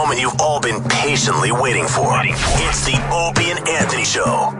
moment you've all been patiently waiting for. It's the Opie and Anthony Show.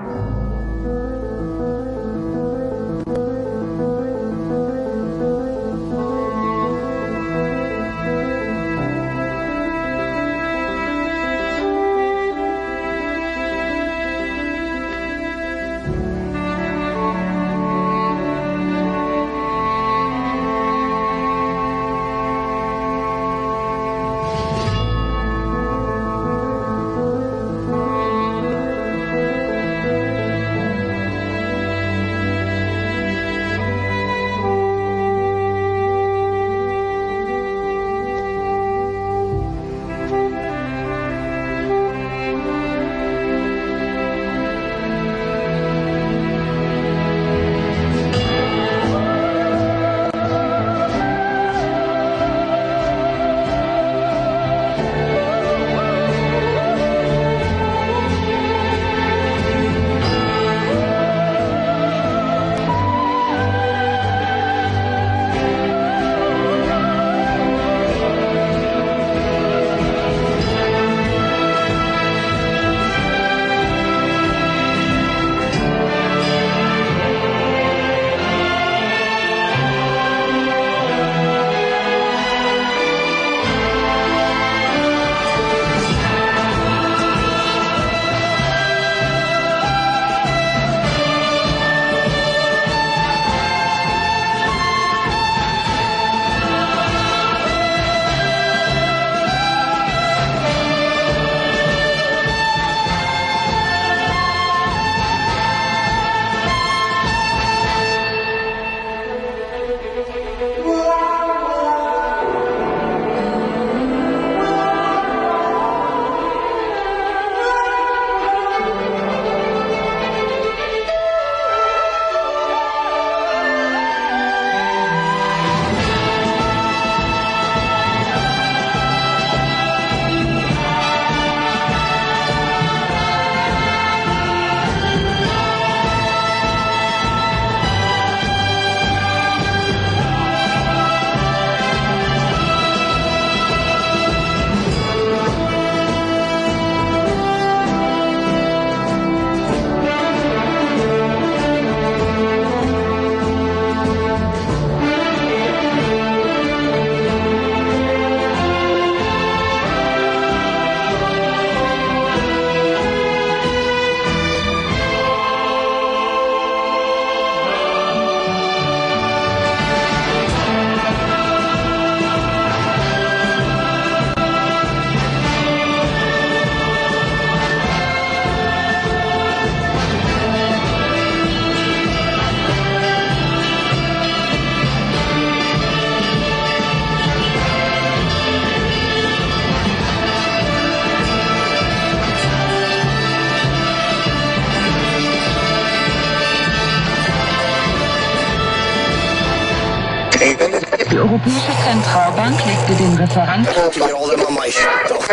Die Europäische Zentralbank legte den Referenten.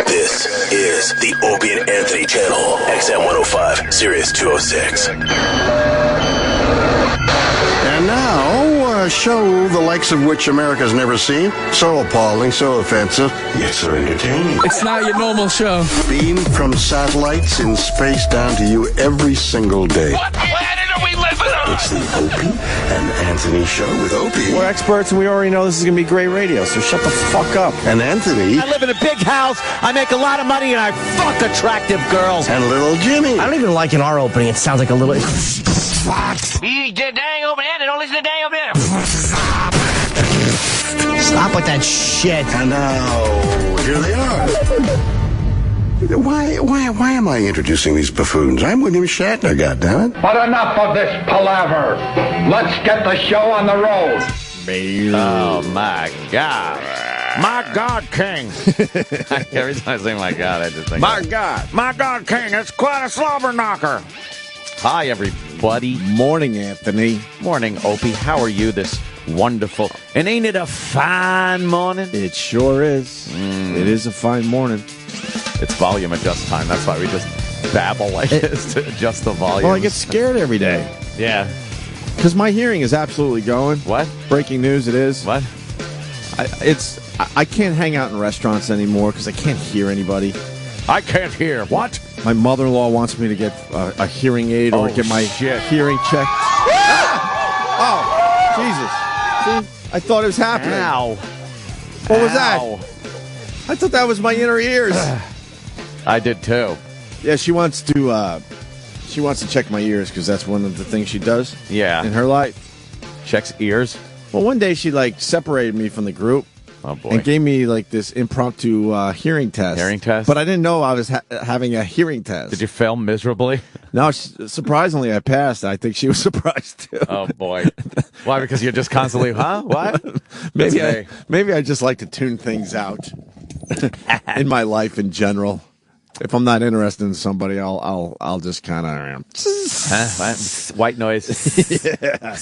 This is the Opie and Anthony channel, XM 105, Sirius 206. And now, a show the likes of which America's never seen. So appalling, so offensive, yet so entertaining. It's not your normal show. Beamed from satellites in space down to you every single day. What planet are we living on? It's the Opie and Anthony Show with Opie. We're experts, and we already know this is going to be great radio, so shut the fuck up. And Anthony. I live in a big house, I make a lot of money, and I fuck attractive girls. And little Jimmy. I don't even like in our opening. It sounds like a little... You dang over there, don't listen to dang over there. Stop with that shit. And now, here they are. Why am I introducing these buffoons? I'm William Shatner, goddammit. But enough of this palaver. Let's get the show on the road. Oh, my God. My God, King. Every time I say my God, I just think... My God, King, it's quite a slobber knocker. Hi, everybody. Morning, Anthony. Morning, Opie. How are you this wonderful... And ain't it a fine morning? It sure is. It is a fine morning. It's volume adjust time. That's why we just babble like this to adjust the volume. Well, I get scared every day. Yeah. Because my hearing is absolutely going. What? Breaking news, it is. What? I can't hang out in restaurants anymore because I can't hear anybody. I can't hear. What? My mother-in-law wants me to get a hearing aid or get my hearing checked. Oh, Jesus. See? I thought it was happening. Ow. What was that? I thought that was my inner ears. I did too. Yeah, she wants to check my ears because that's one of the things she does. Yeah. In her life. Checks ears. Well, one day she separated me from the group. Oh boy. And gave me this impromptu hearing test. Hearing test? But I didn't know I was having a hearing test. Did you fail miserably? No, surprisingly I passed. I think she was surprised too. Oh boy. Why? Because you're just constantly, huh? What? maybe I just like to tune things out in my life in general. If I'm not interested in somebody, I'll just kind of white noise. Yeah.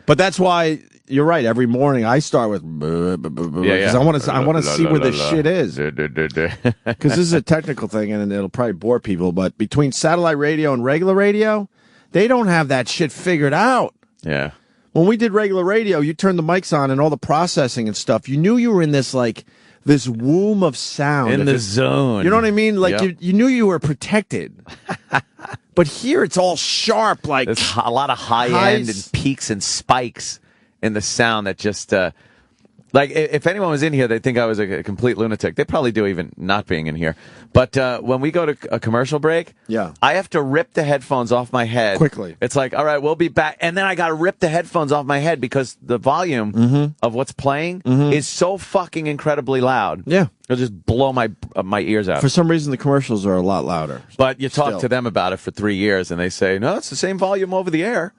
But that's why you're right. Every morning I start with because I want to see where this shit is. Because this is a technical thing and it'll probably bore people. But between satellite radio and regular radio, they don't have that shit figured out. Yeah. When we did regular radio, you turned the mics on and all the processing and stuff. You knew you were in this this womb of sound. In the zone. You know what I mean? You knew you were protected. But here it's all sharp. There's a lot of high end and peaks and spikes in the sound that just... if anyone was in here, they'd think I was a complete lunatic. They probably do, even not being in here. But when we go to a commercial break, I have to rip the headphones off my head. Quickly. It's like, all right, we'll be back. And then I got to rip the headphones off my head because the volume of what's playing is so fucking incredibly loud. Yeah. It'll just blow my ears out. For some reason, the commercials are a lot louder. But you talk to them about it for 3 years, and they say, no, it's the same volume over the air.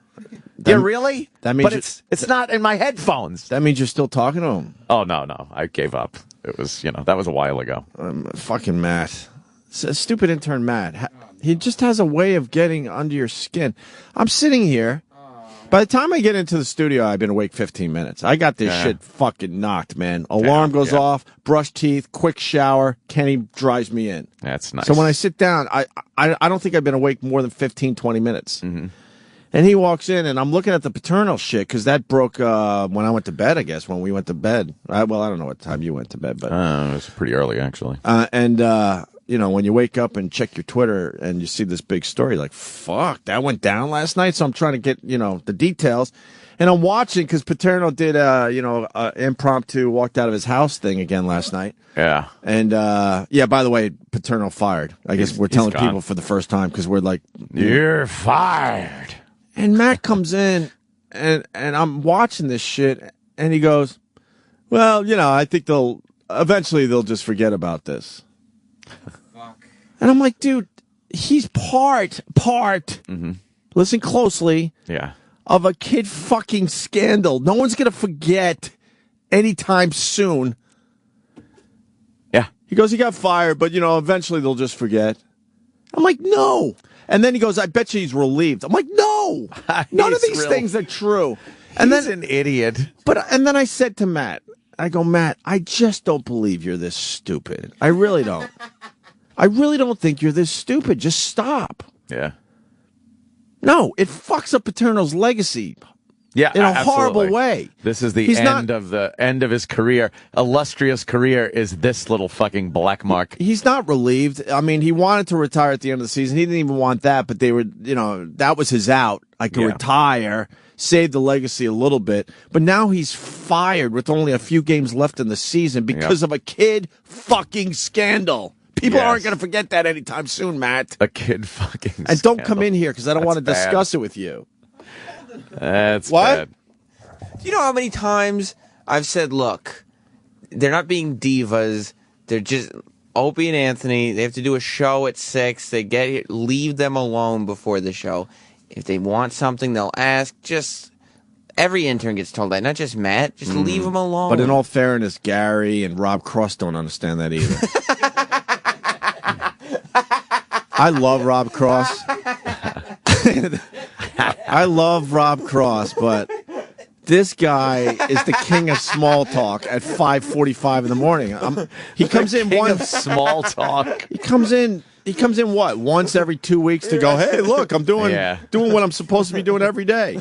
Yeah, really? That means it's not in my headphones. That means you're still talking to him. Oh, no. I gave up. It was, that was a while ago. Fucking Matt. Stupid intern Matt. He just has a way of getting under your skin. I'm sitting here. By the time I get into the studio, I've been awake 15 minutes. I got this shit fucking knocked, man. Alarm goes off, brush teeth, quick shower. Kenny drives me in. That's nice. So when I sit down, I don't think I've been awake more than 15, 20 minutes. Mm-hmm. And he walks in, and I'm looking at the Paterno shit, because that broke when I went to bed, I guess, when we went to bed. I don't know what time you went to bed, but... it was pretty early, actually. When you wake up and check your Twitter, and you see this big story, like, fuck, that went down last night? So I'm trying to get, the details. And I'm watching, because Paterno did, impromptu walked out of his house thing again last night. Yeah. And, by the way, Paterno fired. I guess we're telling people for the first time, because we're like... You're fired. And Matt comes in, and I'm watching this shit, and he goes, well, I think eventually they'll just forget about this. Fuck. And I'm like, dude, he's part, listen closely, of a kid fucking scandal. No one's going to forget anytime soon. Yeah. He goes, he got fired, but, eventually they'll just forget. I'm like, no. And then he goes, I bet you he's relieved. I'm like, no. None of these things are true. And he's an idiot. And then I said to Matt, I go, Matt, I just don't believe you're this stupid. I really don't. I really don't think you're this stupid. Just stop. Yeah. No, it fucks up Paterno's legacy. Yeah, in a horrible way. This is the end of his career. Illustrious career is this little fucking black mark. He's not relieved. I mean, he wanted to retire at the end of the season. He didn't even want that, but they were, that was his out. I could retire, save the legacy a little bit. But now he's fired with only a few games left in the season because of a kid fucking scandal. People aren't going to forget that anytime soon, Matt. A kid fucking scandal. And don't come in here because I don't want to discuss it with you. That's what? Bad. Do you know how many times I've said, look, they're not being divas. They're just Opie and Anthony. They have to do a show at 6. They get here, leave them alone before the show. If they want something, they'll ask. Just every intern gets told that, not just Matt. Just leave them alone. But in all fairness, Gary and Rob Cross don't understand that either. I love Rob Cross. I love Rob Cross, but this guy is the king of small talk at 5:45 in the morning. He comes in of small talk. He comes in he comes in what, once every 2 weeks to go, hey, look, I'm doing what I'm supposed to be doing every day.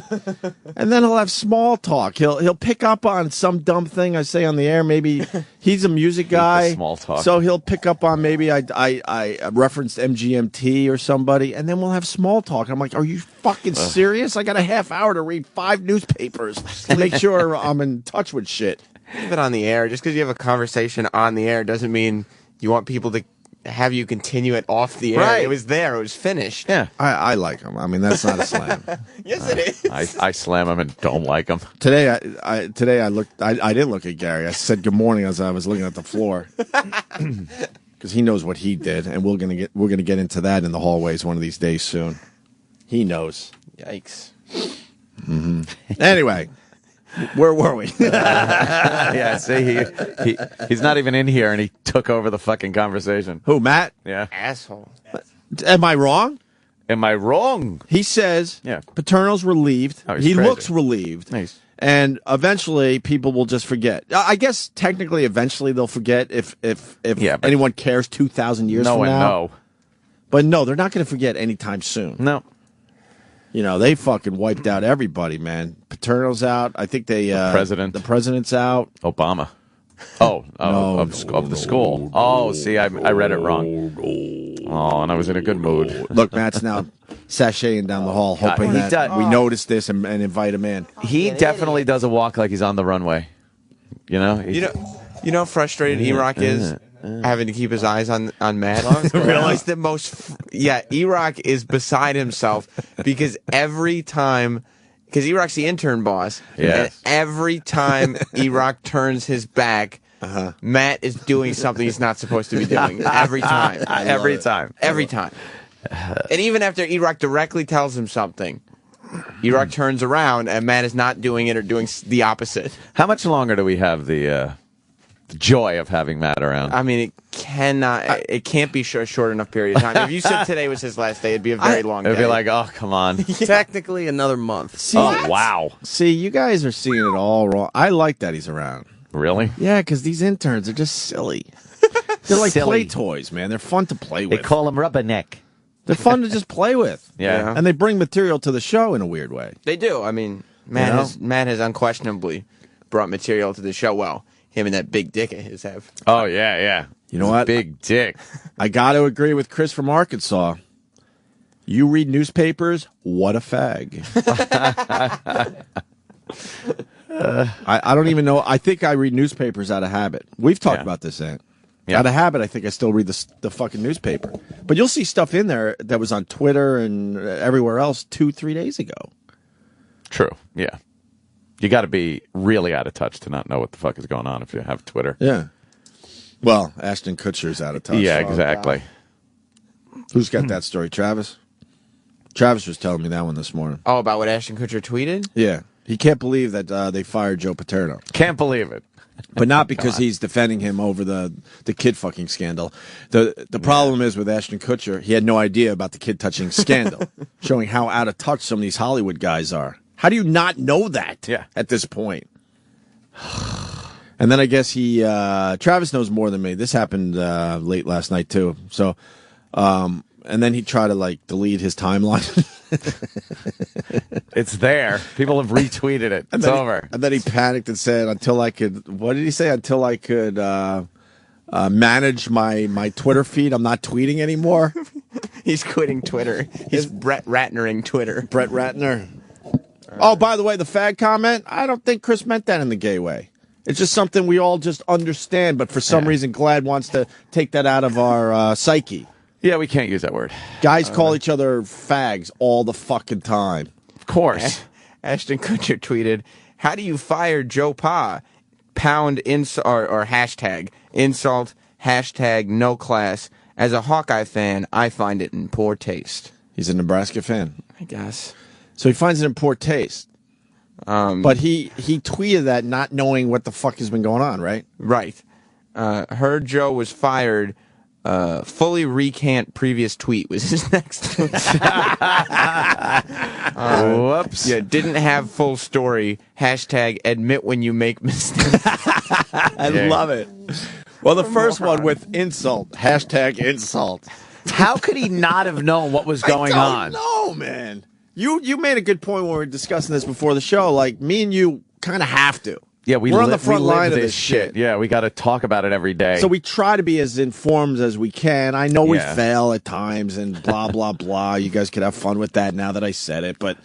And then he'll have small talk. He'll pick up on some dumb thing I say on the air. Maybe he's a music guy. Small talk. So he'll pick up on maybe I referenced MGMT or somebody, and then we'll have small talk. I'm like, are you fucking serious? I got a half hour to read 5 newspapers to make sure I'm in touch with shit. Even on the air, just because you have a conversation on the air doesn't mean you want people to have you continue it off the air. Right. It was there. It was finished. Yeah. I like him. I mean, that's not a slam. Yes, it is. I slam him and don't like him. Today I didn't look at Gary. I said good morning as I was looking at the floor. Because he knows what he did, and we're gonna get into that in the hallways one of these days soon. He knows. Yikes. Mm-hmm. Anyway, where were we? Yeah, see, he's not even in here, and he took over the fucking conversation. Who, Matt? Yeah. Asshole. Am I wrong? Am I wrong? He says Paterno's relieved. Oh, he's he crazy. looks relieved. Nice. And eventually, people will just forget. I guess technically, eventually they'll forget if anyone cares 2,000 years from now. No. But no, they're not going to forget anytime soon. No. You know, they fucking wiped out everybody, man. Paterno's out. I think the president's out. Obama. Of the school. Oh, see, I read it wrong. Oh, and I was in a good mood. Look, Matt's now sashaying down the hall, hoping that we notice this and invite him in. He definitely does a walk like he's on the runway. You know? You know how frustrated E-Rock is having to keep his eyes on Matt? Really? He's the most... Yeah, E-Rock is beside himself because every time... Because E-Rock's the intern boss. Yes. And every time E-Rock turns his back, Matt is doing something he's not supposed to be doing. Every time. Every time. Every time. And even after E-Rock directly tells him something, E-Rock turns around and Matt is not doing it or doing the opposite. How much longer do we have the joy of having Matt around? I mean, it can't be a short enough period of time. If you said today was his last day, it'd be a very long day. It'd be like, oh, come on. Technically another month. See, oh, wow. See, you guys are seeing it all wrong. I like that he's around. Really? Yeah, because these interns are just silly. They're like Silly. play toys, man. They're fun to play They with. call him Rubberneck. They're fun to just play with. Yeah. And they bring material to the show in a weird way. They do. I mean, Matt has unquestionably brought material to the show. Well, him and that big dick of his have. Oh, yeah. You know what? Big dick. I got to agree with Chris from Arkansas. You read newspapers, what a fag. I don't even know. I think I read newspapers out of habit. We've talked about this, Ant. Yeah. Out of habit, I think I still read the fucking newspaper. But you'll see stuff in there that was on Twitter and everywhere else 2-3 days ago. True, yeah. You got to be really out of touch to not know what the fuck is going on if you have Twitter. Yeah. Well, Ashton Kutcher's out of touch. Yeah, exactly. Who's got that story, Travis? Travis was telling me that one this morning. Oh, about what Ashton Kutcher tweeted? Yeah. He can't believe that they fired Joe Paterno. Can't believe it. But not because he's defending him over the kid fucking scandal. The problem is with Ashton Kutcher, he had no idea about the kid touching scandal, showing how out of touch some of these Hollywood guys are. How do you not know that at this point? And then I guess Travis knows more than me. This happened late last night too. So, and then he tried to delete his timeline. It's there. People have retweeted it. It's over. And then he panicked and said, "Until I could." What did he say? Until I could manage my Twitter feed, I'm not tweeting anymore. He's quitting Twitter. He's Brett Ratnering Twitter. Brett Ratner. Oh, by the way, the fag comment. I don't think Chris meant that in the gay way. It's just something we all just understand, but for some reason, Glad wants to take that out of our psyche. Yeah, we can't use that word. Guys call each other fags all the fucking time. Of course. Ashton Kutcher tweeted, "How do you fire Joe Pa? Pound insult or hashtag insult, hashtag no class. As a Hawkeye fan, I find it in poor taste." He's a Nebraska fan, I guess. So he finds it in poor taste. But he tweeted that not knowing what the fuck has been going on, right? Right. Heard Joe was fired. Fully recant previous tweet was his next tweet. Whoops. Yeah, didn't have full story. Hashtag admit when you make mistakes. I love it. Well, the first one with insult. Hashtag insult. How could he not have known what was going on? No, man. You made a good point when we were discussing this before the show. Like, me and you kind of have to. Yeah, we're on the front line of this shit. Yeah, we got to talk about it every day. So we try to be as informed as we can. I know we fail at times and blah, blah, blah. You guys could have fun with that now that I said it. But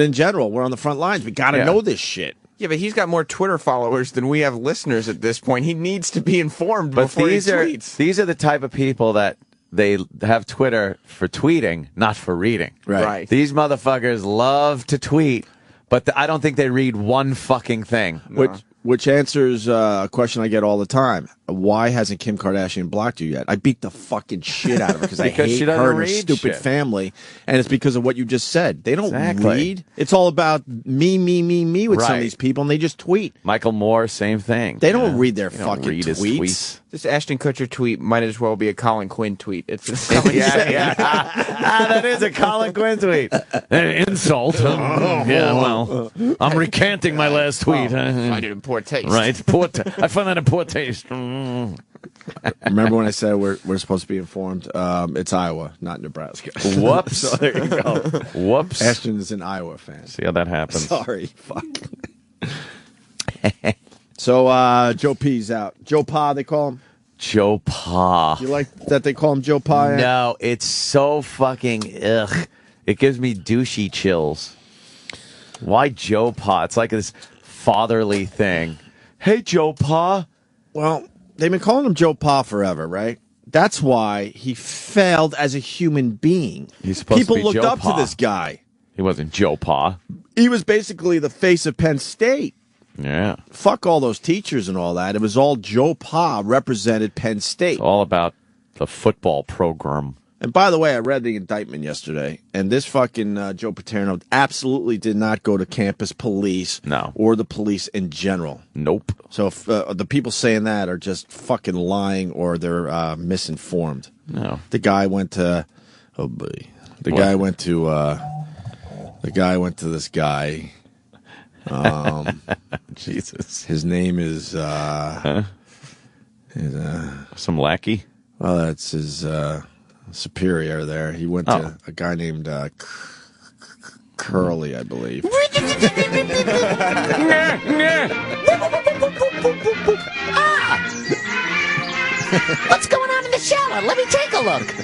in general, we're on the front lines. We got to know this shit. Yeah, but he's got more Twitter followers than we have listeners at this point. He needs to be informed before he tweets. These are the type of people that they have Twitter for tweeting, not for reading. Right. These motherfuckers love to tweet, but I don't think they read one fucking thing. No. Which answers a question I get all the time. Why hasn't Kim Kardashian blocked you yet? I beat the fucking shit out of her because I hate her and her stupid family. And it's because of what you just said. They don't read. It's all about me with some of these people, and they just tweet. Michael Moore, same thing. They don't read their fucking tweets. This Ashton Kutcher tweet might as well be a Colin Quinn tweet. It's that is a Colin Quinn tweet. An insult. Well, I'm recanting my last tweet. I find it in poor taste. Right, I find that in poor taste. Remember when I said we're supposed to be informed? It's Iowa, not Nebraska. Whoops. So there you go. Whoops. Ashton is an Iowa fan. See how that happens. Sorry. Fuck. So Joe P's out. Joe Pa, they call him? Joe Pa. You like that they call him Joe Pa? No, it's so fucking ugh. It gives me douchey chills. Why Joe Pa? It's like this fatherly thing. Hey, Joe Pa. Well, they've been calling him Joe Pa forever, right? That's why he failed as a human being. He's supposed to be People looked Joe up Pa. to this guy. He wasn't Joe Pa. He was basically the face of Penn State. Yeah. Fuck all those teachers and all that. It was all Joe Pa represented Penn State. It's all about the football program. And by the way, I read the indictment yesterday, and this fucking Joe Paterno absolutely did not go to campus police or the police in general. Nope. So if, the people saying that are just fucking lying or they're misinformed. No. The guy went to, oh boy, the guy went to this guy. Jesus. His name is some lackey. Well, that's his superior there. He went to a guy named Curly, I believe. What's going on in the shower? Let me take a look.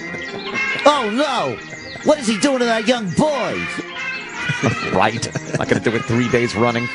Oh no! What is he doing to that young boy? Right. Not going to do it 3 days running.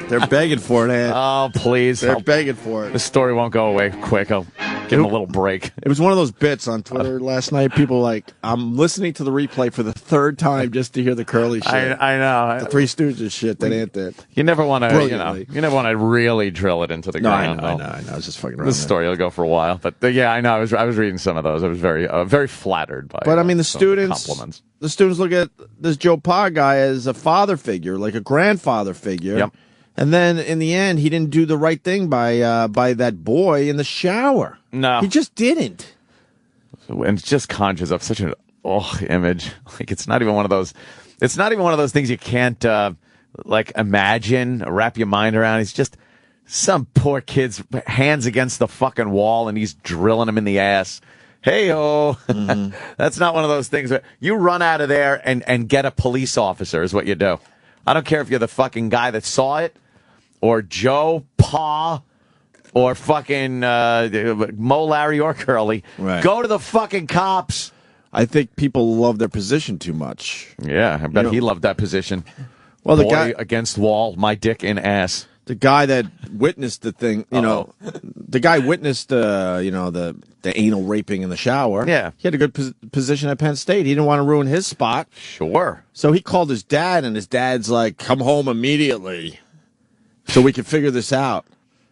They're begging for it, Ant. Oh, please. They're begging for it. The story won't go away quick. I'll give him a little break. It was one of those bits on Twitter last night. People were like, I'm listening to the replay for the third time just to hear the Curly shit. I know. The Three Stooges shit that Ant did. You never want to, you never want to really drill it into the ground. I know. I was just fucking around. This story will go for a while, but yeah, I know. I was reading some of those. I was very flattered by. But I mean, the students, compliments. The students look at this Joe Pa guy as a father figure, like a grandfather figure. Yep. And then in the end, he didn't do the right thing by that boy in the shower. No, he just didn't. And it just conjures up such an image. Like it's not even one of those. It's not even one of those things you can't like imagine, wrap your mind around. It's just some poor kid's hands against the fucking wall, and he's drilling him in the ass. Hey-ho. Mm-hmm. That's not one of those things where you run out of there and get a police officer is what you do. I don't care if you're the fucking guy that saw it or Joe Pa or fucking Mo, Larry, or Curly. Right. Go to the fucking cops. I think people love their position too much. Yeah, I bet he loved that position. Well, the Boy guy against wall, my dick in ass. The guy that witnessed the thing, the guy witnessed, the anal raping in the shower. Yeah. He had a good position at Penn State. He didn't want to ruin his spot. Sure. So he called his dad, and his dad's like, come home immediately so we can figure this out.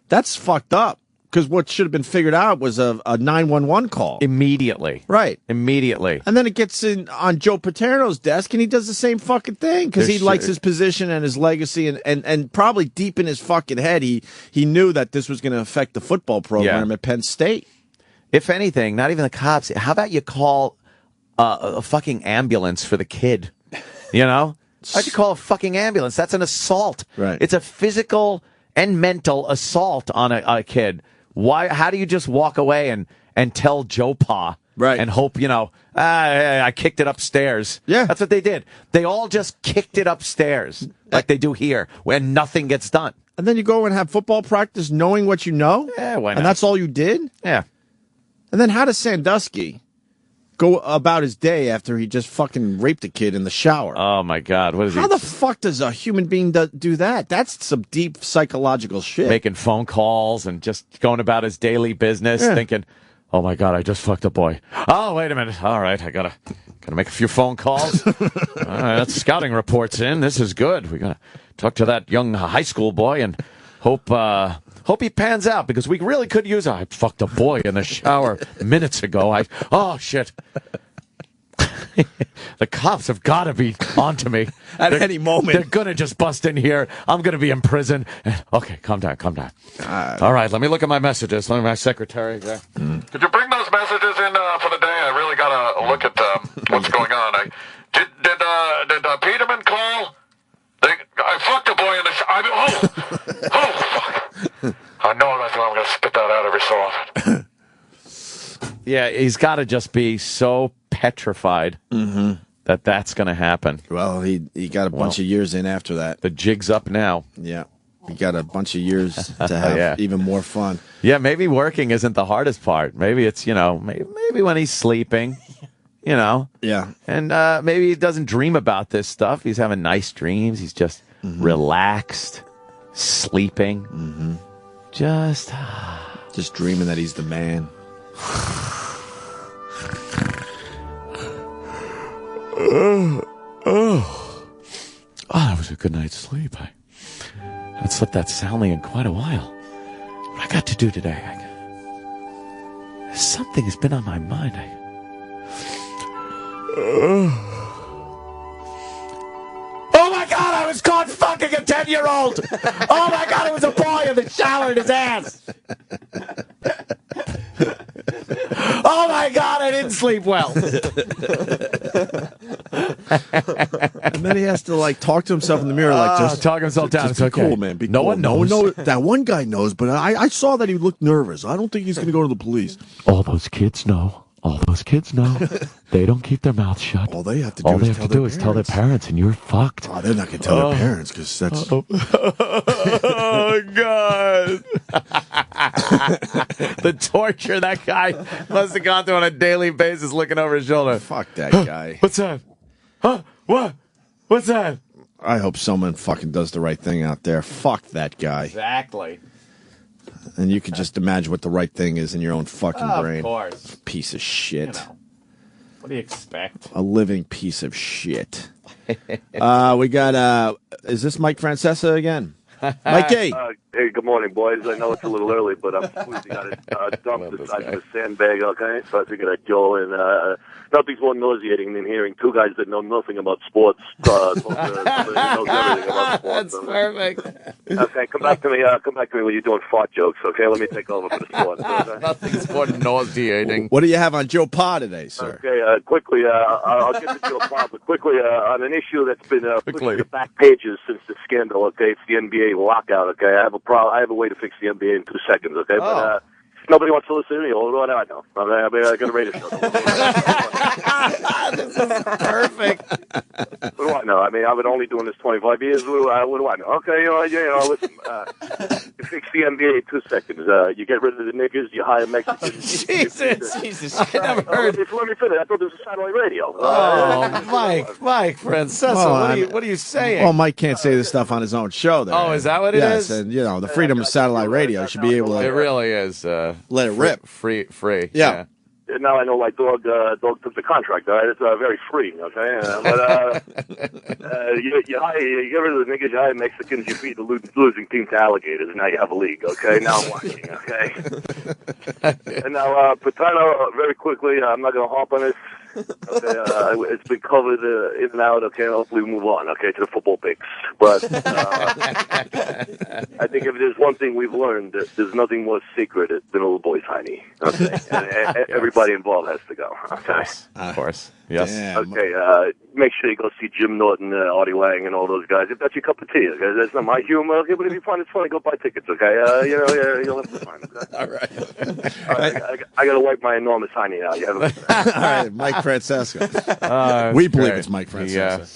That's fucked up. Because what should have been figured out was a 911 call. Immediately. Right. Immediately. And then it gets in on Joe Paterno's desk, and he does the same fucking thing because he likes his position and his legacy, and probably deep in his fucking head, he knew that this was going to affect the football program at Penn State. If anything, not even the cops. How about you call a fucking ambulance for the kid? You know? How'd you call a fucking ambulance? That's an assault. Right. It's a physical and mental assault on a kid. Why? How do you just walk away and tell Joe Pa Right. And hope, I kicked it upstairs. Yeah. That's what they did. They all just kicked it upstairs like they do here when nothing gets done. And then you go and have football practice knowing what you know? Yeah, why not? And that's all you did? Yeah. And then how does Sandusky go about his day after he just fucking raped a kid in the shower? Oh, my God. What is he? How the fuck does a human being do that? That's some deep psychological shit. Making phone calls and just going about his daily business, thinking, oh, my God, I just fucked a boy. Oh, wait a minute. All right, I gotta make a few phone calls. All right, that's scouting reports in. This is good. We gotta talk to that young high school boy and hope he pans out, because we really could use I fucked a boy in the shower minutes ago. Oh, shit. The cops have got to be onto me. At any moment. They're going to just bust in here. I'm going to be in prison. Okay, calm down. All right, let me look at my messages. Let me my secretary there. Could you bring those messages in for the day? I really got to look at what's going on. Did Peterman call? I fucked a boy in the fuck. I know that's why I'm going to spit that out every so often. Yeah, he's got to just be so petrified that that's going to happen. Well, he got a bunch of years in after that. The jig's up now. Yeah. He got a bunch of years to have even more fun. Yeah, maybe working isn't the hardest part. Maybe it's, maybe when he's sleeping, Yeah. And maybe he doesn't dream about this stuff. He's having nice dreams. He's just relaxed, sleeping. Just dreaming that he's the man. That was a good night's sleep. I haven't slept that soundly in quite a while. What I got to do today? Something has been on my mind. Oh my God, I was caught fucking a 10-year-old. Oh my God, it was a boy in the shower in his ass. Oh my God, I didn't sleep well. And then he has to talk to himself in the mirror, just talk himself down. It's okay, cool, man. Be no cool. one knows. No, that one guy knows, but I saw that he looked nervous. I don't think he's going to go to the police. All those kids know. They don't keep their mouths shut. All they have to do is tell their parents, and you're fucked. Oh, they're not going to tell their parents because that's. Oh God! The torture that guy must have gone through on a daily basis, looking over his shoulder. Fuck that guy. What's that? Huh? What? What's that? I hope someone fucking does the right thing out there. Fuck that guy. Exactly. And you can just imagine what the right thing is in your own fucking brain. Of course. Piece of shit. What do you expect? A living piece of shit. We got, is this Mike Francesa again? Mikey! Hey, good morning, boys. I know it's a little early, but I'm squeezing out a dump the size of a sandbag, okay? So I figured I'd go and nothing's more nauseating than hearing two guys that know nothing about sports talk to somebody who knows everything about sports. That's perfect. Okay, come back to me when you're doing fart jokes, okay? Let me take over for the sports. Okay? Nothing's more nauseating. What do you have on Joe Pa today, sir? Okay, quickly, I'll get to Joe Pa, but quickly, on an issue that's been pushed to the back pages since the scandal, okay? It's the NBA lockout, okay? I have a way to fix the NBA in 2 seconds, okay? But nobody wants to listen to me. What do I know? I got a radio show. This is perfect. What do I know? I've been only doing this 25 years. What do I know? Okay, listen. You fix the NBA in 2 seconds. You get rid of the niggas. You hire Mexicans. Jesus. I never heard. Let me finish. I thought this was satellite radio. Mike, Francesa, what are you saying? Well, Mike can't say this stuff on his own show. There. Oh, is that what it is? Yes, and the freedom of satellite radio should be able to. It really is. Let it rip. Free. Yeah. Now I know why Dog took the contract. All right, it's very free. Okay, but you get rid of the niggas, you hire Mexicans, you feed the losing team to alligators, and now you have a league. Okay, now I'm watching. Okay, and now Paterno, very quickly. I'm not going to harp on this. Okay, it's been covered in and out. Okay, hopefully we move on. Okay, to the football picks. But I think if there's one thing we've learned, there's nothing more secret than old boy Tiny. Okay, and everybody involved has to go. Okay, of course. Yes. Damn. Okay. make sure you go see Jim Norton, Artie Lang, and all those guys. If that's your cup of tea, okay? That's not my humor, okay? But if you find it funny, go buy tickets, okay? You'll have to find them. Okay? All right. I got to wipe my enormous hiney out. You have All right, Mike Francesa. We believe it's Mike Francesa. Yeah.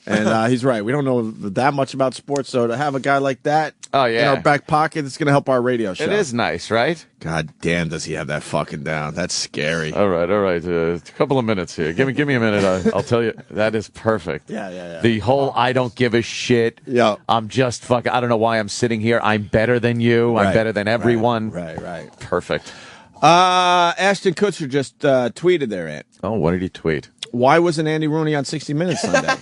And he's right. We don't know that much about sports, so to have a guy like that in our back pocket, it's going to help our radio show. It is nice, right? God damn, does he have that fucking down? That's scary. All right. A couple of minutes here. Give me a minute. I'll tell you. That is perfect. Yeah. The whole I don't give a shit. Yeah. I'm just fucking. I don't know why I'm sitting here. I'm better than you. I'm better than everyone. Right. Perfect. Ashton Kutcher just tweeted there, Ant. Oh, what did he tweet? Why wasn't Andy Rooney on 60 Minutes Sunday?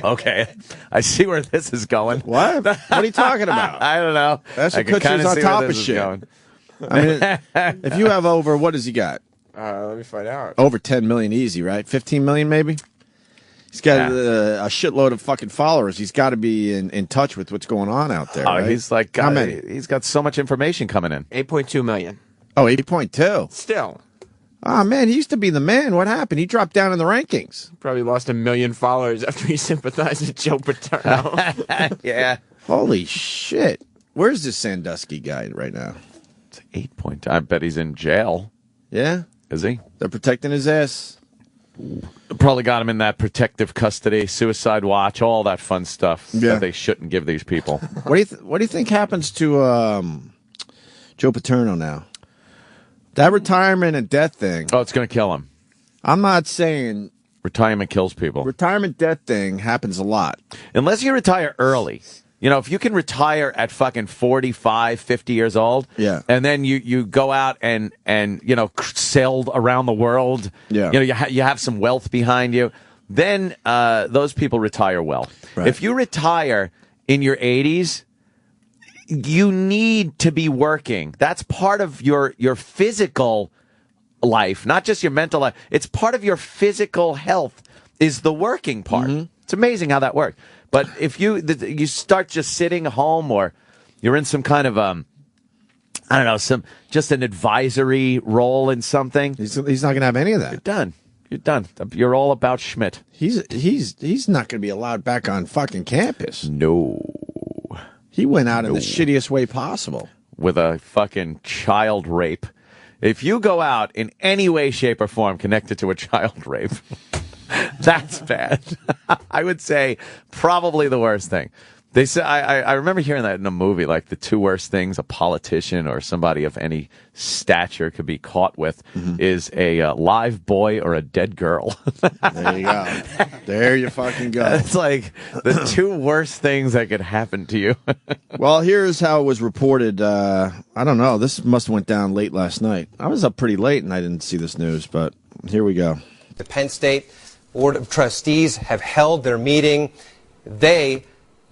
Okay, I see where this is going. What? What are you talking about? I don't know. Ashton Kutcher's on top of shit. I mean, if you have over, what does he got? Let me find out. Over 10 million easy, right? 15 million maybe? He's got a shitload of fucking followers. He's got to be in touch with what's going on out there. Right? He's like, how many? He's got so much information coming in. 8.2 million. Oh, 8.2. Still. Oh, man, he used to be the man. What happened? He dropped down in the rankings. Probably lost 1 million followers after he sympathized with Joe Paterno. Yeah. Holy shit. Where's this Sandusky guy right now? It's 8.2. I bet he's in jail. Yeah? Is he? They're protecting his ass. Probably got him in that protective custody, suicide watch, all that fun stuff that they shouldn't give these people. What do you think happens to Joe Paterno now? That retirement and death thing. Oh, it's going to kill him. I'm not saying retirement kills people. Retirement death thing happens a lot. Unless you retire early. You know, if you can retire at fucking 45, 50 years old, and then you go out and you know, sailed around the world, you know, you have some wealth behind you, then those people retire well. Right. If you retire in your 80s, you need to be working. That's part of your physical life, not just your mental life. It's part of your physical health is the working part. Mm-hmm. It's amazing how that works. But if you start just sitting home or you're in some kind of I don't know, just an advisory role in something, he's not going to have any of that. You're done. You're done. You're all about Schmidt. He's not going to be allowed back on fucking campus. No. He went out in the shittiest way possible. With a fucking child rape. If you go out in any way, shape, or form connected to a child rape, that's bad. I would say probably the worst thing. They say I remember hearing that in a movie, like the two worst things a politician or somebody of any stature could be caught with is a live boy or a dead girl. There you go. There you fucking go. It's like the two worst things that could happen to you. Well, here's how it was reported. I don't know. This must have went down late last night. I was up pretty late and I didn't see this news, but here we go. The Penn State Board of Trustees have held their meeting. They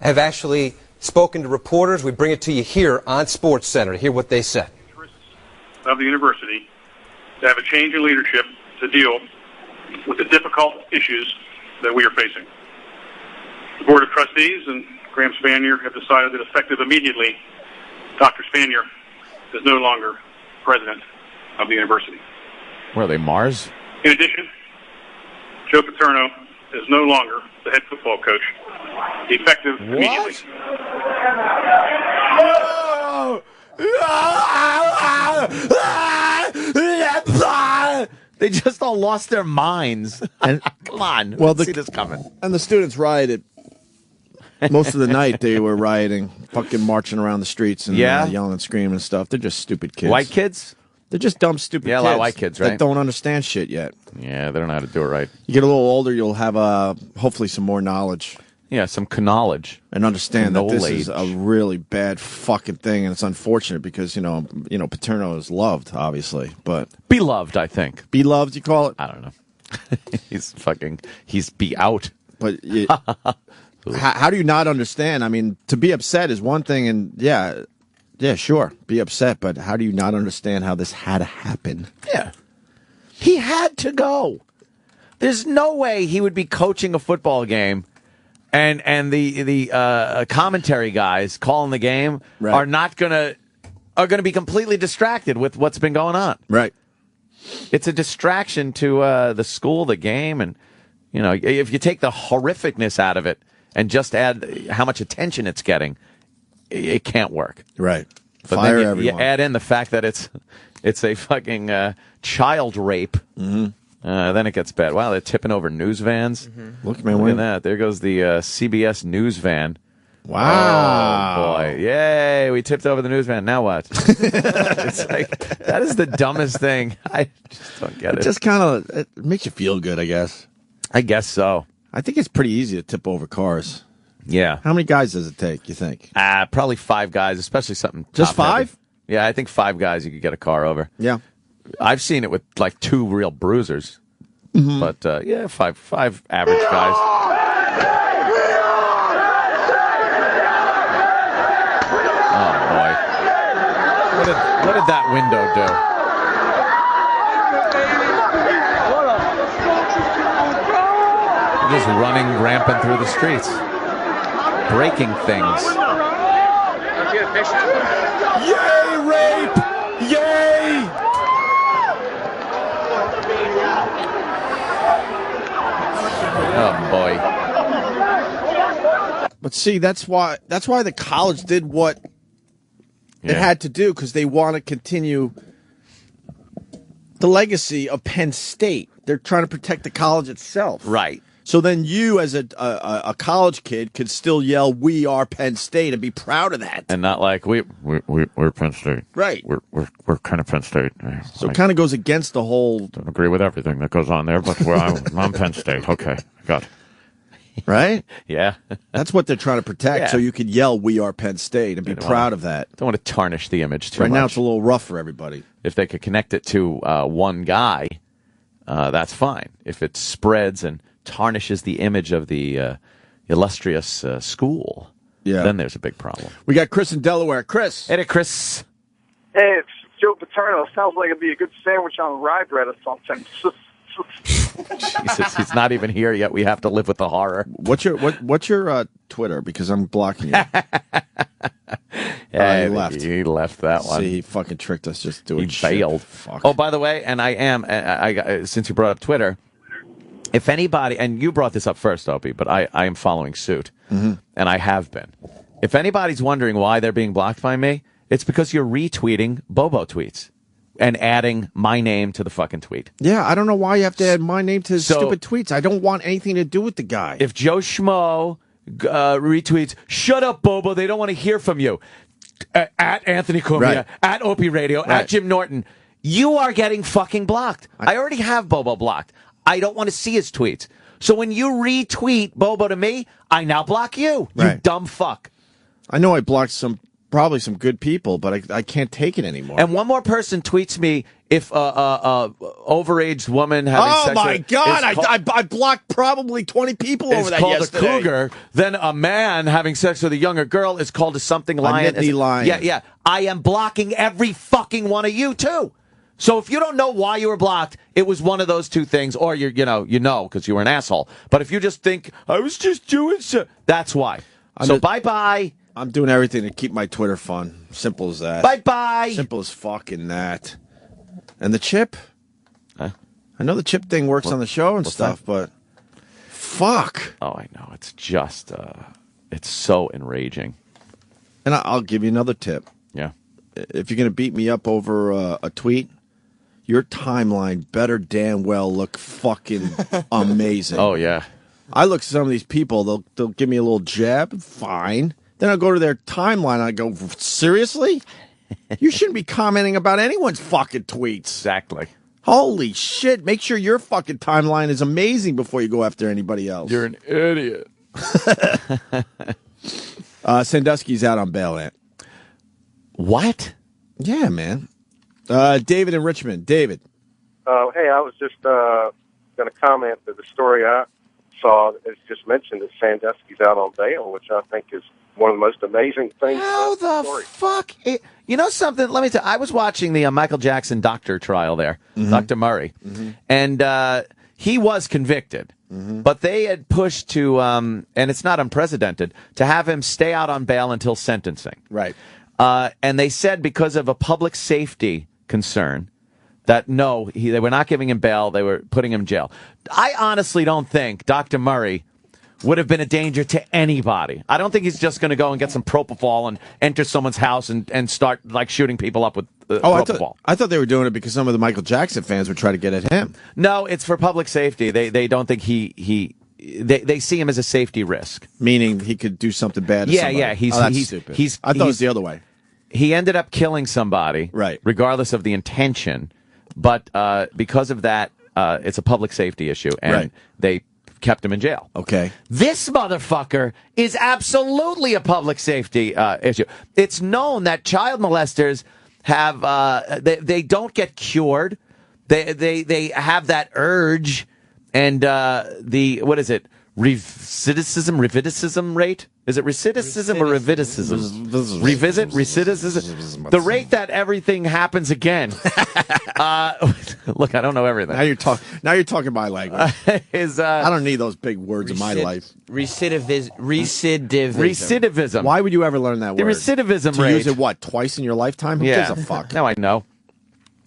have actually spoken to reporters. We bring it to you here on Sports Center to hear what they said. Of the university to have a change in leadership to deal with the difficult issues that we are facing. The Board of Trustees and Graham Spanier have decided that effective immediately, Dr. Spanier is no longer president of the university. Where are they, Mars? In addition, Joe Paterno is no longer the head football coach, effective immediately. They just all lost their minds. And come on, well, see this coming. And the students rioted. Most of the night they were rioting, fucking marching around the streets and yelling and screaming and stuff. They're just stupid kids. White kids? They're just dumb, stupid kids. Yeah, a lot of white kids, right? That don't understand shit yet. Yeah, they don't know how to do it right. You get a little older, you'll have hopefully some more knowledge. Yeah, some knowledge. And understand that this is a really bad fucking thing, and it's unfortunate because, you know, Paterno is loved, obviously, but... Beloved, I think. Beloved, you call it? I don't know. he's be out. But how do you not understand? I mean, to be upset is one thing, and yeah, sure, be upset, but how do you not understand how this had to happen? Yeah. He had to go. There's no way he would be coaching a football game and the commentary guys calling the game are going to be completely distracted with what's been going on. Right. It's a distraction to the school, the game, and You know, if you take the horrificness out of it and just add how much attention it's getting, it can't work. Right. But Fire then you everyone. add in the fact that it's a fucking child rape. Mm-hmm. Then it gets bad. Wow, they're tipping over news vans. Mm-hmm. Look, man, Look at that. There goes the CBS news van. Wow. Oh, boy. Yay, we tipped over the news van. Now what? It's like, that is the dumbest thing. I just don't get it. It just kind of it makes you feel good, I guess. I guess so. I think it's pretty easy to tip over cars. Yeah. How many guys does it take, you think? Probably 5 guys, especially something Just top-heavy. 5? Yeah, I think 5 guys you could get a car over. Yeah. I've seen it with like 2 real bruisers. Mm-hmm. But yeah, five average guys. Oh boy. What did that window do? Just running rampant through the streets. Breaking things. Yay, rape! Yay! Oh boy. But see, that's why the college did what it had to do, because they want to continue the legacy of Penn State. They're trying to protect the college itself. Right. So then you, as a college kid, could still yell, "We are Penn State," and be proud of that. And not like we're Penn State. Right. We're kind of Penn State. So it kind of goes against the whole. Don't agree with everything that goes on there, but I'm Penn State. Okay, got it. Right? Yeah. That's what they're trying to protect, Yeah. so you could yell, "We are Penn State," and be proud of that. Don't want to tarnish the image too Right much. now, it's a little rough for everybody. If they could connect it to one guy, that's fine. If it spreads and tarnishes the image of the illustrious school, then there's a big problem. We got Chris in Delaware. Chris. Hey, Chris. Hey, it's Joe Paterno. Sounds like it'd be a good sandwich on rye bread or something. Jesus, he's not even here yet. We have to live with the horror. What's your Twitter? Because I'm blocking you. Yeah, he left. He left that one. See, he fucking tricked us just doing He shit. failed. Fuck. Oh, by the way, and I since you brought up Twitter, if anybody, and you brought this up first, Opie, but I am following suit, and I have been. If anybody's wondering why they're being blocked by me, it's because you're retweeting Bobo tweets and adding my name to the fucking tweet. Yeah, I don't know why you have to add my name to his stupid tweets. I don't want anything to do with the guy. If Joe Schmo retweets, "Shut up, Bobo, they don't want to hear from you," at Anthony Cumia, Right. at Opie Radio, Right. at Jim Norton, you are getting fucking blocked. I already have Bobo blocked. I don't want to see his tweets. So when you retweet Bobo to me, I now block you. You Right. dumb fuck. I know I blocked probably some good people, but I can't take it anymore. And one more person tweets me if overaged woman having Oh sex my with- God! is called- I blocked probably 20 people over is that called yesterday. a cougar, then a man having sex with a younger girl is called a something lion. Nittany lion. Yeah. I am blocking every fucking one of you too. So if you don't know why you were blocked, it was one of those two things, or you know because you were an asshole. But if you just think I was just doing so, that's why. Bye bye. I'm doing everything to keep my Twitter fun. Simple as that. Bye bye. Simple as fucking that. And the chip. I know the chip thing works on the show and stuff, but fuck. Oh, I know. It's just it's so enraging. And I'll give you another tip. Yeah. If you're going to beat me up over a tweet, your timeline better damn well look fucking amazing. Oh, yeah. I look at some of these people, they'll give me a little jab, fine. Then I'll go to their timeline and I go, seriously? You shouldn't be commenting about anyone's fucking tweets. Exactly. Holy shit, make sure your fucking timeline is amazing before you go after anybody else. You're an idiot. Sandusky's out on bail, Ant. What? Yeah, man. David in Richmond. David. Hey, I was just going to comment that the story I saw is just mentioned that Sandusky's out on bail, which I think is one of the most amazing things. How the fuck? You know something? Let me tell you. I was watching the Michael Jackson doctor trial there, Dr. Murray, and he was convicted. But they had pushed to, and it's not unprecedented, to have him stay out on bail until sentencing. Right. And they said because of a public safety concern that no, they were not giving him bail. They were putting him in jail. I honestly don't think Dr. Murray would have been a danger to anybody. I don't think he's just going to go and get some propofol and enter someone's house and start like shooting people up with propofol. I thought they were doing it because some of the Michael Jackson fans would try to get at him. No, it's for public safety. They don't think they see him as a safety risk. Meaning he could do something bad to somebody. Yeah. He's stupid. I thought it was the other way. He ended up killing somebody, right? Regardless of the intention, but because of that, it's a public safety issue, and they kept him in jail. Okay. This motherfucker is absolutely a public safety issue. It's known that child molesters have they don't get cured. They have that urge, and what is it? Recidivism rate? Is it recidivism or recidivism? Recidivism. The rate that everything happens again. Look, I don't know everything. Now you're talking my language. I don't need those big words in my life. Recidivism. Why would you ever learn that word? The recidivism to rate. use it what, twice in your lifetime? Who gives a fuck? Now I know.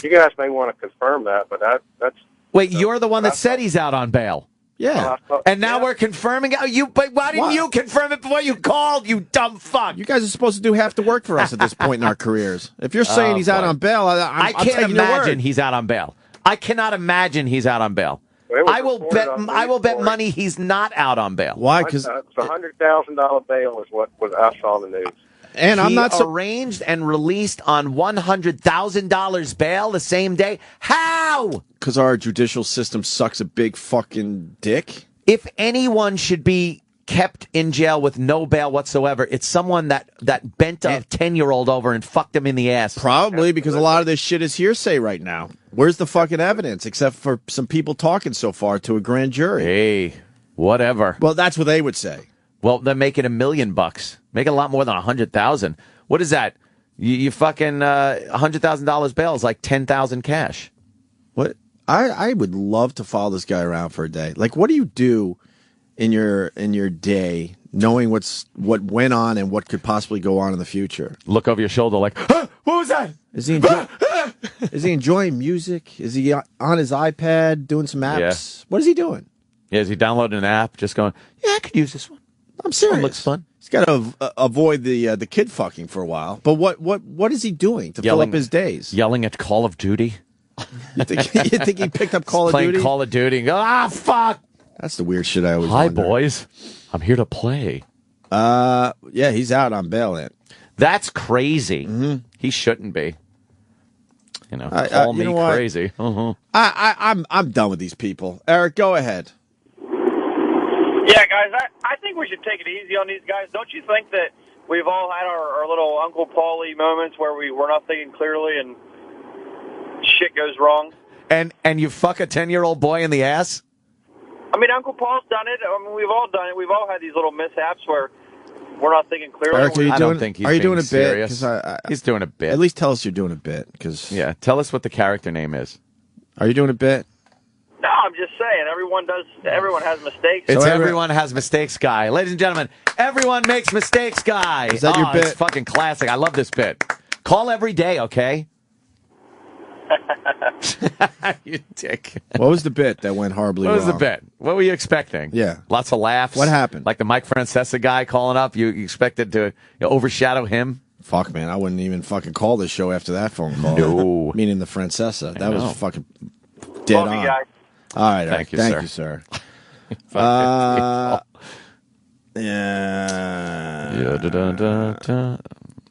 You guys may want to confirm that, but that's. Wait, you're the one that said he's out on bail. Yeah. And now we're confirming. But why didn't you confirm it before you called, you dumb fuck? You guys are supposed to do half the work for us at this point in our careers. If you're saying he's out on bail, I can't imagine he's out on bail. I cannot imagine he's out on bail. I will bet money he's not out on bail. Why? Because it's $100,000 bail is what I saw in the news. And I'm not arranged and released on $100,000 bail the same day. How? Because our judicial system sucks a big fucking dick. If anyone should be kept in jail with no bail whatsoever, it's someone that bent a 10-year-old over and fucked him in the ass. Probably because a lot of this shit is hearsay right now. Where's the fucking evidence except for some people talking so far to a grand jury? Hey, whatever. Well, that's what they would say. Well, they're making $1 million. Make a lot more than $100,000. What is that? You fucking $100,000 bail is like $10,000 cash. What? I would love to follow this guy around for a day. Like, what do you do in your day, knowing what went on and what could possibly go on in the future? Look over your shoulder, like, what was that? Is he enjoying music? Is he on his iPad doing some apps? Yeah. What is he doing? Yeah, is he downloading an app, just going, yeah, I could use this one. I'm serious. It looks fun. He's got to avoid the kid fucking for a while. But what is he doing to fill up his days? Yelling at Call of Duty. You think he picked up Call of Duty? Playing Call of Duty and go, fuck. That's the weird shit I always Hi, wonder. boys. I'm here to play. Yeah, he's out on bail. That's crazy. Mm-hmm. He shouldn't be. Call me crazy. Uh-huh. I'm done with these people. Eric, go ahead. Yeah, guys, I think we should take it easy on these guys. Don't you think that we've all had our little Uncle Paulie moments where we're not thinking clearly and shit goes wrong? And you fuck a 10-year-old boy in the ass? I mean, Uncle Paul's done it. I mean, we've all done it. We've all had these little mishaps where we're not thinking clearly. Eric, I don't think he's doing a serious. bit? He's doing a bit. At least tell us you're doing a bit. Yeah, tell us what the character name is. Are you doing a bit? No, I'm just saying. Everyone has mistakes. It's everyone has mistakes, guy. Ladies and gentlemen, everyone makes mistakes, guy. Is that your bit? It's fucking classic. I love this bit. Call every day, okay? You dick. What was the bit that went horribly wrong? What was the bit? What were you expecting? Yeah. Lots of laughs. What happened? Like the Mike Francesa guy calling up. You expected to overshadow him? Fuck, man. I wouldn't even fucking call this show after that phone call. No. Meaning the Francesa. That was fucking dead on. Guy. All right. Thank you, sir. Yeah.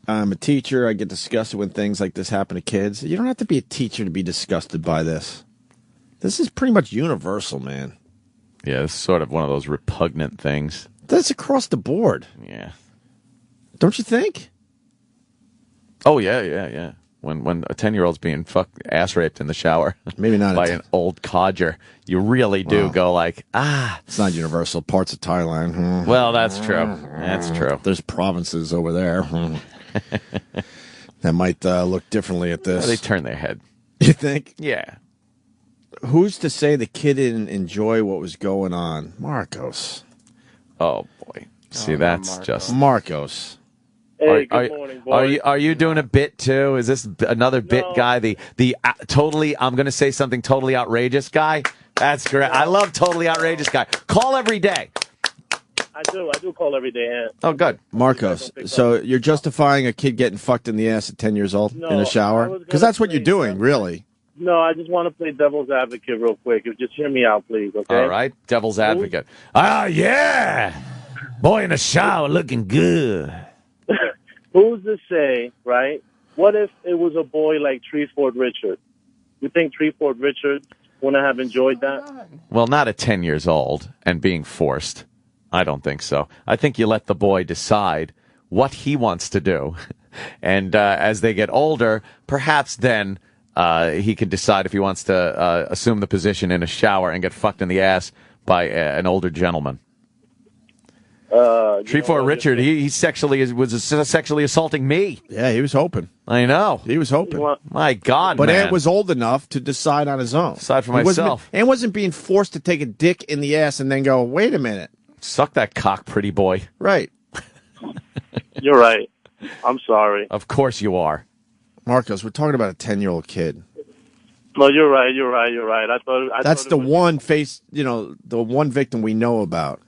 I'm a teacher. I get disgusted when things like this happen to kids. You don't have to be a teacher to be disgusted by this. This is pretty much universal, man. Yeah, it's sort of one of those repugnant things. That's across the board. Yeah. Don't you think? Oh, yeah. When a 10-year-old's being ass raped in the shower, maybe not by an old codger, you really do go like, It's not universal. Parts of Thailand. Well, that's true. That's true. There's provinces over there that might look differently at this. They turn their head. You think? Yeah. Who's to say the kid didn't enjoy what was going on? Marcos. Oh boy. See, that's just Marcos. Hey, good morning, boys. Are you doing a bit too? Is this another bit guy? The totally, I'm going to say something totally outrageous guy? That's great. I love totally outrageous guy. Call every day. I do call every day. Oh, good. Marcos, so you're justifying a kid getting fucked in the ass at 10 years old in a shower? Because that's what you're doing, really. No, I just want to play devil's advocate real quick. Just hear me out, please, okay? All right, devil's advocate. Ah, yeah. Boy in the shower looking good. Who's to say, right? What if it was a boy like Treeford Richard? You think Treeford Richard wouldn't have enjoyed that? Well, not at 10 years old and being forced. I don't think so. I think you let the boy decide what he wants to do. And as they get older, perhaps then he can decide if he wants to assume the position in a shower and get fucked in the ass by an older gentleman. Treefort Richard, he was sexually assaulting me. Yeah, he was hoping. I know. He was hoping. My God, but man. Ant was old enough to decide on his own. Decide for myself. Ant wasn't being forced to take a dick in the ass and then go, wait a minute. Suck that cock, pretty boy. Right. You're right. I'm sorry. Of course you are. Marcos, we're talking about a 10-year-old kid. No, you're right. I thought that's the one face, the one victim we know about.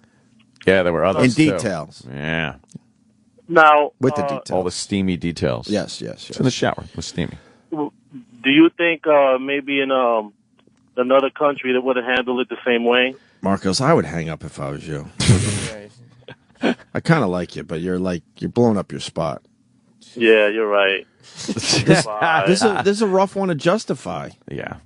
Yeah, there were others in details. Yeah. Now, with the details, all the steamy details. Yes. It's in the shower. It was steamy. Do you think maybe in another country that would have handled it the same way? Marcos, I would hang up if I was you. I kind of like you, but you're blowing up your spot. Yeah, you're right. This is a rough one to justify. Yeah.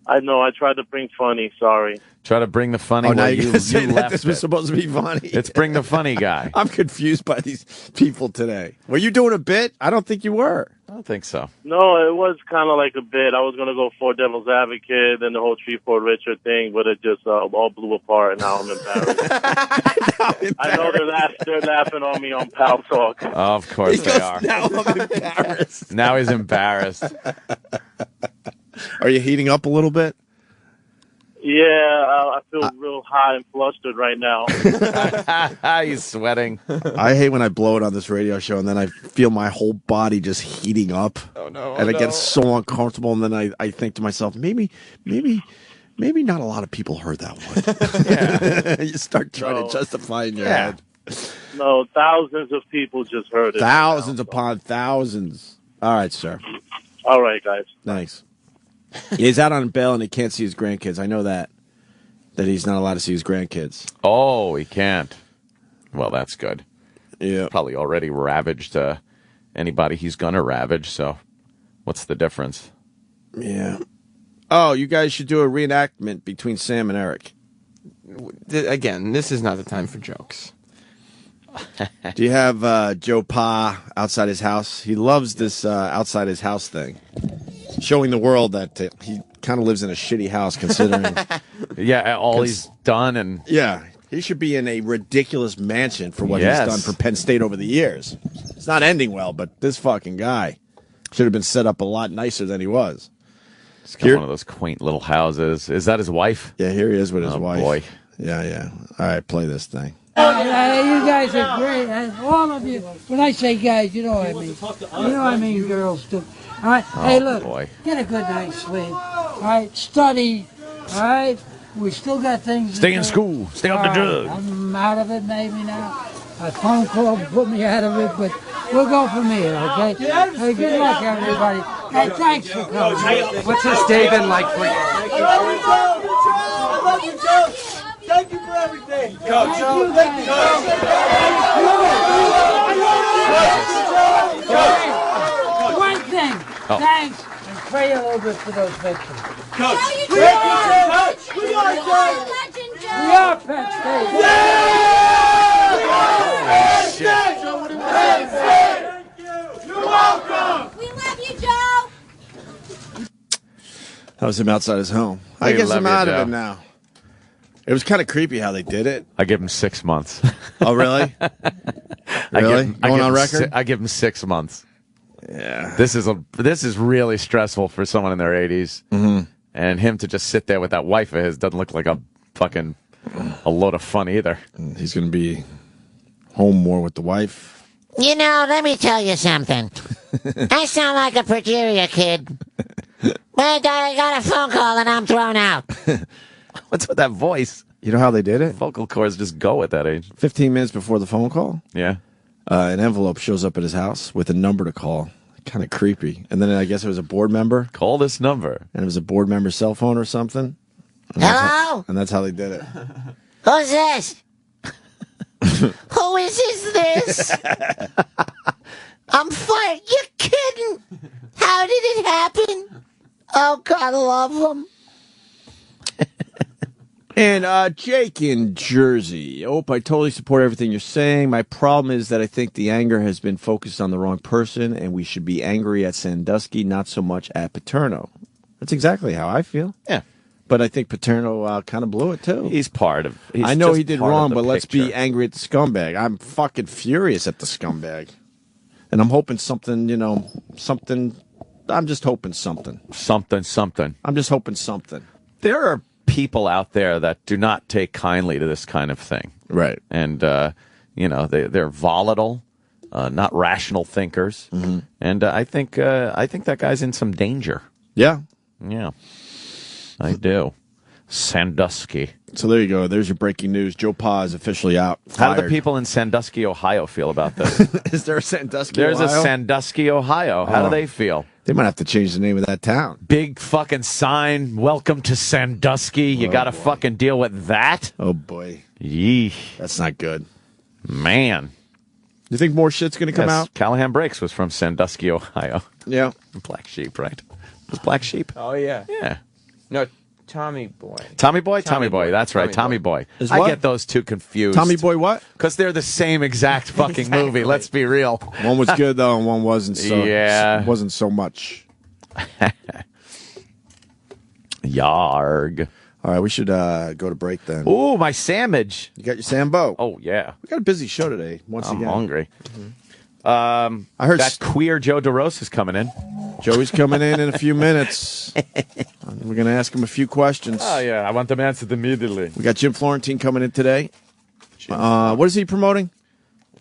I know. I tried to bring funny. Sorry. Try to bring the funny. Oh, now you left this was supposed to be funny. It's bring the funny guy. I'm confused by these people today. Were you doing a bit? I don't think you were. I don't think so. No, it was kind of like a bit. I was going to go for devil's advocate and the whole Treefort Richard thing, but it just all blew apart, and now I'm embarrassed. I know they're laughing on me on Pal Talk. Oh, of course they are. Now I'm embarrassed. Now he's embarrassed. Are you heating up a little bit? Yeah, I feel real hot and flustered right now. He's sweating. I hate when I blow it on this radio show, and then I feel my whole body just heating up. Oh, no. And it gets so uncomfortable, and then I think to myself, maybe not a lot of people heard that one. Yeah. You start trying to justify in your head. No, thousands of people just heard it. Thousands upon thousands. All right, sir. All right, guys. Thanks. He's out on bail and he can't see his grandkids. I know that he's not allowed to see his grandkids. Oh, he can't. Well, that's good. Yeah. Probably already ravaged anybody he's gonna ravage, so what's the difference? Yeah. Oh, you guys should do a reenactment between Sam and Eric. Again, this is not the time for jokes. Do you have Joe Pa outside his house? He loves this outside his house thing. Showing the world that he kind of lives in a shitty house, considering. Yeah, all he's done. And yeah, he should be in a ridiculous mansion for what he's done for Penn State over the years. It's not ending well, but this fucking guy should have been set up a lot nicer than he was. He's got one of those quaint little houses. Is that his wife? Yeah, here he is with his wife. Boy. Yeah. All right, play this thing. You guys are great. All of you. When I say guys, you know what I mean. You know what I mean, girls too. All right. Hey, look. Get a good night's sleep. All right. Study. All right. We still got things. Stay in school. Stay off the drugs. I'm out of it maybe now. A phone call put me out of it, but we'll go from here, okay? Hey, good luck, everybody. Hey, thanks for coming. What's this day been like for you? I love you, Joe. Thank you for everything. Coach. Thank you. One thing. Thanks. And pray a little bit for those victims. Coach. Thank you, Coach. We are Joe. We are Penn State. Penn State. You're welcome. We love you, Joe. That was him outside his home. I guess I'm out of it now. It was kind of creepy how they did it. I give him 6 months. Oh, really? Really? Going on record? I give him 6 months. Yeah. This is really stressful for someone in their 80s. Mm-hmm. And him to just sit there with that wife of his doesn't look like a load of fun either. He's going to be home more with the wife. You know, let me tell you something. I sound like a progeria kid. But I got a phone call and I'm thrown out. What's with that voice? You know how they did it? Vocal cords just go at that age. 15 minutes before the phone call, Yeah. an envelope shows up at his house with a number to call. Kind of creepy. And then I guess it was a board member. Call this number. And it was a board member's cell phone or something. And Hello? That's how they did it. Who's this? Who is this? I'm fired. You're kidding. How did it happen? Oh, God, I love them. And Jake in Jersey. I totally support everything you're saying. My problem is that I think the anger has been focused on the wrong person, and we should be angry at Sandusky, not so much at Paterno. That's exactly how I feel. Yeah. But I think Paterno kind of blew it, too. He's part of it. I know he did wrong, but let's be angry at the scumbag. I'm fucking furious at the scumbag. And I'm hoping something, I'm just hoping something. Something. I'm just hoping something. There are people out there that do not take kindly to this kind of thing. Right. And, they're volatile, not rational thinkers. Mm-hmm. And I think that guy's in some danger. Yeah. Yeah. I do. Sandusky. So there you go. There's your breaking news. Joe Pa is officially out. How do the people in Sandusky, Ohio feel about this? Is there a Sandusky, There's Ohio? a Sandusky, Ohio. How do they feel? They might have to change the name of that town. Big fucking sign, welcome to Sandusky. You got to fucking deal with that? Oh, boy. Yee. That's not good. Man. You think more shit's going to come out? Callahan Breaks was from Sandusky, Ohio. Yeah. Black Sheep, right? It was Black Sheep? Oh, yeah. Yeah. No, Tommy Boy. Tommy Boy? Tommy Boy. That's right. Tommy Boy. I get those two confused. Tommy Boy what? Because they're the same exact fucking movie. Let's be real. One was good, though, and one wasn't so, Yeah. wasn't so much. Yarg. All right, we should go to break then. Ooh, my sandwich. You got your Sambo? Oh, yeah. We got a busy show today, once I'm again. hungry. Mm-hmm. I heard that queer Joe DeRosa is coming in. Joey's coming in a few minutes. We're going to ask him a few questions. Oh, yeah. I want them answered immediately. We got Jim Florentine coming in today. What is he promoting?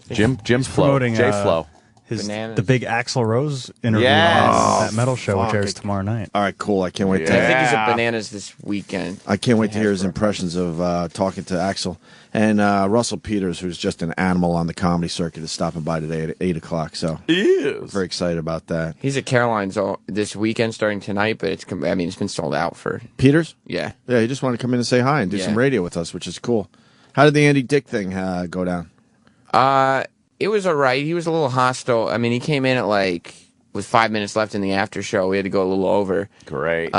Jim's Flow. promoting J-Flow. the big Axl Rose interview Yes. on that metal show, which fuck. airs tomorrow night. All right, cool. I can't wait I to think he's at Bananas this weekend. I can't wait to hear his impressions of talking to Axl. And Russell Peters, who's just an animal on the comedy circuit, is stopping by today at 8 o'clock. So very excited about that. He's at Caroline's this weekend starting tonight, but it's been sold out for... Peters? Yeah. Yeah, he just wanted to come in and say hi and do some radio with us, which is cool. How did the Andy Dick thing go down? It was all right. He was a little hostile. I mean, he came in at with 5 minutes left in the after show. We had to go a little over. Great.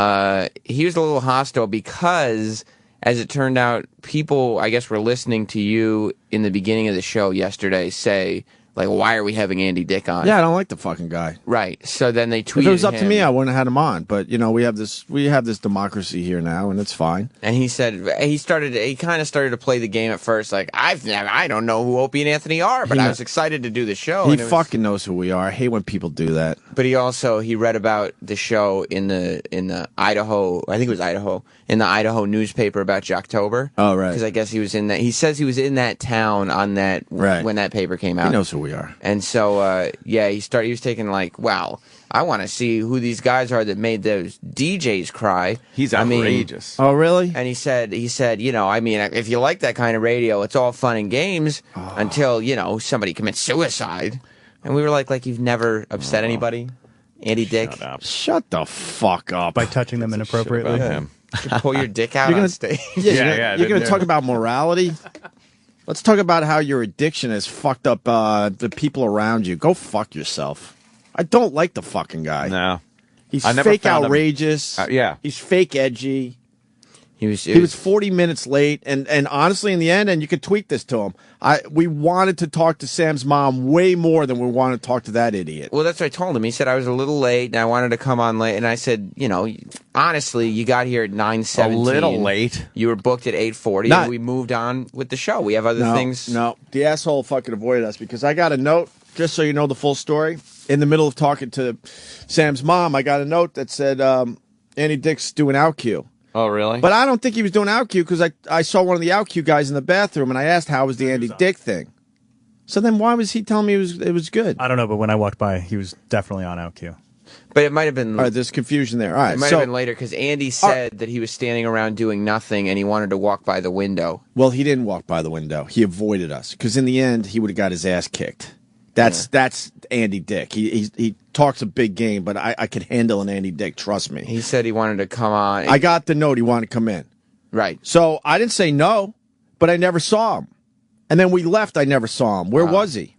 He was a little hostile because, as it turned out, people, I guess, were listening to you in the beginning of the show yesterday say, why are we having Andy Dick on? Yeah, I don't like the fucking guy. Right. So then they tweeted If it was up to him, me, I wouldn't have had him on. But we have this democracy here now, and it's fine. and he said he kind of started to play the game at first, I don't know who Opie and Anthony are, but I was excited to do the show. He and it was- fucking knows who we are. I hate when people do that. But he read about the show in the Idaho, I think it was Idaho, in the Idaho newspaper about Jocktober. Oh, right. Because I guess he was in that. He says he was in that town on that when that paper came out. He knows who we are. And so he was taking wow, I want to see who these guys are that made those DJs cry. He's outrageous. Oh, really? And he said, if you like that kind of radio, it's all fun and games until, somebody commits suicide. And we were like you've never upset anybody, Andy Dick. Shut the fuck up. By touching them inappropriately. You pull your dick out on stage. You're going to talk about morality? Let's talk about how your addiction has fucked up the people around you. Go fuck yourself. I don't like the fucking guy. No. He's I never fake found him- outrageous. yeah. He's fake edgy. He was 40 minutes late, and honestly, in the end, and you could tweet this to him, we wanted to talk to Sam's mom way more than we wanted to talk to that idiot. Well, that's what I told him. He said I was a little late, and I wanted to come on late. And I said, honestly, you got here at 9:17. A little late. You were booked at 8:40, and we moved on with the show. We have other things. No, the asshole fucking avoided us because I got a note, just so you know the full story. In the middle of talking to Sam's mom, I got a note that said Andy Dick's doing OutQ. Oh, really? But I don't think he was doing OutQ because I saw one of the OutQ guys in the bathroom, and I asked how was the Andy Dick thing. So then why was he telling me it was good? I don't know, but when I walked by, he was definitely on out cue. But it might have been. All right, there's confusion there. All right, it might have been later because Andy said that he was standing around doing nothing and he wanted to walk by the window. Well, he didn't walk by the window. He avoided us because in the end, he would have got his ass kicked. That's Andy Dick. He talks a big game, but I could handle an Andy Dick. Trust me. He said he wanted to come on. I got the note. He wanted to come in. Right. So I didn't say no, but I never saw him. And then we left. I never saw him. Where was he?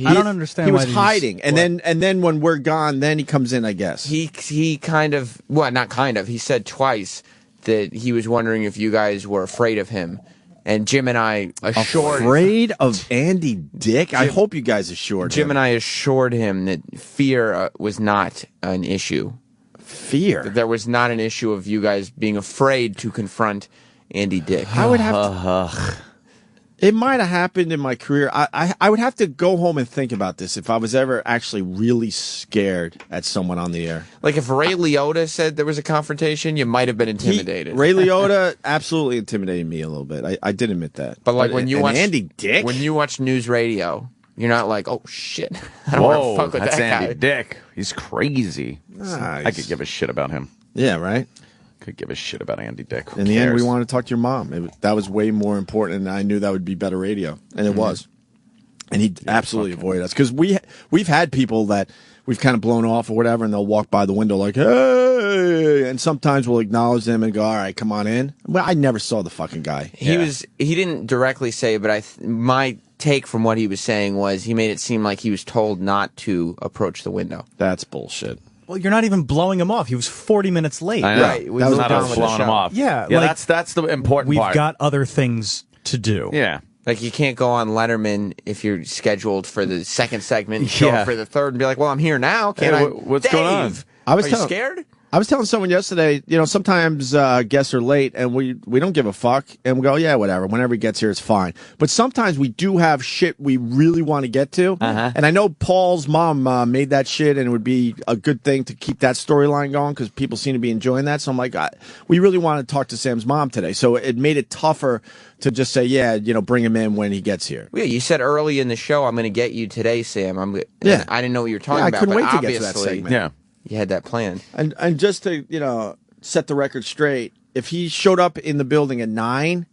I don't understand. He why was hiding, and then when we're gone, then he comes in. I guess he kind of not kind of. He said twice that he was wondering if you guys were afraid of him, and Jim and I assured afraid of Andy Dick. I hope you guys assured him. Jim and I assured him that fear was not an issue. Fear. That there was not an issue of you guys being afraid to confront Andy Dick. I would have to. It might have happened in my career. I would have to go home and think about this if I was ever actually really scared at someone on the air. Like if Ray Liotta said there was a confrontation, you might have been intimidated. Ray Liotta absolutely intimidated me a little bit. I did admit that. But like when you watch Andy Dick, when you watch news radio, you're not like, oh shit, I don't want to fuck with that's that Andy guy. Dick. He's crazy. Nice. I could give a shit about him. Yeah, right. Could give a shit about Andy Dick. In the end, we wanted to talk to your mom. That was way more important, and I knew that would be better radio, and it was. And he absolutely avoided us because we've had people that we've kind of blown off or whatever, and they'll walk by the window like, hey, and sometimes we'll acknowledge them and go, all right, come on in. Well, I never saw the fucking guy. He didn't directly say, but my take from what he was saying was he made it seem like he was told not to approach the window. That's bullshit. Well, you're not even blowing him off. He was 40 minutes late. I know. Right. That was not us blowing him off. Yeah, like, that's the important part. We've got other things to do. Yeah. Like, you can't go on Letterman if you're scheduled for the second segment, show up for the third, and be like, well, I'm here now. Can't I? What's going on? Are you scared? I was telling someone yesterday, sometimes guests are late and we don't give a fuck and we go, yeah, whatever. Whenever he gets here, it's fine. But sometimes we do have shit we really want to get to. And I know Paul's mom made that shit and it would be a good thing to keep that storyline going because people seem to be enjoying that. So I'm like, we really want to talk to Sam's mom today. So it made it tougher to just say, yeah, bring him in when he gets here. Yeah, you said early in the show, I'm going to get you today, Sam. I didn't know what you were talking about. I couldn't wait to obviously, get to that segment. Yeah. You had that planned. And just to, set the record straight, if he showed up in the building at 9,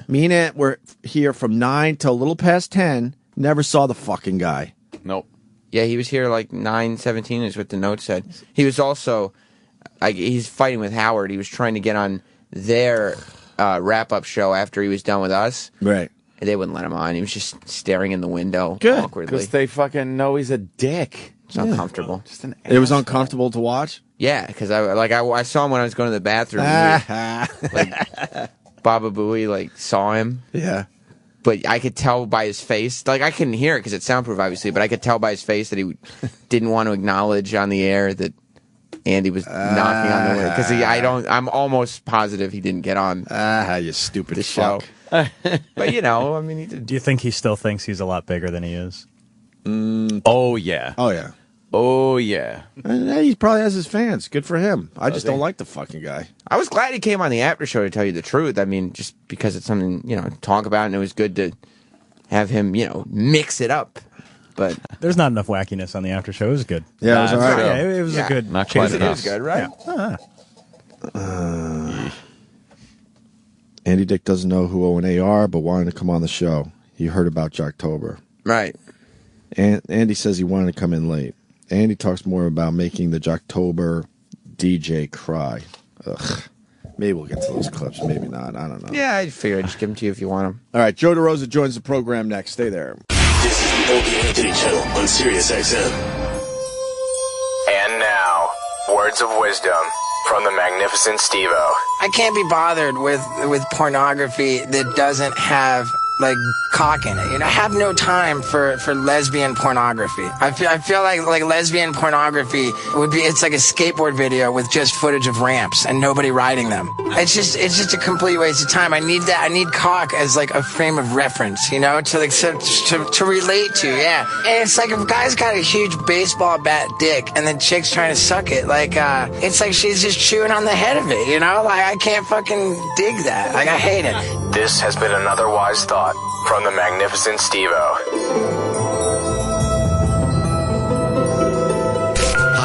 me and Ant were here from 9 till a little past 10, never saw the fucking guy. Nope. Yeah, he was here like 9:17 is what the note said. He was also, he's fighting with Howard. He was trying to get on their wrap-up show after he was done with us. Right. And they wouldn't let him on. He was just staring in the window awkwardly. Because they fucking know he's a dick. It's uncomfortable. Just an It was uncomfortable to watch? Yeah, because I saw him when I was going to the bathroom. Baba Booey saw him. Yeah. But I could tell by his face. I couldn't hear it because it's soundproof, obviously, but I could tell by his face that he didn't want to acknowledge on the air that Andy was knocking on the window. Because I'm almost positive he didn't get on you stupid the fuck. show. But, Do you think he still thinks he's a lot bigger than he is? Oh, yeah. Oh, yeah. Oh, yeah. And he probably has his fans. Good for him. I just don't like the fucking guy. I was glad he came on the after show, to tell you the truth. I mean, just because it's something, to talk about, and it was good to have him, mix it up. But there's not enough wackiness on the after show. It was good. Yeah, it was all right. Yeah, it was a good. Not quite it was good, right? Yeah. Andy Dick doesn't know who O&A are, but wanted to come on the show. He heard about Jocktober. Right. And Andy says he wanted to come in late. Andy talks more about making the Jocktober DJ cry. Ugh. Maybe we'll get to those clips. Maybe not. I don't know. Yeah, I figured I'd just give them to you if you want them. All right, Joe DeRosa joins the program next. Stay there. This is the Opie Anthony channel on Sirius XM. And now, words of wisdom from the magnificent Steve-O. I can't be bothered with pornography that doesn't have cock in it. I have no time for lesbian pornography. I feel like lesbian pornography it's like a skateboard video with just footage of ramps and nobody riding them. It's just a complete waste of time. I need cock as a frame of reference, to relate to, yeah. And it's like if a guy's got a huge baseball bat dick and the chick's trying to suck it, it's like she's just chewing on the head of it, I can't fucking dig that. I hate it. This has been another wise thought from the magnificent Steve-O.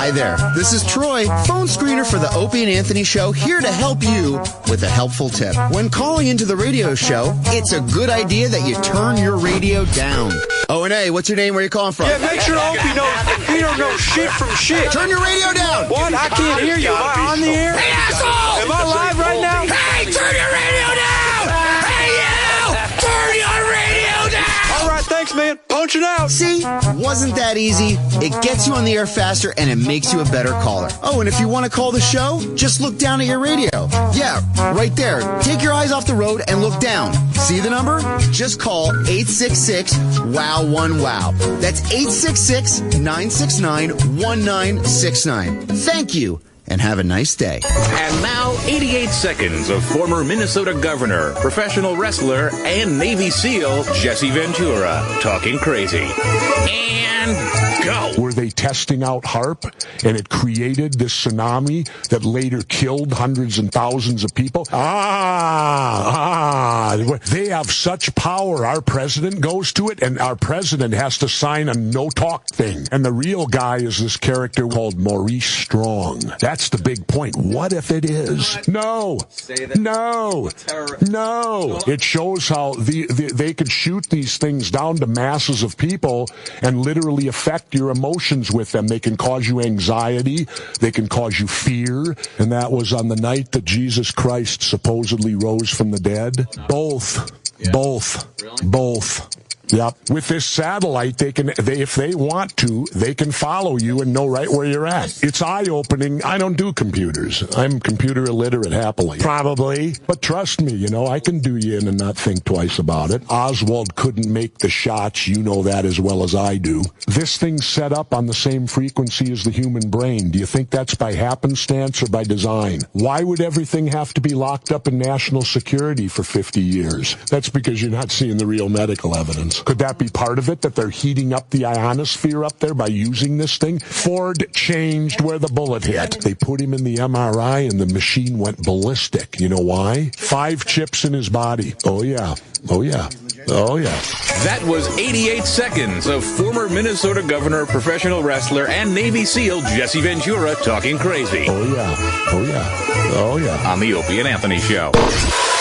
Hi there, this is Troy, phone screener for the Opie and Anthony Show, here to help you with a helpful tip. When calling into the radio show, it's a good idea that you turn your radio down. O&A, what's your name? Where you calling from? Yeah, make sure Opie knows he don't know shit from shit. Turn your radio down! What? I can't hear you. Am I on the air? Hey, asshole! Am I live right now? Hey, turn your radio down! Hey, you! Turn your radio down! All right, thanks, man. Punching out. See? Wasn't that easy? It gets you on the air faster, and it makes you a better caller. Oh, and if you want to call the show, just look down at your radio. Yeah, right there. Take your eyes off the road and look down. See the number? Just call 866-WOW-1-WOW. That's 866-969-1969. Thank you, and have a nice day. And now, 88 seconds of former Minnesota governor, professional wrestler, and Navy SEAL Jesse Ventura talking crazy. And go. Were they testing out HARP, and it created this tsunami that later killed hundreds and thousands of people? They have such power. Our president goes to it, and our president has to sign a no-talk thing. And the real guy is this character called Maurice Strong. That's the big point. What if it is? No. No. No. It shows how they could shoot these things down to masses of people and literally affect your emotions with them. They can cause you anxiety. They can cause you fear. And that was on the night that Jesus Christ supposedly rose from the dead. Both. Yep. With this satellite, if they want to, they can follow you and know right where you're at. It's eye-opening. I don't do computers. I'm computer illiterate, happily. Probably. But trust me, I can do you in and not think twice about it. Oswald couldn't make the shots. You know that as well as I do. This thing's set up on the same frequency as the human brain. Do you think that's by happenstance or by design? Why would everything have to be locked up in national security for 50 years? That's because you're not seeing the real medical evidence. Could that be part of it, that they're heating up the ionosphere up there by using this thing? Ford changed where the bullet hit. They put him in the MRI and the machine went ballistic. You know why? 5 chips in his body. Oh, yeah. Oh, yeah. Oh, yeah. That was 88 seconds of former Minnesota governor, professional wrestler, and Navy SEAL Jesse Ventura talking crazy. Oh, yeah. Oh, yeah. Oh, yeah. On the Opie and Anthony Show.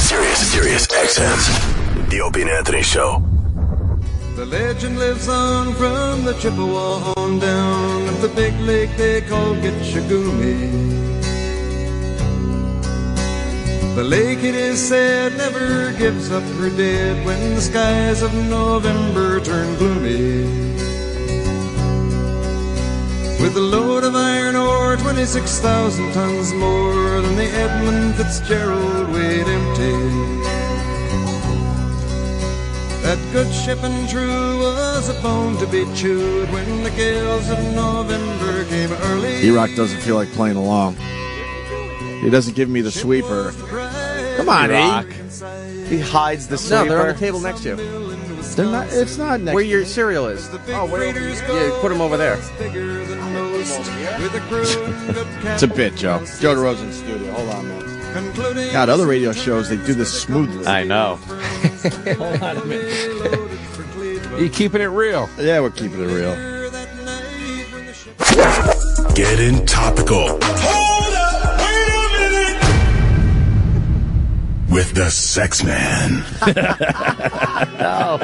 Sirius XM. The Opie and Anthony Show. The legend lives on from the Chippewa on down of the big lake they call Gitchagumi. The lake, it is said, never gives up her dead when the skies of November turn gloomy. With a load of iron ore, 26,000 tons more than the Edmund Fitzgerald weighed empty. That good ship and true was a bone to be chewed when the gales of November came early. E-Rock doesn't feel like playing along. He doesn't give me the sweeper. Come on, E-Rock. He hides the sweeper. No, they're on the table next to you. They're not. It's not next. Where your cereal is. Oh, where? Yeah, put them over there. It's a bit, Joe. Joe DeRosa in the studio. Hold on, man. God, other radio shows, they do this smoothly. I know. Hold on a minute. You keeping it real? Yeah, we're keeping it real. Getting topical. Hold up, wait a minute. With the Sex Man. Oh.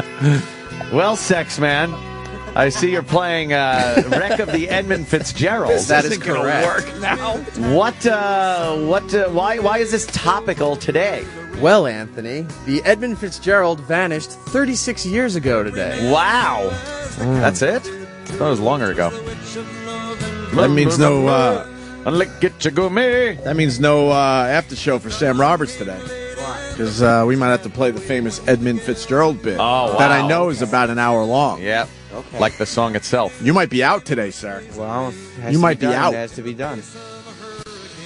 Well, Sex Man, I see you're playing Wreck of the Edmund Fitzgerald. That is correct. Work now. Why is this topical today? Well, Anthony, the Edmund Fitzgerald vanished 36 years ago today. Wow. That's it? I thought it was longer ago. That means no. That means no after show for Sam Roberts today. Because we might have to play the famous Edmund Fitzgerald bit. Oh, wow. That I know is about an hour long. Yep. Okay. Like the song itself. You might be out today, sir. Well, you might be out. It has to be done.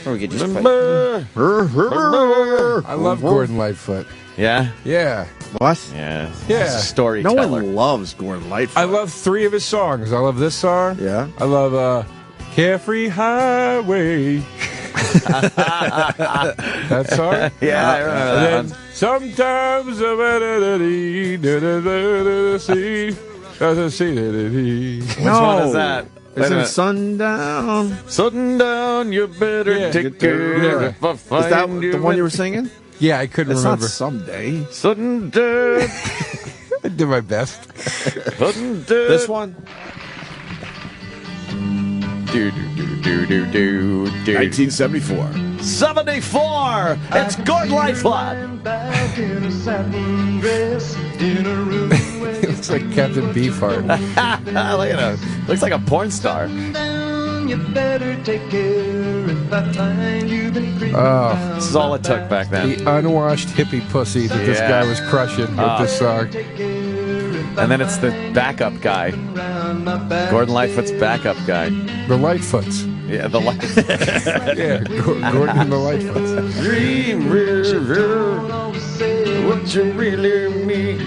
Or we could just play. I love Gordon Lightfoot. Yeah? Yeah. What? Yeah. Yeah. He's a storyteller. No one loves Gordon Lightfoot. I love 3 of his songs. I love this song. Yeah. I love Carefree Highway. That song? Yeah, I remember that one. Sometimes Which one is that? Isn't it Sundown? Sundown, you better take care if I find Is that you the one you were singing? Yeah, I couldn't It's remember. not Someday. Sundown. I did my best. Sundown. This one? 1974. 74. It's Gordon Lightfoot. He looks like Captain Beefheart. Look at him. Looks like a porn star. Oh, this is all it took back then. The unwashed hippie pussy that this guy was crushing with this song. And then it's the backup guy. Gordon Lightfoot's backup guy. The Lightfoots. Yeah, the Lightfoots. Yeah, Gordon and the Lightfoots. Dream river, what you really mean.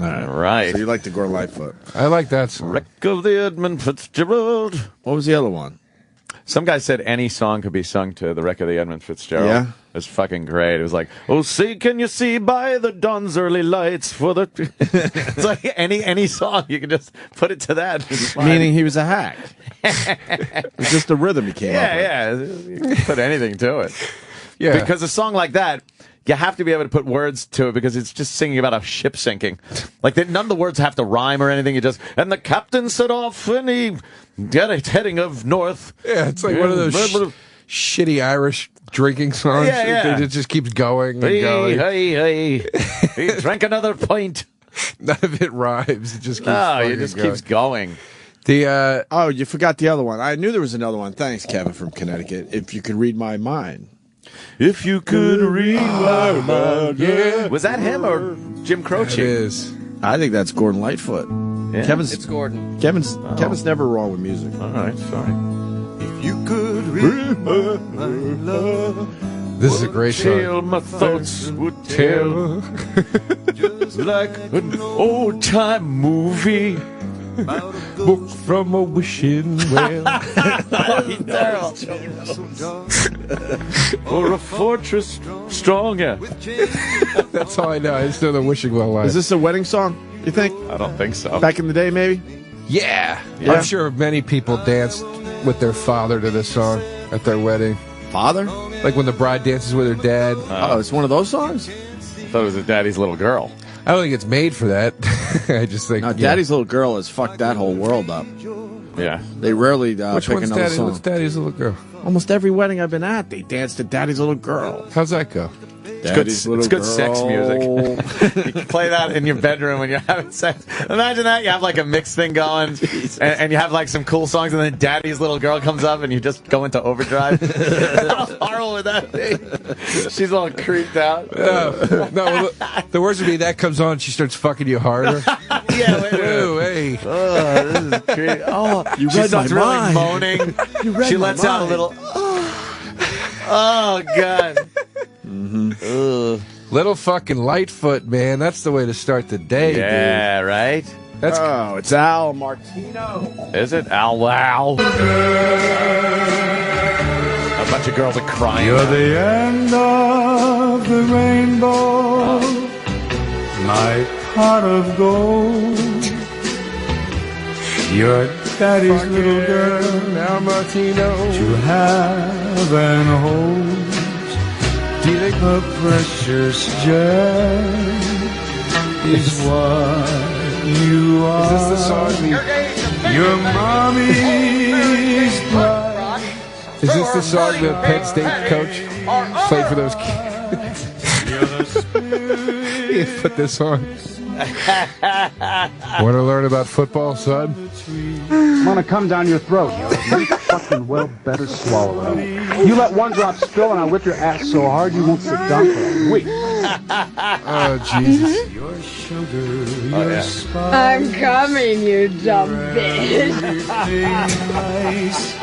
All right. So you like the Gordon Lightfoot? I like that song. Wreck of the Edmund Fitzgerald. What was the other one? Some guy said any song could be sung to the Wreck of the Edmund Fitzgerald. Yeah. It was fucking great. It was like, oh, see, can you see by the dawn's early lights for the... It's like any song. You can just put it to that. Meaning he was a hack. It's just the rhythm he came up with. Yeah. You can put anything to it. Yeah. Because a song like that, you have to be able to put words to it because it's just singing about a ship sinking. Like, none of the words have to rhyme or anything. You just, and the captain set off and he got a heading of north. Yeah, it's like one of those shitty Irish drinking songs. Yeah. It just keeps going and going. Hey. He drank another pint. None of it rhymes. It just keeps keeps going. The oh, you forgot the other one. I knew there was another one. Thanks, Kevin from Connecticut. If you could read my mind. If you could read my mind. Yeah. Was that him or Jim Croce? It is. I think that's Gordon Lightfoot. Yeah. It's Gordon. Kevin's never wrong with music. All right, sorry. If you could read my love. This is a great Tale song. my thoughts would tell. Like an old time movie. Book from a wishing well. Or a fortress stronger. That's all I know. I just know the wishing well line. Is this a wedding song, you think? I don't think so. Back in the day, maybe? Yeah. I'm sure many people danced with their father to this song at their wedding. Father? Like when the bride dances with her dad. Oh, it's one of those songs? I thought it was a Daddy's Little Girl. I don't think it's made for that. I just think. No, Daddy's Little Girl has fucked that whole world up. Yeah. They rarely Which pick one's another Daddy? song. What's Daddy's Little Girl? Almost every wedding I've been at, they dance to Daddy's Little Girl. How's that go? Daddy's It's good sex music. You can play that in your bedroom when you're having sex. Imagine that. You have like a mixed thing going, and you have like some cool songs, and then Daddy's Little Girl comes up, and you just go into overdrive. How horrible would that be? She's all creeped out. No, the worst would be that comes on, she starts fucking you harder. Yeah, wait a minute. Ooh, hey. Oh, this is creepy. Oh, You she read starts my really mind. moaning. You read She my lets out a mind. little. Oh God. Ugh. Little fucking Lightfoot, man. That's the way to start the day, Yeah, dude. right? That's Oh, it's Al Martino. Is it? Ow, wow. A bunch of girls are crying. You're the end of the rainbow, my pot of gold. You're Daddy's little girl, now Martino. to have and hold. Dealing A precious gem is what you are. Is this the song? Your mommy's pride. Is this the song the Penn State coach played for those kids? He put this on. Want to learn about football, son? I'm gonna come down your throat. You fucking well better swallow it. You let one drop spill and I'll whip your ass so hard you won't sit down for a week. Oh, Jesus. Your sugar, Oh, your yeah. spice. I'm coming, you dumb bitch. Nice,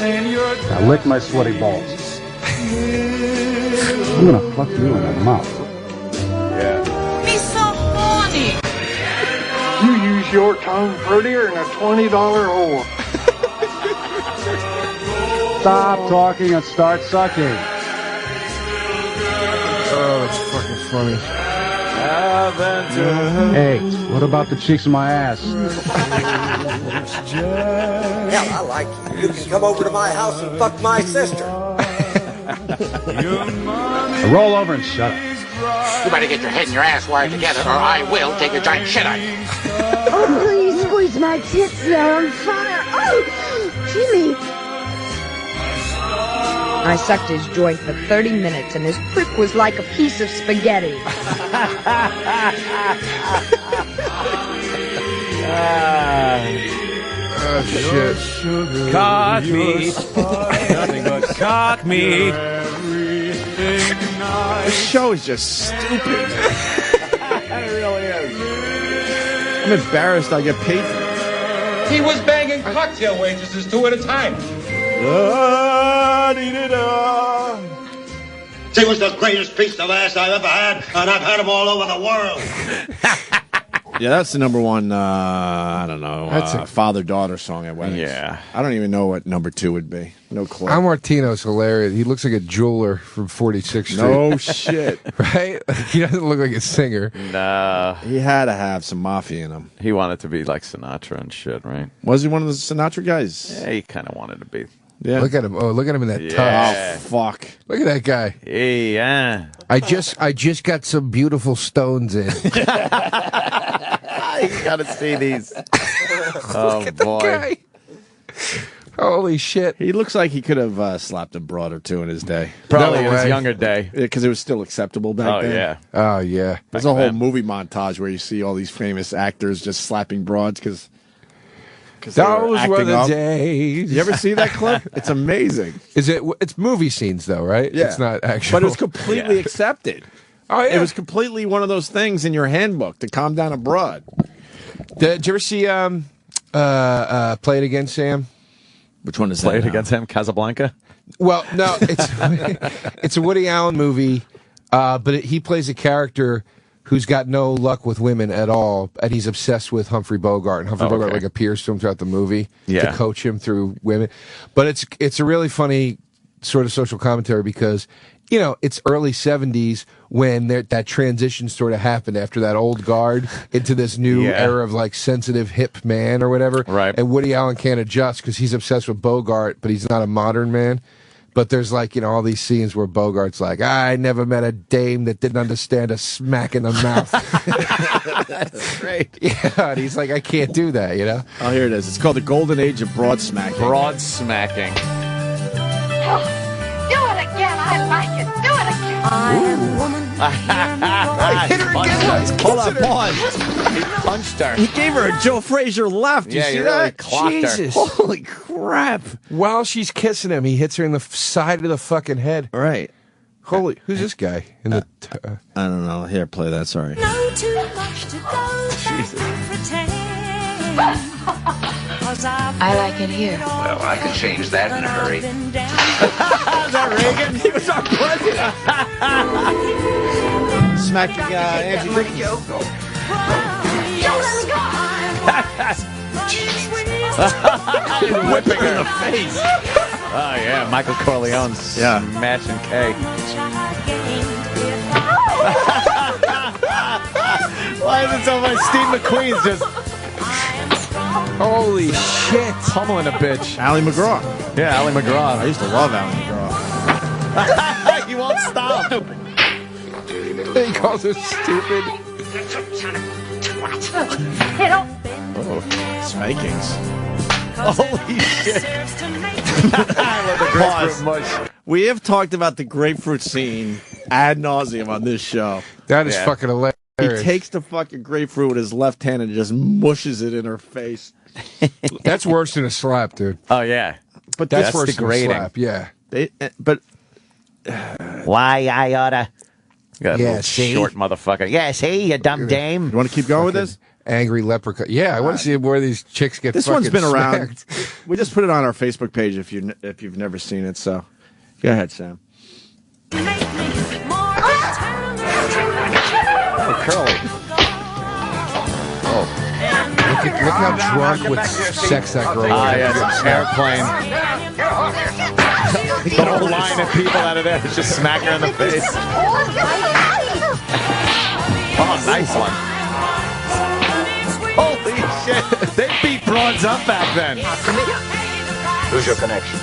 and your Now lick my sweaty balls. I'm gonna fuck you in the mouth. Be so horny. You use your tongue prettier than a $20 whore. Stop talking and start sucking. Oh, that's fucking funny. Hey, what about the cheeks of my ass? Hell, I like you. You can come over to my house and fuck my sister. Roll over and shut up. You better get your head and your ass wired together, or I will take a giant shit on you. Oh, please squeeze my tits. They're on fire. Oh, Jimmy. I sucked his joint for 30 minutes, and his prick was like a piece of spaghetti. Oh, shit. Cock meat. Nothing but cock meat. This show is just stupid. It really is. I'm embarrassed I get paid for it. He was banging cocktail waitresses 2 at a time. She was the greatest piece of ass I've ever had, and I've had them all over the world. Yeah, that's the number one, I don't know, That's a father-daughter song at weddings. Yeah. I don't even know what number 2 would be. No clue. Al Martino's hilarious. He looks like a jeweler from 46th Street. No shit. Right? He doesn't look like a singer. No. He had to have some mafia in him. He wanted to be like Sinatra and shit, right? Was he one of the Sinatra guys? Yeah, he kind of wanted to be. Yeah. Look at him. Oh, look at him in that Yeah. tub. Oh, fuck. Look at that guy. Hey, yeah. I just got some beautiful stones in. You gotta see these. Oh, boy. Guy. Holy shit. He looks like he could have slapped a broad or two in his day. Probably No in his way. younger day. Because it was still acceptable back Oh, then. yeah. Oh, yeah. There's a whole movie montage where you see all these famous actors just slapping broads because Those were the days. You ever see that clip? It's amazing. Is it? It's movie scenes, though, right? Yeah. It's not actual. But it's completely accepted. Oh, yeah. It was completely one of those things in your handbook to calm down a broad. Did you ever see Play It Again, Sam? Which one is Play that? it against him, Casablanca? Well, no, it's a Woody Allen movie, but he plays a character who's got no luck with women at all, and he's obsessed with Humphrey Bogart. And Humphrey Bogart like appears to him throughout the movie to coach him through women. But it's a really funny sort of social commentary because, you know, it's early 70s when that transition sort of happened after that old guard into this new era of like sensitive hip man or whatever. Right. And Woody Allen can't adjust because he's obsessed with Bogart, but he's not a modern man. But there's like, you know, all these scenes where Bogart's like, I never met a dame that didn't understand a smack in the mouth. That's great. Yeah, and he's like, I can't do that, you know? Oh, here it is. It's called the Golden Age of Broad Smacking. Broad smacking. Do it again. I like it. Do it again. I am a woman. Hit her again. Hold on, pause. He punched her. He gave her a Joe Frazier left. You Yeah, see he really that? clocked her. Jesus. Holy crap. While she's kissing him, he hits her in the side of the fucking head. Right. Holy, who's this guy? In the I don't know. Here, play that. Sorry. No too much to go. Jesus. I like it here. Well, I could change that in a hurry. Is that Reagan? He was our president. Smacking Angie Dickey. Whipping her in the face. Oh, yeah. Michael Corleone's smashing K. Why is it so much? Steve McQueen's just... Holy shit. Pummeling a bitch. Ally McGraw. Yeah, Ally McGraw. I used to love Ally McGraw. He won't stop. He calls her stupid. Spankings. Holy shit. I love the grapefruit mush. We have talked about the grapefruit scene ad nauseum on this show. That is fucking hilarious. He takes the fucking grapefruit with his left hand and just mushes it in her face. That's worse than a slap, dude. Oh, yeah. But That's this worse degrading. than a slap, yeah. But why I oughta. Yeah, little see? short motherfucker. Yeah, see, you dumb dame. You want to keep going with this? Angry leprechaun. Yeah, I want to see where these chicks get This fucking one's been around. smacked. We just put it on our Facebook page if you've never seen it. So, go ahead, Sam. Oh, Curly. Oh. Look how drunk with sex that girl is. Ah, yes, airplane. The whole line of people out of there just smack her in the face. Oh, nice one. Holy shit. They beat broads up back then. Who's your connection?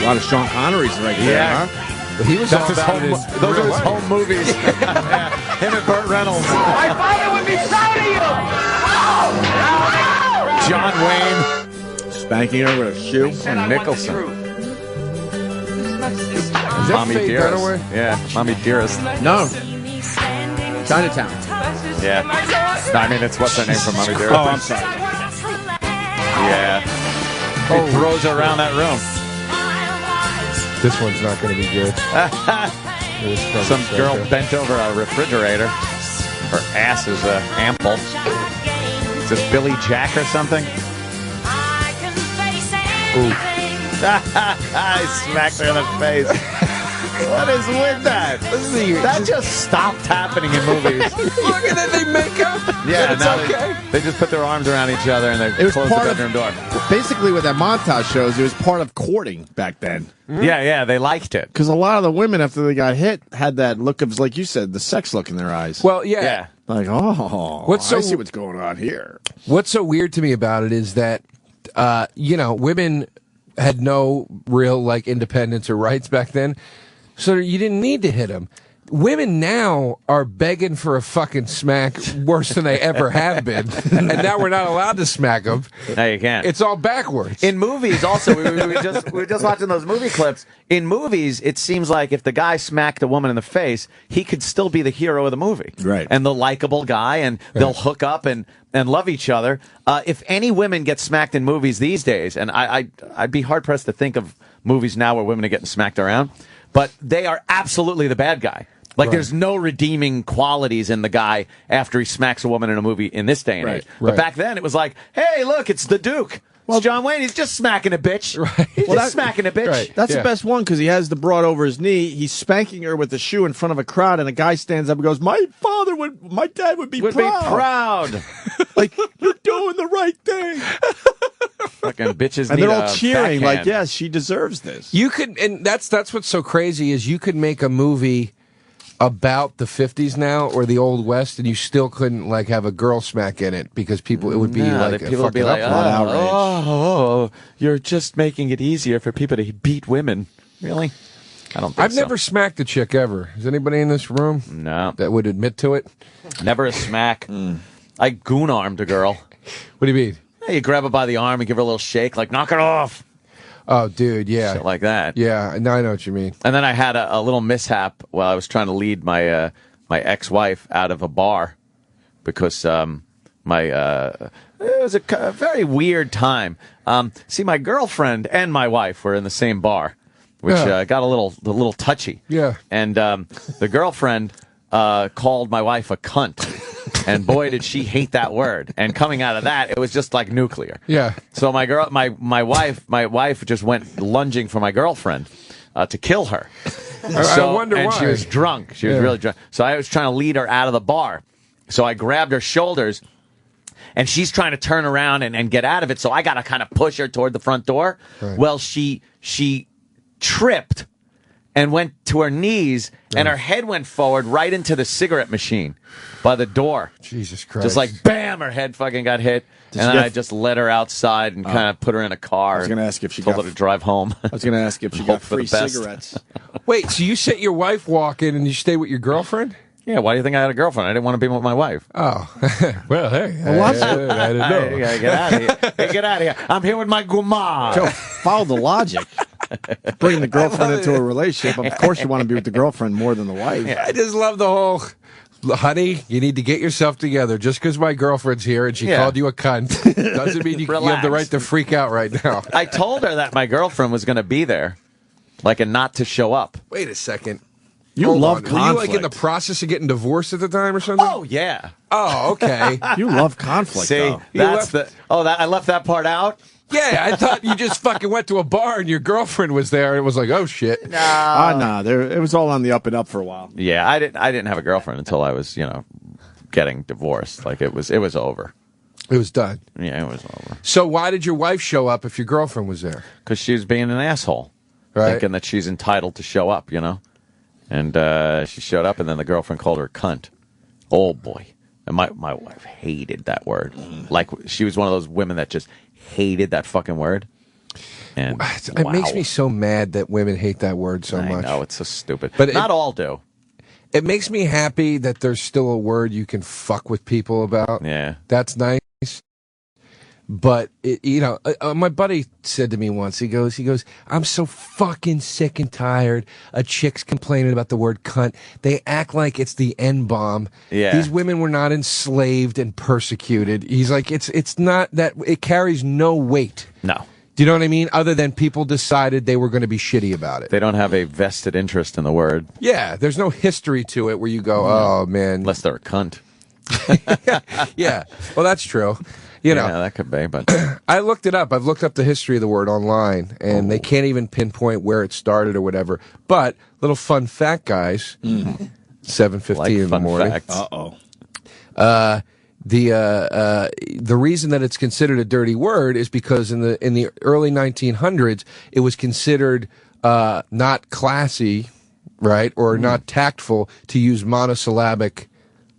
A lot of Sean Connerys right there, huh? He was That's all his about home, it in those real are his life. home movies. Yeah, him and Burt Reynolds. My father would be proud of you. John Wayne. Spanking her with a shoe. And Nicholson. Mommy Faye Dearest. Dunaway? Yeah, Mommy Dearest. No. Chinatown. Yeah. No, I mean, it's what's her name from Mommy Dearest. Oh, I'm sorry. Yeah. He throws her around that room. This one's not going to be good. Some girl bent over a refrigerator. Her ass is ample. Is this Billy Jack or something? Ooh. I smacked her in the face. What is with that? That just stopped happening in movies. Look at that, they make up. Yeah, it's now okay. they just put their arms around each other and they It was close the part of- bedroom door. Basically, what that montage shows, it was part of courting back then. Yeah, they liked it. Because a lot of the women, after they got hit, had that look of, like you said, the sex look in their eyes. Well, yeah. Like, oh, What's so- I see what's going on here. What's so weird to me about it is that, women had no real, like, independence or rights back then, so you didn't need to hit them. Women now are begging for a fucking smack worse than they ever have been, and now we're not allowed to smack them. No, you can't. It's all backwards. In movies, also, we were just watching those movie clips. In movies, it seems like if the guy smacked a woman in the face, he could still be the hero of the movie, Right. And the likable guy, and they'll hook up and love each other. If any women get smacked in movies these days, and I'd be hard pressed to think of movies now where women are getting smacked around, but they are absolutely the bad guy. Like, there's no redeeming qualities in the guy after he smacks a woman in a movie in this day and age. But back then, it was like, hey, look, it's the Duke. Well, it's John Wayne. He's just smacking a bitch. Right. He's just smacking a bitch. Right. That's the best one because he has the broad over his knee. He's spanking her with the shoe in front of a crowd, and a guy stands up and goes, my dad would be proud. Like, you're doing the right thing. Fucking bitches And need they're all a cheering, backhand. like, yes, she deserves this. You could, and that's what's so crazy is you could make a movie about the 50s now or the Old West, and you still couldn't like have a girl smack in it because people, it would be like people would be like, oh, you're just making it easier for people to beat women. Really? I don't think I've never smacked a chick ever. Is anybody in this room that would admit to it? Never a smack. I goon-armed a girl. What do you mean? Hey, you grab her by the arm and give her a little shake, like, knock it off. Oh, dude, yeah. Shit like that. Yeah, now I know what you mean. And then I had a little mishap while I was trying to lead my my ex-wife out of a bar because it was a very weird time. See, my girlfriend and my wife were in the same bar, which got a little touchy. Yeah. And the girlfriend called my wife a cunt. And boy, did she hate that word. And coming out of that, it was just like nuclear. Yeah. So my wife just went lunging for my girlfriend to kill her. I wonder why. And she was drunk. She was really drunk. So I was trying to lead her out of the bar. So I grabbed her shoulders, and she's trying to turn around and get out of it. So I got to kind of push her toward the front door. Right. Well, she tripped and went to her knees, and her head went forward right into the cigarette machine by the door. Jesus Christ. Just like, bam, her head fucking got hit. And then I just let her outside and kind of put her in a car. I was going to ask if she told got her to drive home. I was going to ask if she got free cigarettes. Wait, so you set your wife walk in and you stay with your girlfriend? Yeah, why do you think I had a girlfriend? I didn't want to be with my wife. Oh. Well, hey. I didn't know. Hey, get out of here. Hey, get out of here. I'm here with my guma. Joe, follow the logic. Bring the girlfriend into a relationship. Of course you want to be with the girlfriend more than the wife. Yeah, I just love the whole, honey, you need to get yourself together. Just because my girlfriend's here and she called you a cunt doesn't mean you have the right to freak out right now. I told her that my girlfriend was going to be there, like, and not to show up. Wait a second. You love conflict. Were you like in the process of getting divorced at the time or something? Oh, yeah. Oh, okay. You love conflict, See, though. I left that part out? Yeah, I thought you just fucking went to a bar and your girlfriend was there and it was like, oh, shit. No. It was all on the up and up for a while. Yeah, I didn't have a girlfriend until I was, getting divorced. Like, it was over. It was done. Yeah, it was over. So why did your wife show up if your girlfriend was there? Because she was being an asshole. Right. thinking that she's entitled to show up, you know. And she showed up, and then the girlfriend called her a cunt. Oh, boy. And my wife hated that word. Like, she was one of those women that just hated that fucking word. And it makes me so mad that women hate that word so much. I know, it's so stupid. But not all do. It makes me happy that there's still a word you can fuck with people about. Yeah. That's nice. But, my buddy said to me once, he goes, I'm so fucking sick and tired of chicks complaining about the word cunt. They act like it's the N-bomb. Yeah. These women were not enslaved and persecuted. He's like, it's not that, it carries no weight. No. Do you know what I mean? Other than people decided they were going to be shitty about it. They don't have a vested interest in the word. Yeah, there's no history to it where you go, oh, man. Unless they're a cunt. Yeah, well, that's true. You know, that could be, but I looked it up. I've looked up the history of the word online, and they can't even pinpoint where it started or whatever. But little fun fact, guys. 7:15 in the morning. The reason that it's considered a dirty word is because in the early 1900s, it was considered not classy, right, or not tactful to use monosyllabic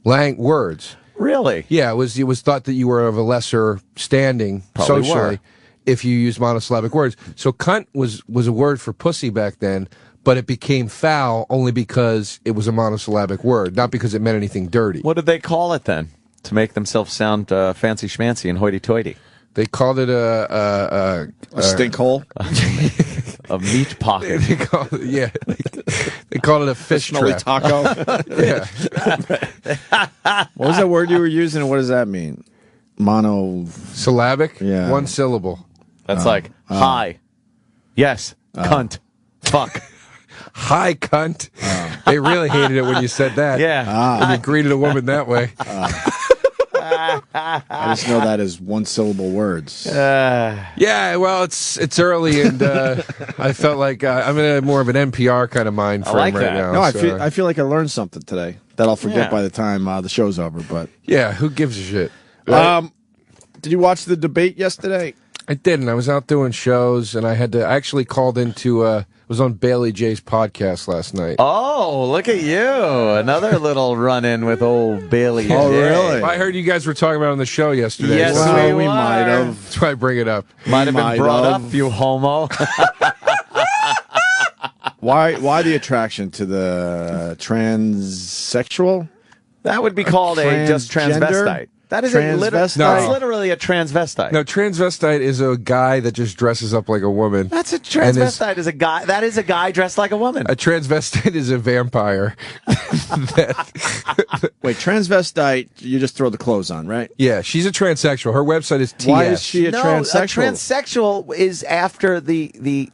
words. Really? Yeah, it was thought that you were of a lesser standing Probably socially were. if you used monosyllabic words. So cunt was a word for pussy back then, but it became foul only because it was a monosyllabic word, not because it meant anything dirty. What did they call it then to make themselves sound fancy schmancy and hoity-toity? They called it a stink hole. A meat pocket. They called it, they called it a fish smelly trap. taco. Yeah. What was that word you were using, and what does that mean? Monosyllabic? Yeah. One syllable. That's like, hi, yes, cunt, fuck. Hi, cunt. They really hated it when you said that. Yeah. When you greeted a woman that way. I just know that as one-syllable words. Yeah, well, it's early, and I felt like I'm in a more of an NPR kind of mind frame like right that. now. No, so. I feel like I learned something today that I'll forget by the time the show's over. But Yeah, who gives a shit? Right? Did you watch the debate yesterday? I didn't. I was out doing shows, and I actually called into was on Bailey Jay's podcast last night. Oh, look at you. Another little run-in with old Bailey. Oh, Jay. really? I heard you guys were talking about it on the show yesterday. Yes, Well, we were. might have. That's why I bring it up. Might have been might brought have. up, you homo. Why the attraction to the transsexual? That would be called a just Transgender? transvestite. That is Transvestite? that's literally a transvestite. No, transvestite is a guy that just dresses up like a woman. That's a transvestite. Is a guy. That is a guy dressed like a woman. A transvestite is a vampire. Wait, transvestite, you just throw the clothes on, right? Yeah, she's a transsexual. Her website is TS. Why is she a no, transsexual? a transsexual is after the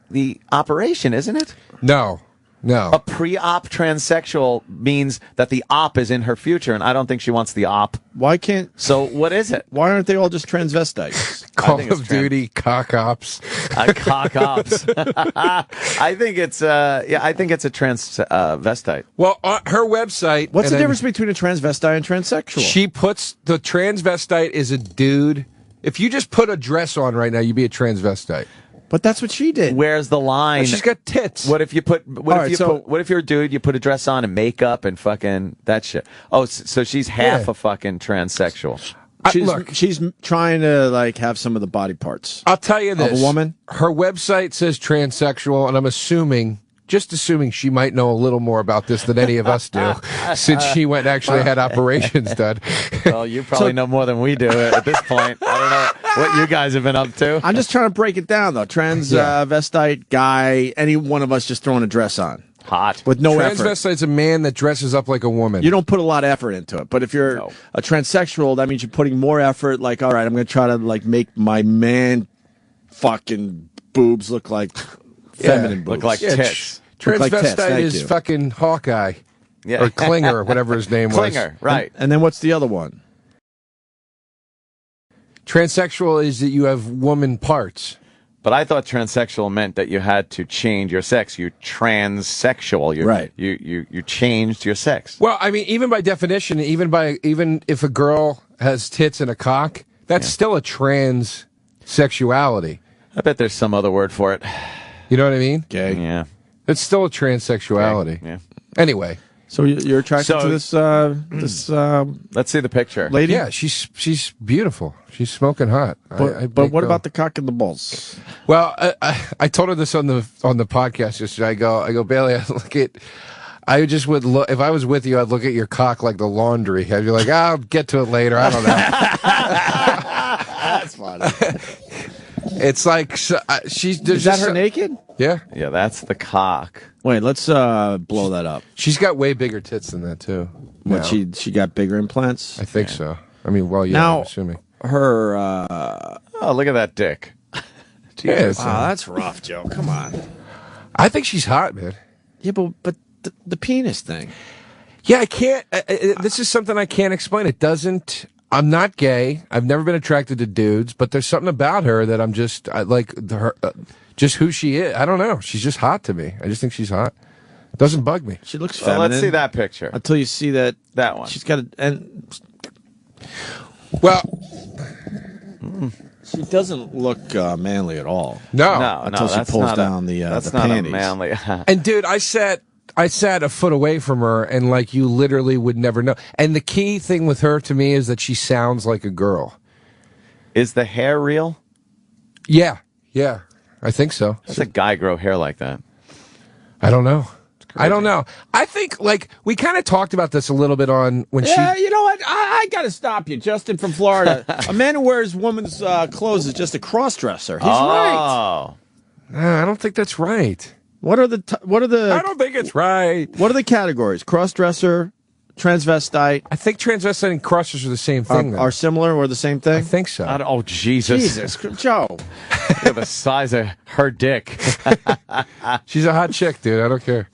operation, isn't it? No. A pre-op transsexual means that the op is in her future, and I don't think she wants the op. Why can't... So what is it? Why aren't they all just transvestites? Call of Duty, cock ops. Cock ops. I think it's I think it's a transvestite. Well, her website. What's the and then difference between a transvestite and transsexual? She puts the transvestite is a dude. If you just put a dress on right now, you'd be a transvestite. But that's what she did. Where's the line? But she's got tits. What if you put? What if you're a dude? You put a dress on and makeup and fucking that shit. Oh, so she's half a fucking transsexual. She's trying to like have some of the body parts. I'll tell you this: of a woman. Her website says transsexual, and I'm assuming she might know a little more about this than any of us do, since she went and actually had operations done. Well, you probably know more than we do at this point. I don't know what you guys have been up to. I'm just trying to break it down, though. Transvestite guy, any one of us just throwing a dress on. Hot. With no effort. Transvestite's a man that dresses up like a woman. You don't put a lot of effort into it. But if you're a transsexual, that means you're putting more effort. Like, all right, I'm going to try to like make my man fucking boobs look like feminine boobs. Look like tits. Transvestite is fucking Hawkeye. Yeah. Or Klinger, whatever his name was. Klinger, right. And then what's the other one? Transsexual is that you have woman parts. But I thought transsexual meant that you had to change your sex. You transsexual. Right. You changed your sex. Well, I mean, even by definition, even if a girl has tits and a cock, that's still a transsexuality. I bet there's some other word for it. You know what I mean? Gay. Yeah. It's still a transsexuality. Yeah. Anyway. So you're attracted to this let's see the picture. lady? Yeah, she's beautiful. She's smoking hot. But what about the cock and the balls? Well, I told her this on the podcast yesterday. I go, Bailey, I just would look, if I was with you, I'd look at your cock like the laundry. I'd be like, I'll get to it later. I don't know. That's funny. It's like she's. Is that her naked? Yeah. Yeah, that's the cock. Wait, let's blow that up. She's got way bigger tits than that too. What, now. she got bigger implants? I think so. I mean, well, yeah, now, I'm assuming. Her. Oh, look at that dick. Yeah, wow, that's rough, Joe. Come on. I think she's hot, man. Yeah, but the penis thing. Yeah, I can't. This is something I can't explain. It doesn't. I'm not gay. I've never been attracted to dudes, but there's something about her that I like her, just who she is. I don't know. She's just hot to me. I just think she's hot. It doesn't bug me. She looks feminine. feminine. Let's see that picture. Until you see that one. She's got well, she doesn't look manly at all. No, until she pulls down the that's the not panties. a manly. And dude, I sat a foot away from her, and like you literally would never know. And the key thing with her to me is that she sounds like a girl. Is the hair real? Yeah, I think so. Does a guy grow hair like that? I don't know. I don't know. I think, like, we kind of talked about this a little bit on when Yeah, you know what? I got to stop you. Justin from Florida. A man who wears women's clothes is just a cross-dresser. He's right. I don't think that's right. What are the I don't think it's right. What are the categories? Cross-dresser, transvestite. I think transvestite and cross-dresser are the same thing. Are similar or the same thing? I think so. Oh, Jesus. Jesus, Joe. Look at the size of her dick. She's a hot chick, dude. I don't care.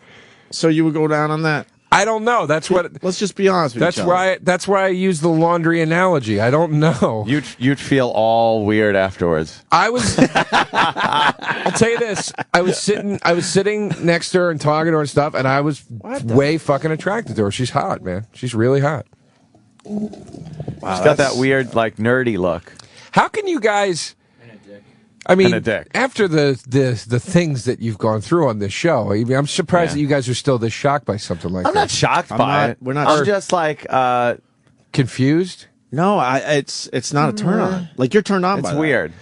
So you would go down on that? I don't know. That's what. Let's just be honest with that's each other. That's why I use the laundry analogy. I don't know. You'd feel all weird afterwards. I was. I'll tell you this. I was sitting next to her and talking to her and stuff, and I was way fucking attracted to her. She's hot, man. She's really hot. Wow, she's got that weird, like, nerdy look. How can you guys? I mean, after the things that you've gone through on this show, I mean, I'm surprised that you guys are still this shocked by something like that. I'm not shocked by it. We're not. I'm just like confused. No, it's not a turn on. Like you're turned on by it's that. weird.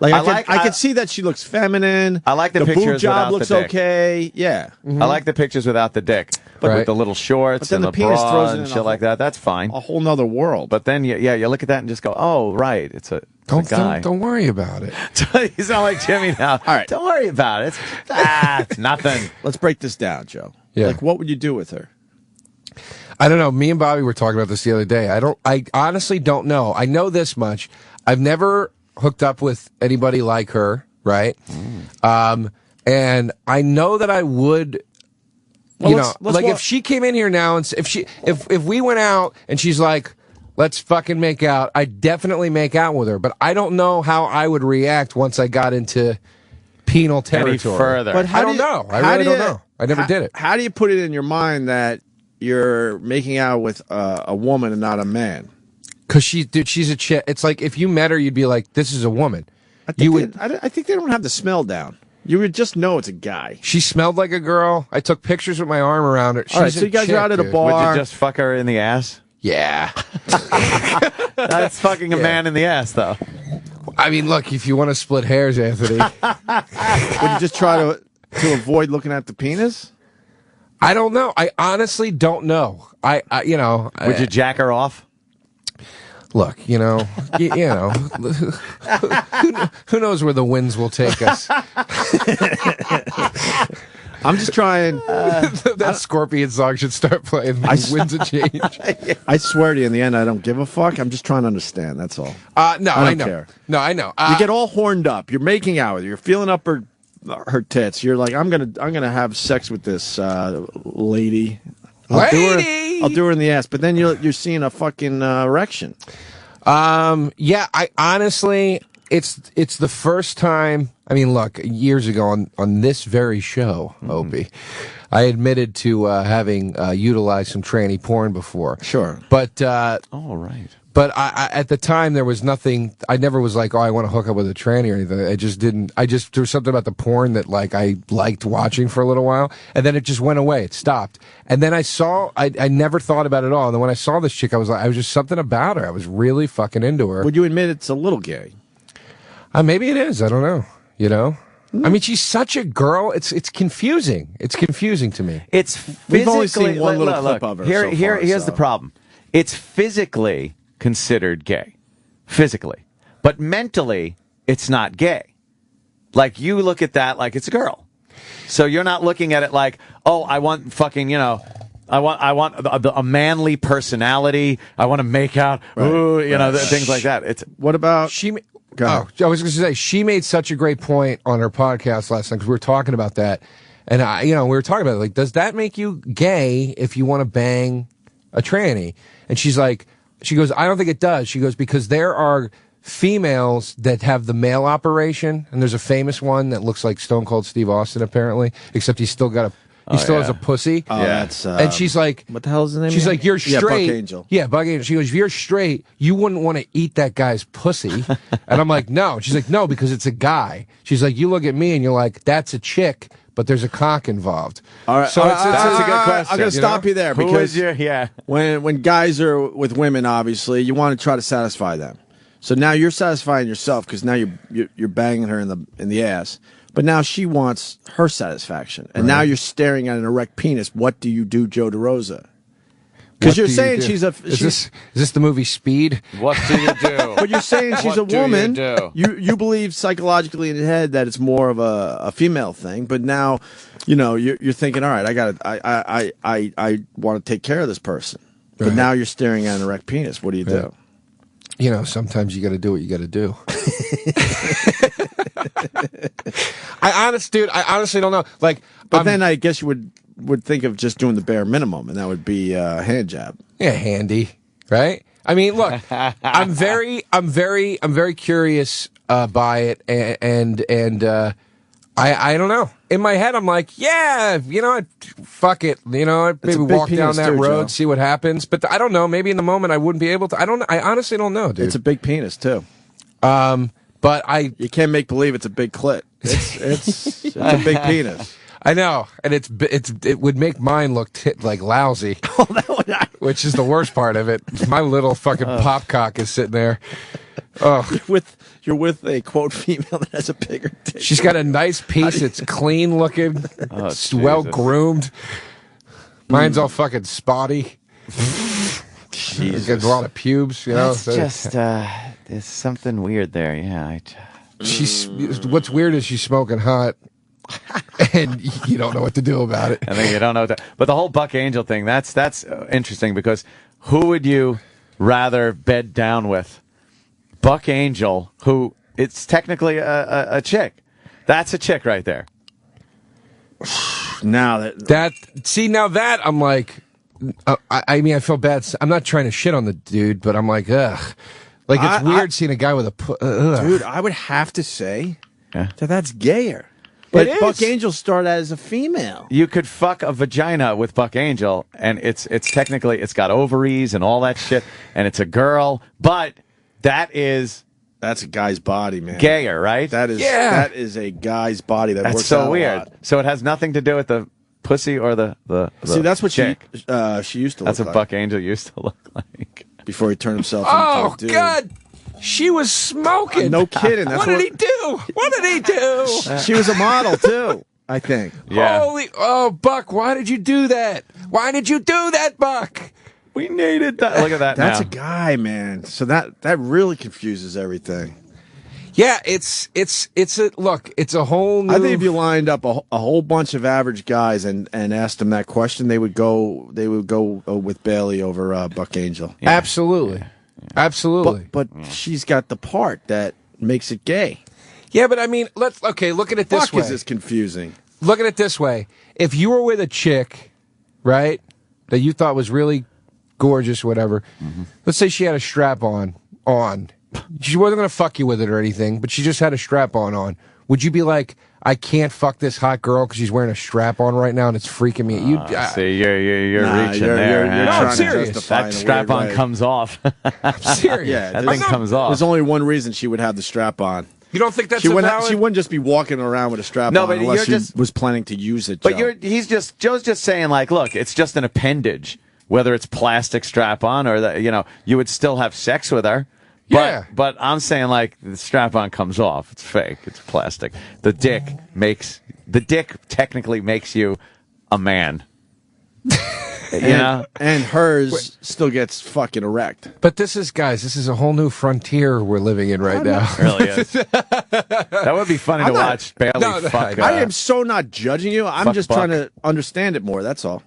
Like I can see that she looks feminine. I like the boob pictures job without looks the dick. okay. Yeah, I like the pictures without the dick, but with the little shorts and the penis bra throws it and in shit like that. That's fine. A whole nother world. But then you look at that and just go, oh right, it's a guy. Don't worry about it. You sound like Jimmy now. All right, don't worry about it. It's nothing. Let's break this down, Joe. Yeah. Like, what would you do with her? I don't know. Me and Bobby were talking about this the other day. I honestly don't know. I know this much. I've never hooked up with anybody like her, right? And I know that I would. Well, if she came in here now and if we went out and she's like, let's fucking make out, I'd definitely make out with her. But I don't know how I would react once I got into penal territory. Any further. But I don't know. I really don't know. I never did it. How do you put it in your mind that you're making out with a woman and not a man? Because she's a chick. It's like if you met her, you'd be like, this is a woman. I think they don't have the smell down. You would just know it's a guy. She smelled like a girl. I took pictures with my arm around her. All right, so you guys are out at a bar. Would you just fuck her in the ass? Yeah. That's fucking a man in the ass, though. I mean, look, if you want to split hairs, Anthony. Would you just try to avoid looking at the penis? I don't know. I honestly don't know. Would you jack her off? Look, you know, who knows where the winds will take us? I'm just trying. That Scorpion song should start playing. Winds of change. I swear to you, in the end, I don't give a fuck. I'm just trying to understand. That's all. No, I don't know. care. No, I know. You get all horned up. You're making out with her. You're feeling up her tits. You're like, I'm gonna have sex with this lady. I'll do her in the ass. But then you're seeing a fucking erection. Yeah, I honestly, it's the first time. I mean, look, years ago on this very show, Opie, I admitted to having utilized some tranny porn before. Sure, but all right. But I at the time, there was nothing. I never was like, oh, I want to hook up with a tranny or anything. I just didn't. There was something about the porn that like I liked watching for a little while, and then it just went away. It stopped. And then I never thought about it at all. And then when I saw this chick, I was just something about her. I was really fucking into her. Would you admit it's a little gay? Maybe it is. I don't know. You know. I mean, she's such a girl. It's confusing. It's confusing to me. It's physically. We've only seen one little clip of her. Here's the problem. It's physically considered gay, physically, but mentally, it's not gay. Like you look at that like it's a girl, so you're not looking at it like, oh, I want fucking, I want a manly personality. I want to make out, ooh, things like that. It's what about she? I was going to say she made such a great point on her podcast last night because we were talking about that, and we were talking about it, like, does that make you gay if you want to bang a tranny? And she goes, I don't think it does. She goes, because there are females that have the male operation, and there's a famous one that looks like Stone Cold Steve Austin, apparently, except he's still got has a pussy. Oh, yeah. That's, and she's like, what the hell is the name? She's like, you're straight. Yeah, Buck Angel. Yeah, Buck Angel. She goes, if you're straight, you wouldn't want to eat that guy's pussy. And I'm like, no. She's like, no, because it's a guy. She's like, you look at me and you're like, that's a chick, but there's a cock involved. All right, so that's a good question. I'm going to stop you there because yeah. when guys are with women, obviously, you want to try to satisfy them. So now you're satisfying yourself because now you're banging her in the ass. But now she wants her satisfaction, and now you're staring at an erect penis. What do you do, Joe DeRosa? Because you're saying she's a. Is this the movie Speed? What do you do? But you're saying she's a woman. You believe psychologically in your head that it's more of a female thing. But now, you're thinking, all right, I want to take care of this person. But now you're staring at an erect penis. What do you do? Sometimes you got to do what you got to do. I honestly don't know. Like, but then I guess you would think of just doing the bare minimum, and that would be hand job. Yeah, handy, right? I mean, look, I'm very curious by it, and I don't know. In my head, I'm like, yeah, fuck it, I'd maybe walk down that road, Joe. See what happens. But I don't know. Maybe in the moment I wouldn't be able to. I honestly don't know, dude. It's a big penis too. But you can't make believe it's a big clit. It's a big penis. I know, and it would make mine look like lousy, which is the worst part of it. My little fucking pop cock is sitting there. Oh, you're with a quote female that has a bigger dick. She's got a nice piece. It's clean looking. It's well groomed. Mine's all fucking spotty. She's got a lot of pubes. That's just there's something weird there. Yeah. What's weird is she's smoking hot. And you don't know what to do about it. I think you don't know what to, but the whole Buck Angel thing, that's interesting because who would you rather bed down with? Buck Angel, who it's technically a chick. That's a chick right there. Now that I'm like, I mean, I feel bad. I'm not trying to shit on the dude, but I'm like, ugh. Like, it's weird seeing a guy with a... Dude, I would have to say that's gayer. But Buck Angel started as a female. You could fuck a vagina with Buck Angel, and it's technically, it's got ovaries and all that shit, and it's a girl, but that's a guy's body, man. Gayer, right? That is a guy's body that that's works so out weird. A lot. So it has nothing to do with the pussy or the See, that's what chick. she used to look like. That's what Buck Angel used to look like. Before he turned himself into a dude. God! She was smoking. No kidding. That's what did he do? What did he do? She was a model, too, I think. Yeah. Buck, why did you do that? Why did you do that, Buck? We needed that. Look at that. That's a guy, man. So that really confuses everything. Yeah, it's a whole new... I think if you lined up a whole bunch of average guys and asked them that question, they would go with Bailey over Buck Angel. Yeah. Absolutely. Absolutely. But she's got the part that makes it gay. Yeah, but I mean, look at it this way. Fuck, is this confusing? Look at it this way. If you were with a chick, right, that you thought was really gorgeous, whatever, let's say she had a strap on. She wasn't going to fuck you with it or anything, but she just had a strap on. would you be like, I can't fuck this hot girl because she's wearing a strap on right now and it's freaking me? See, you're reaching there. You're No, I'm trying serious. to justify That in a strap weird on way. comes off. I'm serious. Yeah, That thing comes off. There's only one reason she would have the strap on. You don't think that's She a wouldn't, valid? she wouldn't just be walking around with a strap No, on but unless you're she just- was planning to use it. But Joe. Joe's just saying, like, look, it's just an appendage. Whether it's plastic strap on or that, you would still have sex with her. Yeah. But I'm saying, like, the strap on comes off. It's fake. It's plastic. The dick technically makes you a man. And hers still gets fucking erect. But this is a whole new frontier we're living in right now. It really is. That would be funny to watch Bailey fuck. I am so not judging you. I'm fuck just Buck. trying to understand it more. That's all.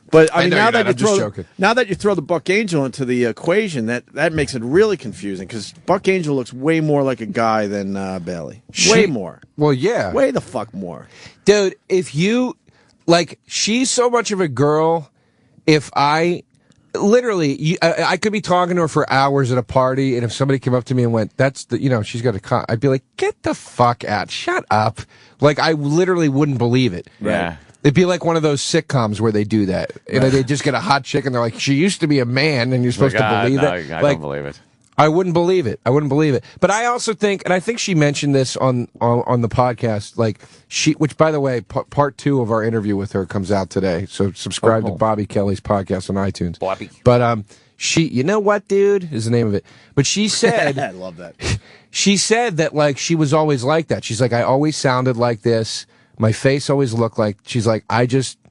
But I mean, know now you're that not. I'm just you joking. now that you throw the Buck Angel into the equation, that makes it really confusing because Buck Angel looks way more like a guy than Bailey. Way more. Well, yeah. Way the fuck more. Dude, if you, like, she's so much of a girl, if I, literally, I could be talking to her for hours at a party, and if somebody came up to me and went, she's got a I'd be like, get the fuck out. Shut up. Like, I literally wouldn't believe it. Yeah. It'd be like one of those sitcoms where they do that. You know, they just get a hot chick and they're like, she used to be a man, and you're supposed to believe it. I don't believe it. I wouldn't believe it. But I also think, and I think she mentioned this on the podcast, like which by the way, part 2 of our interview with her comes out today. So subscribe to Bobby Kelly's podcast on iTunes. Bobby. But you know what, dude, is the name of it. But she said, I love that. She said that like she was always like that. She's like, I always sounded like this. My face always looked like. She's like,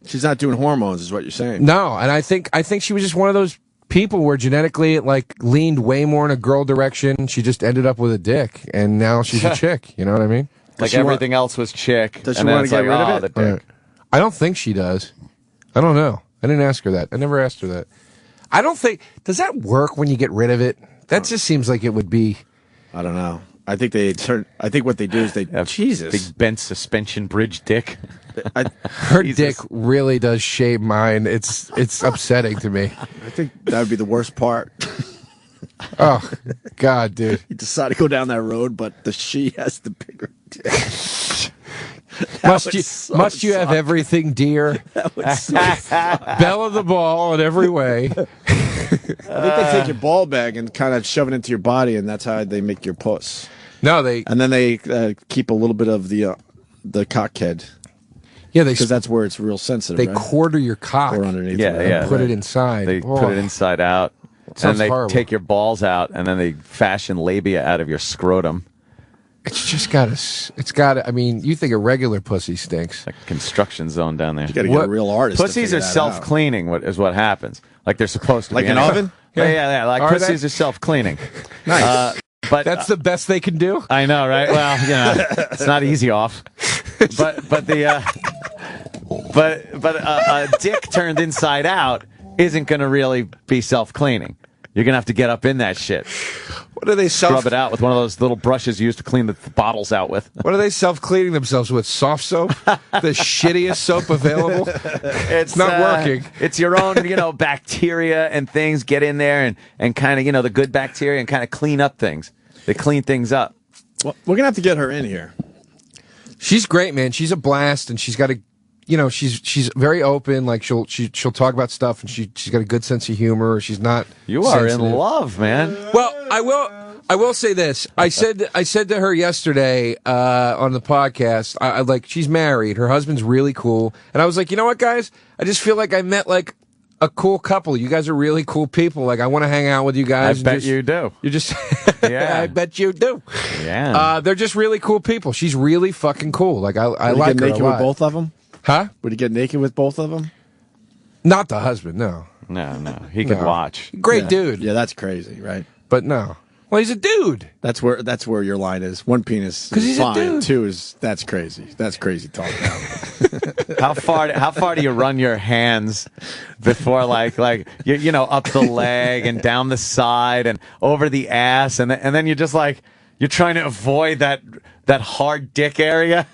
she's not doing hormones, is what you're saying. No, and I think she was just one of those people where genetically it like leaned way more in a girl direction. She just ended up with a dick, and now she's a chick. You know what I mean? Like everything else was chick. Does she and then want to it's get like, rid oh, of it? the dick. I don't think she does. I don't know. I didn't ask her that. I never asked her that. I don't think. Does that work when you get rid of it? That just seems like it would be. I don't know. I think what they do is they Jesus Big bent suspension bridge dick. Her dick really does shave mine. It's upsetting to me. I think that would be the worst part. Oh, God, dude. You decide to go down that road, but she has the bigger dick. Must you have everything, dear? That would suck. Belle of the ball in every way. I think they take your ball bag and kind of shove it into your body, and that's how they make your puss. No, and then they keep a little bit of the cockhead. Yeah, because that's where it's real sensitive. They right? quarter your cock. Or underneath. And put it inside. They put it inside out. Sounds and they horrible. take your balls out, and then they fashion labia out of your scrotum. It's just gotta, I mean, you think a regular pussy stinks. Like a construction zone down there. You gotta get a real artist. Pussies are self-cleaning, is what happens. Like they're supposed to like be. an oven? Yeah. Like Are pussies they? are self-cleaning. Nice. But that's the best they can do? I know, right? Well, it's not easy off. But a dick turned inside out isn't going to really be self-cleaning. You're going to have to get up in that shit. What are they Scrub it out with one of those little brushes you use to clean the bottles out with. What are they self-cleaning themselves with? Soft soap? The shittiest soap available? It's not working. It's your own, bacteria and things get in there and kind of, the good bacteria and kind of clean up things. They clean things up. Well, we're going to have to get her in here. She's great, man. She's a blast, and she's got a, she's very open. Like she'll talk about stuff, and she's got a good sense of humor. She's not. You are sensitive. in love, man. Well, I will say this. I said to her yesterday on the podcast. I like she's married. Her husband's really cool, and I was like, you know what, guys? I just feel like I met like a cool couple. You guys are really cool people. Like I want to hang out with you guys. I bet you do. You just. Yeah. I bet you do. Yeah. They're just really cool people. She's really fucking cool. Like I like her a naked lot. with both of them? Huh? Would he get naked with both of them? Not the husband, no. No. He could watch. Great dude. Yeah, that's crazy, right? But no. Well, he's a dude. That's where your line is. One penis 'Cause is he's a fine. dude. Two is that's crazy. That's crazy talk now. How far do you run your hands before like you up the leg and down the side and over the ass and then you're just like you're trying to avoid that hard dick area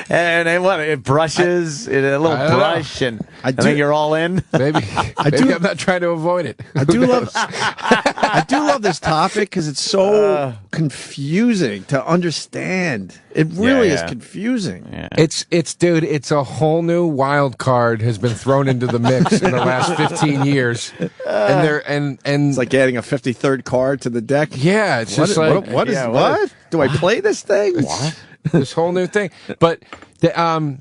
and it brushes a little brush and then you're all in. Maybe I'm not trying to avoid it. I do love I do love this topic because it's so confusing to understand. It really is confusing. Yeah. Dude, it's a whole new wild card has been thrown into the mix in the last 15 years. And it's like adding a 53rd card to the deck. Yeah, it's just what? Do I play this thing? What? This whole new thing. But you know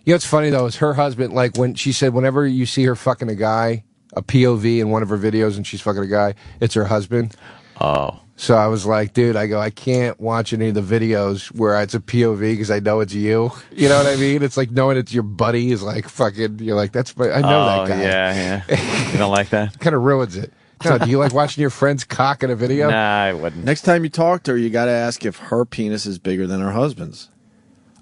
what's funny though is her husband, like when she said whenever you see her fucking a guy, a POV in one of her videos and she's fucking a guy, it's her husband. Oh. So I was like, dude, I can't watch any of the videos where it's a POV because I know it's you. You know what I mean? It's like knowing it's your buddy is like fucking, you're like, I know that guy. Yeah. You don't like that? Kind of ruins it. No, do you like watching your friend's cock in a video? Nah, I wouldn't. Next time you talk to her, you got to ask if her penis is bigger than her husband's.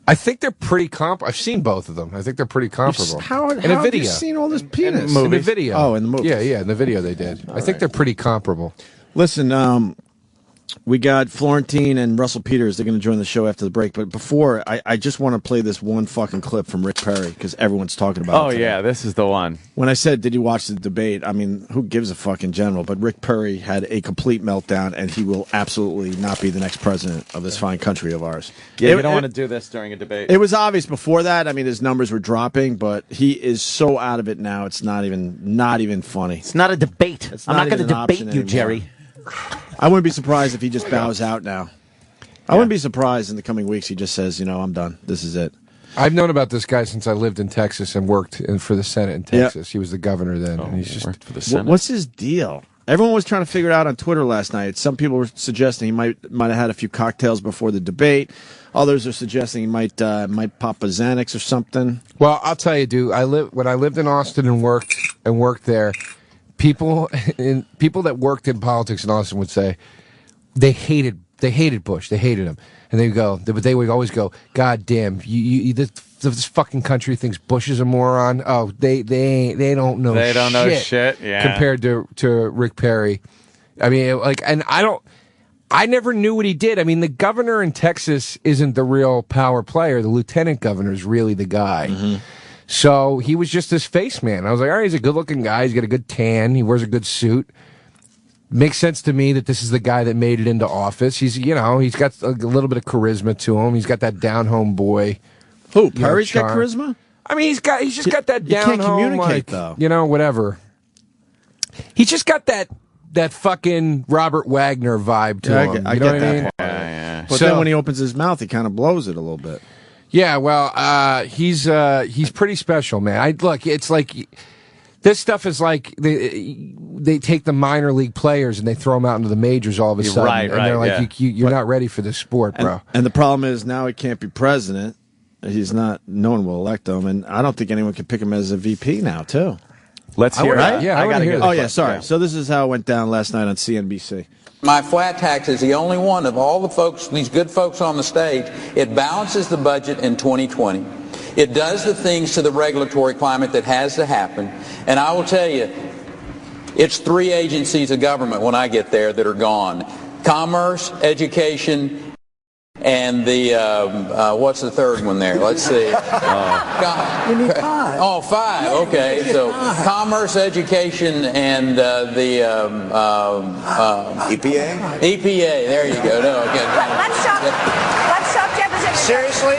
I think they're pretty comparable. I've seen both of them. I think they're pretty comparable. How in a have video. you seen all this penis? In the video. Oh, in the movie. Yeah, in the video they did. I think they're pretty comparable. Listen, we got Florentine and Russell Peters. They're going to join the show after the break. But before, I just want to play this one fucking clip from Rick Perry because everyone's talking about it. Oh, yeah, this is the one. When I said, did you watch the debate? I mean, who gives a fuck in general? But Rick Perry had a complete meltdown, and he will absolutely not be the next president of this fine country of ours. Yeah, you don't want to do this during a debate. It was obvious before that. I mean, his numbers were dropping, but he is so out of it now. It's not even funny. It's not a debate. I'm not going to debate you, anymore. Jerry. I wouldn't be surprised if he just bows out now. I wouldn't be surprised in the coming weeks he just says, I'm done. This is it. I've known about this guy since I lived in Texas and worked for the Senate in Texas. He was the governor then. And he's just worked for the Senate. What's his deal? Everyone was trying to figure it out on Twitter last night. Some people were suggesting he might have had a few cocktails before the debate. Others are suggesting he might pop a Xanax or something. Well, I'll tell you, dude. When I lived in Austin and worked there, people that worked in politics in Austin would say they hated Bush. They hated him. And they would always go, God damn, this fucking country thinks Bush is a moron. Oh, they don't know shit. They don't know shit, yeah. Compared to Rick Perry. I mean, I never knew what he did. I mean, the governor in Texas isn't the real power player. The lieutenant governor is really the guy. Mm-hmm. So he was just this face man. I was like, all right, he's a good-looking guy. He's got a good tan. He wears a good suit. Makes sense to me that this is the guy that made it into office. He's got a little bit of charisma to him. He's got that down-home boy. Who? Perry's got charisma? I mean, he's just got that down-home, can't communicate, though. Whatever. He's just got that fucking Robert Wagner vibe to him. I get that part. Yeah. But then when he opens his mouth, he kind of blows it a little bit. Yeah, well, he's pretty special, man. It's like this stuff is like they take the minor league players and they throw them out into the majors all of a sudden, right, and they're like, you're not ready for this sport, bro. And the problem is now he can't be president. He's not. No one will elect him, and I don't think anyone can pick him as a VP now, too. Let's hear it. Yeah, I want to hear. Oh yeah, sorry. Yeah. So this is how it went down last night on CNBC. My flat tax is the only one of all the folks, these good folks on the stage. It balances the budget in 2020. It does the things to the regulatory climate that has to happen. And I will tell you, it's 3 agencies of government when I get there that are gone. Commerce, education, and the, what's the third one there? Let's see. You need 5. Oh, 5. Okay. So commerce, education, and the EPA? EPA. There you go. No, okay. Let's stop deposition. Seriously?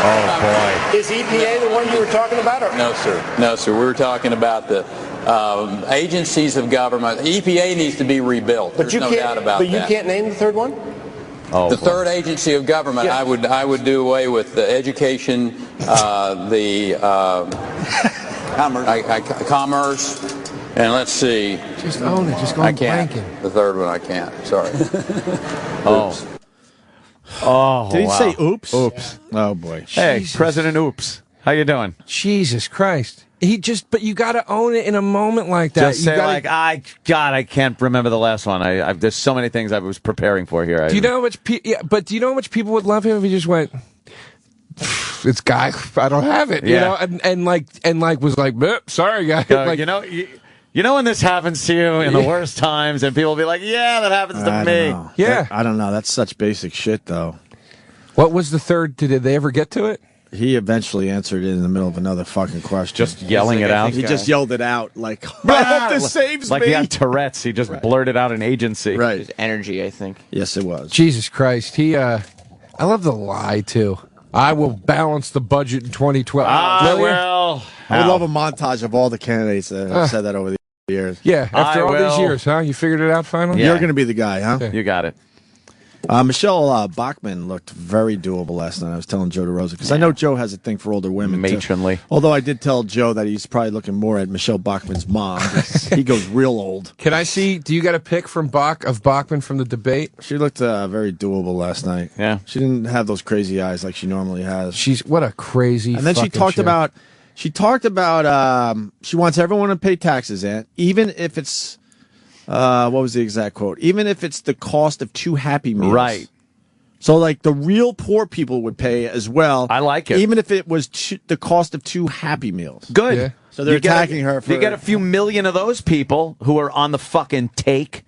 Oh, boy. Is EPA the one you were talking about? Or? No, sir. No, sir. We were talking about the agencies of government. EPA needs to be rebuilt. There's no doubt about that. But you can't name the third one? The third agency of government, yeah. I would do away with the education, the commerce, and let's see. Just own it. Just go I and can't. blank it. The third one I can't. Sorry. Oh, did he say oops? Oops. Oh boy. Hey, Jesus. President Oops. How you doing? Jesus Christ. But you got to own it in a moment like that. Just say I can't remember the last one. There's so many things I was preparing for here. Do you know how much? Do you know how much people would love him if he just went? It's guy. I don't have it. Yeah. And was like, sorry, guy. You know when this happens to you in the worst times, and people will be like, "Yeah, that happens to me." Yeah, I don't know. That's such basic shit, though. What was the third? Did they ever get to it? He eventually answered it in the middle of another fucking question. Just yelling it out. He just yelled it out like, I hope this saves like me. he had Tourette's. He just blurted out an agency. Right. Just energy, I think. Yes, it was. Jesus Christ. I love the lie, too. I will balance the budget in 2012. I would love a montage of all the candidates that have said that over the years. Yeah, after all these years, huh? You figured it out finally? You're going to be the guy, huh? Yeah. You got it. Michelle Bachmann looked very doable last night. I was telling Joe DeRosa, because I know Joe has a thing for older women. Matronly. Too. Although I did tell Joe that he's probably looking more at Michelle Bachmann's mom. He goes real old. Can I see, do you got a pic from Bachmann from the debate? She looked very doable last night. Yeah. She didn't have those crazy eyes like she normally has. What a crazy And then she talked about she wants everyone to pay taxes, even if it's what was the exact quote? Even if it's the cost of 2 Happy Meals. Right. So, like, the real poor people would pay as well. I like it. Even if it was the cost of 2 Happy Meals. Good. Yeah. So they're attacking her for... You get a few million of those people who are on the fucking take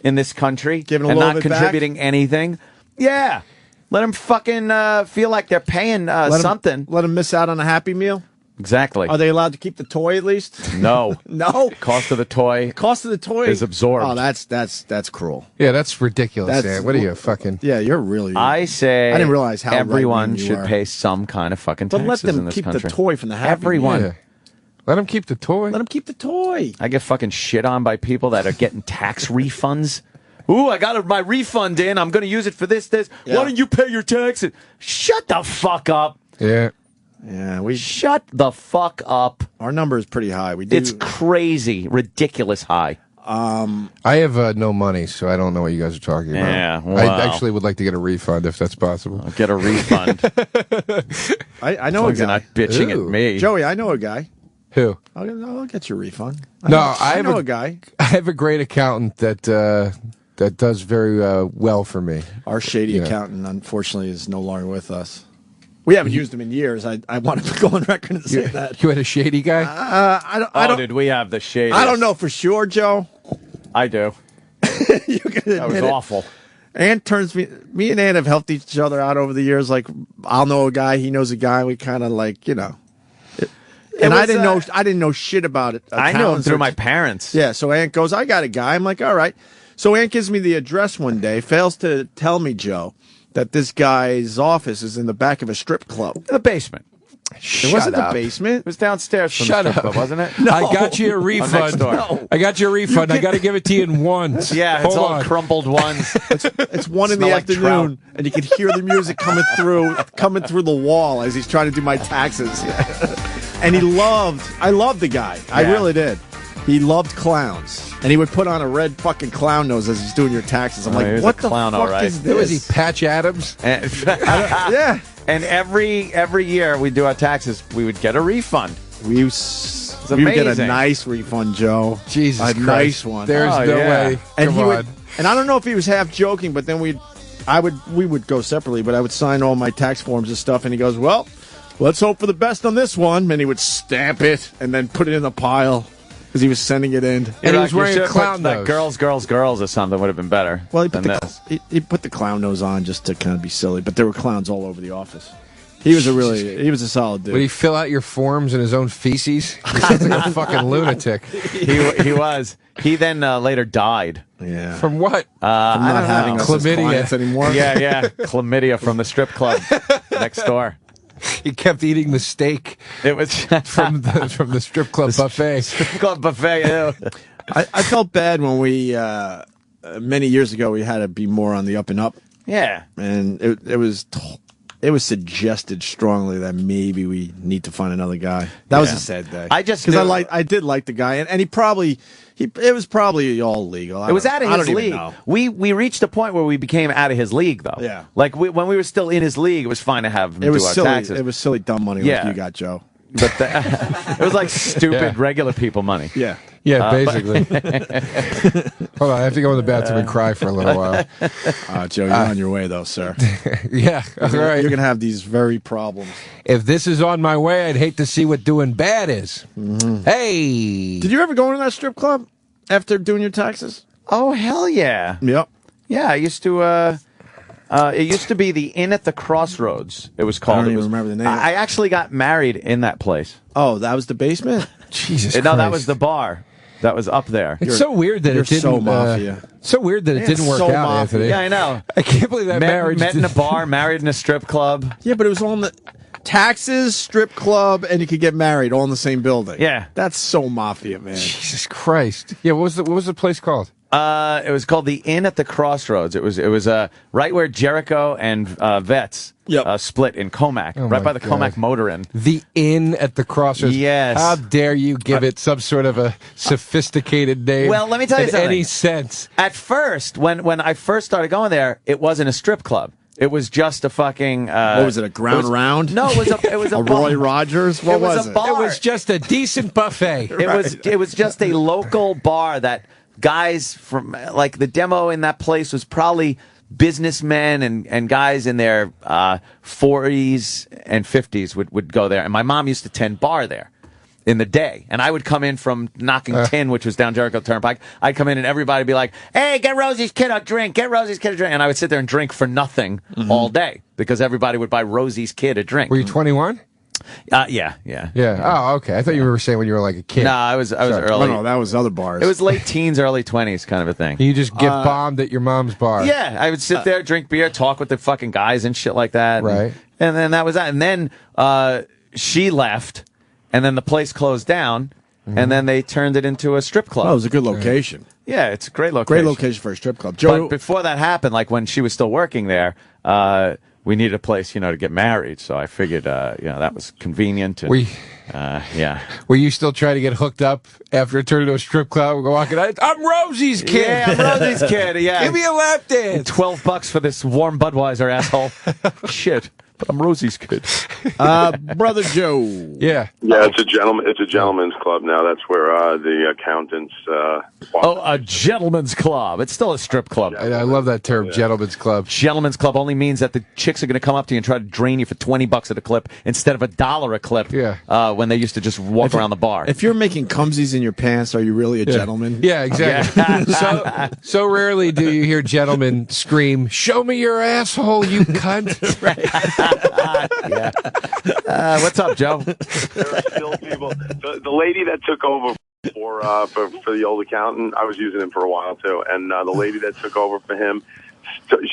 in this country Giving a and little not bit contributing anything. Yeah. Let them fucking feel like they're paying something. Let them miss out on a Happy Meal? Exactly. Are they allowed to keep the toy at least? No. No? Cost of the toy is absorbed. Oh, that's cruel. Yeah, that's ridiculous. What are you, fucking... Yeah, you're really... I say I didn't realize how everyone right-wing you should are. pay some kind of fucking But taxes let them in this keep country. the toy from the Happy Everyone. Meal. Let them keep the toy. Let them keep the toy. I get fucking shit on by people that are getting tax refunds. Ooh, I got my refund in. I'm going to use it for this. Yeah. Why don't you pay your taxes? Shut the fuck up. Yeah. Yeah, Shut the fuck up. Our number is pretty high. It's crazy, ridiculous high. I have no money, so I don't know what you guys are talking about. Yeah, wow. I actually would like to get a refund if that's possible. I'll get a refund. I know a guy. You're not bitching at me. Joey, I know a guy. Who? I'll get your refund. I know a guy. I have a great accountant that does very well for me. Our shady accountant, unfortunately, is no longer with us. We haven't used him in years. I wanted to go on record and say that. You had a shady guy? I don't. Did we have the shady? I don't know for sure, Joe. I do. You can That was admit it. awful. Ann turns me and Ann have helped each other out over the years. Like, I'll know a guy, he knows a guy. We kind of like, And I didn't know shit about it. I know him through my parents. Yeah, so Aunt goes, I got a guy. I'm like, all right. So Aunt gives me the address one day, fails to tell me, Joe, that this guy's office is in the back of a strip club. The basement. It wasn't the basement. It was downstairs from Shut the strip up. club, wasn't it? No. I got you a refund. next door. No. I got you a refund. I got to give it to you in ones. Yeah, it's Hold all on. crumpled ones. It's 1 in the Smell like afternoon, and you can hear the music coming through the wall as he's trying to do my taxes. And I loved the guy. I really did. He loved clowns, and he would put on a red fucking clown nose as he's doing your taxes. I'm like, what the clown, fuck all right. is Who was this? he, Patch Adams? Yeah. And every year we do our taxes, we would get a refund. We would get a amazing. nice refund, Joe. Jesus a Christ. nice one. There's Oh, no yeah. way. And Come he on. would, and I don't know if he was half joking, but then we would go separately, but I would sign all my tax forms and stuff, and he goes, well, let's hope for the best on this one. And he would stamp it and then put it in the pile because he was sending it in. And he was wearing a clown like nose. girls or something would have been better. Well, he put the clown nose on just to kind of be silly, but there were clowns all over the office. He was a solid dude. Would he fill out your forms in his own feces? He sounds like a fucking lunatic. he was. He then later died. Yeah. From what? From not having us as Chlamydia clients anymore. Yeah. Chlamydia from the strip club next door. He kept eating the steak. It was from the strip club buffet. Strip club buffet. Ew. I felt bad when we many years ago we had to be more on the up and up. Yeah. And it was suggested strongly that maybe we need to find another guy. That was a sad day. I did like the guy, and it was probably all legal. It was out of his league. We reached a point where we became out of his league, though. Yeah. Like when we were still in his league, it was fine to have him do our silly. taxes. It was silly, dumb money like you got, Joe. But it was like stupid regular people money. Yeah. Yeah, basically. Hold on, I have to go in the bathroom and cry for a little while. Joe, you're on your way, though, sir. Yeah, all right. You're going to have these very problems. If this is on my way, I'd hate to see what doing bad is. Mm-hmm. Hey! Did you ever go into that strip club after doing your taxes? Oh, hell yeah. Yep. Yeah, I used to It used to be the Inn at the Crossroads. It was called. I don't even remember the name. I actually got married in that place. Oh, that was the basement? Jesus No, Christ. that was the bar. That was up there. It's so weird that it didn't. so mafia. So weird that it didn't work so out, mafia. Anthony. Yeah, I know. I can't believe that marriage. Met in a bar, married in a strip club. Yeah, but it was all in the taxes, strip club, and you could get married all in the same building. Yeah. That's so mafia, man. Jesus Christ. Yeah, what was the place called? It was called the Inn at the Crossroads. It was right where Jericho and Vets split in Comac, right by the Comac Motor Inn. The Inn at the Crossroads. Yes. How dare you give it some sort of a sophisticated name? Well, let me tell you in something. any sense. At first, when I first started going there, it wasn't a strip club. It was just a fucking. What was it? A ground round? No, it was a a Roy Rogers. What was a it? bar. It was just a decent buffet. It was just a local bar that guys from like the demo in that place was probably businessmen and guys in their 40s and 50s would go there. And my mom used to tend bar there in the day. And I would come in from knocking tin, which was down Jericho Turnpike. I'd come in and everybody would be like, hey, get Rosie's kid a drink. Get Rosie's kid a drink. And I would sit there and drink for nothing all day because everybody would buy Rosie's kid a drink. Were you 21? Yeah. Oh, okay. I thought you were saying when you were like a kid. No, I was early. No, that was other bars. It was late teens, early 20s kind of a thing. You just get bombed at your mom's bar. Yeah, I would sit there, drink beer, talk with the fucking guys and shit like that. Right. And then that was that. And then she left, and then the place closed down, and then they turned it into a strip club. Oh, it was a good location. Yeah, it's a great location. Great location for a strip club. Joe, But before that happened, like when she was still working there, we needed a place, to get married. So I figured, that was convenient. And, yeah. Were you still trying to get hooked up after it turned into a strip club? Go walking out, I'm Rosie's kid. Yeah, I'm Rosie's kid. Yeah. Give me a lap dance. $12 for this warm Budweiser, asshole. Shit. But I'm Rosie's kid. Brother Joe. Yeah. Yeah, it's a gentleman's club now. That's where the accountants. A gentleman's club. It's still a strip club. I love that term, gentleman's club. Gentleman's club only means that the chicks are going to come up to you and try to drain you for $20 at a clip instead of $1 a clip. Yeah. When they used to just walk around the bar. If you're making cumsies in your pants, are you really a gentleman? Yeah, exactly. So rarely do you hear gentlemen scream, "Show me your asshole, you cunt!" Yeah. What's up, Joe? There are still people. The lady that took over for the old accountant, I was using him for a while too, and the lady that took over for him,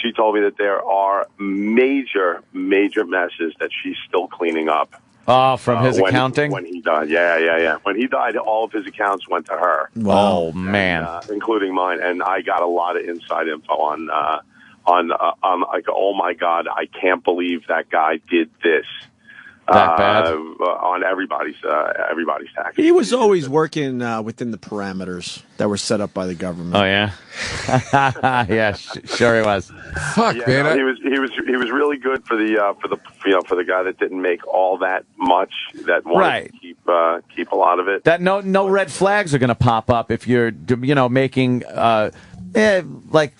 she told me that there are major messes that she's still cleaning up. Oh, from his accounting? When he died, yeah. When he died, all of his accounts went to her. Wow. Oh, man. Including mine, and I got a lot of inside info on like, oh my God, I can't believe that guy did this. That bad? On everybody's taxes. He was always working within the parameters that were set up by the government. Oh yeah, yeah, sure he was. Fuck, yeah, man. No, he was really good for the guy that didn't make all that much, that wanted to keep a lot of it. That no red flags are going to pop up if you're making like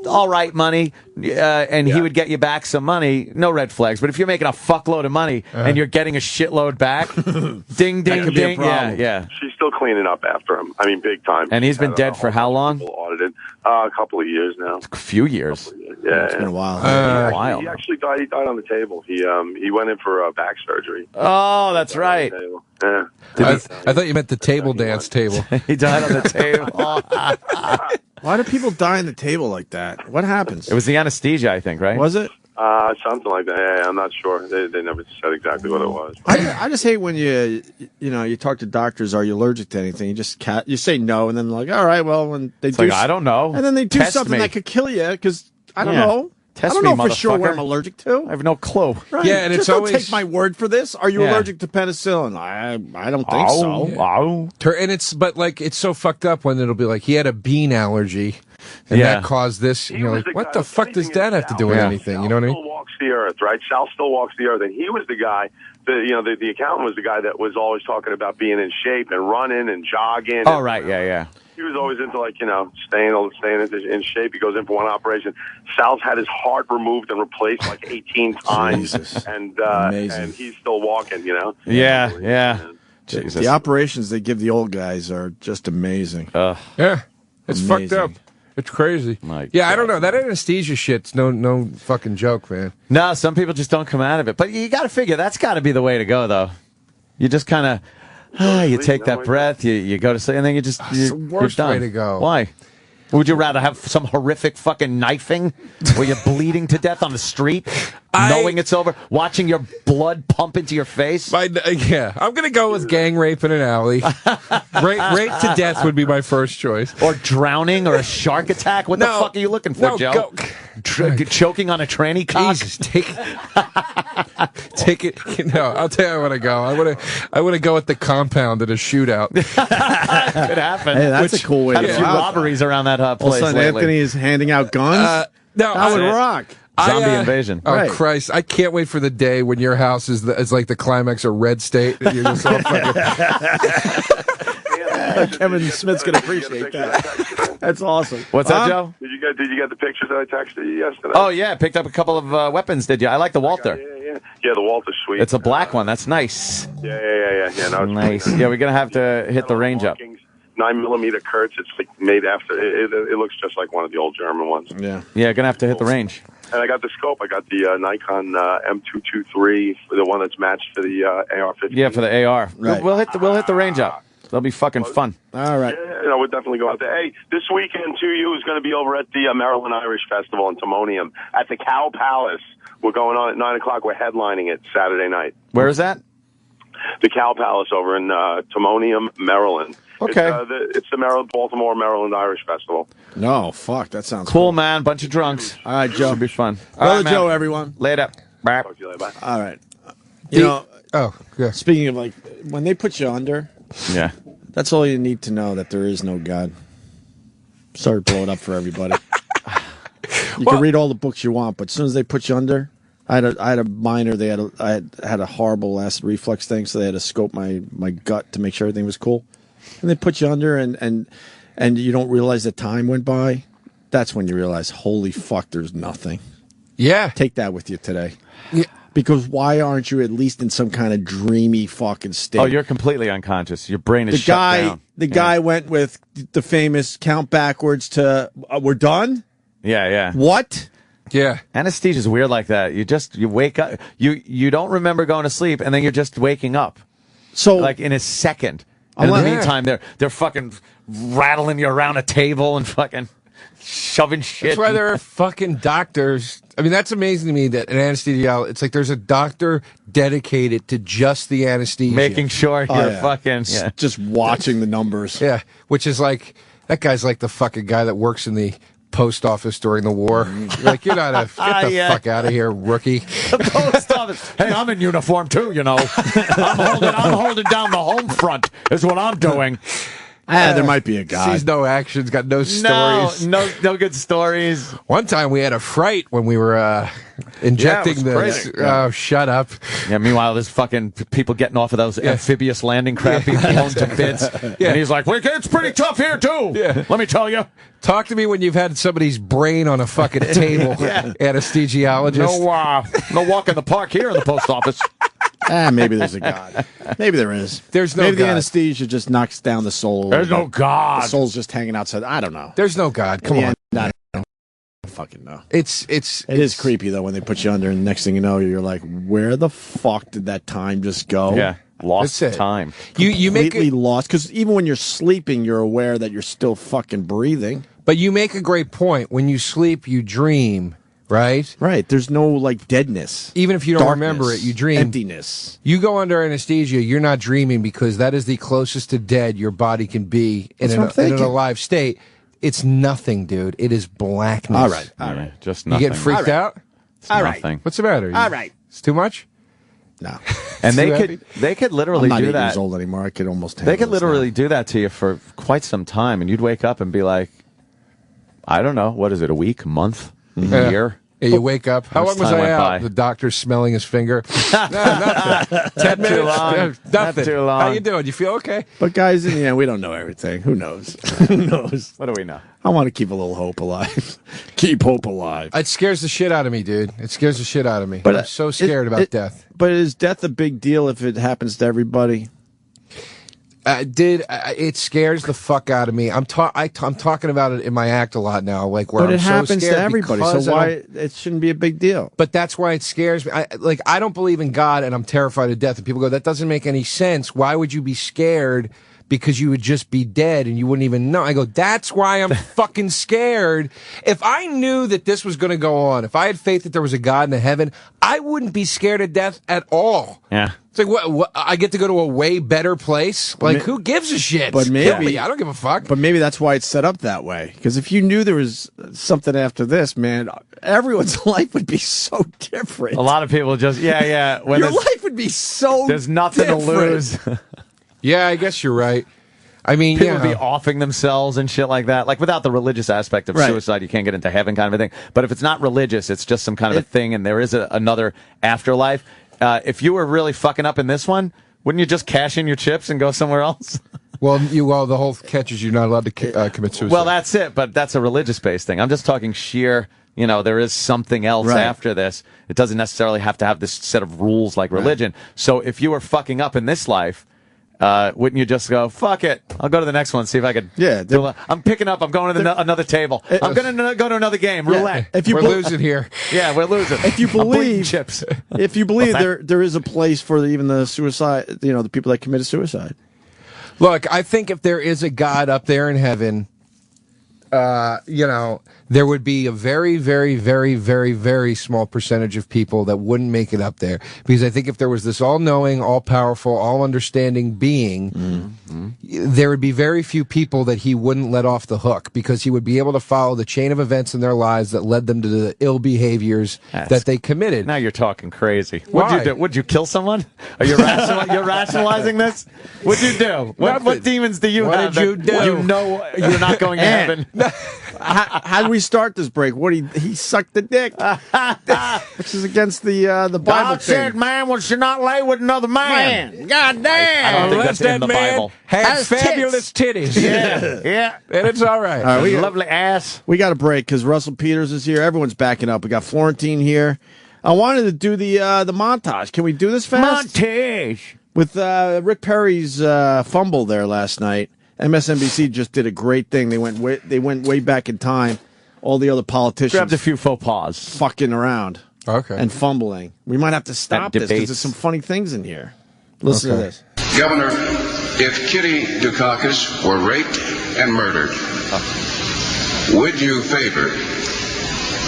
all right money, and he would get you back some money. No red flags. But if you're making a fuckload of money and you're getting a shitload back, ding, ding, ding. Yeah. She's still cleaning up after him. I mean, big time. And he's been dead for how long? Audited. A couple of years now. A few years. Yeah, it's been a while. He actually died. He died on the table. He went in for back surgery. Oh, that's right. Yeah. I thought you meant the table dance table. He died on the table. Why do people die on the table like that? What happens? It was the anesthesia, I think, right? Was it? Something like that. Yeah, I'm not sure. They never said exactly what it was. I just hate when you talk to doctors. Are you allergic to anything? You say no, and then they're like, all right, well, when they do, I don't know, and then they do Test something me. that could kill you because I don't know. Test I don't know me, for sure what motherfucker. I'm allergic to. I have no clue. Right. Yeah, and just it's don't always take my word for this. Are you allergic to penicillin? I don't think so. And it's so fucked up when it'll be like he had a bean allergy, and that caused this. Like, what the fuck does that have to do with anything? You know what I mean? Sal still walks the earth, right? Sal still walks the earth, and he was the guy. The accountant was the guy that was always talking about being in shape and running and jogging. Oh, right, yeah. He was always into staying in shape. He goes in for one operation. Sal's had his heart removed and replaced like 18 times, and he's still walking. Yeah. Jesus. The operations they give the old guys are just amazing. Yeah, it's fucked up. It's crazy. My yeah, I God. don't know. That anesthesia shit's no fucking joke, man. No, some people just don't come out of it. But you got to figure that's got to be the way to go, though. You just kind of, you take that breath, you go to sleep, and then you just It's the worst you're done. way to go. Why? Would you rather have some horrific fucking knifing where you're bleeding to death on the street, knowing it's over, watching your blood pump into your face? Yeah, I'm going to go with gang rape in an alley. Rape to death would be my first choice. Or drowning or a shark attack? What the fuck are you looking for, Joe? Choking on a tranny cock? Jesus, take it. No, I'll tell you where I want to go. I want to go at the compound at a shootout. Could happen. Hey, that's a cool way Had to a few go. robberies around that All of a place sudden, lately. Anthony is handing out guns. No, that would rock. Zombie invasion. Oh, Right. Christ. I can't wait for the day when your house is like the climax of Red State. And you're just all fucking... Kevin Smith's going to appreciate that. That's awesome. What's that, Joe? Did you get the pictures that I texted you yesterday? Oh, yeah. Picked up a couple of weapons, did you? I like the Walter. Yeah, the Walter's sweet. It's a black one. That's nice. Yeah. No, it's Nice. pretty Yeah, we're going to have to hit the range up. 9mm Kurtz. It's like made after. It looks just like one of the old German ones. Yeah. Yeah, going to have to hit the range. And I got the scope. I got the Nikon M223, the one that's matched to the AR-15. Yeah, for the AR. Right. We'll hit the range up. That'll be fucking fun. All right. Yeah, we'll definitely go out there. Hey, this weekend, 2U is going to be over at the Maryland Irish Festival in Timonium at the Cow Palace. We're going on at 9 o'clock. We're headlining it Saturday night. Where is that? The Cow Palace over in Timonium, Maryland. Okay. It's the Baltimore Maryland Irish Festival. No, fuck. That sounds Cool, man. Bunch of drunks. All right, Joe. Should be fun. Brother man. Joe, everyone. Later. Bye. Talk to you later. Bye. All right. You know, yeah. Speaking of, like, when they put you under, Yeah. that's all you need to know, that there is no God. Sorry to blow it up for everybody. You can read all the books you want, but as soon as they put you under, I had a minor. I had a horrible acid reflux thing, so they had to scope my gut to make sure everything was cool. And they put you under, and you don't realize that time went by. That's when you realize, holy fuck, there's nothing. Yeah. Take that with you today. Yeah. Because why aren't you at least in some kind of dreamy fucking state? Oh, you're completely unconscious. Your brain is shut down. The guy went with the famous count backwards to we're done. Yeah. What? Yeah. Anesthesia's weird like that. You wake up. You don't remember going to sleep, and then you're just waking up. So like in a second. And in the meantime, they're fucking rattling you around a table and fucking shoving shit. That's why there are fucking doctors. I mean, that's amazing to me that an anesthesiologist, it's like there's a doctor dedicated to just the anesthesia. Making sure you're fucking... Yeah. Just watching the numbers. Yeah, which is like, that guy's like the fucking guy that works in the post office during the war. You're like, you're not get the fuck out of here, rookie. The post office. Hey, I'm in uniform too, you know. I'm holding down the home front is what I'm doing. There might be a guy. Sees no actions, got no stories. No good stories. One time we had a fright when we were injecting crazy. Oh, shut up. Yeah, meanwhile, there's fucking people getting off of those amphibious landing craft being blown to bits. Yeah. And he's like, it's pretty tough here, too. Yeah. Let me tell you. Talk to me when you've had somebody's brain on a fucking table, anesthesiologist. No walk in the park here in the post office. Maybe there's a God. Maybe there is. There's no Maybe God. the anesthesia just knocks down the soul. There's no God. The soul's just hanging outside. I don't know. There's no God. Come on. I don't fucking know. It is creepy though when they put you under, and the next thing you know, you're like, where the fuck did that time just go? Yeah, lost That's it. time. You make completely lost, because even when you're sleeping, you're aware that you're still fucking breathing. But you make a great point. When you sleep, you dream, right? Right. There's no like deadness. Even if you don't Darkness, remember it, you dream. Emptiness. You go under anesthesia, you're not dreaming, because that is the closest to dead your body can be in an alive state. It's nothing, dude. It is blackness. All right. Just You nothing. get freaked out? All right. Nothing. What's the matter? All right. It's too much? No. And Too they could literally I'm not do 8 that. years old anymore. I could almost. They could handle this literally do that to you for quite some time, and you'd wake up and be like, I don't know, what is it, a week, a month, a year? Yeah, you wake up. How long was time I went out? by. The doctor's smelling his finger. No, nothing. 10 minutes. too long. Nothing. Not too long. How you doing? You feel okay? now. But guys, in the end, we don't know everything. Who knows? Who knows? What do we know? I want to keep a little hope alive. Keep hope alive. It scares the shit out of me, dude. It scares the shit out of me. But I'm so scared about death. But is death a big deal if it happens to everybody? It scares the fuck out of me. I'm talking about it in my act a lot now. Like where but I'm it happens so scared to everybody, so why it shouldn't be a big deal? But that's why it scares me. I don't believe in God, and I'm terrified of death. And people go, that doesn't make any sense. Why would you be scared? Because you would just be dead and you wouldn't even know. I go, that's why I'm fucking scared. If I knew that this was going to go on, if I had faith that there was a God in heaven, I wouldn't be scared of death at all. Yeah. It's like, what I get to go to a way better place? Like, who gives a shit? But maybe, kill me. I don't give a fuck. But maybe that's why it's set up that way. Because if you knew there was something after this, man, everyone's life would be so different. A lot of people just, Your life would be so There's nothing different. to lose. Yeah, I guess you're right. I mean, people would be offing themselves and shit like that. Like, without the religious aspect of suicide, you can't get into heaven kind of a thing. But if it's not religious, it's just some kind of a thing, and there is another afterlife. If you were really fucking up in this one, wouldn't you just cash in your chips and go somewhere else? Well, the whole catch is you're not allowed to commit suicide. Well, that's it, but that's a religious-based thing. I'm just talking sheer, there is something else after this. It doesn't necessarily have to have this set of rules like religion. So if you were fucking up in this life, wouldn't you just go, fuck it, I'll go to the next one, see if I could I'm picking up, I'm going to another table. I'm going to go to another game, roulette. We're losing here. Yeah, we're losing. If you believe chips. If you believe there is a place for even the suicide, the people that committed suicide. Look, I think if there is a God up there in heaven, there would be a very, very, very, very, very small percentage of people that wouldn't make it up there. Because I think if there was this all-knowing, all-powerful, all-understanding being, there would be very few people that he wouldn't let off the hook, because he would be able to follow the chain of events in their lives that led them to the ill behaviors that they committed. Now you're talking crazy. Why? What'd you do? Would you kill someone? Are you you're rationalizing this? What'd you do? What demons do you have? What did you do? You know you're not going to heaven. How do we start this break? He sucked the dick, which is against the Bible God thing. said, man, we should not lay with another man. God damn! I don't think that's in the Bible. Had fabulous titties. Yeah. And it's all right. All right, Lovely ass. We got a break because Russell Peters is here. Everyone's backing up. We got Florentine here. I wanted to do the montage. Can we do this fast? Montage. With Rick Perry's fumble there last night. MSNBC just did a great thing. They went way back in time. All the other politicians Grabbed a few faux pas. fucking around. Okay. And fumbling. We might have to stop this because there's some funny things in here. Listen to this. Governor, if Kitty Dukakis were raped and murdered, would you favor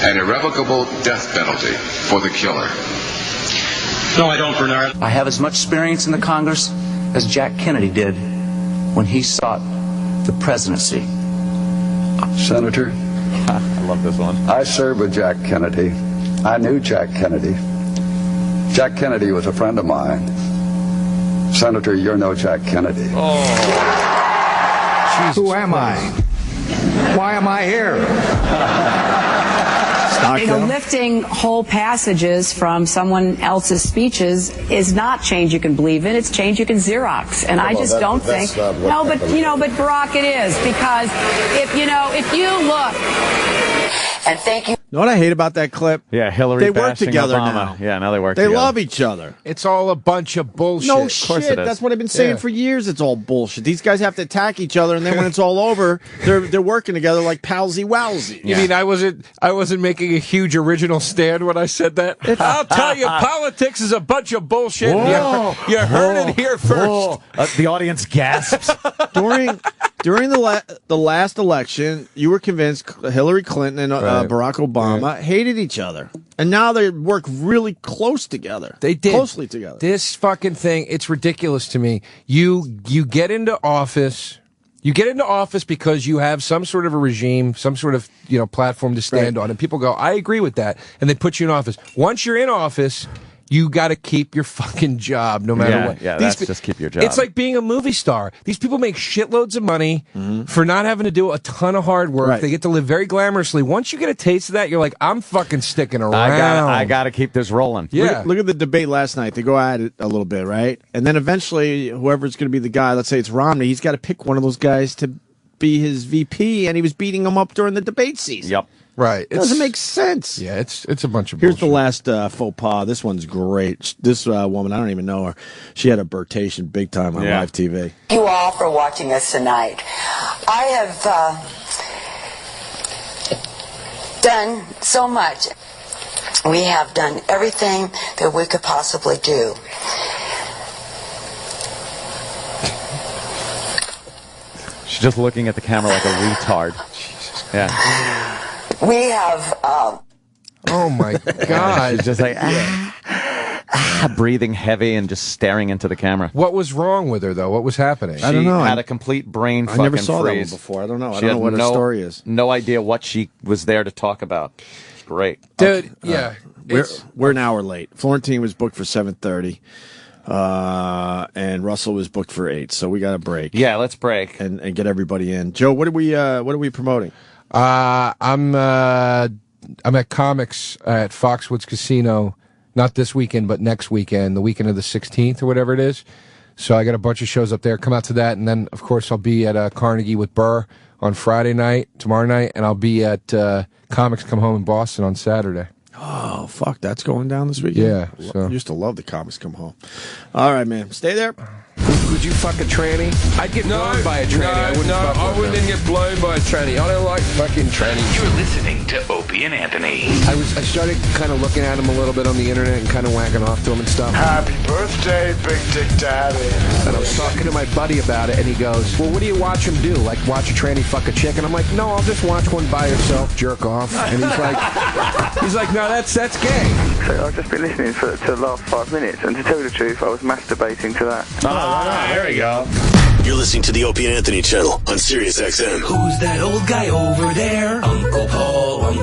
an irrevocable death penalty for the killer? No, I don't, Bernard. I have as much experience in the Congress as Jack Kennedy did when he sought the presidency. Senator, I love this one. I served with Jack Kennedy. I knew Jack Kennedy. Jack Kennedy was a friend of mine. Senator, you're no Jack Kennedy. Who am I? Why am I here? Lifting whole passages from someone else's speeches is not change you can believe in. It's change you can Xerox. And I just don't think. No, but Barack, it is, because if you look. And thank you. You know what I hate about that clip? Yeah, Hillary They work bashing together Obama. now. Yeah, now they work They together. love each other. It's all a bunch of bullshit. No Of course shit. it is. That's what I've been saying for years. It's all bullshit. These guys have to attack each other, and then when it's all over, they're working together like palsy wowsy. You mean I wasn't making a huge original stand when I said that? I'll tell you, politics is a bunch of bullshit. Whoa. You heard it here first. The audience gasps. During the last election, you were convinced Hillary Clinton and Barack Obama hated each other. And now they work really close together. They did. Closely together. This fucking thing, it's ridiculous to me. You get into office. You get into office because you have some sort of a regime, some sort of platform to stand on. And people go, I agree with that. And they put you in office. Once you're in office, you got to keep your fucking job no matter what. Yeah, just keep your job. It's like being a movie star. These people make shitloads of money for not having to do a ton of hard work. Right. They get to live very glamorously. Once you get a taste of that, you're like, I'm fucking sticking around. I got to keep this rolling. Yeah. Look at the debate last night. They go at it a little bit, right? And then eventually, whoever's going to be the guy, let's say it's Romney, he's got to pick one of those guys to be his VP, and he was beating him up during the debate season. Yep. Right. It doesn't make sense. Yeah, it's a bunch of Here's bullshit. the last faux pas. This one's great. This woman, I don't even know her. She had a birtation big time on live TV. Thank you all for watching us tonight. I have done so much. We have done everything that we could possibly do. She's just looking at the camera like a retard. Jesus. Yeah. We have. Oh my God! She's just like breathing heavy and just staring into the camera. What was wrong with her though? What was happening? She had a complete brain fucking I never saw freeze. that one before. I don't know. I She don't know had what her story is. No idea what she was there to talk about. It's great. Dude, yeah. We're an hour late. Florentine was booked for 7:30, and Russell was booked for 8. So we got a break. Yeah, let's break and get everybody in. Joe, what are we promoting? I'm at Comics at Foxwoods Casino, not this weekend, but next weekend, the weekend of the 16th or whatever it is. So I got a bunch of shows up there. Come out to that, and then of course I'll be at Carnegie with Burr on Friday night, tomorrow night, and I'll be at Comics Come Home in Boston on Saturday. Oh, fuck, that's going down this weekend? Yeah. So. Used to love the Comics Come Home. All right, man. Stay there. Would you fuck a tranny? I'd get blown by a tranny. I wouldn't get blown by a tranny. I don't like fucking trannies. You're listening to Opie and Anthony. I started kind of looking at him a little bit on the internet and kind of whacking off to him and stuff. Happy birthday, Big Dick Daddy. And I was talking to my buddy about it, and he goes, well, what do you watch him do? Like, watch a tranny fuck a chick? And I'm like, no, I'll just watch one by herself jerk off. And he's like, no, that's gay. So I've just been listening to the last 5 minutes, and to tell you the truth, I was masturbating to that. There we go. You're listening to the Opie and Anthony channel on Sirius XM. Who's that old guy over there? Uncle Paul,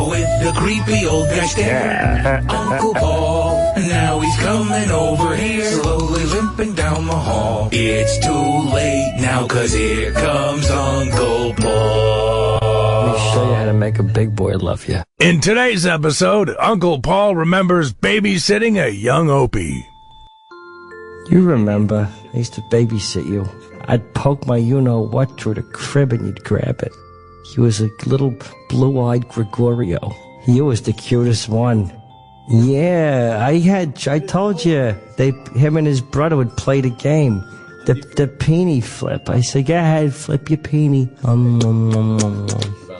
with the creepy old guy stare. Uncle Paul, now he's coming over here, slowly limping down the hall. It's too late now, 'cause here comes Uncle Paul. Let me show you how to make a big boy love you. In today's episode, Uncle Paul remembers babysitting a young Opie. You remember, I used to babysit you. I'd poke my you-know-what through the crib and you'd grab it. He was a little blue-eyed Gregorio. He was the cutest one. Yeah, I told you, him and his brother would play the game. The peenie flip. I said, go ahead, flip your peenie.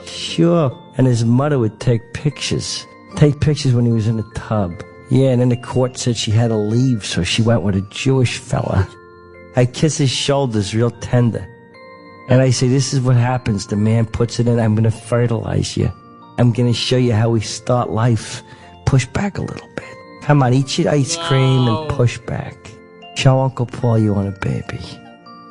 Sure. And his mother would take pictures when he was in the tub. Yeah, and then the court said she had to leave, so she went with a Jewish fella. I kiss his shoulders real tender. And I say, this is what happens. The man puts it in. I'm going to fertilize you. I'm going to show you how we start life. Push back a little bit. Come on, eat your ice cream and push back. Show Uncle Paul you want a baby.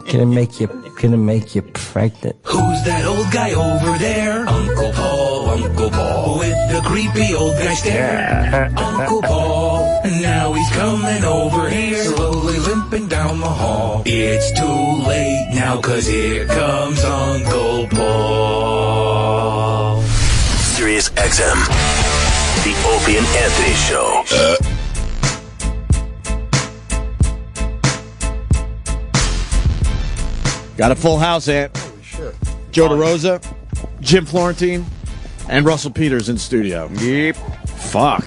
Gonna make you pregnant. Who's that old guy over there? Uncle Paul, with the creepy old guy stare. Uncle Paul, now he's coming over here, slowly limping down the hall. It's too late now, 'cause here comes Uncle Paul. Sirius XM, the Opie and Anthony Show. Got a full house, Ant. Holy shit. Joe DeRosa, Jim Florentine, and Russell Peters in studio. Yep. Fuck.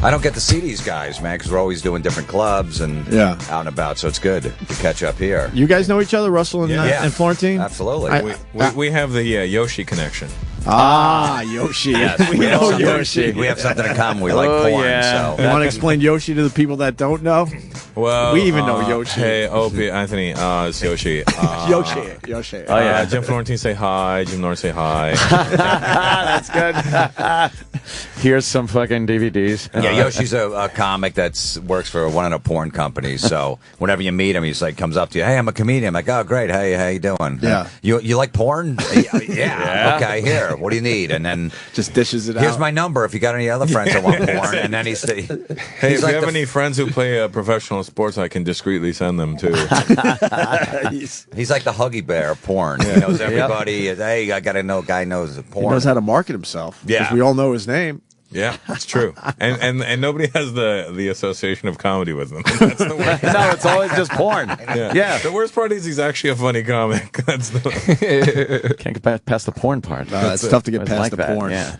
I don't get to see these guys, man, because we're always doing different clubs and out and about, so it's good to catch up here. You guys know each other, Russell and Florentine? Absolutely. We have the Yoshi connection. Yoshi. Yes, we know Yoshi. We have something in common. We like porn. So. You want to explain Yoshi to the people that don't know? Well, we even know Yoshi. Hey, Opie, Anthony, it's Yoshi. Yoshi. Oh, yeah. Jim Florentine say hi. Jim Norris say hi. That's good. Here's some fucking DVDs. Yeah, Yoshi's a comic that works for one of the porn companies. So whenever you meet him, he's like, comes up to you, hey, I'm a comedian. I'm like, oh, great. Hey, how you doing? Yeah. You like porn? Yeah. Okay, here. What do you need? And then just dishes it out. Here's my number if you got any other friends that want porn. And then he's hey, if you have any friends who play professional sports, I can discreetly send them too. He's like the Huggy Bear of porn. He knows everybody. Hey, I got to know. Guy knows porn. He knows how to market himself. Yeah, because we all know his name. Yeah, it's true. And nobody has the association of comedy with them. That's the worst. No, it's always just porn. Yeah. The worst part is he's actually a funny comic. That's the Can't get past the porn part. It's tough to get past the porn. Yeah.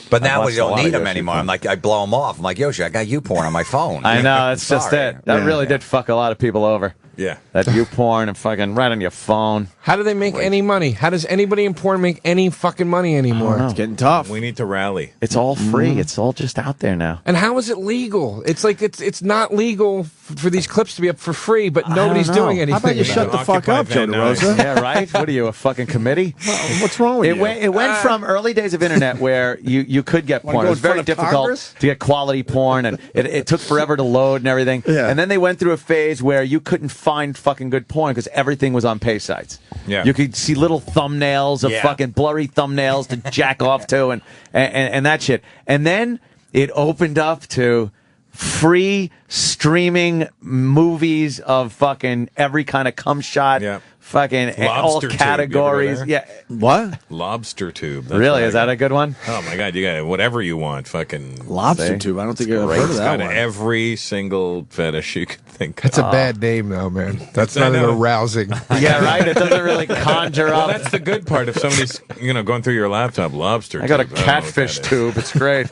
But now I've we don't watched a lot need of them Yoshi anymore. porn. I'm like, I blow them off. I'm like, Yoshi, I got you porn on my phone. I know, that's just Sorry. it. That really did fuck a lot of people over. Yeah. That you porn and fucking right on your phone. How do they make any money? How does anybody in porn make any fucking money anymore? It's getting tough. We need to rally. It's all free. It's all just out there now. And how is it legal? It's like it's not legal for these clips to be up for free, but nobody's don't know. doing anything. How about you shut the fuck up, Joe DeRosa? Yeah, right? What are you, a fucking committee? What's wrong with you? It went from early days of internet where you could get porn. It was very difficult to get quality porn, and it took forever to load and everything. Yeah. And then they went through a phase where you couldn't find fucking good porn because everything was on pay sites. Yeah. You could see little thumbnails of fucking blurry thumbnails to jack off to and that shit. And then it opened up to free streaming movies of fucking every kind of cum shot. Yeah. Fucking all Lobster Tube, categories. you ever Yeah. What? Lobster Tube. That's Really? what I Is that got. a good one? Oh my God! You got whatever you want. Fucking Lobster See? tube. I don't think I've great. heard of It's that got one. every single fetish you could think That's of. a bad name, though, man. That's I not an know. arousing. Yeah, right? It doesn't really conjure Well, up. that's the good part. If somebody's going through your laptop, lobster. I got a tube. don't know what catfish that is. tip. It's great.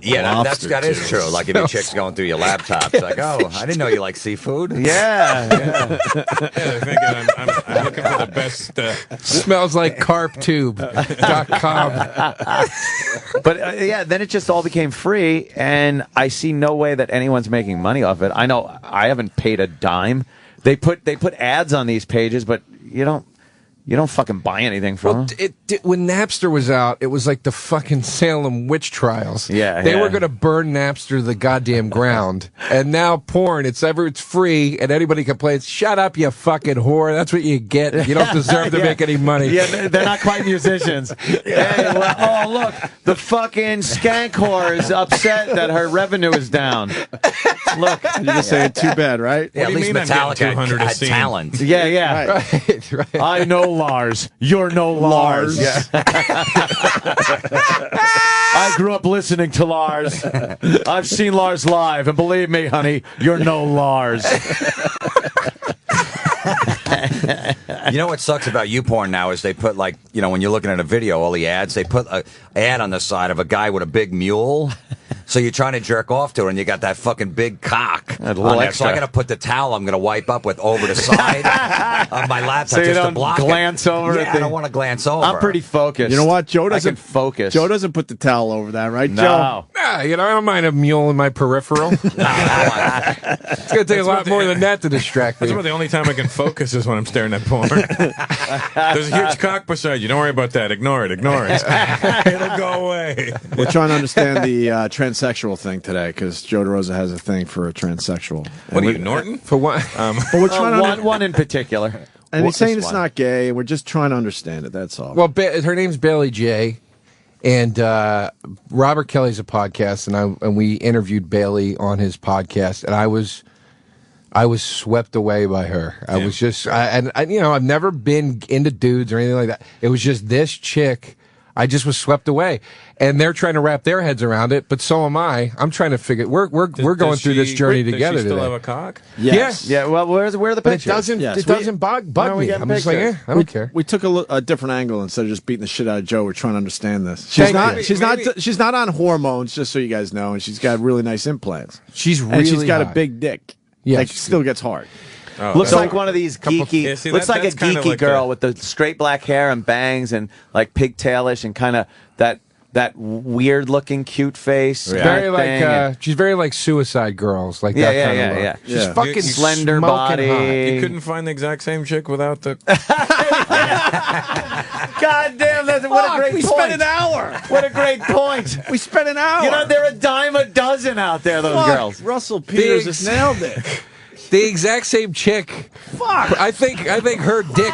Yeah, Lobster that is tube. true. Like if your chick's going through your laptop, it's like, oh, I didn't know you like seafood. Yeah. Yeah, they're thinking I'm looking for the best. Smells like carptube.com. But yeah, then it just all became free, and I see no way that anyone's making money off it. I know I haven't paid a dime. They put ads on these pages, but you don't fucking buy anything from them. When Napster was out, it was like the fucking Salem witch trials. Yeah, they yeah. were going to burn Napster to the goddamn ground. And now porn, it's free, and anybody can play it. Shut up, you fucking whore. That's what you get. You don't deserve to make any money. Yeah, they're not quite musicians. Hey, well, oh, look, the fucking skank whore is upset that her revenue is down. Look, You're just saying too bad, right? Yeah, What at do you least mean I'm getting Metallica 200 a had scene? talent. yeah, yeah. Right. I know Lars. You're no Lars. Yeah. I grew up listening to Lars. I've seen Lars live, and believe me, honey, you're no Lars. You know what sucks about YouPorn now is they put when you're looking at a video, all the ads, they put an ad on the side of a guy with a big mule. So you're trying to jerk off to it, and you got that fucking big cock on little there. extra. So I got to put the towel I'm going to wipe up with over the side of my laptop So you just to don't block glance it. over Yeah, at I the- don't want to glance over. I'm pretty focused. You know what? Joe I doesn't can focus. Joe doesn't put the towel over that, right, Joe? No. Yeah, I don't mind a mule in my peripheral. It's going to take a lot more than that to distract me. That's about the only time I can focus is when I'm staring at porn. There's a huge cock beside you. Don't worry about that. Ignore it. Ignore it. It'll go away. We're trying to understand the transsexual thing today because Joe DeRosa has a thing for a transsexual. What are you, Norton? For what? But we're trying to one in particular. and he's saying it's one? not gay, and we're just trying to understand it. That's all. Well, her name's Bailey Jay, and Robert Kelly's a podcast, and we interviewed Bailey on his podcast, and I was swept away by her. I was just, I've never been into dudes or anything like that. It was just this chick. I just was swept away, and they're trying to wrap their heads around it, but so am I. I'm trying to figure. We're going through this journey together Does she still today. have a cock? Yes. Yeah, well, where are the But pictures? it doesn't. Yes, It doesn't bug me. getting I'm just like, pictures? I don't care. We took a different angle instead of just beating the shit out of Joe. We're trying to understand this. Thank you. She's not on hormones, just so you guys know, and she's got really nice implants. She's really And she's got a hot. big dick. Yes. Like, still gets hard. Oh, Looks so- like one of these geeky. Yeah, see, looks like a that's kind of geeky like girl the- with the straight black hair and bangs and like pigtailish and kind of that weird looking cute face. Yeah. Very thing, like and- she's very like Suicide Girls, like Yeah, that yeah, kind yeah, of look. yeah. She's Yeah. fucking slender smoking body. hot. You couldn't find the exact same chick without the. God damn, what a great we point. spent an hour. What a great point. We spent an hour. You know, they're a dime a dozen out there, those Fuck, girls. Russell Peters Biggs. just nailed it. The exact same chick. Fuck. I think her dick.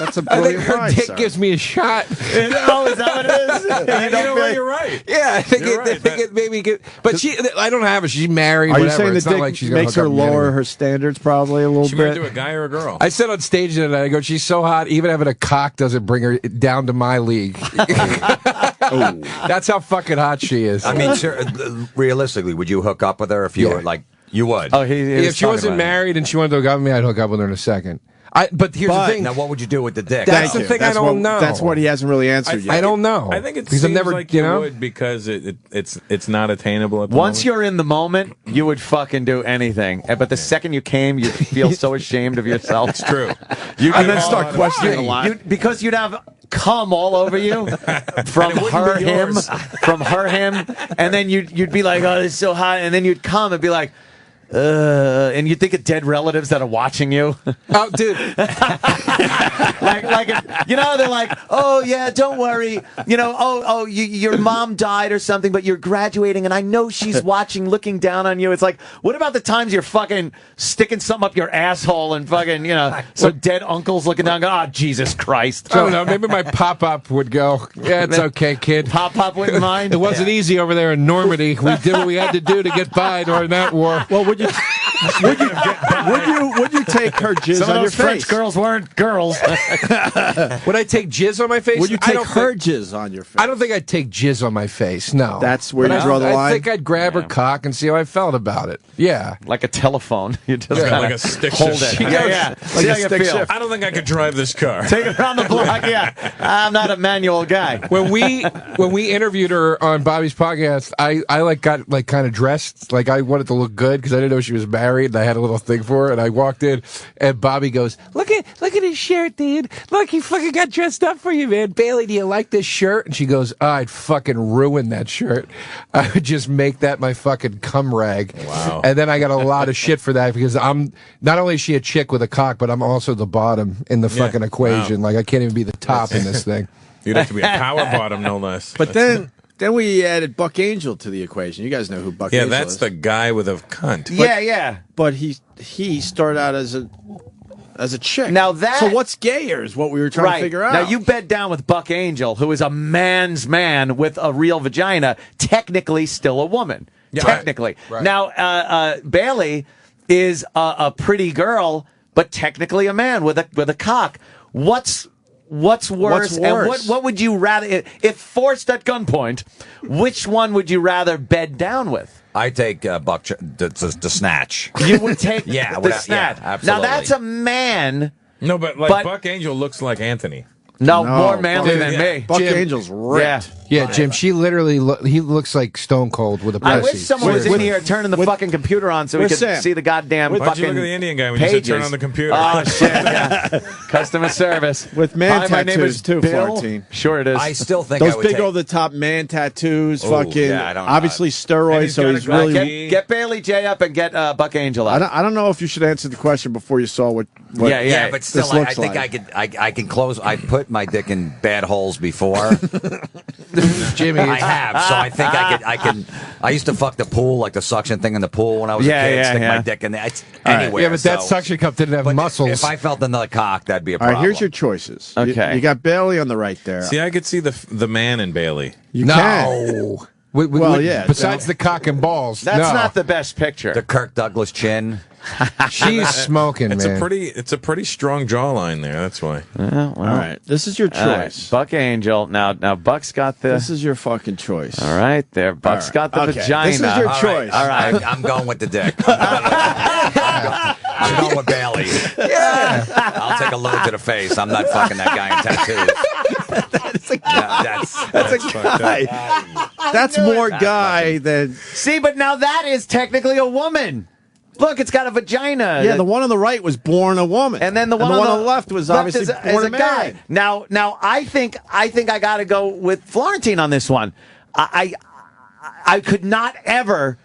That's a I think brilliant her line, dick sir. gives me a shot. Oh, is that what it is? You're right. Yeah, I think You're it, I right. think it maybe get. But I don't have her. She's married. Are you whatever. saying It's the not dick like she's gonna makes hook her up with me lower anyway. her standards probably a little She might bit? do a guy or a girl. I said on stage the other night, I go, she's so hot, even having a cock doesn't bring her down to my league. That's how fucking hot she is. I mean, realistically, would you hook up with her if you were like, you would? Oh, if she wasn't married and she wanted to hook up with me, I'd hook up with her in a second. But here's the thing. Now, what would you do with the dick? That's the thing I don't know. That's what he hasn't really answered yet. I don't know. I think it because seems I've never, like you know, would because it's not attainable at the Once moment. you're in the moment, you would fucking do anything. But the second you came, you'd feel so ashamed of yourself. It's true. And then start questioning a lot. Because you'd have cum all over you from him, and then you'd be like, oh, it's so hot, and then you'd come and be like, and you think of dead relatives that are watching you. Oh, dude. like, you know, they're like, oh, yeah, don't worry. You know, your mom died or something, but you're graduating, and I know she's watching, looking down on you. It's like, what about the times you're fucking sticking something up your asshole and fucking, you know, so dead uncle's looking down, oh, Jesus Christ. I don't know. Maybe my pop-up would go, yeah, it's okay, kid. Pop-up wouldn't mind? It wasn't easy over there in Normandy. We did what we had to do to get by during that war. Well, would you take her jizz Some of on your those French face? girls weren't girls. Would I take jizz on my face? Would you take her jizz on your face? I don't think I'd take jizz on my face. No, that's where you draw the line. I think I'd grab her cock and see how I felt about it. Yeah, like a telephone. You just like a stick hold shift. it. Yeah. Like See a how you stick feel. shift. I don't think I could drive this car. Take it around the block. Yeah, I'm not a manual guy. When we interviewed her on Bobby's podcast, I got like kind of dressed like I wanted to look good because I didn't know she was married, and I had a little thing for her. And I walked in, and Bobby goes, "Look at his shirt, dude. Look, he fucking got dressed up for you, man. Bailey, do you like this shirt?" And she goes, oh, "I'd fucking ruin that shirt. I would just make that my fucking cum rag." Wow. And then I got a lot of shit for that because I'm not only is she a chick with a cock, but I'm also the bottom in the fucking equation. Wow. Like I can't even be the top in this thing. You'd have to be a power bottom, no less. But then we added Buck Angel to the equation. You guys know who Buck Angel is. Yeah, that's the guy with a cunt. Yeah. But he started out as a chick. Now that so what's gayer is what we were trying to figure out. Now you bed down with Buck Angel, who is a man's man with a real vagina, technically still a woman. Yeah, technically. right. Now Bailey is a pretty girl, but technically a man with a cock. What's worse? And what would you rather, if forced at gunpoint, which one would you rather bed down with? I take Buck the snatch. You would take the snatch. Yeah, absolutely. Now that's a man. No, but Buck Angel looks like Anthony. No, more manly than me. Buck Angel's ripped. Yeah, Jim, she literally he looks like Stone Cold with a pussy. I wish someone was in here turning the fucking computer on so we could see the goddamn Why'd fucking you look at the Indian guy when pages. you said turn on the computer? Oh, shit. Yeah. Customer service. With man Hi, my name is tattoos, too, Bill. Florentine. Sure it is. I still think those I would big take... over-the-top man tattoos, Ooh, fucking, yeah, I don't know. obviously steroids, so he's really... Get Bailey J up and get Buck Angel up. I don't know if you should answer the question before you saw what yeah, but still, this I looks think like. I can close. I put my dick in bad holes before. Jimmy, I have, so I think I can. I used to fuck the pool, like the suction thing in the pool when I was a kid. Stick my dick in there. It's anywhere. Yeah, but that suction cup didn't have muscles. If I felt another cock, that'd be a All problem. right, here's your choices. Okay. You got Bailey on the right there. See, I could see the man in Bailey. You can. Well, yeah. Besides the cock and balls, That's not the best picture. The Kirk Douglas chin. She's smoking, It's man. a pretty strong jawline there. That's why. Well, All right, this is your choice. Buck Angel. Now Buck's got the. This is your fucking choice. All right, there. Buck's got the vagina. This is your choice. All right. I'm going with the dick. I'm going with Bailey. Yeah. I'll take a load to the face. I'm not fucking that guy in tattoos. That's a guy. That's a guy. That's more guy than. See, but now that is technically a woman. Look, it's got a vagina. Yeah, the one on the right was born a woman, and then the one, on the left was obviously born a guy. man. Now, I think I got to go with Florentine on this one. I could not ever,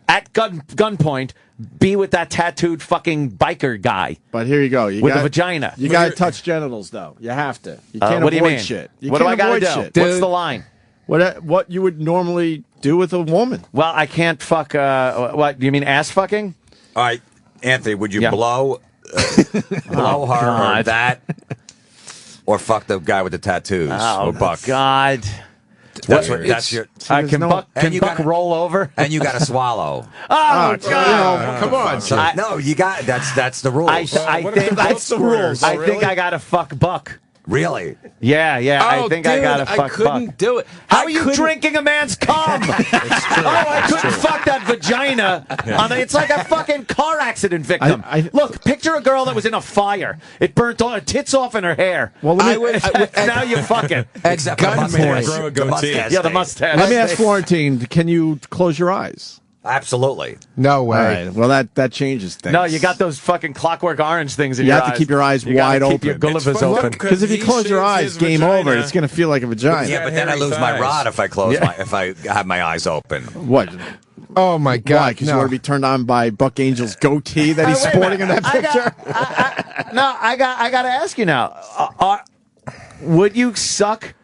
at gunpoint, be with that tattooed fucking biker guy. But here you go. You with got a vagina. You got to touch genitals, though. You have to. You can't what do avoid you mean? shit. What do I got to do? Shit. What's the line? What you would normally do with a woman? Well, I can't fuck. What do you mean, ass fucking? All right, Anthony, would you blow her or that, or fuck the guy with the tattoos? Oh, or Buck? God. That's your. Can Buck roll over? And you got to swallow. Oh, God! Come on, no, you got that's the rules. I think that's the rules. I think I got to fuck Buck. Really? Yeah. Oh, I think dude, I gotta fuck I couldn't Buck. do it. How are you drinking a man's cum? I couldn't fuck that vagina. It's like a fucking car accident victim. Look, picture a girl that was in a fire. It burnt all her tits off in her hair. Well, now you're fucking. Except for the mustache. Yeah, the mustache. Let me ask Florentine, can you close your eyes? Absolutely. No way. All right. Well, that changes things. No, you got those fucking Clockwork Orange things in your eyes. You have to keep your eyes You wide gotta open. keep your gullivers open. Because if you close your eyes, game over. It's going to feel like a vagina. Yeah, but then I lose my rod if I if I have my eyes open. What? Oh my God! Why? Because you want to be turned on by Buck Angel's goatee that he's sporting in that picture. I got to ask you now. Would you suck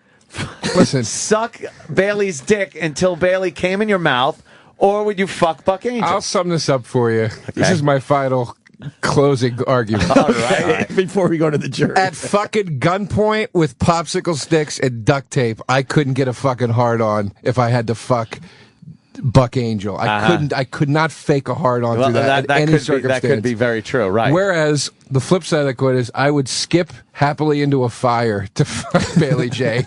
Bailey's dick until Bailey came in your mouth? Or would you fuck Buck Angel? I'll sum this up for you. Okay. This is my final closing argument. All right. Before we go to the jury. At fucking gunpoint with popsicle sticks and duct tape, I couldn't get a fucking hard on if I had to fuck Buck Angel. I could not fake a hard on through that in any circumstance. That could be very true, right? Whereas the flip side of the coin is I would skip happily into a fire to fuck Bailey Jay.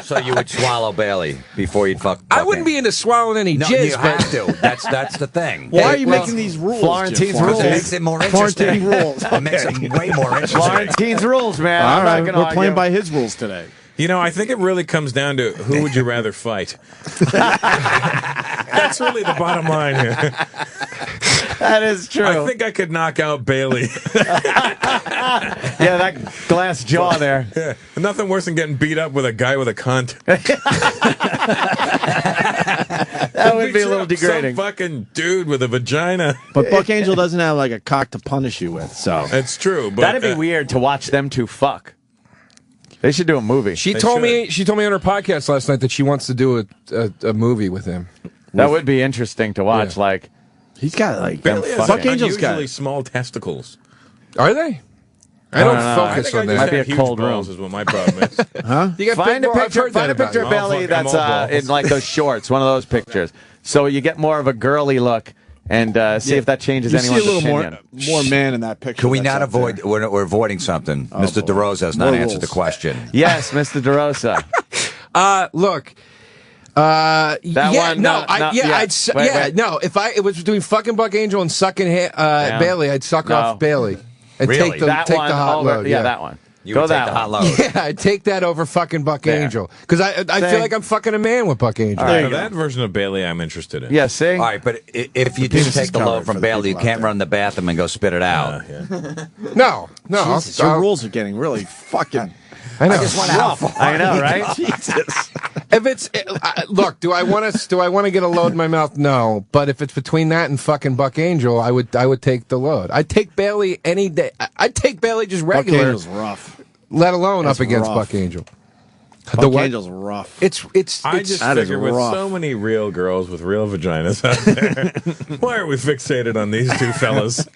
So you would swallow Bailey before you'd fuck Buck I wouldn't be into swallowing any No, jizz, you have to. That's the thing. Why are you making these rules? Florentine's rules. It makes it more interesting. Florentine rules. It makes it way more interesting. Florentine's rules, man. All right, we're playing by his rules today. You know, I think it really comes down to who would you rather fight? That's really the bottom line here. That is true. I think I could knock out Bailey. Yeah, that glass jaw there. Yeah. Nothing worse than getting beat up with a guy with a cunt. That would be a little degrading. Some fucking dude with a vagina. But Buck Angel doesn't have like a cock to punish you with, so It's true. But, That'd be weird to watch them two fuck. They should do a movie. She told me on her podcast last night that she wants to do a movie with him. That would be interesting to watch. Yeah. Like he's got like Bailey has Buck Angel's got unusually small testicles. Are they? I don't focus on that. Might be a cold balls is what my problem is. Huh? You got find a picture of Bailey that's in like those shorts, one of those pictures. So you get more of a girly look. And see if that changes anyone's opinion. You see a little more man in that picture. Can we not avoid? We're avoiding something. Mr. DeRosa has not answered the question. Yes, Mr. DeRosa. Look. That one? No. If it was between fucking Buck Angel and sucking Bailey, I'd suck off Bailey and take the hot load. Yeah, that one. You would take the hot load. Yeah, I'd take that over fucking Buck Angel. Because I feel like I'm fucking a man with Buck Angel. Right, that version of Bailey I'm interested in. Yeah, see? All right, but if you do take the load from Bailey, you can't run in the bathroom and go spit it out. No. Jesus, your rules are getting really fucking... I know. I just want to have fun. I know, right? Jesus. If it's look, do I want to get a load in my mouth? No, but if it's between that and fucking Buck Angel, I would take the load. I'd take Bailey any day. I'd take Bailey just regular. Buck Angel's rough. Let alone That's up against rough. Buck Angel. Buck Angel's rough. I just figure with so many real girls with real vaginas out there, why are we fixated on these two fellas?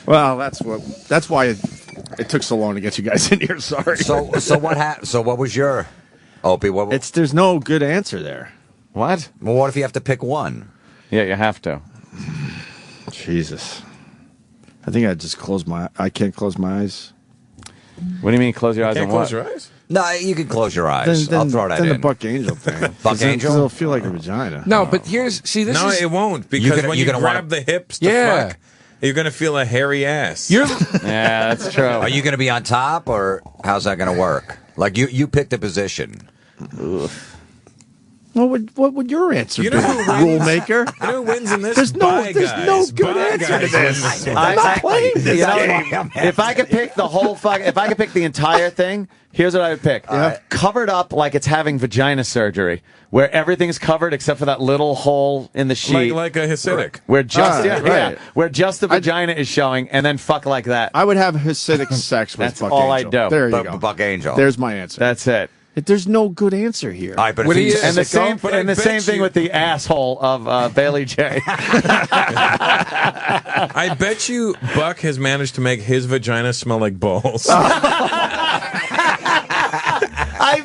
Well, that's why it took so long to get you guys in here. Sorry. So what happened? So what was your Opie? There's no good answer there. What? Well, what if you have to pick one? Yeah, you have to. Jesus. I think I just I can't close my eyes. What do you mean close your eyes Can't on what? close your eyes? No, you can close your eyes. I'll throw that in. the Buck Angel thing. Buck Angel? It'll feel like a vagina. No, but this No, is... it won't, because when you grab the hips to fuck, you're going to feel a hairy ass. Yeah, that's true. Are you going to be on top, or how's that going to work? Like, you picked a position. What would your answer be, rule maker? You know who wins in this? There's no good answer to this. I'm not playing this game. If I could pick the whole if I could pick the entire thing, here's what I would pick. Covered up like it's having vagina surgery, where everything's covered except for that little hole in the sheet. Like a Hasidic. Where just where just the vagina is showing, and then fuck like that. I would have Hasidic sex with That's Buck all Angel. I'd do. There you go. Buck Angel. There's my answer. That's it. There's no good answer here. All right, but and the same thing with the asshole of Bailey Jay. I bet you Buck has managed to make his vagina smell like balls. I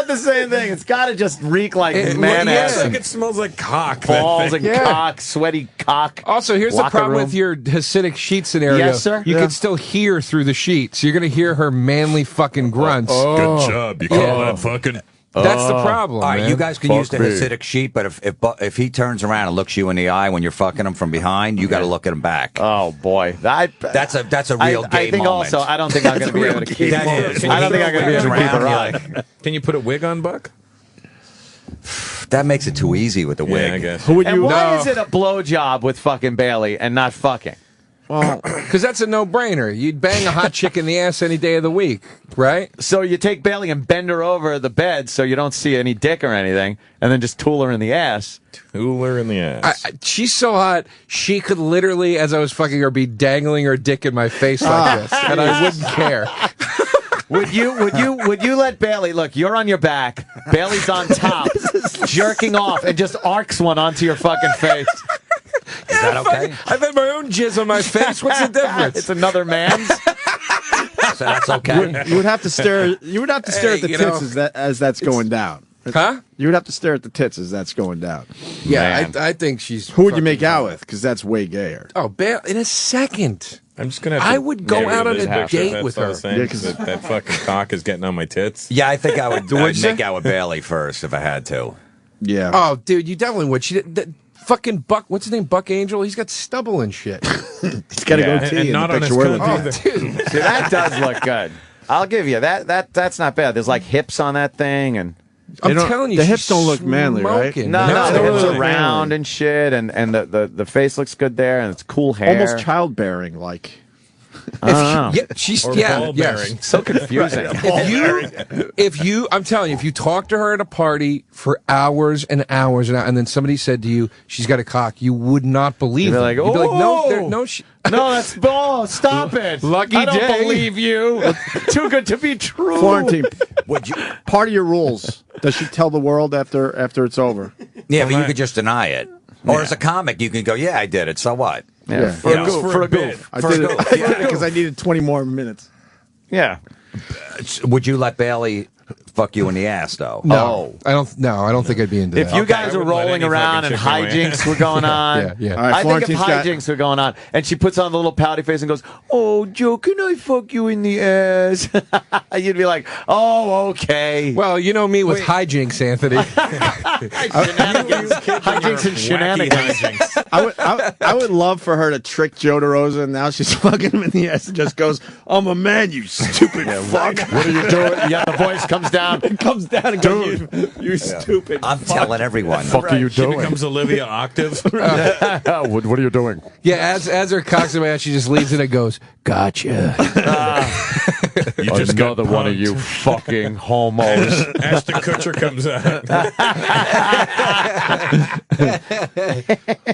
thought the same thing. It's got to just reek like man ass. Like it smells like cock. Balls and cock, sweaty cock. Also, here's the problem with your Hasidic sheet scenario. Yes, sir. You can still hear through the sheets. You're going to hear her manly fucking grunts. Good job. You call that fucking... That's the problem. All right, man. you guys can use the Hasidic sheet, but if he turns around and looks you in the eye when you're fucking him from behind, you got to look at him back. Oh boy, that's a real gay I think moment. also, I don't think I'm going to be able to keep. That is. I don't think I'm going to be able to keep it right. Can you put a wig on, Buck? That makes it too easy with the wig. Yeah, I guess. Who would you? And why is it a blowjob with fucking Bailey and not fucking? Well, because that's a no-brainer. You'd bang a hot chick in the ass any day of the week, right? So you take Bailey and bend her over the bed so you don't see any dick or anything, and then just tool her in the ass. Tool her in the ass. She's so hot, she could literally, as I was fucking her, be dangling her dick in my face like this, and I wouldn't care. Would you let Bailey, look, you're on your back, Bailey's on top, jerking off, and just arcs one onto your fucking face? Is that okay? I've had my own jizz on my face. What's the difference? It's another man's. So that's okay. You would have to stare. You would have to stare at the tits as that's going down. Huh? You would have to stare at the tits as that's going down. Yeah, I think she's. Who would you make out with? Because that's way gayer. Oh, in a second. I'm just gonna. Have to I would go out on a date with her. Yeah, because that fucking cock is getting on my tits. Yeah, I think I would make out with Bailey first if I had to. Yeah. Oh, dude, you definitely would. She did. Fucking Buck, what's his name? Buck Angel? He's got stubble and shit. He's got to go and in not the on his picture. cunt either. Dude. See, that does look good. I'll give you that's not bad. There's like hips on that thing, and I'm telling you, the she's hips don't look manly, right? smoking. no, the hips really are round and shit, and the face looks good there, and it's cool hair. Almost childbearing, like. I don't know. Yeah, she's Or ball bearing. So confusing. If you, I'm telling you, if you talk to her at a party for hours and hours and then somebody said to you, she's got a cock, you would not believe You'd be them. like, You'd be like, no, "Oh!" no, No, that's ball. Stop it. Lucky I don't day. believe you. Too good to be true. Florentine, part of your rules. Does she tell the world after it's over? Yeah, but you could just deny it. Or as a comic, you can go, yeah, I did it. So what? Yeah. For a goof. For a goof. I did it because I needed 20 more minutes. Yeah. Would you let Bailey fuck you in the ass, though? No, I don't. No, I don't think I'd be into If that. you guys I are wouldn't let rolling any around and fucking chick in my hijinks were going on, Yeah. All right, I think if Florentine's got- hijinks were going on, and she puts on the little pouty face and goes, "Oh, Joe, can I fuck you in the ass?" You'd be like, "Oh, okay." Well, you know me with hijinks, Anthony. Shenanigans, hijinks and shenanigans. I would love for her to trick Joe DeRosa, and now she's fucking him in the ass and just goes, "I'm a man, you stupid fuck." What are you doing? Yeah, the voice comes down. It comes down and goes, "You stupid." I'm telling everyone. Fuck are you She doing? becomes Olivia Octave. What are you doing? Yeah, as her cocks in my ass, she just leaves it and goes, "Gotcha." You just got Another one of you fucking homos. Ashton Kutcher comes out.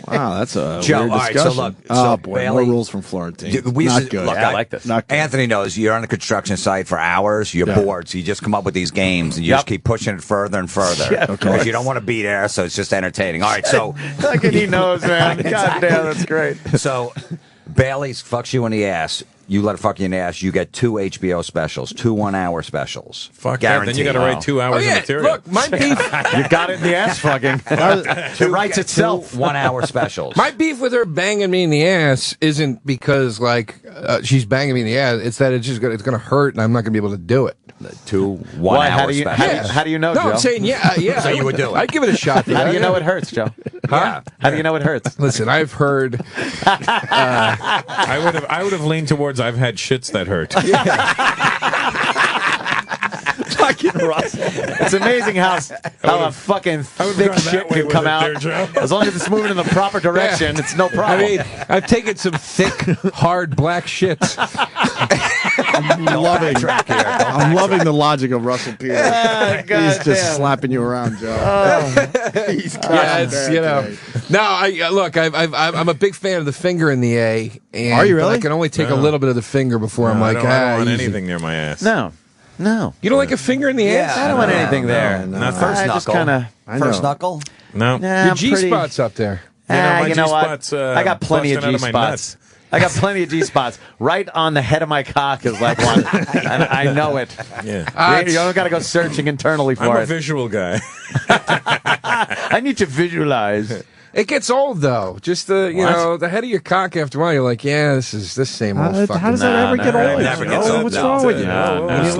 Wow, that's a Joe, weird all right, discussion. so look, oh so boy, Bailey- more rules from Florentine. We Not used to- good. look, I like this. Not good. Anthony knows you're on a construction site for hours. You're bored, so you just come up with these games and you just keep pushing it further and further Yeah, because you don't want to be there. So it's just entertaining. All right, so Like he knows, man. God damn, that's great. so Bailey fucks you in the ass. You let her fuck you in the ass. You get 2 HBO specials, 2 1-hour specials. Fuck that. Then you got to write 2 hours of material. Look, my beef. You got it in the ass fucking. It writes itself. 2 1-hour specials. My beef with her banging me in the ass isn't because she's banging me in the ass. It's that it's gonna hurt, and I'm not gonna be able to do it. 2 Why? 1-hour How specials. do you know, No, Joe? I'm saying yeah. So you would do it. I'd give it a shot. How do you know it hurts, Joe? Huh? How do you know it hurts? Listen, I've heard. I would have leaned towards I've had shits that hurt. Fucking Russell. It's amazing how a fucking thick gone that shit way can with come it out. there, Joe. As long as it's moving in the proper direction, it's no problem. I mean, I've taken some thick, hard black shits. I'm loving the logic of Russell Peters. He's just slapping you around, Joe. He's Yeah, it's, you know. No, look. I'm a big fan of the finger in the A. And, Are you really? But I can only take a little bit of the finger before I'm like, I don't want easy. anything near my ass. No. You don't like a finger in the ass? I don't want anything there. Not First I knuckle. just kinda- First knuckle? No. Nah, Your I'm G pretty- spot's up there. my you know what? G-spot's, I got plenty of busting out G of my spots. I got plenty of G-spots. Right on the head of my cock is like one, and I know it. Yeah. You don't got to go searching internally for I'm it. a visual guy. I need to visualize. It gets old though. Just the the head of your cock. After a while, you're like, yeah, this same old fucking. How does that ever get old? It never gets old. What's wrong with you? It's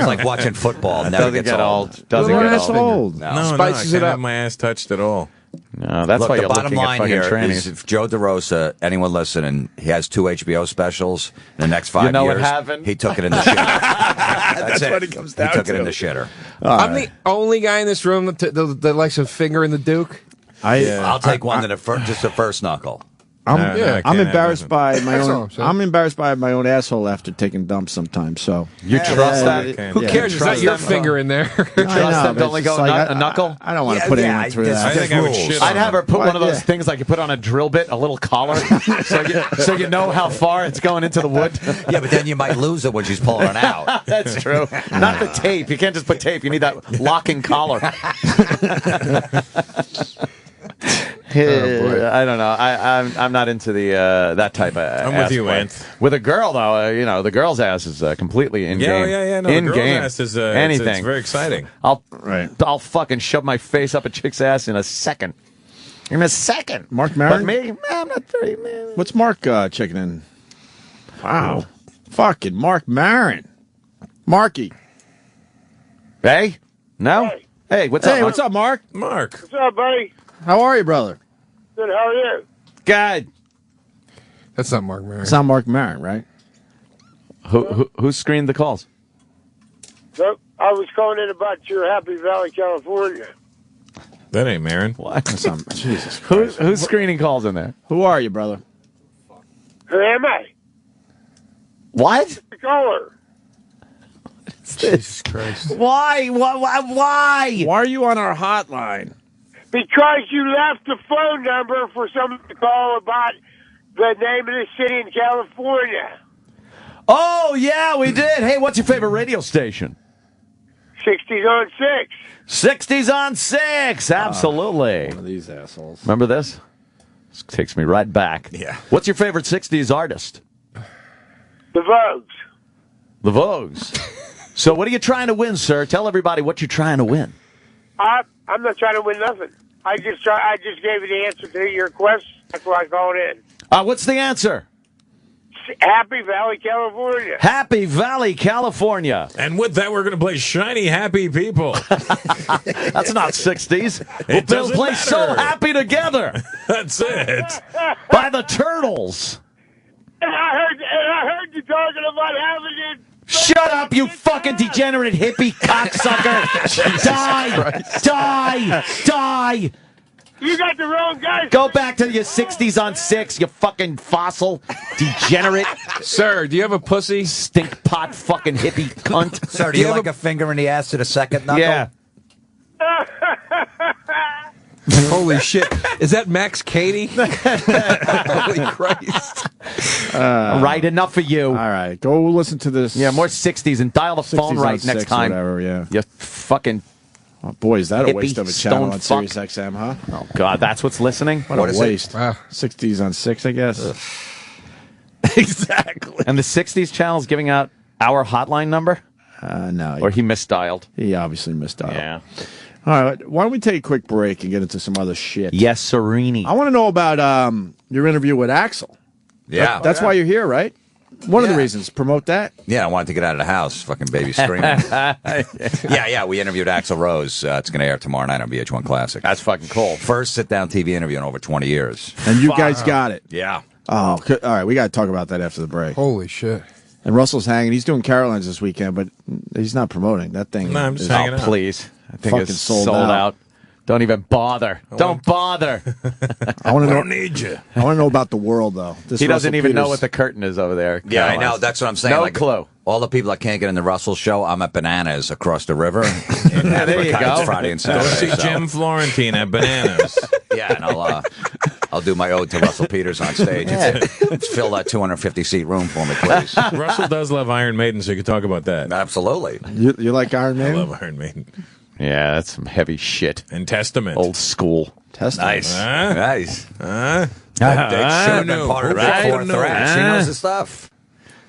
like watching football. It never gets old. Doesn't get old. No, Spices I it can't up. have my ass touched at all. No, that's Look, why the you're bottom looking at line fucking here trannies. is if Joe DeRosa, anyone listening, he has 2 HBO specials in the next 5 You know years. what happened? He took it in the shitter. That's what it. it comes down He took it to. in the shitter. I'm the only guy in this room that likes a finger in the Duke. I'll take one to just the first knuckle. I'm embarrassed by my That's all own. I'm saying. I'm embarrassed by my own asshole after taking dumps sometimes. So You trust that? Who cares? It's not your finger in there. I know, them to but only it's go like, a knuckle? I don't want to put anyone through that. I think I would shit I'd on have him. her put one of those Yeah. things like you put on a drill bit, a little collar, so you know how far it's going into the wood. Yeah, but then you might lose it when she's pulling it out. That's true. Not the tape. You can't just put tape. You need that locking collar. I don't know. I'm not into the that type of. I'm with you, play. Ant. With a girl though, the girl's ass is completely in game. Yeah. No, in the girl's game. ass is anything. It's very exciting. I'll fucking shove my face up a chick's ass in a second. In a second. Mark Maron? But me, I'm not very. What's Mark checking in? Wow, fucking Mark Maron, Marky. Hey, no. Hey, what's up? Hey, what's up, Mark? Mark. What's up, buddy? How are you, brother? Good, how are you? Good. That's not Mark Maron. It's not Mark Maron, right? Who screened the calls? So, I was calling in about your Happy Valley, California. That ain't Marin. What? Jesus Christ. Who's screening calls in there? Who are you, brother? Who am I? What? The caller. Jesus Christ. Why? Why? Why are you on our hotline? Because you left the phone number for someone to call about the name of the city in California. Oh, yeah, we did. Hey, what's your favorite radio station? 60s on 6. 60s on 6. Absolutely. One of these assholes. Remember this? This takes me right back. Yeah. What's your favorite 60s artist? The Vogues. The Vogues. So what are you trying to win, sir? Tell everybody what you're trying to win. I'm not trying to win nothing. I just gave you the answer to your question. That's why I called in. What's the answer? Happy Valley, California. Happy Valley, California. And with that, we're going to play Shiny Happy People. That's not 60s. It They'll doesn't play matter. So Happy Together That's it. by the Turtles. And I heard you talking about having it. Shut up, you fucking degenerate hippie cocksucker. Die. You got the wrong guy. Go back to your 60s on 6, you fucking fossil, degenerate. Sir, do you have a pussy? Stink pot fucking hippie cunt. Sir, do you like a finger in the ass to the second knuckle? Yeah. Holy shit. Is that Max Cady? Holy Christ. Right, enough for you. All right, go listen to this. Yeah, more 60s and dial the 60s phone on right 6, next time. Whatever, yeah. You fucking... Oh, boy, is that a hippie, waste of a channel on stone Sirius fuck. XM, huh? Oh, God, that's what's listening? What a waste. 60s on 6, I guess. Exactly. And the 60s channel's giving out our hotline number? No. Or he misdialed? He obviously misdialed. Yeah. All right, why don't we take a quick break and get into some other shit? Yes, Serini. I want to know about your interview with Axl. Yeah. That's why you're here, right? One of the reasons. Promote that. Yeah, I wanted to get out of the house. Fucking baby screaming. Yeah. We interviewed Axl Rose. It's going to air tomorrow night on VH1 Classic. That's fucking cool. First sit-down TV interview in over 20 years. And you guys got it. Yeah. Oh, all right. We got to talk about that after the break. Holy shit. And Russell's hanging. He's doing Caroline's this weekend, but he's not promoting. That thing No, I'm just is hanging out. Please. I think fucking it's sold out. out. Don't even bother. Don't bother. I want to know. Don't need you. I want to know about the world, though. This He doesn't Russell even know Peters- what the curtain is over there. Yeah, I know. Caroline's. That's what I'm saying. No clue. All the people that can't get in the Russell show, I'm at Bananas across the river. Yeah, there you go. Friday and Go Saturday. see Jim Florentine at Bananas. Yeah, and I'll do my ode to Russell Peters on stage. Fill that 250-seat room for me, please. Russell does love Iron Maiden, so you can talk about that. Absolutely. You like Iron I Man? love Iron Maiden. Yeah, that's some heavy shit. And Testament. Old school. Testament. Nice. Nice. That should have been part of the fourth threat. She knows the stuff.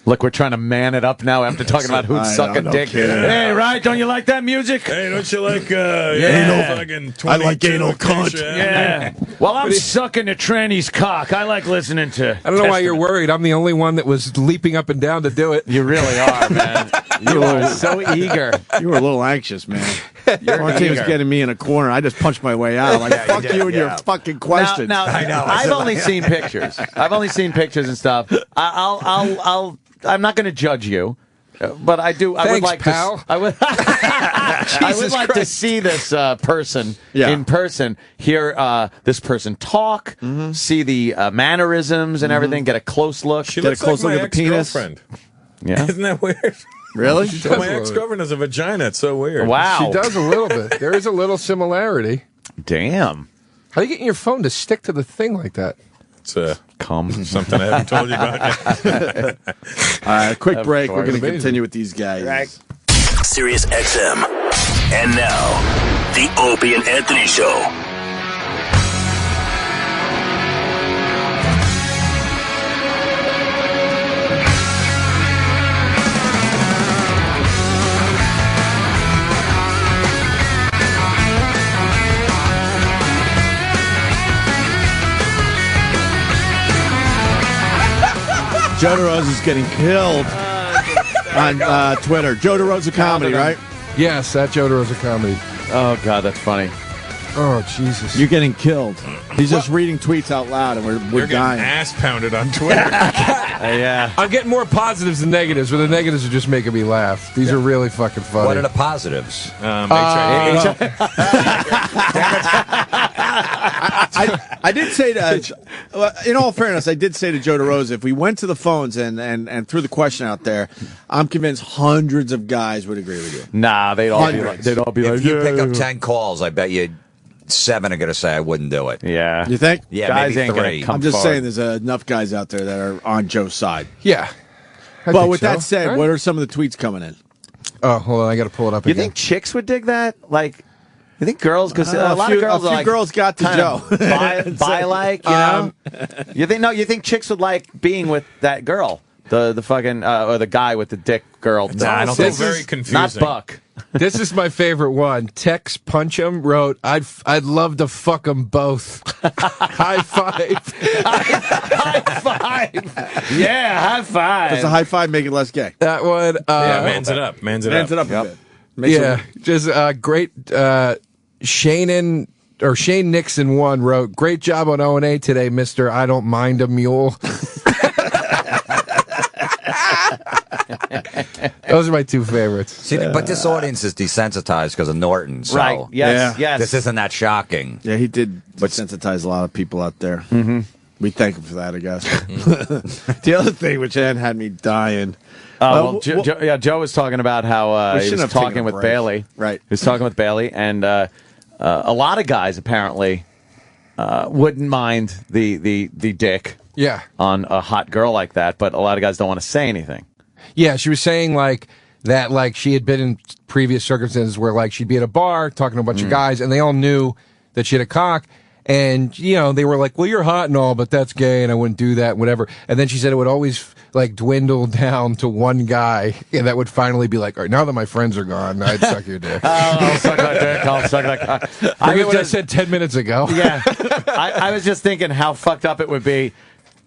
Look, we're trying to man it up now after talking about who'd suck a dick. Hey, right? Don't you like that music? Hey, don't you like fucking 22 I like anal cunt. Yeah. Well, I'm sucking the tranny's cock. I like listening to. I don't know why you're worried. I'm the only one that was leaping up and down to do it. You really are, man. You are so eager. You were a little anxious, man. Florentine was getting me in a corner. I just punched my way out. I'm like, fuck you and your fucking questions. Now, I know. I've only seen pictures. I've only seen pictures and stuff. I'm not going to judge you, but I do. I would like pal. to. I would like to see this person in person. Hear this person talk. See the mannerisms and everything. Get a close look. She get looks a close like look my at the penis. ex-girlfriend. Yeah, isn't that weird? Really? My ex-girlfriend has a vagina. It's so weird. Wow. She does a little bit. There is a little similarity. Damn. How do you get your phone to stick to the thing like that? It's something I haven't told you about yet. All right, quick break. We're going to continue with these guys. Right. Sirius XM. And now, the Opie and Anthony Show. Joe DeRosa is getting killed on Twitter. Joe DeRosa Comedy, right? Yes, that Joe DeRosa Comedy. Oh, God, that's funny. Oh, Jesus. You're getting killed. He's just reading tweets out loud, and we're You're dying. getting ass pounded on Twitter. Yeah. I'm getting more positives than negatives, but the negatives are just making me laugh. These are really fucking funny. What are the positives? I did say to, in all fairness, I did say to Joe DeRosa, if we went to the phones and threw the question out there, I'm convinced hundreds of guys would agree with you. Nah, they'd all be like, If you pick up 10 calls, I bet you 7 are going to say I wouldn't do it. Yeah. You think? Yeah, Guys maybe ain't gonna 3. come I'm just far. saying there's enough guys out there that are on Joe's side. Yeah. But with that said, what are some of the tweets coming in? Oh, hold on. I got to pull it up You again. think chicks would dig that? Like, you think girls? Because a lot of girls are like girls got to Joe. Bi-like, you know? You think chicks would like being with that girl? The fucking, or the guy with the dick girl. I don't think very confusing. Not Buck. This is my favorite one. Tex Punch'em wrote, I'd love to fuck them both. High five. High five. Yeah, high five. Does a high five make it less gay? That one. Yeah, mans it up. Mans it Mans up. it up a bit. Makes Yeah, just great. Shane Nixon one wrote, "Great job on O&A today, Mister. I don't mind a mule." Those are my two favorites. See, but this audience is desensitized because of Norton. So Right. Yes. Yes. This isn't that shocking. Yeah, he did desensitize a lot of people out there. Mm-hmm. We thank him for that, I guess. The other thing, which had me dying. Joe was talking about how he was talking with Bailey. Right. He was talking with Bailey, and a lot of guys apparently wouldn't mind the dick on a hot girl like that, but a lot of guys don't want to say anything. Yeah, she was saying like that, like she had been in previous circumstances where like she'd be at a bar talking to a bunch of guys, and they all knew that she had a cock. And, you know, they were like, well, you're hot and all, but that's gay, and I wouldn't do that, whatever. And then she said it would always, like, dwindle down to one guy, and that would finally be like, all right, now that my friends are gone, I'd suck your dick. I'll suck that dick, I'll suck that cock. I said 10 minutes ago. Yeah. I was just thinking how fucked up it would be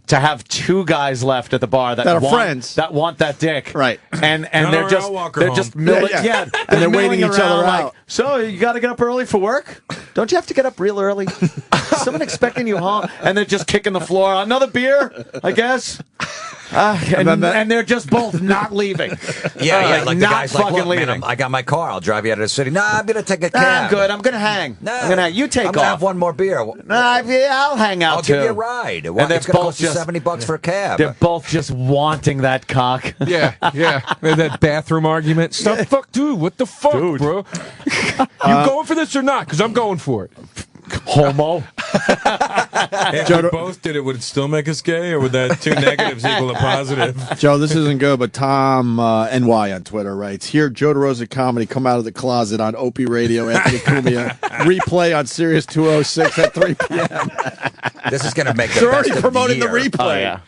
to have two guys left at the bar that are want, friends that want that dick, right? And they're just milling, and they're waiting each other like, out. So you got to get up early for work? Don't you have to get up real early? Someone expecting you home, and they're just kicking the floor. Another beer, I guess. And they're just both not leaving. Yeah, like the not guy's like, fucking look, leaving. man, I got my car. I'll drive you out of the city. No, I'm going to take a cab. I'm good. I'm going to hang. No, I'm gonna, you take I'm gonna off. have one more beer. I'll hang out I'll too. give you a ride. And they're It's going to both cost you just $70 for a cab. They're both just wanting that cock. Yeah. And that bathroom argument. Stop, fuck, dude, what the fuck, bro? You going for this or not? Because I'm going for it. Homo. If we both did it, would it still make us gay, or would that two negatives equal a positive? Joe, this isn't good, but Tom NY on Twitter writes, here, Joe DeRosa Comedy, come out of the closet on Opie Radio, Anthony Cumia, replay on Sirius 206 at 3 p.m. This is going to make the They're best already of promoting the year. replay. Oh, yeah.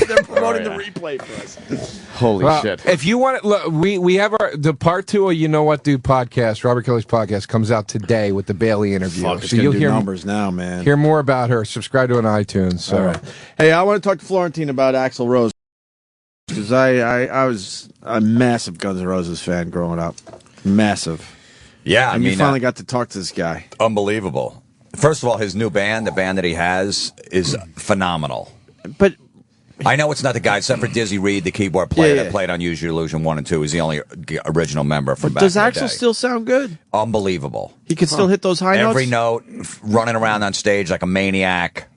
They're promoting the replay for us. Holy Well, shit. If you want, look, we have the part 2 of You Know What Dude podcast. Robert Kelly's podcast comes out today with the Bailey interview. Fuck, it's so gonna you'll do hear numbers now, man. Hear more about her. Subscribe to it on iTunes. So. All right. Hey, I want to talk to Florentine about Axl Rose because I was a massive Guns N' Roses fan growing up. Massive. Yeah, and you finally got to talk to this guy. Unbelievable. First of all, his new band, the band that he has, is phenomenal. But I know it's not the guy, except for Dizzy Reed, the keyboard player Yeah. that played on Use Your Illusion 1 and 2. He's the only original member from But back does in the Axl day. still sound good? Unbelievable. He can still hit those high notes? Every note, running around on stage like a maniac.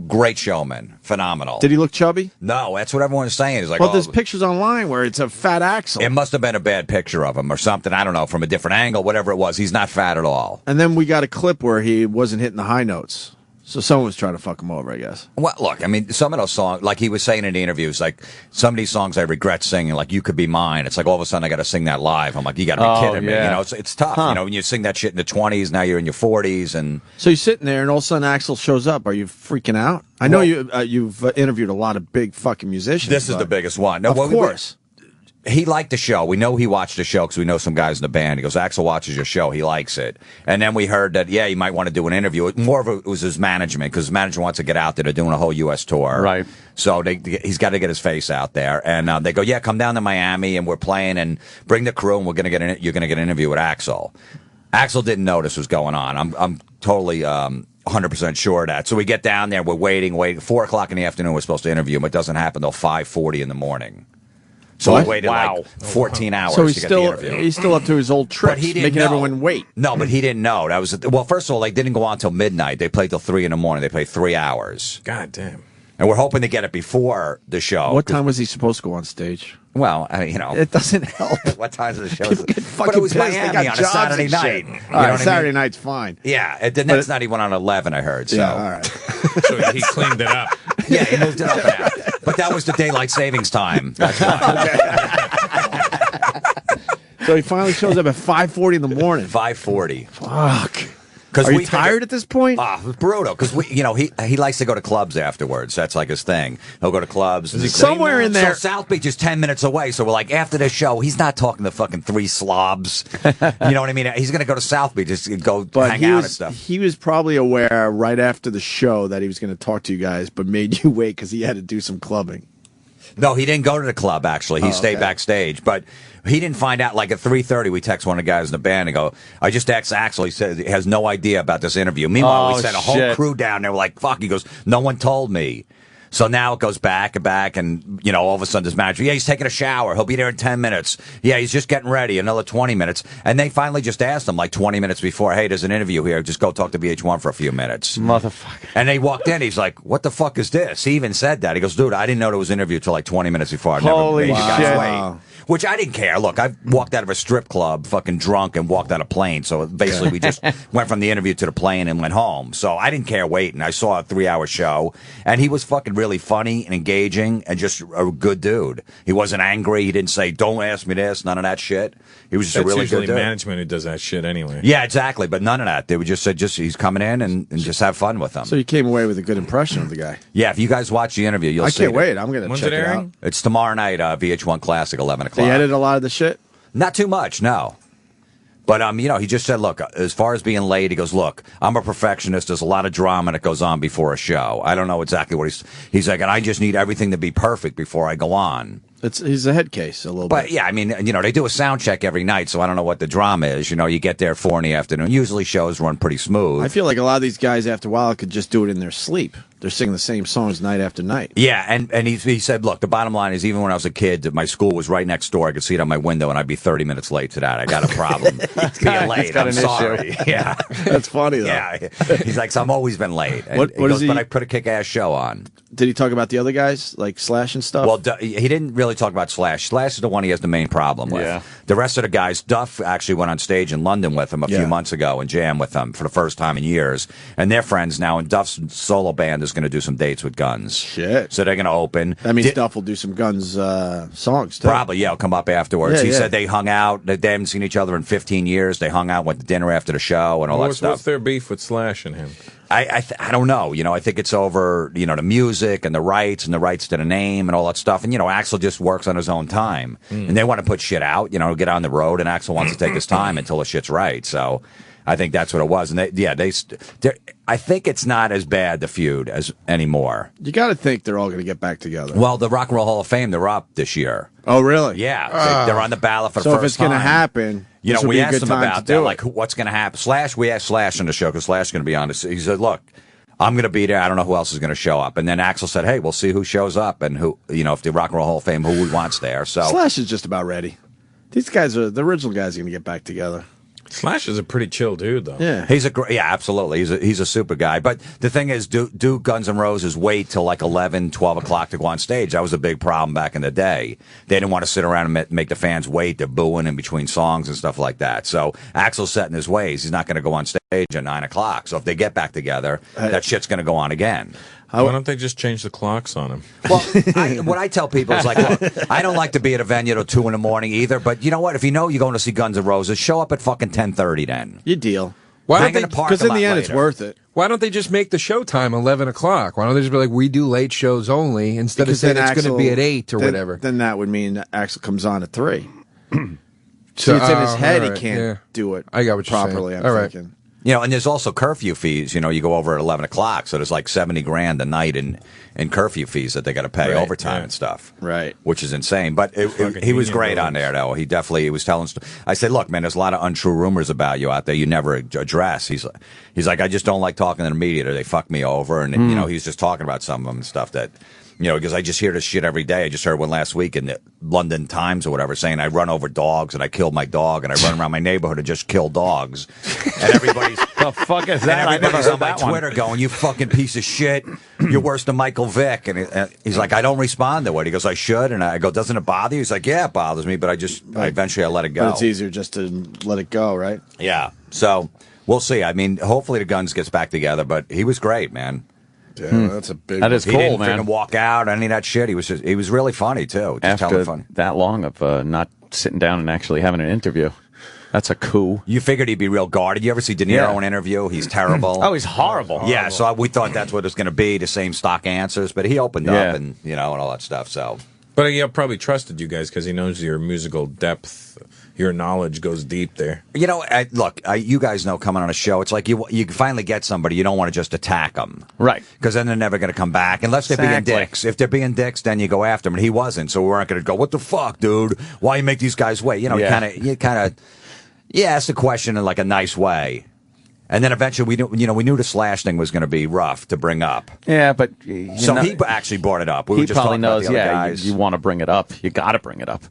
Great showman. Phenomenal. Did he look chubby? No, that's what everyone's saying. He's like, Well, oh, there's pictures online where it's a fat Axl. it must have been a bad picture of him or something. I don't know, from a different angle, whatever it was. He's not fat at all. And then we got a clip where he wasn't hitting the high notes. So someone was trying to fuck him over, I guess. Well, look, I mean, some of those songs, like he was saying in the interviews, like some of these songs I regret singing, like You Could Be Mine. It's like all of a sudden I got to sing that live. I'm like, you got to be kidding me. yeah. You know, it's tough. Huh. You know, when you sing that shit in the 20s, now you're in your 40s, and So you're sitting there, and all of a sudden Axl shows up. Are you freaking out? I know you've interviewed a lot of big fucking musicians. this is but- the biggest one. No, Of well, course. He liked the show. We know he watched the show because we know some guys in the band. He goes, Axl watches your show. He likes it. And then we heard that, yeah, he might want to do an interview. More of it was his management because his manager wants to get out there. They're doing a whole U.S. tour. Right. So he's got to get his face out there. And they go, yeah, come down to Miami and we're playing and bring the crew and you're going to get an interview with Axl. Axl didn't know this was going on. I'm totally 100% sure of that. So we get down there. We're waiting. 4 o'clock in the afternoon. We're supposed to interview him. It doesn't happen till 5:40 in the morning. So What? we waited like 14 hours So to he's get the still interview. he's still up to his old tricks, But he didn't making know. everyone wait. No, but he didn't know. That was well. First of all, they didn't go on till midnight. They played till 3 in the morning. They played 3 hours. God damn. And we're hoping to get it before the show. What time was he supposed to go on stage? Well, I mean, you know, It doesn't help. what time's the show? People get But fucking it was pissed. They Miami got on a jobs Saturday and night. shit. You know All right, what I Saturday mean? night's fine. Yeah, the next night he went on 11. I heard. So. Yeah, all right. So he cleaned it up. Yeah, he moved it up and out. But that was the daylight savings time. That's why. So he finally shows up at 5:40 in the morning. 5:40. Fuck. Because Are you tired at this point? Ah, brutal. Because he likes to go to clubs afterwards. That's like his thing. He'll go to clubs. Is he Somewhere in there. So South Beach is 10 minutes away. So we're like, after the show, he's not talking to fucking 3 slobs. You know what I mean? He's going to go to South Beach, just go But hang he out was, and stuff. he was probably aware right after the show that he was going to talk to you guys, but made you wait because he had to do some clubbing. No, he didn't go to the club, actually. He stayed backstage. But he didn't find out. Like at 3:30, we text one of the guys in the band and go, I just asked Axl. He said he has no idea about this interview. Meanwhile, we sent a whole shit. crew down there. We're like, fuck. He goes, no one told me. So now it goes back and back, and, you know, all of a sudden this manager, yeah, he's taking a shower. He'll be there in 10 minutes. Yeah, he's just getting ready, another 20 minutes. And they finally just asked him, like 20 minutes before, hey, there's an interview here. Just go talk to VH1 for a few minutes. Motherfucker. And they walked in. He's like, what the fuck is this? He even said that. He goes, dude, I didn't know there was an interview till like 20 minutes before. I never Holy made you guys shit. wait. Which I didn't care. Look, I walked out of a strip club fucking drunk and walked on a plane. So basically we just went from the interview to the plane and went home. So I didn't care waiting. I saw a 3-hour show. And he was fucking really funny and engaging and just a good dude. He wasn't angry. He didn't say, don't ask me this, none of that shit. He was just That's a really usually good dude. management who does that shit anyway. Yeah, exactly. But none of that. They would just say, he's coming in and just have fun with him. So you came away with a good impression of the guy. Yeah, if you guys watch the interview, you'll I see can't it. wait. I'm going to When's check it it out. airing? It's tomorrow night, VH1 Classic, 11 o'clock. They edit a lot of the shit? Not too much, no. But, you know, he just said, look, as far as being late, he goes, look, I'm a perfectionist. There's a lot of drama that goes on before a show. I don't know exactly what he's like, and I just need everything to be perfect before I go on. He's a head case a little But, bit. yeah, I mean, you know, they do a sound check every night, so I don't know what the drama is. You know, you get there at 4 in the afternoon. Usually shows run pretty smooth. I feel like a lot of these guys, after a while, could just do it in their sleep. They're singing the same songs night after night. Yeah, and he said, look, the bottom line is even when I was a kid, my school was right next door. I could see it on my window, and I'd be 30 minutes late to that. I got a problem being late. got I'm an sorry. issue. Yeah. That's funny, though. Yeah. He's like, so I've always been late. And What he goes, is he- but I put a kick-ass show on. Did he talk about the other guys, like Slash and stuff? Well, he didn't really talk about Slash. Slash is the one he has the main problem with. Yeah. The rest of the guys, Duff actually went on stage in London with him a few months ago and jammed with him for the first time in years. And they're friends now, and Duff's solo band is going to do some dates with Guns. Shit. So they're going to open. That means Duff will do some Guns songs, too. Probably, yeah, it'll come up afterwards. Yeah, He yeah. said they hung out. They haven't seen each other in 15 years. They hung out, went to dinner after the show and all that What's stuff. their beef with Slash and him? I don't know. I think it's over, the music and the rights to the name and all that stuff. And, Axl just works on his own time. And they want to put shit out, get on the road, and Axl wants to take his time until the shit's right. So I think that's what it was. And I think it's not as bad, the feud, as anymore. You got to think they're all going to get back together. Well, the Rock and Roll Hall of Fame, they're up this year. Oh, really? Yeah. They're on the ballot for the first time. So if it's going to happen, we asked them about that, like, what's going to happen. We asked Slash on the show, because Slash is going to be on this. He said, look, I'm going to be there. I don't know who else is going to show up. And then Axl said, hey, we'll see who shows up and who, if the Rock and Roll Hall of Fame, who we wants there. So Slash is just about ready. These guys the original guys are going to get back together. Slash is a pretty chill dude, though. Yeah, absolutely. He's a super guy. But the thing is, do Guns N' Roses wait till like 11, 12 o'clock to go on stage? That was a big problem back in the day. They didn't want to sit around and make the fans wait. They're booing in between songs and stuff like that. So Axl's set in his ways. He's not going to go on stage at 9 o'clock. So if they get back together, that shit's going to go on again. Why don't they just change the clocks on him? Well, what I tell people is like, look, I don't like to be at a venue till 2 in the morning either. But you know what? If you're going to see Guns N' Roses, show up at fucking 10:30 then. You deal. Why don't they? Because in the end, it's worth it. Why don't they just make the show time 11 o'clock? Why don't they just be like, we do late shows only, instead of saying it's going to be at 8 or whatever? Then that would mean that Axl comes on at 3. So it's in his head he can't do it I got what you're properly, saying. I'm thinking. And there's also curfew fees. You go over at 11 o'clock, so there's like $70,000 a night in curfew fees that they got to pay overtime and stuff. Right. Which is insane. But he was great on there, though. He was telling. I said, look, man, there's a lot of untrue rumors about you out there you never address. He's like, I just don't like talking to the media. They fuck me over. And, he's just talking about some of them and stuff that. Because I just hear this shit every day. I just heard one last week in the London Times or whatever saying I run over dogs and I killed my dog and I run around my neighborhood and just kill dogs. And everybody's the fuck is that? And everybody's on my Twitter going, "You fucking piece of shit! You're worse than Michael Vick." And he's like, "I don't respond to it." He goes, "I should." And I go, "Doesn't it bother you?" He's like, "Yeah, it bothers me, but eventually I let it go." But it's easier just to let it go, right? Yeah. So we'll see. I mean, hopefully the Guns gets back together. But he was great, man. Yeah, that's a big. That is he cool, didn't man. freaking walk out, any of that shit. He was really funny too. Just After funny. that long of not sitting down and actually having an interview, that's a coup. You figured heuld be real guarded. You ever see De Niro in an interview? He's terrible. Oh, he's horrible. Yeah, so we thought that's what it was going to be, the same stock answers. But he opened up and and all that stuff. So, but he probably trusted you guys because he knows your musical depth. Your knowledge goes deep there. Look, you guys know coming on a show, it's like you finally get somebody, you don't want to just attack them. Right. Because then they're never going to come back, unless they're being dicks. If they're being dicks, then you go after them, and he wasn't, so we weren't going to go, what the fuck, dude? Why you make these guys wait? You kind of ask the question in like a nice way. And then eventually we knew the Slash thing was going to be rough to bring up. Yeah, but he actually brought it up. We he were just probably talking knows. about the other guys. You want to bring it up. You got to bring it up.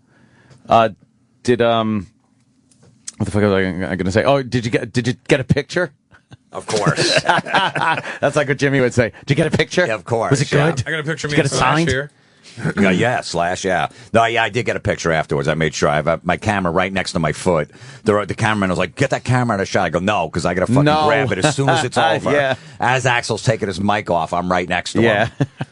What the fuck was I going to say? Oh, did you get a picture? Of course. That's like what Jimmy would say. Did you get a picture? Yeah, of course. Was it good? I got a picture of me Did you and get it Slash signed? here. Slash, yeah. No, yeah, I did get a picture afterwards. I made sure I have my camera right next to my foot. The cameraman was like, get that camera in a shot. I go, no, because I got to fucking grab it as soon as it's over. Yeah. As Axl's taking his mic off, I'm right next to him.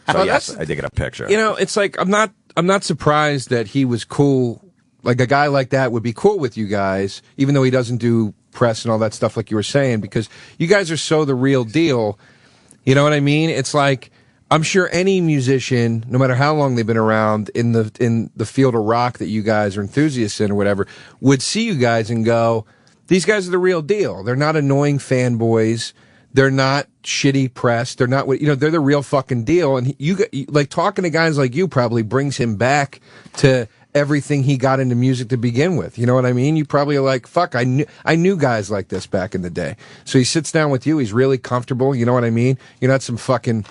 So, yes, I did get a picture. It's like, I'm not surprised that he was cool. Like, a guy like that would be cool with you guys, even though he doesn't do press and all that stuff like you were saying, because you guys are so the real deal. You know what I mean? It's like, I'm sure any musician, no matter how long they've been around in the field of rock that you guys are enthusiasts in or whatever, would see you guys and go, these guys are the real deal. They're not annoying fanboys. They're not shitty press. They're not, they're the real fucking deal. And like talking to guys like you probably brings him back to everything he got into music to begin with. You know what I mean? You probably are like, fuck, I knew guys like this back in the day. So he sits down with you. He's really comfortable. You know what I mean? You're not some fucking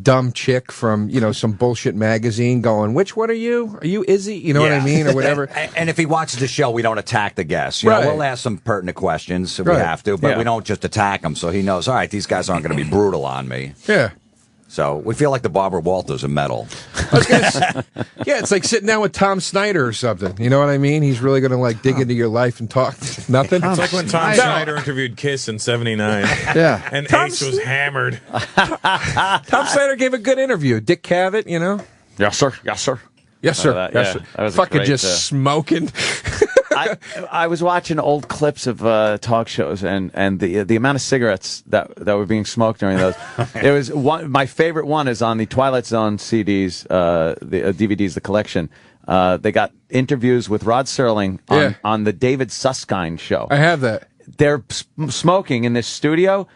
dumb chick from, some bullshit magazine going, which one are you? Are you Izzy? You know what I mean? Or whatever. And if he watches the show, we don't attack the guests. Right. We'll ask some pertinent questions if we have to, but we don't just attack them. So he knows, all right, these guys aren't going to be brutal on me. Yeah. So we feel like the Barbara Walters of metal. It's like sitting down with Tom Snyder or something. You know what I mean? He's really going to dig into your life and talk. Nothing. It's like when Tom Snyder interviewed Kiss in '79. Yeah, and Ace was hammered. Tom Snyder gave a good interview. Dick Cavett, Yes, sir. Yes, sir. Yes, sir. That yes, sir. That was fucking great, just smoking. I was watching old clips of talk shows and the amount of cigarettes that were being smoked during those. It was my favorite one is on the Twilight Zone CDs, the DVDs, the collection. They got interviews with Rod Serling on the David Susskind show. I have that. They're smoking in this studio.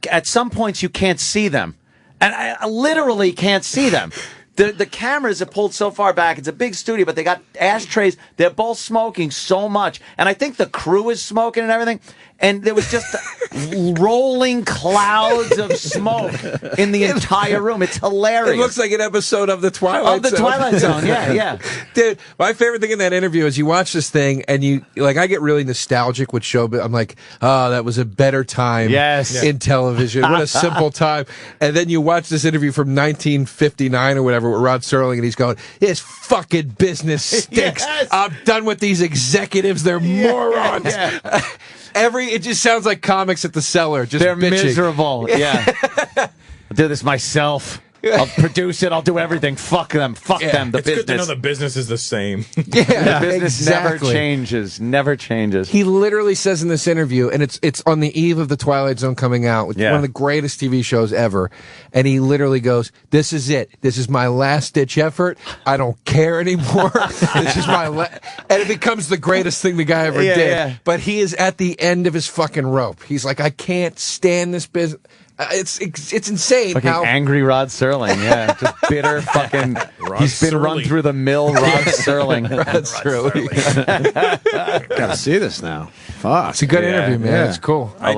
At some points you can't see them, and I literally can't see them. The cameras are pulled so far back. It's a big studio, but they got ashtrays. They're both smoking so much, and I think the crew is smoking and everything. And there was just rolling clouds of smoke in the entire room. It's hilarious. It looks like an episode of The Twilight Zone. Of The Twilight Zone, yeah. Dude, my favorite thing in that interview is you watch this thing and I get really nostalgic with show, but I'm like, oh, that was a better time in television. What a simple time. And then you watch this interview from 1959 or whatever with Rod Serling, and he's going, this fucking business stinks. Yes. I'm done with these executives. They're morons. Yeah. It just sounds like comics at the cellar. They're bitching. Miserable. Yeah. I'll do this myself. I'll produce it. I'll do everything. Fuck them. Fuck them. The business. It's good to know the business is the same. The business never changes. Never changes. He literally says in this interview, and it's on the eve of The Twilight Zone coming out, which is one of the greatest TV shows ever, and he literally goes, this is it. This is my last-ditch effort. I don't care anymore. This is my and it becomes the greatest thing the guy ever did. Yeah. But he is at the end of his fucking rope. He's like, I can't stand this business. It's insane. Fucking angry Rod Serling, just bitter fucking. He's been run through the mill, Rod Serling. Rod Serling. Gotta see this now. Fuck, it's a good interview, man. Yeah. It's cool. I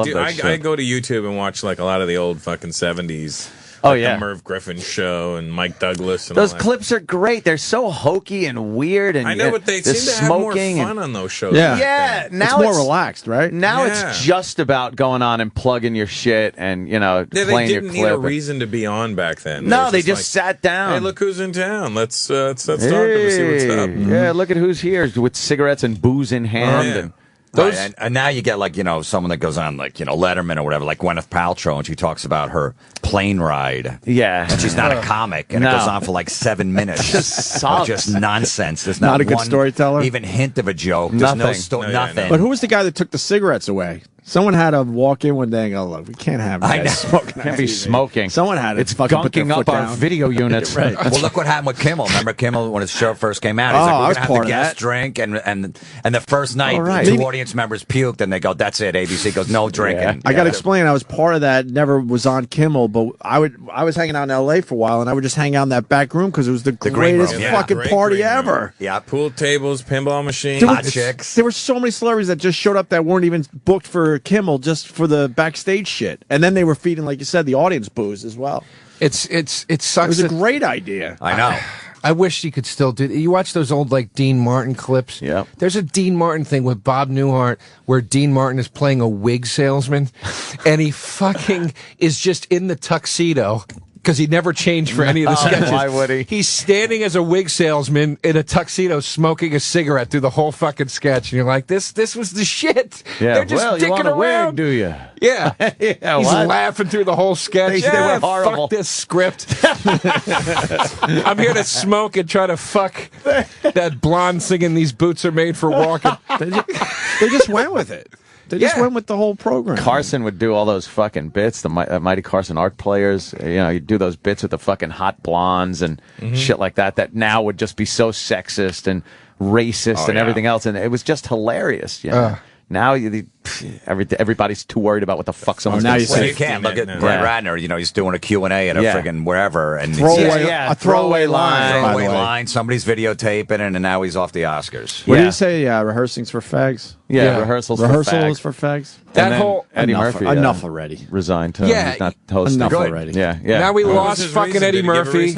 go to YouTube and watch like a lot of the old fucking 70s. Oh, like the Merv Griffin show and Mike Douglas. And those all that. clips are great. They're so hokey and weird. And I know, but they seem to have more fun on those shows. Yeah, now it's more relaxed, right? Now it's just about going on and plugging your shit and playing your clip. They didn't need a reason to be on back then. No, they just sat down. Hey, look who's in town. Let's talk to see what's up. Yeah, look at who's here with cigarettes and booze in hand. And now you get someone that goes on Letterman or whatever, like Gwyneth Paltrow, and she talks about her plane ride. Yeah, and she's not a comic, and it goes on for like 7 minutes. Just nonsense. There's not a good storyteller. Even hint of a joke. There's nothing. But who was the guy that took the cigarettes away? Someone had to walk in one day and go, look, we can't have guys smoking. Can't be smoking. Someone had it's gunking up our video units. Right. Well, look what happened with Kimmel. Remember Kimmel when his show first came out? He's like, we're going to have the guest drink. And the first night, two audience members puked, and they go, that's it. ABC goes, no drinking. Yeah. I got to explain. I was part of that. Never was on Kimmel, but I was hanging out in L.A. for a while, and I would just hang out in that back room because it was the greatest fucking party ever. Yeah. Pool tables, pinball machines. Hot chicks. There were so many celebrities that just showed up that weren't even booked for Kimmel, just for the backstage shit, and then they were feeding, like you said, the audience booze as well. It sucks. It was a great idea. I know. I wish you could still do. You watch those old Dean Martin clips. Yeah. There's a Dean Martin thing with Bob Newhart where Dean Martin is playing a wig salesman, and he fucking is just in the tuxedo. Because he never changed for any of the sketches. Why would he? He's standing as a wig salesman in a tuxedo smoking a cigarette through the whole fucking sketch. And you're like, this was the shit. Yeah. They're just dicking you want a around. Wig, do you? Yeah. He's what? laughing through the whole sketch. They were horrible. Fuck this script. I'm here to smoke and try to fuck that blonde singing These Boots Are Made for Walking. They just went with it. They just went with the whole program. Carson would do all those fucking bits, the Mighty Carson Art Players. You do those bits with the fucking hot blondes and shit like that now would just be so sexist and racist and everything else. And it was just hilarious. Now everybody's too worried about what the fuck someone's going to say. You can't. Look at Brett Ratner. He's doing a Q&A at a friggin' wherever. And a throwaway line. Somebody's videotaping it, and now he's off the Oscars. What do you say? Rehearsing's for fags? Yeah, rehearsals for fags. That whole Eddie Murphy enough already. Resigned to he's not hosting. Enough already. Yeah. Now we lost fucking Eddie Murphy.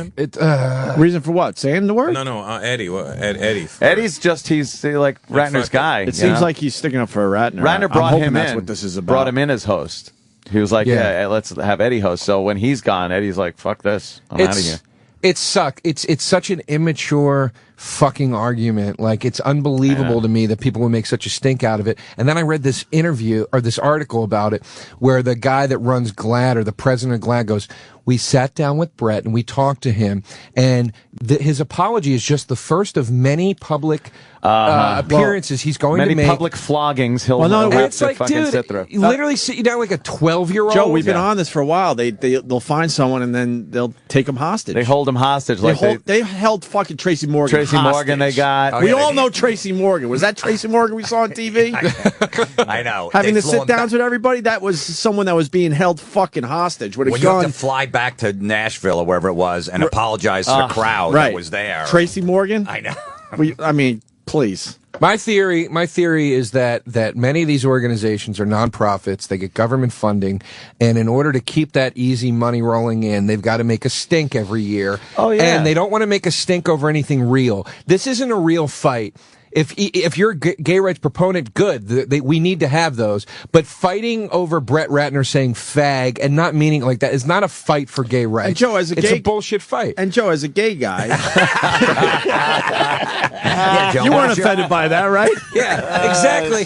Reason for what? Saying the word? No, Eddie. Eddie. Eddie's he's like Ratner's guy. It seems like he's sticking up for Ratner. Ratner brought him in. That's what this is about. Brought him in as host. He was like, let's have Eddie host. So when he's gone, Eddie's like, fuck this. I'm out of here. It sucked. It's such an immature fucking argument. Like, it's unbelievable to me that people would make such a stink out of it. And then I read this interview or this article about it where the guy that runs GLAAD, or the president of GLAAD, goes, we sat down with Brett and we talked to him, and his apology is just the first of many public appearances he's going to make. Many public floggings he'll have it's to like, fucking dude, sit through. Literally sit you down like a 12-year-old. Joe, we've been on this for a while. They'll find someone and then they'll take them hostage. They hold them hostage. They held fucking Tracy Morgan Tracy hostage. Morgan they got. We all know Tracy Morgan. Was that Tracy Morgan we saw on TV? I know. Having They the flew him sit-downs with everybody? That was someone that was being held fucking hostage with a when gun. you have to fly back to Nashville or wherever it was and apologize to the crowd that was there. Tracy Morgan? I know. I mean, please. My theory is that many of these organizations are nonprofits. They get government funding, and in order to keep that easy money rolling in, they've got to make a stink every year. Oh, yeah. And they don't want to make a stink over anything real. This isn't a real fight. If you're a gay rights proponent, good. We need to have those. But fighting over Brett Ratner saying fag and not meaning it like that is not a fight for gay rights. And Joe, it's a bullshit fight. And Joe, as a gay guy, Yeah, Joe, you weren't offended by that, right? Yeah, exactly.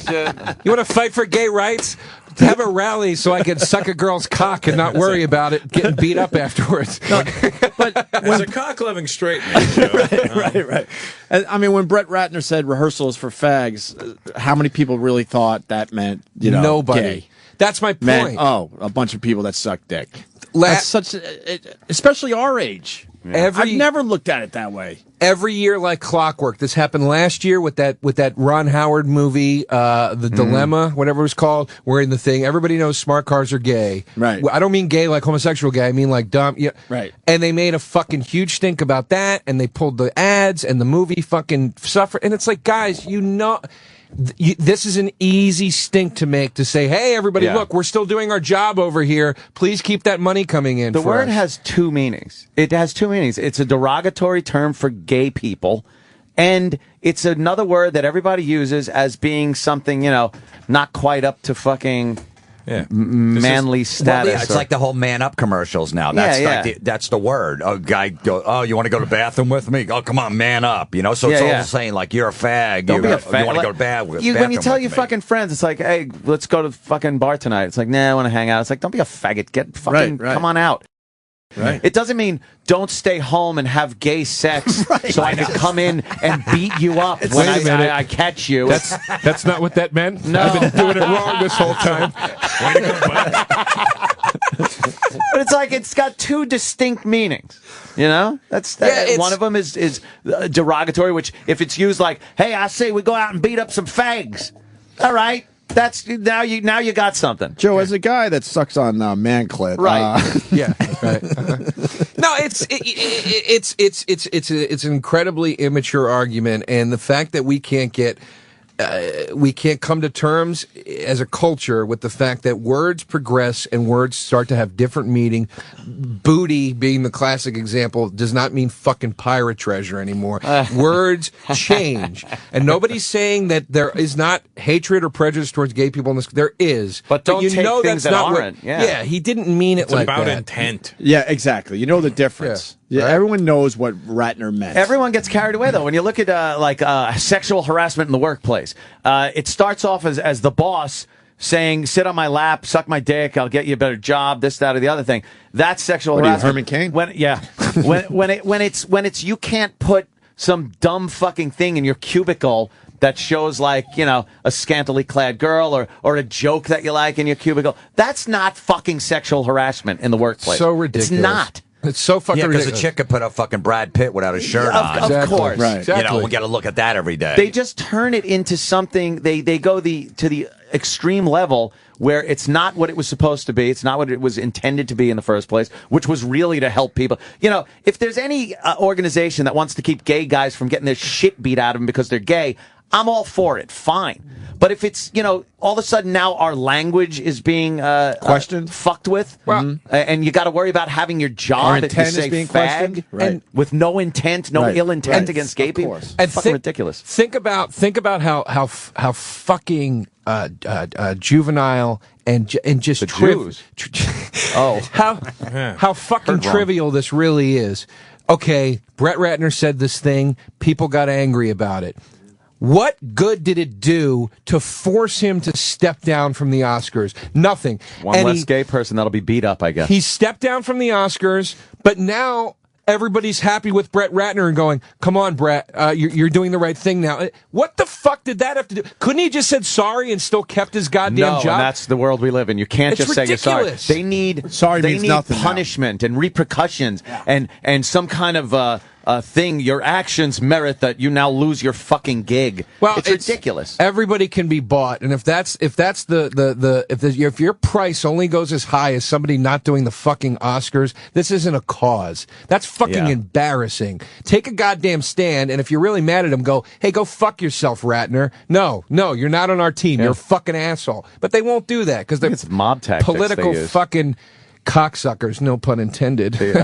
You want to fight for gay rights? Have a rally so I can suck a girl's cock and not worry about it getting beat up afterwards. But as a cock-loving straight man, Joe, right. And, I mean, when Brett Ratner said rehearsal is for fags, how many people really thought that meant, nobody? Gay? That's my point. A bunch of people that suck dick. That's especially our age. Yeah. I've never looked at it that way. Every year, like clockwork. This happened last year with that Ron Howard movie, The Dilemma, whatever it was called. We're in the thing. Everybody knows smart cars are gay. Right. I don't mean gay like homosexual gay. I mean like dumb. Yeah. Right. And they made a fucking huge stink about that, and they pulled the ads, and the movie fucking suffered. And it's like, guys, this is an easy stink to make, to say, hey, everybody, look, we're still doing our job over here. Please keep that money coming in. The word has two meanings. It has two meanings. It's a derogatory term for gay people, and it's another word that everybody uses as being something, not quite up to fucking manly status. Well, it's like the whole man up commercials now. That's that's the word. A guy goes, oh, you want to go to the bathroom with me? Oh, come on, man up. So it's all saying like you're a fag. Don't be a fag. You want to go to bathroom when you tell your me. fucking friends, it's like, hey, let's go to the fucking bar tonight. It's like, nah, I want to hang out. It's like, don't be a faggot. Get fucking come on out. Right. It doesn't mean don't stay home and have gay sex so I can come in and beat you up when I catch you. That's not what that meant. No. I've been doing it wrong this whole time. Way to go, bud. But it's like it's got two distinct meanings. That's one of them is derogatory, which if it's used like, hey, I say we go out and beat up some fags. All right. That's now you got something. Joe, as a guy that sucks on man clit, right? Right. No, it's an incredibly immature argument, and the fact that we can't come to terms as a culture with the fact that words progress and words start to have different meaning. Booty being the classic example does not mean fucking pirate treasure anymore. Words change. And nobody's saying that there is not hatred or prejudice towards gay people in this. There is. But don't you take know things that's that not aren't. Yeah, he didn't mean it like that. It's about intent. Yeah, exactly. You know the difference. Yeah, everyone knows what Ratner meant. Everyone gets carried away, though. When you look at sexual harassment in the workplace, it starts off as the boss saying, sit on my lap, suck my dick, I'll get you a better job, this, that, or the other thing. That's sexual harassment. Herman Cain? When it's you can't put some dumb fucking thing in your cubicle that shows a scantily clad girl or a joke that you like in your cubicle. That's not fucking sexual harassment in the workplace. So ridiculous. It's not. It's so fucking ridiculous. Because a chick could put up fucking Brad Pitt without his shirt on. Of course. Right. Exactly. We got to look at that every day. They just turn it into something. They go to the extreme level where it's not what it was supposed to be. It's not what it was intended to be in the first place, which was really to help people. If there's any organization that wants to keep gay guys from getting their shit beat out of them because they're gay, I'm all for it. Fine. But if it's, all of a sudden now our language is being questioned, fucked with, and you got to worry about having your job if you say being fag, right. with no intent, no ill intent against gay people. And fucking ridiculous. Think about how fucking juvenile and just the Jews. how fucking trivial this really is. okay, Brett Ratner said this thing, people got angry about it. What good did it do to force him to step down from the Oscars? Nothing. One less gay person that'll be beat up, I guess. He stepped down from the Oscars, but now everybody's happy with Brett Ratner and going, come on, Brett, you're doing the right thing now. What the fuck did that have to do? Couldn't he just said sorry and still kept his goddamn job? No, and that's the world we live in. You can't just say you're sorry. They need punishment and repercussions and some kind of thing. Your actions merit that you now lose your fucking gig. Well, it's ridiculous. Everybody can be bought, and if your price only goes as high as somebody not doing the fucking Oscars, this isn't a cause. That's fucking embarrassing. Take a goddamn stand, and if you're really mad at him, go, hey, go fuck yourself, Ratner. No, you're not on our team. You're a fucking asshole. But they won't do that because they're it's mob tactics. Political fucking cocksuckers, no pun intended. And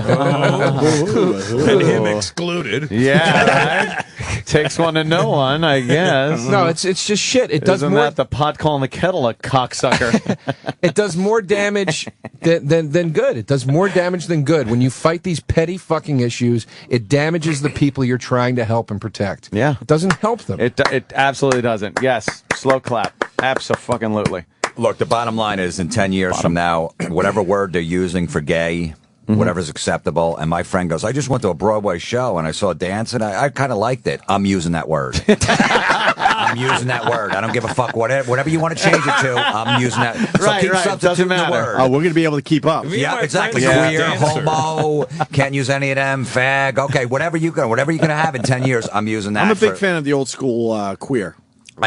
him excluded. Yeah, right? Takes one to know one, I guess. No, it's just shit. It does Isn't more. That the pot calling the kettle a cocksucker? It does more damage than good. It does more damage than good. When you fight these petty fucking issues, it damages the people you're trying to help and protect. Yeah, it doesn't help them. It absolutely doesn't. Yes, slow clap. Abso-fucking-lutely. Look, the bottom line is in 10 years from now, whatever word they're using for gay, whatever's acceptable, and my friend goes, I just went to a Broadway show and I saw a dance and I kind of liked it. I'm using that word. I'm using that word. I don't give a fuck whatever you want to change it to. I'm using that. So keep substituting the word. Oh, we're going to be able to keep up. Yeah, exactly. Queer, homo, can't use any of them, fag. Okay, whatever you're going to have in 10 years, I'm using that. I'm a big fan of the old school queer.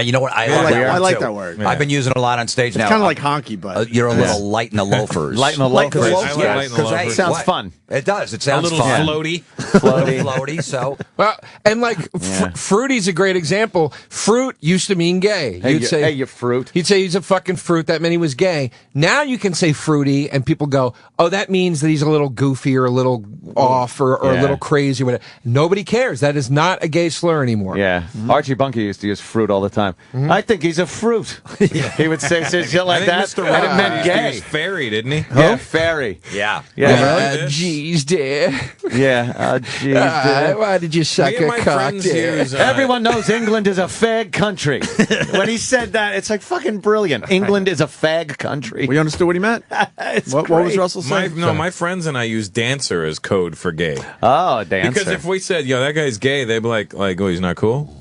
You know what? I like that word. I've been using it a lot on stage now. It's kind of like honky, but you're a little light in the loafers. Light in the loafers. I like light in the loafers. Sounds fun. It does. It sounds a little fun. floaty. So well, and like fruity's a great example. Fruit used to mean gay. You'd say, hey, you fruit. You'd say he's a fucking fruit. That meant he was gay. Now you can say fruity, and people go, oh, that means that he's a little goofy or a little off or a little crazy. Or whatever. Nobody cares. That is not a gay slur anymore. Yeah. Archie Bunker used to use fruit all the time. I think he's a fruit. He would say shit like that. Mr. And it meant gay. He was fairy, didn't he? Yeah, fairy. Yeah. Jeez, dear. Yeah, jeez, dear. Why did you suck a cock, dear? Everyone knows England is a fag country. When he said that, it's like fucking brilliant. England is a fag country. We understood what he meant? What was Russell saying? My friends and I use dancer as code for gay. Oh, dancer. Because if we said, yo, that guy's gay, they'd be like, oh, he's not cool?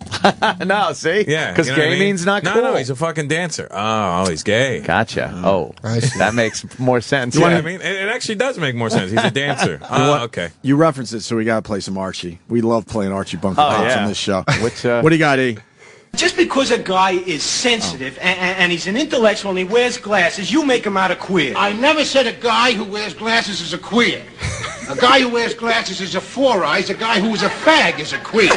No, see? Yeah. Because gay means not cool. No, he's a fucking dancer. Oh, he's gay. Gotcha. Oh, that makes more sense. Yeah, I mean, it actually does make more sense. He's a dancer. Okay. You referenced it, so we got to play some Archie. We love playing Archie Bunker pops on this show. What do you got, E? Just because a guy is sensitive and he's an intellectual and he wears glasses, you make him out a queer. I never said a guy who wears glasses is a queer. A guy who wears glasses is a four eyes. A guy who is a fag is a queer.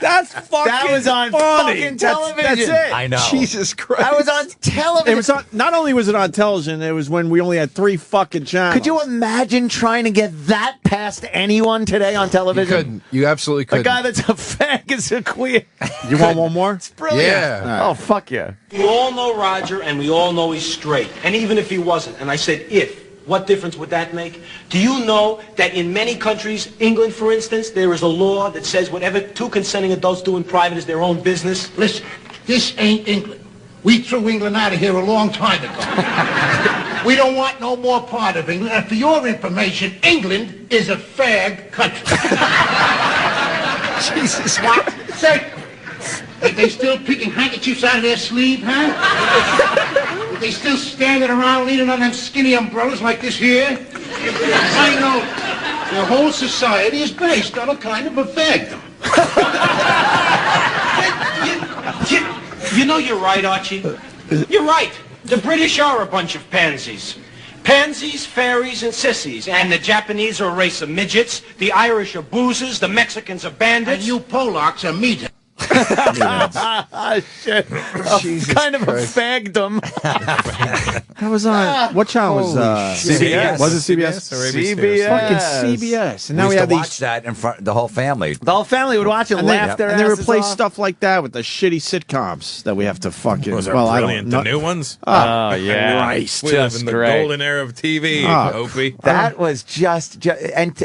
That's fucking That was on funny. fucking television. That's it. I know. Jesus Christ. That was on television. It was on, not only was it on television, it was when we only had 3 fucking channels. Could you imagine trying to get that past anyone today on television? You couldn't. You absolutely couldn't. A guy that's a fag is a queer. You want one more? It's brilliant. Yeah. Right. Oh, fuck yeah. We all know Roger and we all know he's straight. And even if he wasn't, and I said if, what difference would that make? Do you know that in many countries, England for instance, there is a law that says whatever 2 consenting adults do in private is their own business? Listen, this ain't England. We threw England out of here a long time ago. We don't want no more part of England. And for your information, England is a fag country. Jesus What? Say, are they still picking handkerchiefs out of their sleeve, huh? Are they still standing around leaning on them skinny umbrellas like this here? I know their whole society is based on a kind of a fagdom. You know you're right, Archie. You're right. The British are a bunch of pansies. Pansies, fairies, and sissies. And the Japanese are a race of midgets. The Irish are boozers. The Mexicans are bandits. And you Polacks are meat. Shit. Kind of a fagdom. That was on, what channel was CBS? Was it CBS? CBS. Fucking CBS. And now we used have to these. watch that in front, the whole family. The whole family would watch it and laugh their and they asses replace off. stuff like that with the shitty sitcoms that we have to fucking. Was well, brilliant? I don't The new ones? Oh, yeah. Christ. We live in the great. golden era of TV, Opie. That was just and to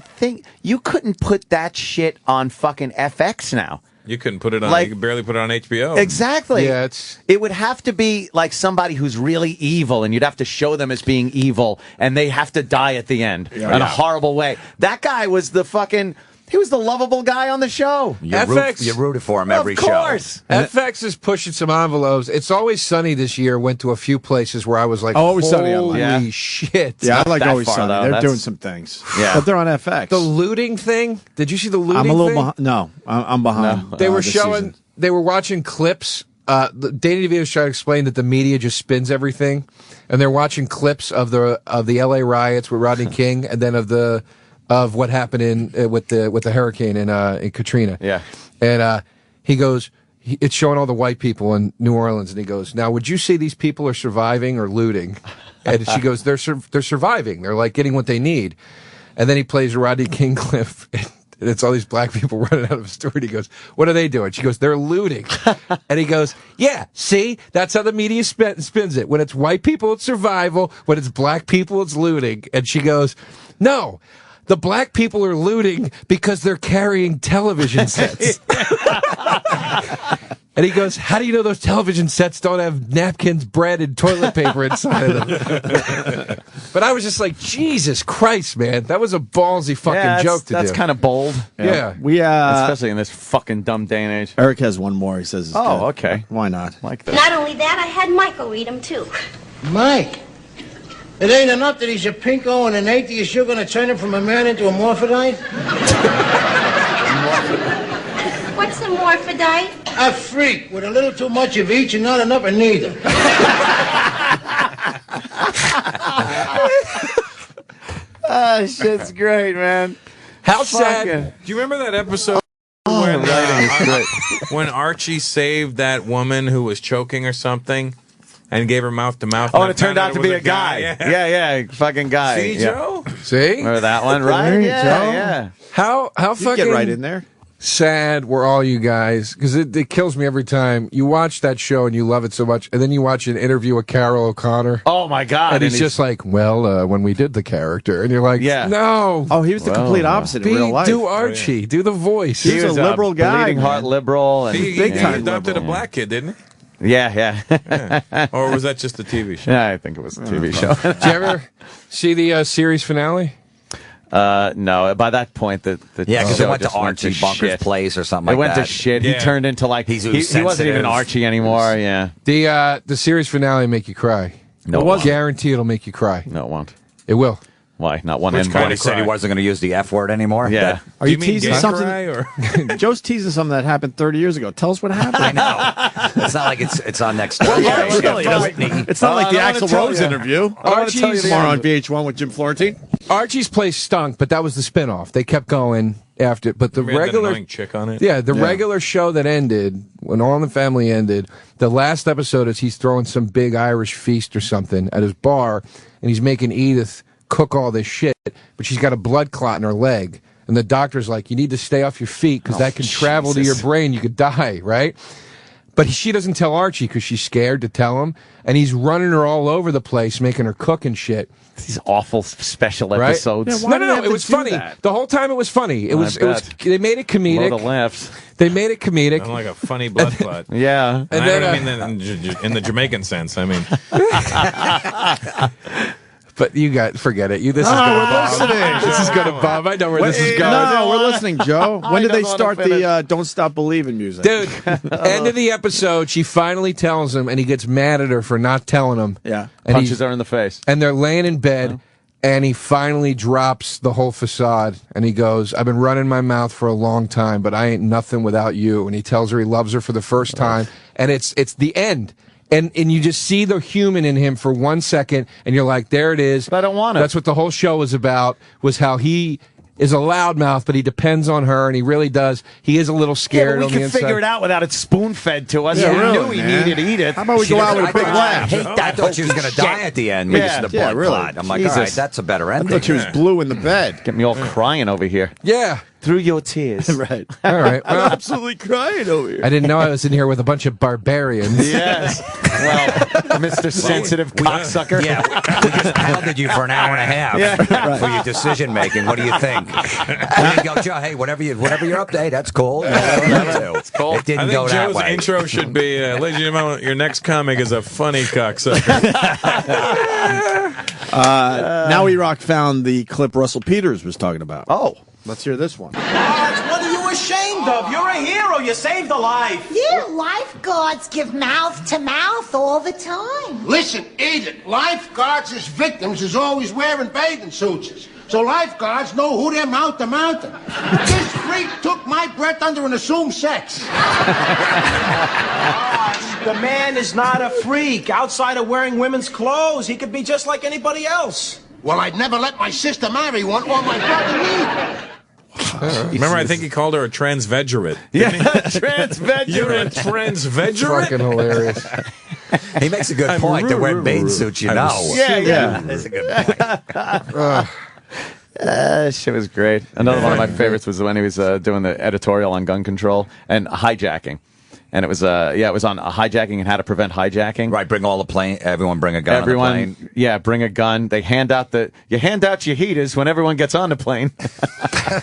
think you couldn't put that shit on fucking FX now. You couldn't put it on. Like- you could barely put it on HBO. Exactly. Yeah, it would have to be like somebody who's really evil, and you'd have to show them as being evil, and they have to die at the end in a horrible way. That guy was the fucking. He was the lovable guy on the show. You FX rooted for him every Of course. show. FX is pushing some envelopes. It's Always Sunny this year went to a few places where I was like, Always Sunny, I like. holy Yeah. shit. Yeah, I like that Always far, Sunny. though. They're That's- doing some things. Yeah. But they're on FX. The looting thing? Did you see the looting I'm a little thing? behind. No, I'm behind. They were this showing, season. they were watching clips. Danny DeVito was trying to explain that the media just spins everything, and they're watching clips of the LA riots with Rodney King, and then of what happened in with the hurricane in Katrina. Yeah, and he goes, it's showing all the white people in New Orleans, and he goes, now would you say these people are surviving or looting? And she goes, they're surviving. They're like getting what they need. And then he plays a Rodney King clip. And it's all these black people running out of a store. And he goes, what are they doing? She goes, they're looting. And he goes, yeah, see? That's how the media spins it. When it's white people, it's survival. When it's black people, it's looting. And she goes, no, the black people are looting because they're carrying television sets. And he goes, how do you know those television sets don't have napkins, bread, and toilet paper inside of them? But I was just like, Jesus Christ, man. That was a ballsy fucking joke to do. That's kind of bold. Yeah. We especially in this fucking dumb day and age. Eric has one more. He says, it's Oh, good. okay. Why not? Like this. Not only that, I had Michael read them too. Mike, it ain't enough that he's a pinko and an atheist. You're going to turn him from a man into a morphodite? What's a morphodite? A freak with a little too much of each and not enough of neither. Shit's great, man. How sad. Do you remember that episode when Archie saved that woman who was choking or something and gave her mouth to mouth? Oh, and it turned out to be a guy. Yeah. Fucking guy. See, Yeah. Joe? See? Remember that one, right? There you Yeah, go. yeah. How You fucking get right in there. sad were all you guys, because it kills me every time you watch that show and you love it so much, and then you watch an interview with Carol O'Connor. Oh my God! And he's just like, well, when we did the character, and you're like, Yeah. no. Oh, he was the complete opposite in real life. Do Archie, do the voice. He was a liberal guy, bleeding heart man. liberal, and He Big time adopted liberal. a black kid, didn't yeah. he? Or was that just a TV show? Yeah, I think it was a TV show. Did you ever see the series finale? No, by that point, the Yeah, because show it went to just Archie Bunker's shit. place or something It like went that. to shit. Yeah. He turned into like he wasn't even Archie anymore. Yeah. The series finale make you cry. No, it it won't. Guarantee it'll make you cry. No, it won't. It will. Why? Not one Which N kind When he of said he cry? wasn't going to use the F word anymore. Yeah. Are Do you you mean teasing gay something? cry, or? Joe's teasing something that happened 30 years ago. Tell us what happened. I know. It's not like it's on next Thursday. Yeah, It's really. Whitney. It's not like the I don't wanna Axl tell Rose you. interview. Archie's Tomorrow on VH1 with Jim Florentine. Archie's place stunk, but that was the spinoff. They kept going after it. But the We had that regular annoying chick on it. Yeah, the regular show that ended, when All in the Family ended, the last episode is he's throwing some big Irish feast or something at his bar, and he's making Edith cook all this shit, but she's got a blood clot in her leg. And the doctor's like, you need to stay off your feet because that can travel to your brain. You could die, right? But she doesn't tell Archie because she's scared to tell him. And he's running her all over the place, making her cook and shit. These awful special Right? episodes. Yeah, why do they No, have it to was do funny. that? The whole time it was funny. It was. bet. They made it Load of comedic. laughs. They made it comedic. I'm like a funny blood clot. Yeah. And And I then, don't mean that in the Jamaican sense. I mean, But you got forget it. This is going to bomb. This is going to bomb. I know where this is going. No, we're listening, Joe. When did they don't wanna start finish. the Don't Stop Believing music? Dude, end of the episode, she finally tells him, and he gets mad at her for not telling him. Yeah. And Punches her in the face. And they're laying in bed, and he finally drops the whole facade, and he goes, I've been running my mouth for a long time, but I ain't nothing without you. And he tells her he loves her for the first time, and it's the end. And you just see the human in him for 1 second, and you're like, there it is. But I don't want it. That's what the whole show was about, was how he is a loudmouth, but he depends on her, and he really does. He is a little scared we on the could inside. figure it out without it spoon-fed to us. Yeah, We really, knew he man. needed to eat it. How about we go out with a big laugh? I thought she was going to die at the end. Yeah, The blood really. clot. I'm like, Jesus. all right, that's a better I ending. thought she was blue in the bed. Get me all crying over here. Yeah. Through your tears. Right. All right. I'm Well, absolutely crying over here. I didn't know I was in here with a bunch of barbarians. Yes. Well, Mr. Sensitive cocksucker. Yeah, we just pounded you for an hour and a half for your decision making. What do you think? We didn't go, Joe, hey, whatever you're up to, hey, that's cool. It's cool. It didn't I go think that Joe's way. intro should be, ladies and gentlemen, your next comic is a funny cocksucker. Now We Rock found the clip Russell Peters was talking about. Oh. Let's hear this one. What are you ashamed of? You're a hero. You saved a life. Yeah, lifeguards give mouth to mouth all the time. Listen, Edith, lifeguards as victims is always wearing bathing suits. So lifeguards know who they're mouth to mouth. This freak took my breath under an assumed sex. The man is not a freak. Outside of wearing women's clothes, he could be just like anybody else. Well, I'd never let my sister marry one or my brother either. Remember, I think he called her a transvegerate. Yeah, transvegerate. You're a transvegerate? Fucking hilarious. He makes a good point. They're wearing bathing suits, you know. Yeah. That's a good point. Shit was great. Another one of my favorites was when he was doing the editorial on gun control and hijacking. And it was it was on hijacking and how to prevent hijacking. Right, bring all the plane. Everyone bring a gun on the plane. Yeah, bring a gun. They hand out you hand out your heaters when everyone gets on the plane.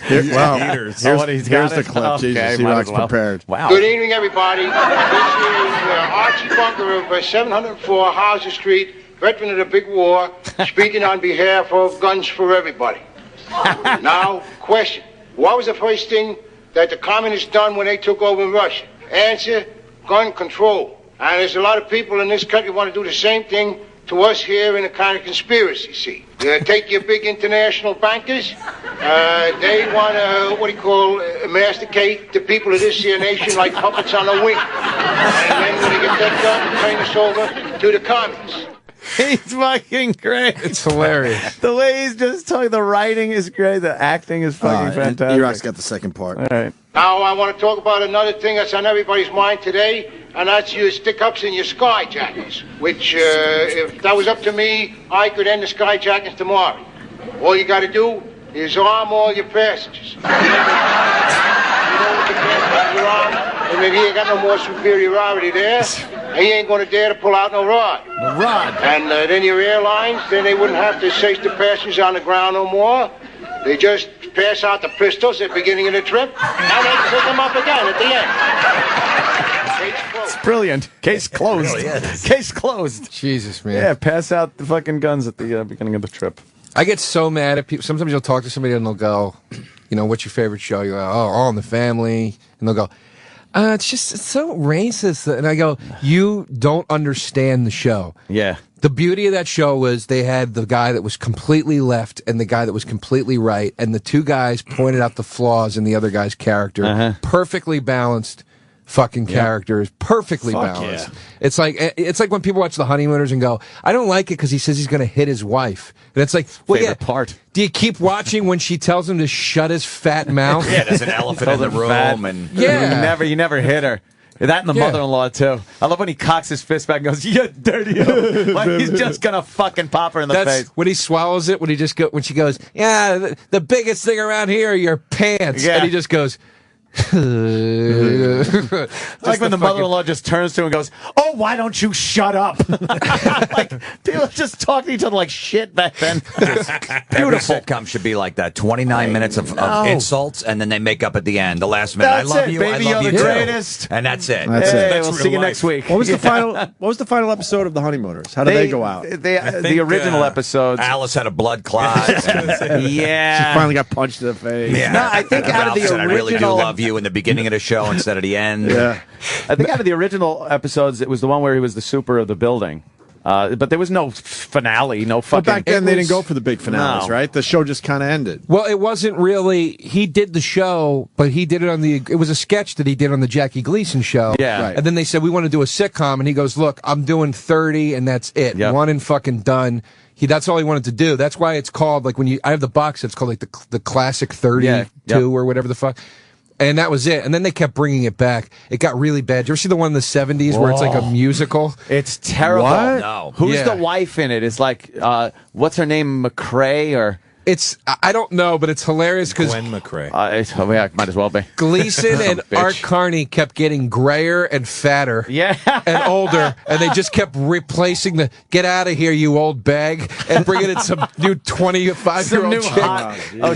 Here's here's the clip. Jesus, he rocks prepared. Wow. Good evening, everybody. This is Archie Bunker of 704 Hauser Street, veteran of the big war, speaking on behalf of Guns for Everybody. Now, question. What was the first thing that the communists done when they took over Russia? Answer, gun control. And there's a lot of people in this country want to do the same thing to us here in a kind of conspiracy, see. Take your big international bankers. They want to, masticate the people of this here nation like puppets on a wing. And then when they get that done, turn us over to the communists. He's fucking great. It's hilarious. The way he's just talking, the writing is great. The acting is fucking fantastic. E-Rock's got the second part. All right. Now I want to talk about another thing that's on everybody's mind today, and that's your stick-ups and your skyjackets, which, if that was up to me, I could end the skyjackets tomorrow. All you got to do is arm all your passengers. And then he ain't got no more superiority there. He ain't going to dare to pull out no rod. The rod. And then your airlines, then they wouldn't have to search the passengers on the ground no more. They just pass out the pistols at the beginning of the trip, and they pick them up again at the end. It's brilliant. Case closed. It really is. Case closed. Jesus, man. Yeah, pass out the fucking guns at the beginning of the trip. I get so mad at people. Sometimes you'll talk to somebody and they'll go, what's your favorite show? You go, All in the Family. And they'll go, it's so racist. And I go, you don't understand the show. Yeah. The beauty of that show was they had the guy that was completely left and the guy that was completely right, and the two guys pointed out the flaws in the other guy's character. Perfectly balanced fucking characters, perfectly balanced. Yeah. It's like when people watch The Honeymooners and go, I don't like it because he says he's going to hit his wife. And it's like, well, Favorite part. Do you keep watching when she tells him to shut his fat mouth? Yeah, there's an elephant in the room, and you never hit her. That and the mother-in-law, too. I love when he cocks his fist back and goes, you dirty hoe. Like he's just going to fucking pop her in the face. When he swallows it, when she goes, yeah, the biggest thing around here are your pants. Yeah. And he just goes, like when the mother-in-law just turns to him and goes, oh, why don't you shut up? Like, people just talk to each other like shit back then. Every sitcom should be like that. 29 minutes of insults, and then they make up at the end, the last minute. That's I love it, you, baby, I love you you're the too. greatest. And that's it. We'll see you next week. What was the final episode of The Honeymooners? How did they go out? The original episodes. Alice had a blood clot. Yeah. She finally got punched in the face. Yeah. No, I think out of the said, original, I really do love you in the beginning of the show instead of the end. Yeah. I think out of the original episodes, it was the one where he was the super of the building. But there was no finale, no fucking... Well, back then, they didn't go for the big finales, right? The show just kind of ended. Well, it wasn't really... He did the show, but he did it on the... It was a sketch that he did on the Jackie Gleason show. Yeah. Right. And then they said, we want to do a sitcom, and he goes, look, I'm doing 30, and that's it. Yep. One and fucking done. That's all he wanted to do. That's why it's called, like, I have the box, it's called, like, the Classic 32 or whatever the fuck. And that was it. And then they kept bringing it back. It got really bad. Did you ever see the one in the 70s where it's like a musical? It's terrible. What? No. Who's the wife in it? It's like, what's her name, McCrae or... I don't know, but it's hilarious because Gwen McCrae. Might as well be. Gleason and Art Carney kept getting grayer and fatter, and older, and they just kept replacing the "get out of here, you old bag," and bringing in some new 25-year-old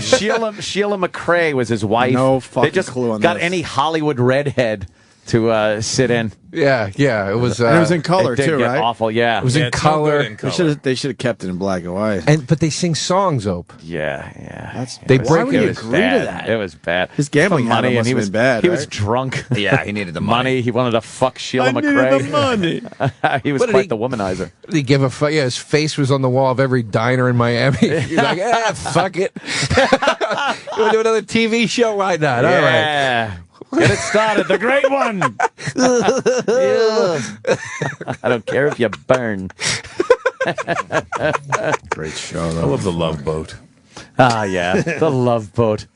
chick. Sheila McCrae was his wife. No fucking they just clue on got this. any Hollywood redhead to sit in. Yeah, it was. And it was in color it did too, get right? Awful, yeah. It was in color. They should have kept it in black and white. But they sing songs, Ope. Yeah. Why would you agree to that? It was bad. His gambling money, habit and he must was have been bad. He right? was drunk. Yeah, he needed the money. He wanted to fuck Sheila I McCrae. needed the money. He was quite the womanizer. Did he give a fuck? Yeah, his face was on the wall of every diner in Miami. He's like, fuck it. You want to do another TV show? Why not? All right. Get it started. The great one. I don't care if you burn. Great show, though. I love the Love Boat. Yeah, the Love Boat.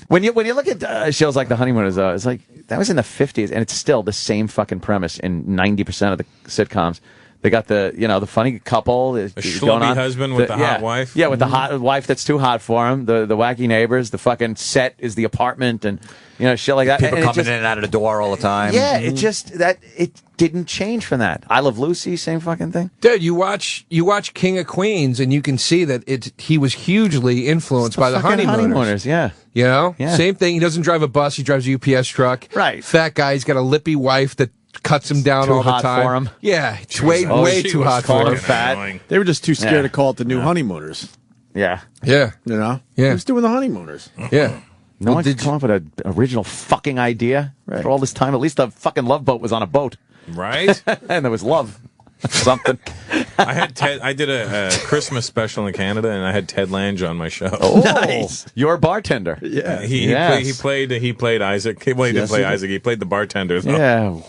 When you look at shows like The Honeymooners, though, it's like that was in the 50s, and it's still the same fucking premise in 90% of the sitcoms. They got the funny couple. A schlubby husband with the hot wife. Yeah, with the hot wife that's too hot for him. The wacky neighbors. The fucking set is the apartment, and shit like that. People and coming in and out of the door all the time. Yeah, it didn't change from that. I Love Lucy, same fucking thing. Dude, you watch King of Queens, and you can see that he was hugely influenced by the Honeymooners. Yeah. You know? Yeah. Same thing. He doesn't drive a bus. He drives a UPS truck. Right. Fat guy. He's got a lippy wife that cuts him down Too all the hot time. for him. Yeah. It's way too hot for him. Fat. They were just too scared to call it the New Honeymooners. Yeah. Yeah. You know? Yeah. Who's doing the Honeymooners? Yeah. No one could come up with an original fucking idea for all this time. At least the fucking Love Boat was on a boat. Right? And there was love. Something. I did a Christmas special in Canada, and I had Ted Lange on my show. Oh, nice. Your bartender. Yeah. He played Isaac. Well, he didn't play Isaac. He played the bartender. Though. Yeah.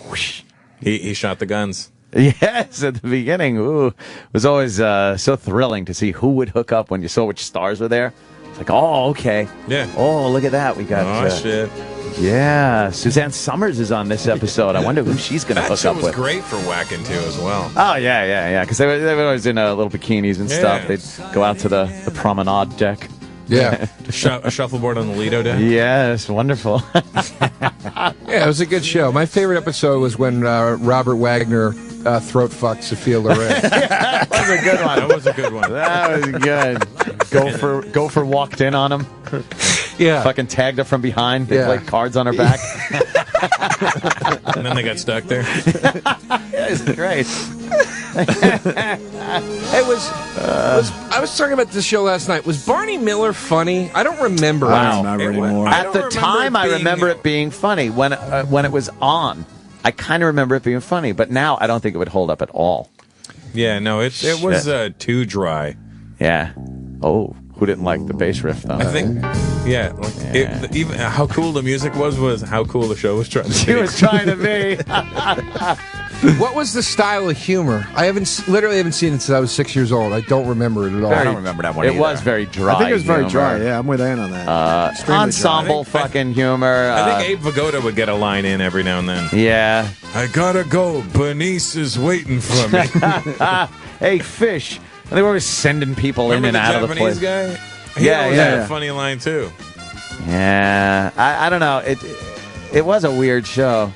He shot the guns. Yes, at the beginning. Ooh, it was always so thrilling to see who would hook up when you saw which stars were there. It's like, oh, okay. Yeah. Oh, look at that. We got. Shit. Yeah, Suzanne Summers is on this episode. I wonder who she's going to hook up with. That show was great for whacking too, as well. Oh yeah. Because they were always in little bikinis and stuff. They'd go out to the promenade deck. Yeah. A shuffleboard on the Lido deck. Yes, wonderful. Yeah, it was a good show. My favorite episode was when Robert Wagner throat fucked Sophia Loren. That was a good one. That was a good one. That was good. Gopher walked in on him. Yeah. Fucking tagged her from behind. They played cards on her back. And then they got stuck there. It's great. I was talking about this show last night. Was Barney Miller funny? I don't remember. I don't remember anymore. At the time, I remember it being funny when it was on. I kind of remember it being funny, but now I don't think it would hold up at all. Yeah, no, it was too dry. Yeah. Oh, who didn't like the bass riff though? I think, even how cool the music was how cool the show was trying to be. She was trying to be. What was the style of humor? I literally haven't seen it since I was 6 years old. I don't remember it at all. I don't remember that one either. It was very dry. I think it was very humor. dry. Yeah, I'm with Ann on that. Ensemble fucking humor. I think Abe Vigoda would get a line in every now and then. Yeah. I gotta go. Bernice is waiting for me. Hey, fish. And they were always sending people in and out of the place. Japanese guy? He always had a funny line, too. Yeah. I don't know. It was a weird show.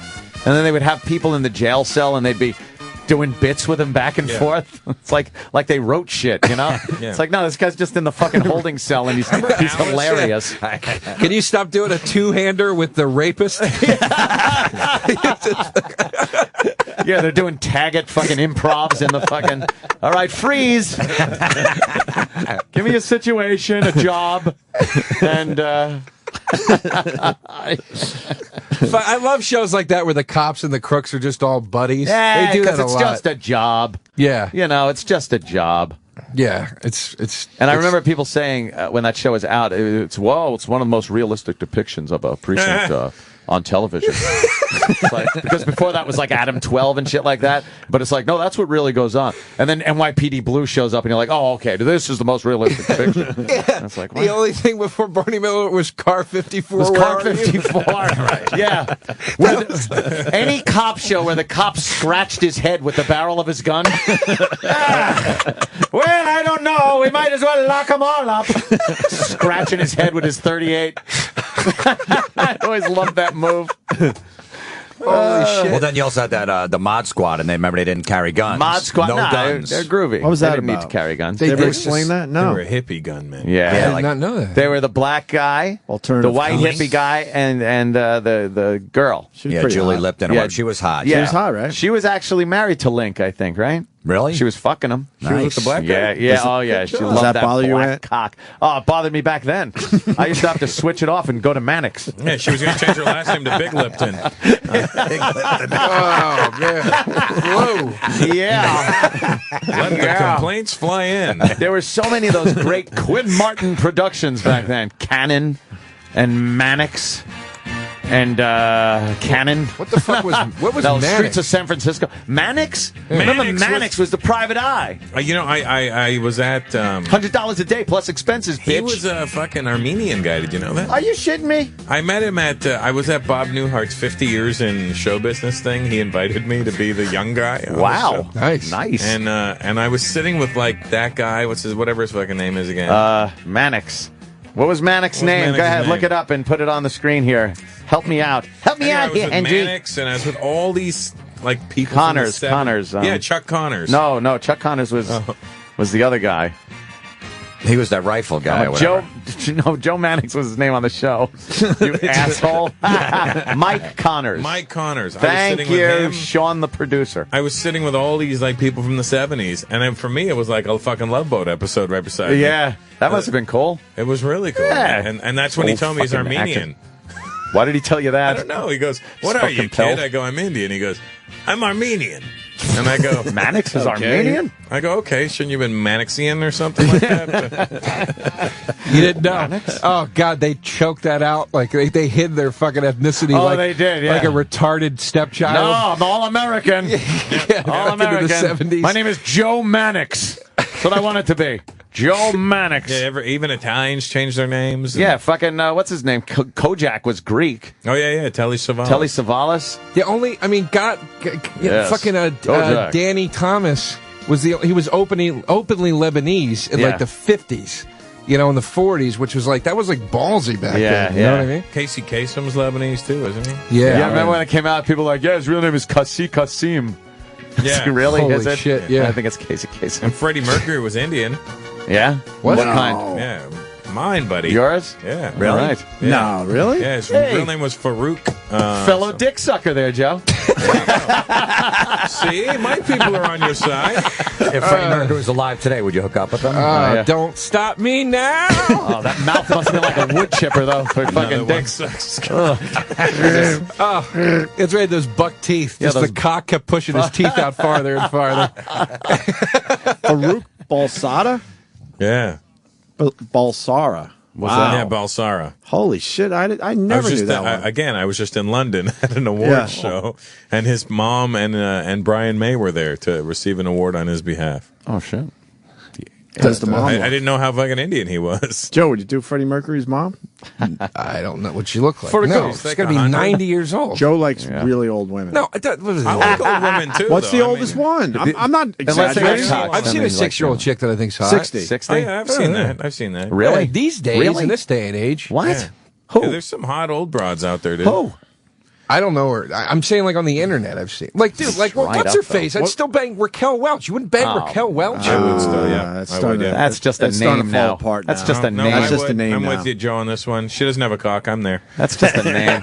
And then they would have people in the jail cell, and they'd be doing bits with him back and forth. It's like they wrote shit, you know? It's like, no, this guy's just in the fucking holding cell, and he's hilarious. Can you stop doing a two-hander with the rapist? Yeah, they're doing tag-it fucking improvs in the fucking... All right, freeze! Give me a situation, a job, and... I love shows like that where the cops and the crooks are just all buddies. Yeah, they do that a it's lot. just a job. Yeah, you know, it's just a job. Yeah, it's. And I remember people saying when that show was out, it's one of the most realistic depictions of a precinct. on television. It's like, because before that was like Adam 12 and shit like that. But it's like, no, that's what really goes on. And then NYPD Blue shows up and you're like, oh, okay, this is the most realistic fiction. Yeah. It's like, the only thing before Barney Miller was Car 54. Was Car 54. Right. Yeah. Any cop show where the cop scratched his head with the barrel of his gun. Well, I don't know. We might as well lock them all up. Scratching his head with his 38. I always loved that move. Holy shit. Well, then you also had that the Mod Squad, and they remember they didn't carry guns. Mod Squad, no guns. They're groovy. What was that They didn't about? need to carry guns. They ever explain that? No. They were hippie gunmen. Yeah, I did not know that. They were the black guy, Alternative the white comics. hippie guy, and the girl. She was Yeah, pretty Julie hot. Lipton. Yeah. She was hot. Yeah. She was hot, right? She was actually married to Link, I think, right? Really? She was fucking him. She was with the black Yeah, guy? yeah. Oh, yeah. She loved that bother you, black Ant? cock. Oh, it bothered me back then. I used to have to switch it off and go to Mannix. Yeah, she was going to change her last name to Big Lipton. Oh, man. Whoa. Yeah. Let the complaints fly in. There were so many of those great Quinn Martin productions back then. Cannon and Mannix. And Cannon. What the fuck was what was no, Mannix? Streets of San Francisco. Mannix? Remember Mannix was the private eye. You know, I was at... $100 a day plus expenses, bitch. He was a fucking Armenian guy. Did you know that? Are you shitting me? I met him at... I was at Bob Newhart's 50 years in show business thing. He invited me to be the young guy. On Wow. the show. Nice. And I was sitting with, like, that guy. Whatever his fucking name is again. Mannix. What was Mannix's name? Mannix's Go ahead, name? look it up and put it on the screen here. Help me out. Help me I out was here, with Angie. Mannix, and I was with all these, like, people Connors. from the 70s. Connors. Yeah, Chuck Connors. No, Chuck Connors was the other guy. He was that rifle guy. Or whatever. Joe Mannix was his name on the show. You asshole. Mike Connors. Mike Connors. I was Thank sitting with you, him. Sean, the producer. I was sitting with all these like people from the 70s, and then for me, it was like a fucking Love Boat episode right beside me. Yeah, that must have been cool. It was really cool. Yeah. And that's when he Old told me he's fucking Armenian. Why did he tell you that? I don't know. He goes, "What Just are you, fucking pelt. kid?" I go, "I'm Indian." He goes, "I'm Armenian." And I go, Mannix is okay. Armenian? I go, okay, shouldn't you have been Manixian or something like that? You didn't know. Oh, God, they choked that out. Like, they hid their fucking ethnicity. Oh, like, they did, yeah. Like a retarded stepchild. No, I'm all-American. Yeah, All back into the American. 70s. My name is Joe Mannix. That's what I want it to be. Joe Mannix. Yeah, even Italians changed their names. Yeah, fucking, what's his name? Kojak was Greek. Oh, yeah, Telly Savalas. Telly Savalas. The only, I mean, Yes. fucking Kojak. Danny Thomas he was openly Lebanese in like the 50s, you know, in the 40s, which was like, that was like ballsy back then. You know what I mean? Casey Kasem's Lebanese too, isn't he? Yeah. Yeah, remember when it came out, people were like, yeah, his real name is Kasi Kasim. Yeah. Really? Holy Is it? shit, yeah. I think it's Casey Kasem. And Freddie Mercury was Indian. Yeah? What kind? Yeah. Mine, buddy. Yours? Yeah. Really? All right. Yeah. No, really? Yeah, his Hey. real name was Farouk. Fellow dick sucker there, Joe. See, my people are on your side. If Freddie Mercury was alive today, would you hook up with him? yeah. Don't stop me now. Oh, that mouth must have been like a wood chipper, though, for fucking Another one dicks. sucks. Oh, it's right, those buck teeth. Yeah, Just those- the cock kept pushing his teeth out farther and farther. Farouk Balsada? Yeah. Balsara. Wow. Yeah, Balsara. Holy shit, I I never was knew just that one. again. I was just in London at an award Yeah. show, and his mom and Brian May were there to receive an award on his behalf. Oh, shit. Does the mom I look? didn't know how fucking Indian he was. Joe, would you do Freddie Mercury's mom? I don't know what she looked like. For a No, girl, she's like got to be 100. 90 years old. Joe likes really old women. No, that was I like old women too. What's though. the I oldest mean, one? I'm not Unless they have exaggerating. cock. I've seen a 6-year-old chick that I think's hot. 60. 60? Oh, yeah, I've seen that. I've seen that. Really? Yeah, these days, Really? in this day and age. What? Yeah. Who? Yeah, there's some hot old broads out there, dude. Who? I don't know her. I'm saying like on the internet I've seen. Like, dude, like, well, Right what's up, her face? though. I'd still bang Raquel Welch. You wouldn't bang Oh. Raquel Welch? I would still, yeah. That's I starting would, to- yeah. That's just a It's starting name to fall now. apart That's now. just a No, name. That's I just a would. name I'm now. with you, Joe, on this one. She doesn't have a cock. I'm there. That's just a name.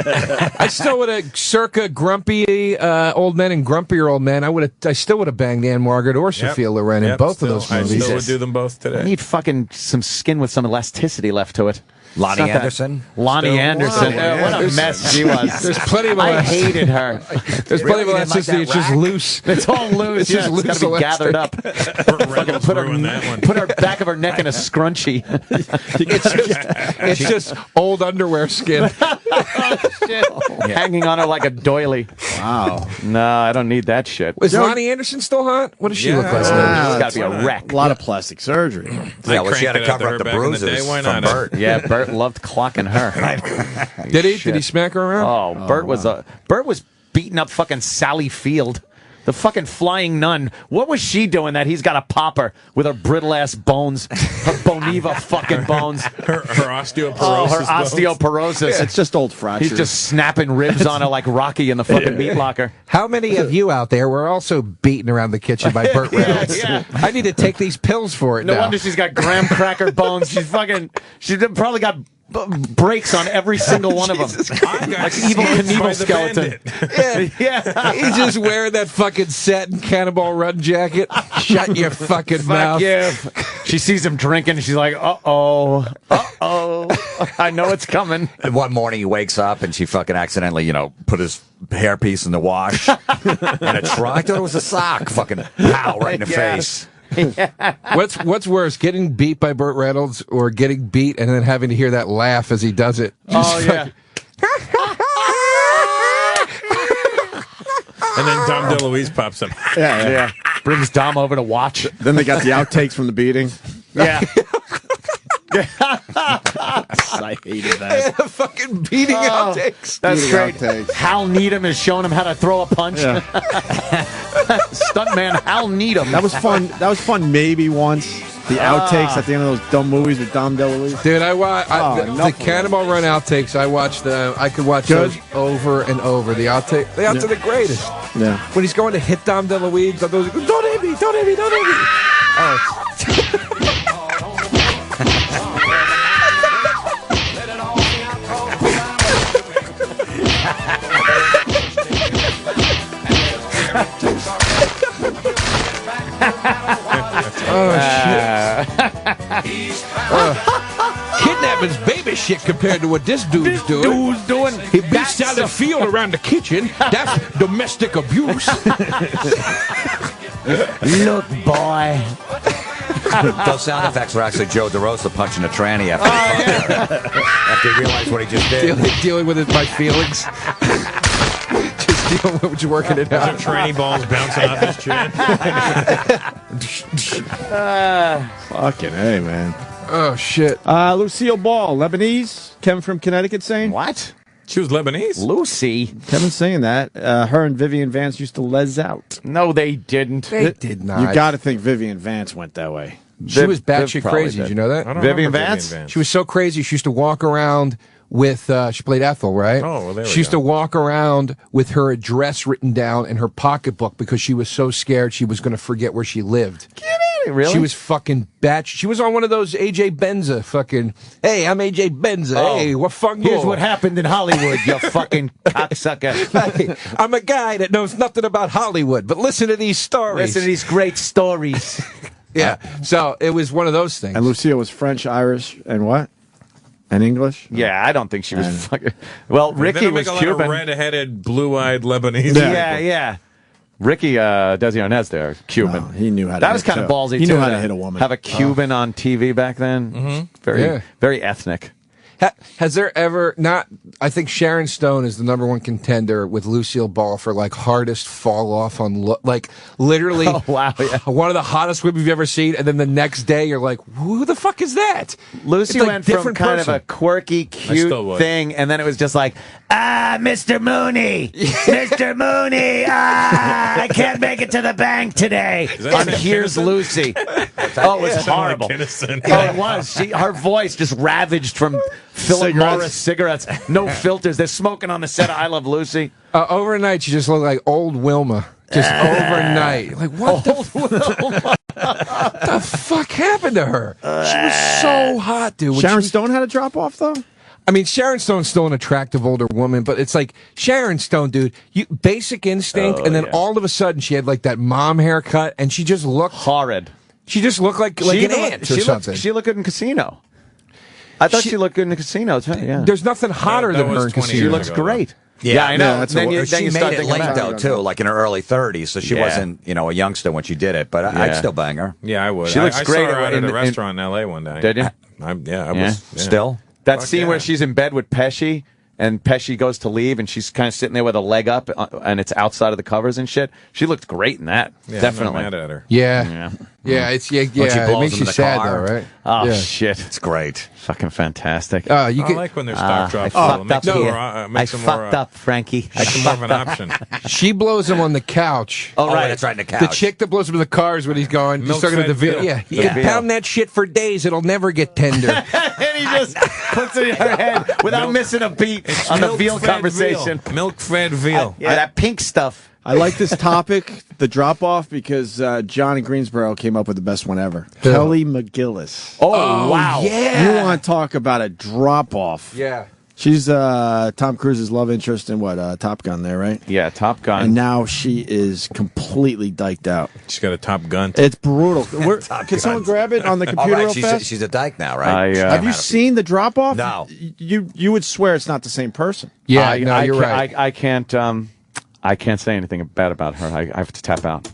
I still would have, circa grumpy old men and grumpier old men, I still would have banged Anne Margaret or Sophia Loren in both still, of those I movies. still would do them both I today. need fucking some skin with some elasticity left to it. Lonnie Anderson. Lonnie Anderson. What a mess she was. There's plenty of I hated her. There's plenty of elasticity. It's just loose. It's all loose. It's just loose. It's got to be gathered up. Fucking put her back of her neck in a scrunchie. It's just old underwear skin. Hanging on her like a doily. Wow. No, I don't need that shit. Is Lonnie Anderson still hot? What does she look like? She's got to be a wreck. A lot of plastic surgery. Yeah, well, she had to cover up the bruises from Bert. Yeah, Bert loved clocking her. Did he? Did he smack her around? Oh, Bert was beating up fucking Sally Field. The fucking flying nun. What was she doing that he's got to pop her with her brittle ass bones, her Boniva fucking bones, her osteoporosis. Oh, her osteoporosis. Yeah. It's just old fractures. He's just snapping ribs on her like Rocky in the fucking meat locker. How many of you out there were also beaten around the kitchen by Burt Reynolds? Yeah. I need to take these pills for it No now. wonder she's got graham cracker bones. She's probably got breaks on every single one of them. Like evil Knievel skeleton. Yeah. He's just wearing that fucking satin Cannonball Run jacket. Shut your fucking mouth. Yeah. She sees him drinking and she's like, uh-oh. I know it's coming. And one morning he wakes up and she fucking accidentally, put his hairpiece in the wash. And I thought it was a sock. Fucking pow, right in the face. What's worse, getting beat by Burt Reynolds or getting beat and then having to hear that laugh as he does it? Yeah. And then Dom DeLuise pops up. Yeah. Brings Dom over to watch. Then they got the outtakes from the beating. Yeah. I hated that. Fucking beating outtakes. That's Beating great. outtakes. Hal Needham is showing him how to throw a punch. Yeah. Stuntman Hal Needham. That was fun. That was fun maybe once. The outtakes at the end of those dumb movies with Dom DeLuise. Dude, the Cannonball Run outtakes, I could watch those over and over. The outtakes are the greatest. Yeah. When he's going to hit Dom DeLuise, don't hit me, don't hit me, don't hit me. Kidnapping's baby shit compared to what this dude's doing. He beats down the field around the kitchen. That's domestic abuse. Look, boy. Those sound effects were actually Joe DeRosa punching a tranny after he realized what he just did. Dealing with my feelings. Just dealing with working it out. Some tranny balls bouncing off his chin. Fucking hey, man. Oh, shit. Lucille Ball, Lebanese. Kevin from Connecticut saying. What? She was Lebanese? Lucy. Kevin's saying that. Her and Vivian Vance used to les out. No, they didn't. They did not. You got to think Vivian Vance went that way. She was batshit crazy. Did you know that? Vivian Vance? She was so crazy. She used to walk around with, she played Ethel, right? Oh, well, there we She used to walk around with her address written down in her pocketbook because she was so scared she was going to forget where she lived. Really? She was fucking batch. She was on one of those AJ Benza fucking, hey, I'm AJ Benza. Oh. Hey, what fungo? Here's what happened in Hollywood, you fucking cocksucker. Hey, I'm a guy that knows nothing about Hollywood, but listen to these stories. Listen to these great stories. Yeah, so it was one of those things. And Lucille was French, Irish, and what? And English? Yeah, I don't think she was fucking... Well, Ricky was Cuban. Cuban. Red-headed, blue-eyed Lebanese. Yeah. Ricky Desionez there, Cuban. No, he knew how to That was kind of ballsy, He too. knew how to hit a woman. Have a Cuban on TV back then. Mm-hmm. Very ethnic. Has there ever not? I think Sharon Stone is the #1 contender with Lucille Ball for like hardest fall off on like literally. Oh wow! Yeah. One of the hottest women you've ever seen, and then the next day you're like, who the fuck is that? Lucy It's like went from different kind person. of a quirky, cute thing, and then it was just like, Mr. Mooney, Mr. Mooney, I can't make it to the bank today. And here's Lucy. Oh, it was horrible. Oh, it was. Her voice just ravaged from Philip Morris cigarettes. No filters. They're smoking on the set of I Love Lucy. Overnight, you just look like old Wilma. Just overnight. Like, what the fuck happened to her? She was so hot, dude. Sharon Stone had a drop off, though? I mean, Sharon Stone's still an attractive older woman, but it's like Sharon Stone, dude, Basic Instinct, and then all of a sudden she had like that mom haircut, and she just looked horrid. She just looked like an ant or something. She looked good in Casino. I thought she looked good in the casino too. Yeah. There's nothing hotter than her in casino. She looks great. Yeah, I know. Then you made start it thinking late about though too, like in her early 30s, so she wasn't, a youngster when she did it. But I'd still bang her. Yeah, I would. She looks I great saw her out in at a restaurant in L.A. one day. Did you? I was still. That Fuck scene where she's in bed with Pesci. And Pesci goes to leave, and she's kind of sitting there with a leg up, and it's outside of the covers and shit. She looked great in that. Yeah, Definitely. I'm not mad at her. Yeah. It's When she it blows makes him you in the sad car. though, right? Oh Yeah. shit! It's great. Fucking fantastic. You I get, like when their stock drops. I a fucked little. up Makes it here. more, I makes it fucked more, up, Frankie. Makes it more of an option. she blows him on the couch. Oh, right, that's right, in the couch. The chick that blows him in the car is when he's going. He's talking to the Milk-fed veal. veal. Yeah, you can pound that shit for days. It'll never get tender. And he just puts it in her head without missing a beat on the veal conversation. Milk-fed veal. Yeah, that pink stuff. I like this topic, the drop-off, because John in Greensboro came up with the best one ever. Kelly McGillis. Oh, wow. Yeah. You want to talk about a drop-off. Yeah. She's Tom Cruise's love interest in Top Gun there, right? Yeah, Top Gun. And now she is completely dyked out. She's got a Top Gun. It's brutal. Can someone grab it on the computer real fast? She's a dyke now, right? Have you seen the drop-off? No. You would swear it's not the same person. Yeah, you're right. I can't say anything bad about her. I have to tap out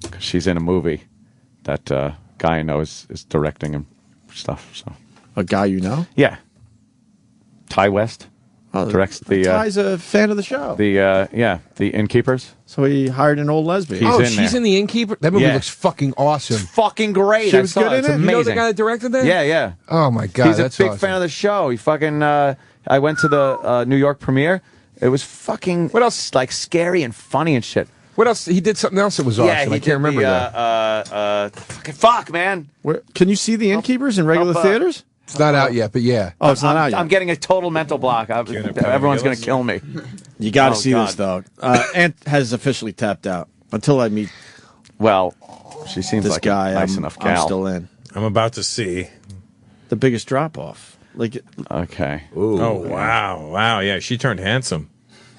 because she's in a movie that guy I know is directing and stuff. So a guy you know? Yeah, Ty West directs the. Ty's a fan of the show. The Innkeepers. So he hired an old lesbian. She's in the Innkeeper. That movie looks fucking awesome. It's fucking great. She was good in It's it? amazing. You know the guy that directed that? Yeah. Oh my god, He's a that's big awesome. fan of the show. He fucking. I went to the New York premiere. It was fucking. What else? Like scary and funny and shit. What else? He did something else that was awesome. Yeah, I can't remember that. Fuck, man. Can you see the Innkeepers in regular theaters? It's not out yet, but yeah. Oh, it's not out yet. I'm getting a total mental block. Everyone's going to kill me. You got to see God. this, though. Ant has officially tapped out. Until I meet Well, she seems this like guy, a nice enough gal. I'm still in. I'm about to see. The biggest drop-off. Okay. Ooh. Oh, wow. Yeah, she turned handsome.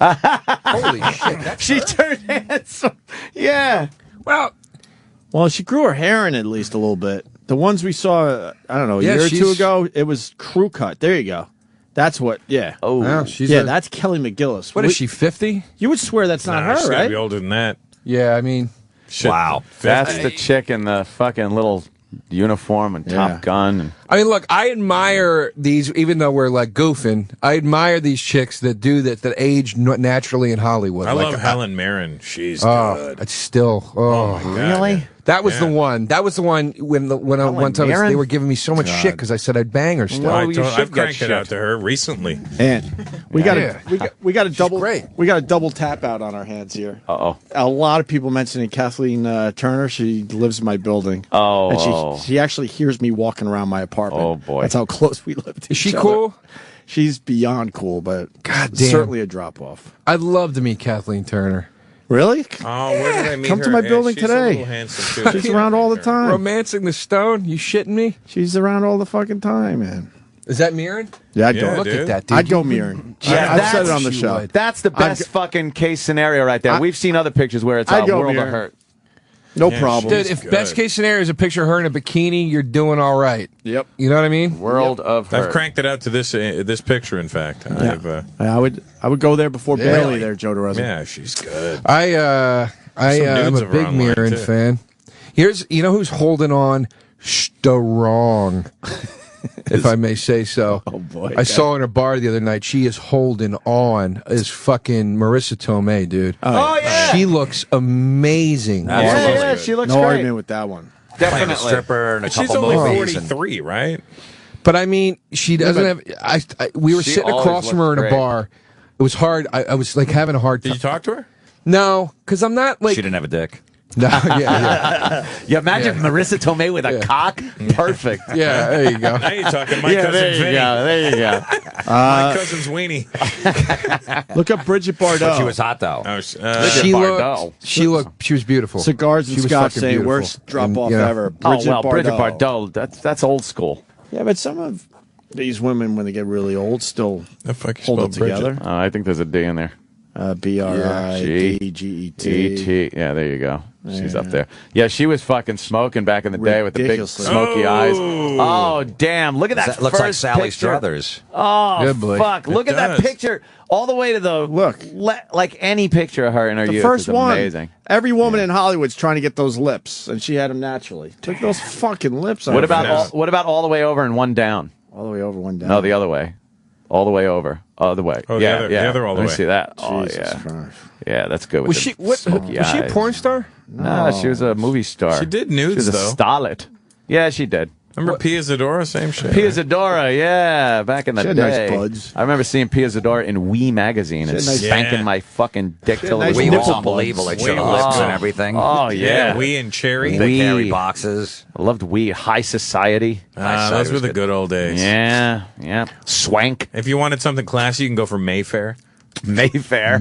Holy shit. She turned handsome. Yeah. Well, she grew her hair in at least a little bit. The ones we saw, I don't know, a year or two ago, it was crew cut. There you go. That's what, Oh. Wow, that's Kelly McGillis. What is she, 50? You would swear that's not her, She's right? gotta be older than that. Yeah, I mean. Shit. Wow. 50. That's the chick in the fucking little uniform and Top Gun. And I mean, look, I admire these, even though we're like goofing, I admire these chicks that do that age naturally in Hollywood. I like, love Helen Mirren. She's oh, good. it's still. Oh, my God, really? yeah. That was the one. That was the one when one time Mirren? they were giving me so much shit because I said I'd bang her still. Well, I've cranked it out to her recently. And we got Yeah. we got a double great. we got a double tap out on our hands here. Uh-oh. A lot of people mentioning Kathleen Turner. She lives in my building. Oh. And she actually hears me walking around my apartment. Oh, boy. That's how close we live to Is she each other. cool? She's beyond cool, but God damn. certainly a drop off. I'd love to meet Kathleen Turner. Really? Oh, where did I meet Come her? to my Yeah, building she's a today. little handsome, too. She's around all the time. Romancing the Stone? You shitting me? She's around all the fucking time, man. Is that Mirren? Yeah, I'd Yeah, go. Look dude. at that, dude. I'd go Mirren. Yeah, I've said it that's- on the show. would. That's the best fucking case scenario right there. We've seen other pictures where it's I'd a go world of Mirren. hurt. No Yeah, problem. Dude, if best case scenario is a picture of her in a bikini, you're doing all right. Yep. You know what I mean? World of hurt. I've cranked it out to this picture, in fact. Yeah. I would go there before Bailey there, Joe DeRosa. Yeah, she's good. I'm nudes a of her big online, Mirren too. fan. You know who's holding on strong, if I may say so. Oh, boy. I saw her in a bar the other night. She is holding on. Is fucking Marissa Tomei, dude. Oh, yeah. She looks amazing. Yeah, she looks no great. argument with that one. Playing a Definitely. stripper and a She's couple only movies. 43, right? But I mean, she doesn't have. We were She sitting always across from her in looks a great. bar. It was hard. I was like having a hard Did time. you talk to her? No, because I'm not like. She didn't have a dick. No, yeah. You imagine Marissa Tomei with a cock? Perfect. Yeah, there you go. Now you're talking my Yeah, cousin there you Vinny. go. There you go. My cousin's weenie. Look up Bridget Bardot. But she was hot, though. Oh, She was beautiful. Cigars and She was Scotch fucking saying beautiful. worst drop off And, you know, ever. Bridget Bardot. That's old school. Yeah, but some of these women, when they get really old, still The fuck you hold spelled it Bridget? together. I think there's a D in there. B-R-I-D-G-E-T. Yeah, there you go. She's up there. Yeah, she was fucking smoking back in the day with the big smoky eyes. Oh, damn. Look at that. Looks like first Sally picture. Struthers. Oh, fuck. Look at that picture. All the way to the... like any picture of her in her youth first is amazing. Every woman in Hollywood's trying to get those lips, and she had them naturally. Took those fucking lips on. What about all the way over and one down? All the way over, one down. No, the other way. All the way over. Other way. Oh, yeah, the other all the Let way. me see that. Jesus yeah. Christ. Yeah, that's good. With Was the she was smoky she a eyes. porn star? No, she was a movie star. She did nudes, She was a though. starlet. Yeah, she did. Remember Pia Zadora? Same shit. Pia Zadora, yeah, back in the She had day. nice buds. I remember seeing Pia Zadora in Wee magazine and She had nice- spanking Yeah. my fucking dick till it nice was We nipple was raw. unbelievable. It Wee showed was lips good. and everything. Oh yeah, Wee and Cherry. Big Wee. hairy boxes. I loved Wee. High Society. Those were the good old days. Yeah, yeah. Swank. If you wanted something classy, you can go for Mayfair. Mayfair.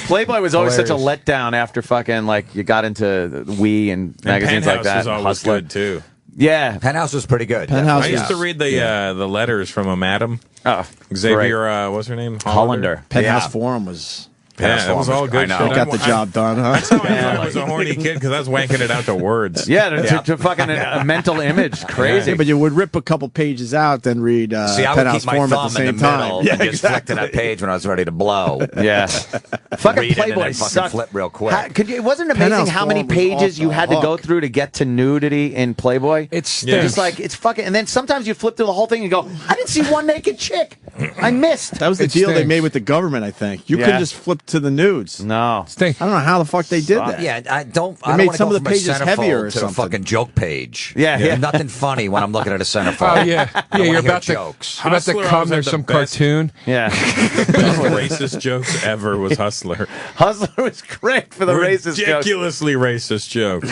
Playboy was always such a letdown after fucking like you got into Wee and magazines like Penthouse that. was always Hustler. good too. Yeah, Penthouse was pretty good. Penthouse I used to read the letters from a madam. Oh, Xavier, what's her name? Hollander. Penthouse Forum was... Yeah, that was all good. I know. shit. They got the job done, huh? That's how I knew I was a horny kid, because I was wanking it out to words. Yeah, to fucking a mental image. Crazy. Yeah, but you would rip a couple pages out, then read See, I would Penthouse keep my Forum at the thumb same in the time. middle and just flick to that page when I was ready to blow. Yeah. Fucking Read it and Playboy then fucking sucked. flip real quick. It wasn't amazing Penthouse how many Forum was pages off you the had to go hook. through to get to nudity in Playboy. It's Just like it's fucking, and then sometimes you flip through the whole thing and go, I didn't see one naked chick. I missed. That was the It deal they stinks. made with the government, I think. You Yeah. couldn't just flip to the nudes. No. I don't know how the fuck they did that. Yeah, I don't. They I made don't some wanna of go the from a pages centerfold heavier or to a something. fucking joke page. Yeah, yeah. Nothing funny when I'm looking at a centerfold. Oh yeah, I yeah. wanna You're hear about to jokes. you're about to Hustler come. always had There's the some best- cartoon. Yeah. Best racist jokes ever was Hustler. Hustler was great for the racist jokes. Ridiculously racist jokes.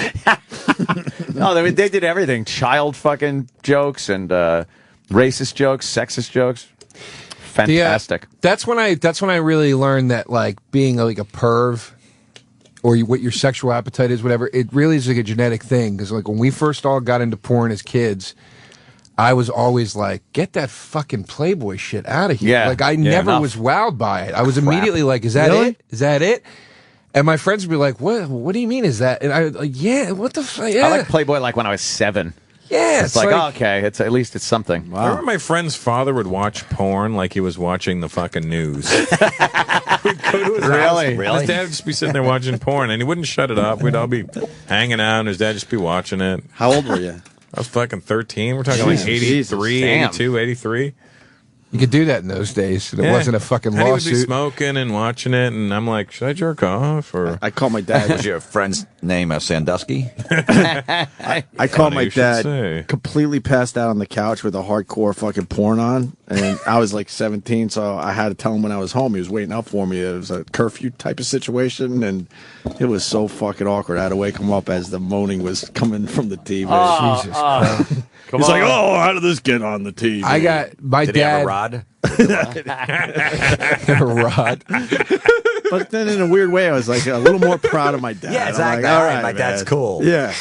No, they did everything. Child fucking jokes and racist jokes, sexist jokes. Fantastic. That's when I really learned that like being like a perv or what your sexual appetite is, whatever, it really is like a genetic thing. Because like when we first all got into porn as kids, I was always like, get that fucking Playboy shit out of here. Yeah. Like I Yeah, never enough. was wowed by it. I was immediately like, is that Really? it? Is that it? And my friends would be like, what do you mean is that? And I was like, yeah, what the fuck? Yeah. I liked Playboy like when I was 7. Yeah, It's like, oh, okay, at least it's something. I remember my friend's father would watch porn like he was watching the fucking news. We'd go to his Really? house. His dad would just be sitting there watching porn, and he wouldn't shut it up. We'd all be hanging out, and his dad just be watching it. How old were you? I was fucking 13. We're talking like Jesus. 83, Damn. 82, 83. You could do that in those days. It Yeah. wasn't a fucking And he would be lawsuit. smoking and watching it, and I'm like, should I jerk off? Or I called my dad. Was your friend's name Sandusky? I called my you should dad say. completely passed out on the couch with a hardcore fucking porn on, and I was like 17, so I had to tell him when I was home. He was waiting up for me. It was a curfew type of situation, and it was so fucking awkward. I had to wake him up as the moaning was coming from the TV. Jesus Christ. He's like, "Oh, how did this get on the TV?" I got my Did he have a dad. rod? A rod. But then in a weird way, I was like a little more proud of my dad. Yeah, I'm exactly. Like, all All right, right, my dad's man." cool. Yeah.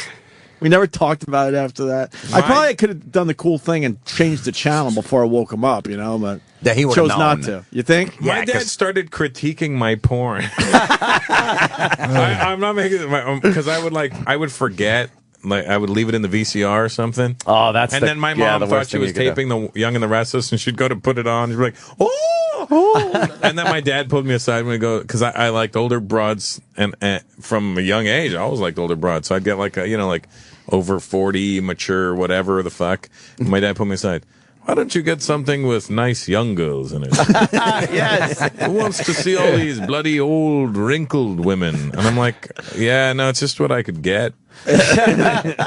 We never talked about it after that. I probably could have done the cool thing and changed the channel before I woke him up, but That he would've chose known. not to. You think? my dad started critiquing my porn. I'm not making it because I would forget. Like I would leave it in the VCR or something. Oh, that's and then my mom thought she was taping The Young and the Restless, and she'd go to put it on. She'd be like, "Oh!" And then my dad pulled me aside when we go because I liked older broads, and from a young age, I always liked older broads. So I'd get like like over 40, mature, whatever the fuck. And my dad put me aside. Why don't you get something with nice young girls in it? Yes. Who wants to see all these bloody old wrinkled women? And I'm like, yeah, no, it's just what I could get. Shit.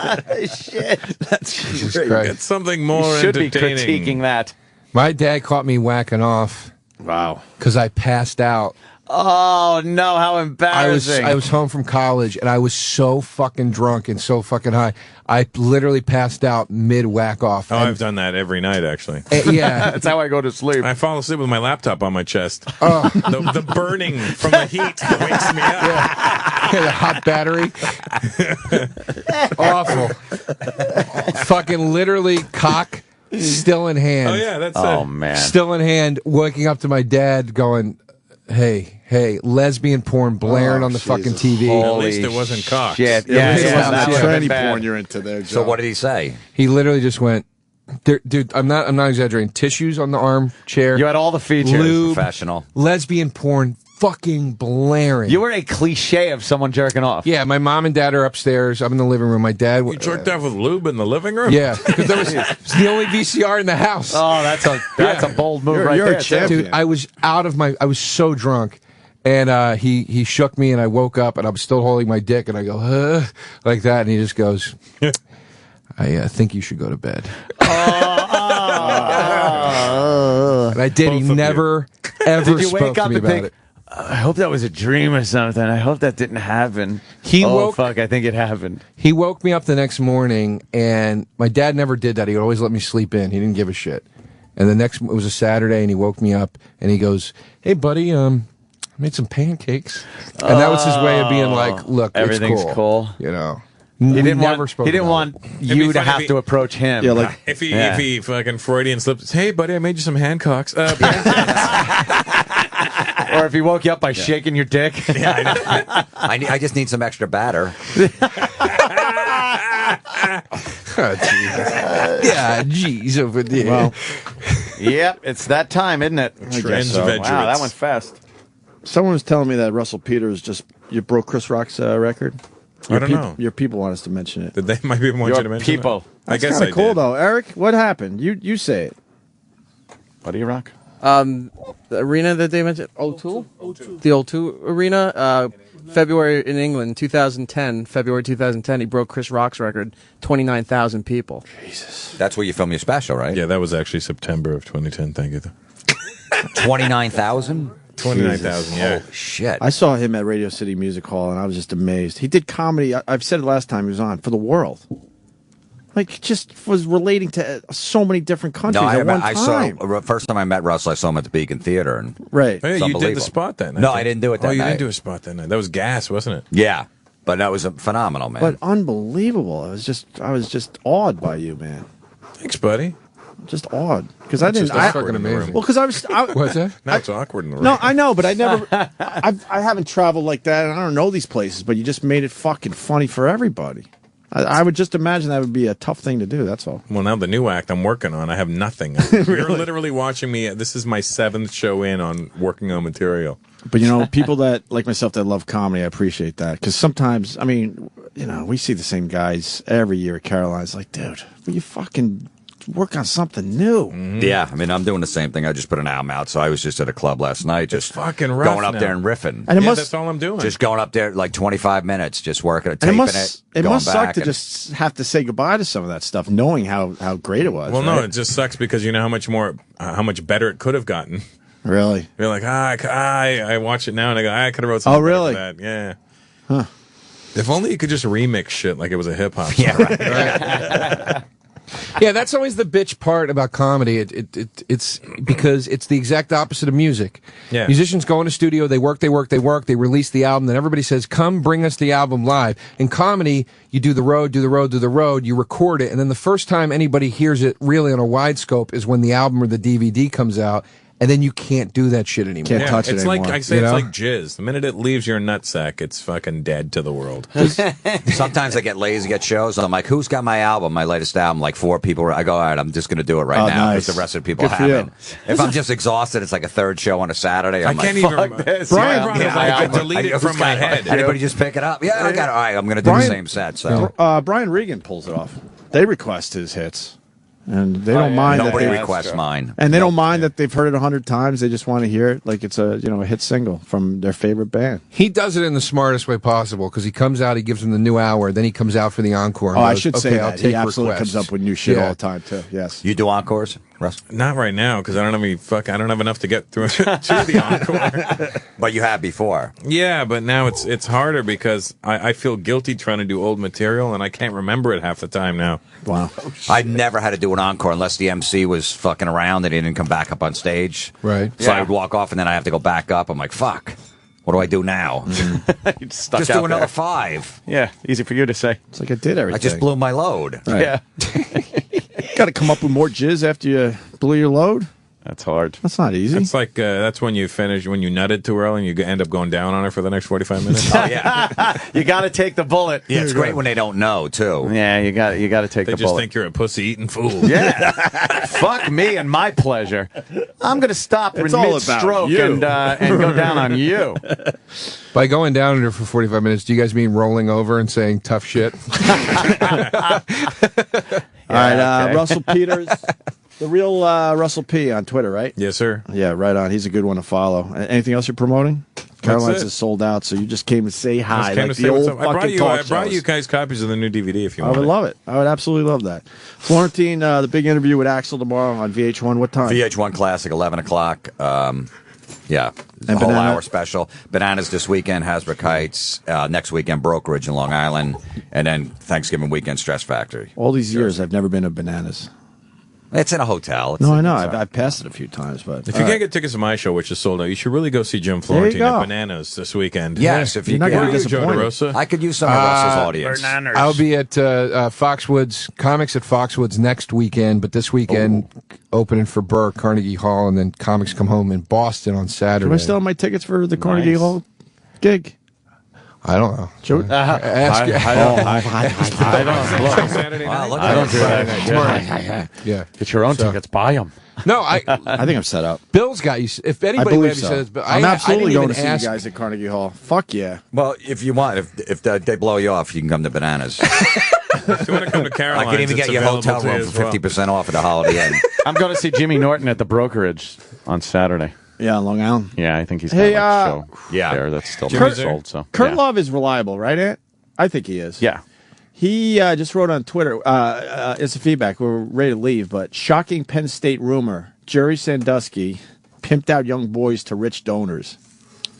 That's Jesus great. Christ. Get something more You should be entertaining. critiquing that. My dad caught me whacking off Wow. because I passed out. Oh, no, how embarrassing. I was home from college and I was so fucking drunk and so fucking high. I literally passed out mid whack off. Oh, I've done that every night, actually. Yeah. That's how I go to sleep. I fall asleep with my laptop on my chest. Oh. The burning from the heat wakes me up. The hot battery. Awful. Fucking literally cock still in hand. Oh, yeah, that's Oh, man. Still in hand, waking up to my dad going, hey, lesbian porn blaring on the fucking TV. At least it wasn't cock. Shit. Yeah, That's tranny bad. porn you're into there, Joe. So what did he say? He literally just went, dude, I'm not exaggerating. Tissues on the armchair. You had all the features. Lube, Professional. lesbian porn, fucking blaring. You were a cliche of someone jerking off. Yeah, my mom and dad are upstairs. I'm in the living room. My dad. You jerked off with lube in the living room? Yeah, because it's the only VCR in the house. Oh, that's a bold move right you're there. a champion. Dude, I was I was so drunk. And he shook me, and I woke up, and I'm still holding my dick, and I go, like that, and he just goes, I think you should go to bed. And I did. He never, ever spoke to me about it. I hope that was a dream or something. I hope that didn't happen. Fuck, I think it happened. He woke me up the next morning, and my dad never did that. He would always let me sleep in. He didn't give a shit. And it was a Saturday, and he woke me up, and he goes, hey, buddy, I made some pancakes. And that was his way of being like, look, everything's it's cool. You know. He didn't never want you to have to approach him. Yeah, like If he fucking Freudian slips, hey buddy, I made you some Hancocks. Or if he woke you up by shaking your dick. Yeah, I just need some extra batter. Oh, geez. Yeah, geez, over there. Well, yep, it's that time, isn't it? Transvegetates. Wow, that went fast. someone was telling me that Russell Peters you broke Chris Rock's record. I don't know. Your people want us to mention it. Did they might be want you to mention people. it? I guess kind I of cool did. though, Eric. What happened? You say it. What do you rock? The arena that they mentioned, O2? The O2 arena, February in England, 2010, February 2010, he broke Chris Rock's record, 29,000 people. Jesus. That's where you film your special, right? Yeah, that was actually September of 2010. Thank you. 29,000? 29,000, yeah. Oh, shit. I saw him at Radio City Music Hall, and I was just amazed. He did comedy, I've said it last time he was on, for the world. Like, just was relating to so many different countries at one time. First time I met Russell, I saw him at the Beacon Theater. And right. Oh, yeah, you did the spot that night. No, I didn't do it that night. Oh, you didn't do a spot that night. That was gas, wasn't it? Yeah. But that was phenomenal, man. But unbelievable. I was just awed by you, man. Thanks, buddy. Just awed. Because I didn't. That's fucking amazing. Well, because I was. What's that? Now it's awkward in the room. No, I know, but I never. I haven't traveled like that, and I don't know these places. But you just made it fucking funny for everybody. I would just imagine that would be a tough thing to do. That's all. Well, now the new act I'm working on, I have nothing. You're literally watching me. This is my 7th show in on working on material. But you know, people that like myself that love comedy, I appreciate that because sometimes, I mean, you know, we see the same guys every year at Caroline's. Like, dude, will you fucking work on something new? Mm-hmm. Yeah, I mean, I'm doing the same thing. I just put an album out, so I was just at a club last night, just fucking rough going up now. there and riffing. And that's all I'm doing. Just going up there like 25 minutes, just working it, taping it. It must suck to and, just have to say goodbye to some of that stuff, knowing how great it was. Well, right? no, it just sucks because you know how much better it could have gotten. Really? You're like, I watch it now and I go, I could have wrote something. Oh, really? Better than that. Yeah. Huh. If only you could just remix shit like it was a hip hop. Yeah, right. Yeah, that's always the bitch part about comedy. It's because it's the exact opposite of music. Yeah. Musicians go in a studio, they work, they release the album, then everybody says, come bring us the album live. In comedy, you do the road, you record it, and then the first time anybody hears it really on a wide scope is when the album or the DVD comes out. And then you can't do that shit anymore. Can't touch it anymore. Like I say, it's like jizz. The minute it leaves your nutsack, it's fucking dead to the world. Sometimes I get lazy at shows. I'm like, who's got my album, my latest album? Like 4 people. I go, all right, I'm just going to do it right now because the rest of the people haven't. If I'm just exhausted, it's like a 3rd show on a Saturday. I'm can't like, even. fuck this. Brian, I delete it from my head. Anybody just pick it up? Yeah, I got it. All right, I'm going to do the same set. So Brian Regan pulls it off. They request his hits. And they don't mind. Nobody that they requests mine. And they don't mind that they've heard it 100 times. They just want to hear it like it's a hit single from their favorite band. He does it in the smartest way possible because he comes out, he gives them the new hour, then he comes out for the encore. And Oh, goes, I should say okay, that. I'll take He absolutely requests. comes up with new shit all the time, too. Yes. You do encores, Russ? Not right now because I don't have any I don't have enough to get through to the encore. But you have before. Yeah, but now it's harder because I feel guilty trying to do old material and I can't remember it half the time now. Wow. I've never had to do an encore unless the MC was fucking around and he didn't come back up on stage. Right. So I would walk off and then I have to go back up. I'm like, fuck. What do I do now? Just stuck Just out do another there. 5. Yeah, easy for you to say. It's like I did everything. I just blew my load. Right. Yeah. Got to come up with more jizz after you blew your load? That's hard. That's not easy. It's like that's when you nutted too early and you end up going down on her for the next 45 minutes. Oh yeah, you got to take the bullet. Yeah, it's great when they don't know too. Yeah, you got to take the bullet. They just think you're a pussy-eating fool. Yeah, fuck me and my pleasure. I'm going to stop in mid-stroke and go down on you. By going down on her for 45 minutes, do you guys mean rolling over and saying tough shit? All right, Russell Peters. The real Russell P on Twitter, right? Yes, sir. Yeah, right on. He's a good one to follow. Anything else you're promoting? Caroline's is sold out, so you just came to say hi. I brought you guys copies of the new DVD if you want. I would love it. I would absolutely love that. Florentine, the big interview with Axl tomorrow on VH1. What time? VH1 Classic, 11 o'clock. Yeah, and whole Banana? hour special. Bananas this weekend, Hasbrook Heights. Next weekend, Brokerage in Long Island. And then Thanksgiving weekend, Stress Factory. All these years, I've never been to Bananas. It's in a hotel. I know. I've passed it a few times, but if you can't get tickets to my show, which is sold out, you should really go see Jim Florentine at Bananas this weekend. Yes, if you're not going to be Joe disappointed. DeRosa? I could use some of Russ's audience. Bananas. I'll be at Foxwoods Comics at Foxwoods next weekend, but this weekend opening for Burr, Carnegie Hall, and then Comics Come Home in Boston on Saturday. Do I still have my tickets for the Carnegie Hall gig? I don't know. Joe, I don't do that. Yeah, get your own tickets. Buy them. No, I think I'm set up. Bill's got you. If anybody I believe maybe so. says, but I'm absolutely going to see ask, you guys at Carnegie Hall. Fuck yeah. Well, if you want, if they blow you off, you can come to Bananas. If you want to come to Caroline's, I can even it's get your hotel available to room you for as well. 50% off at the Holiday Inn. I'm going to see Jimmy Norton at the Brokerage on Saturday. Yeah, Long Island. Yeah, I think he's got a show there that's still Jimmy's sold. So Kurt yeah. Love is reliable, right, Ant? I think he is. Yeah. He just wrote on Twitter, it's a feedback, we're ready to leave, but shocking Penn State rumor, Jerry Sandusky pimped out young boys to rich donors.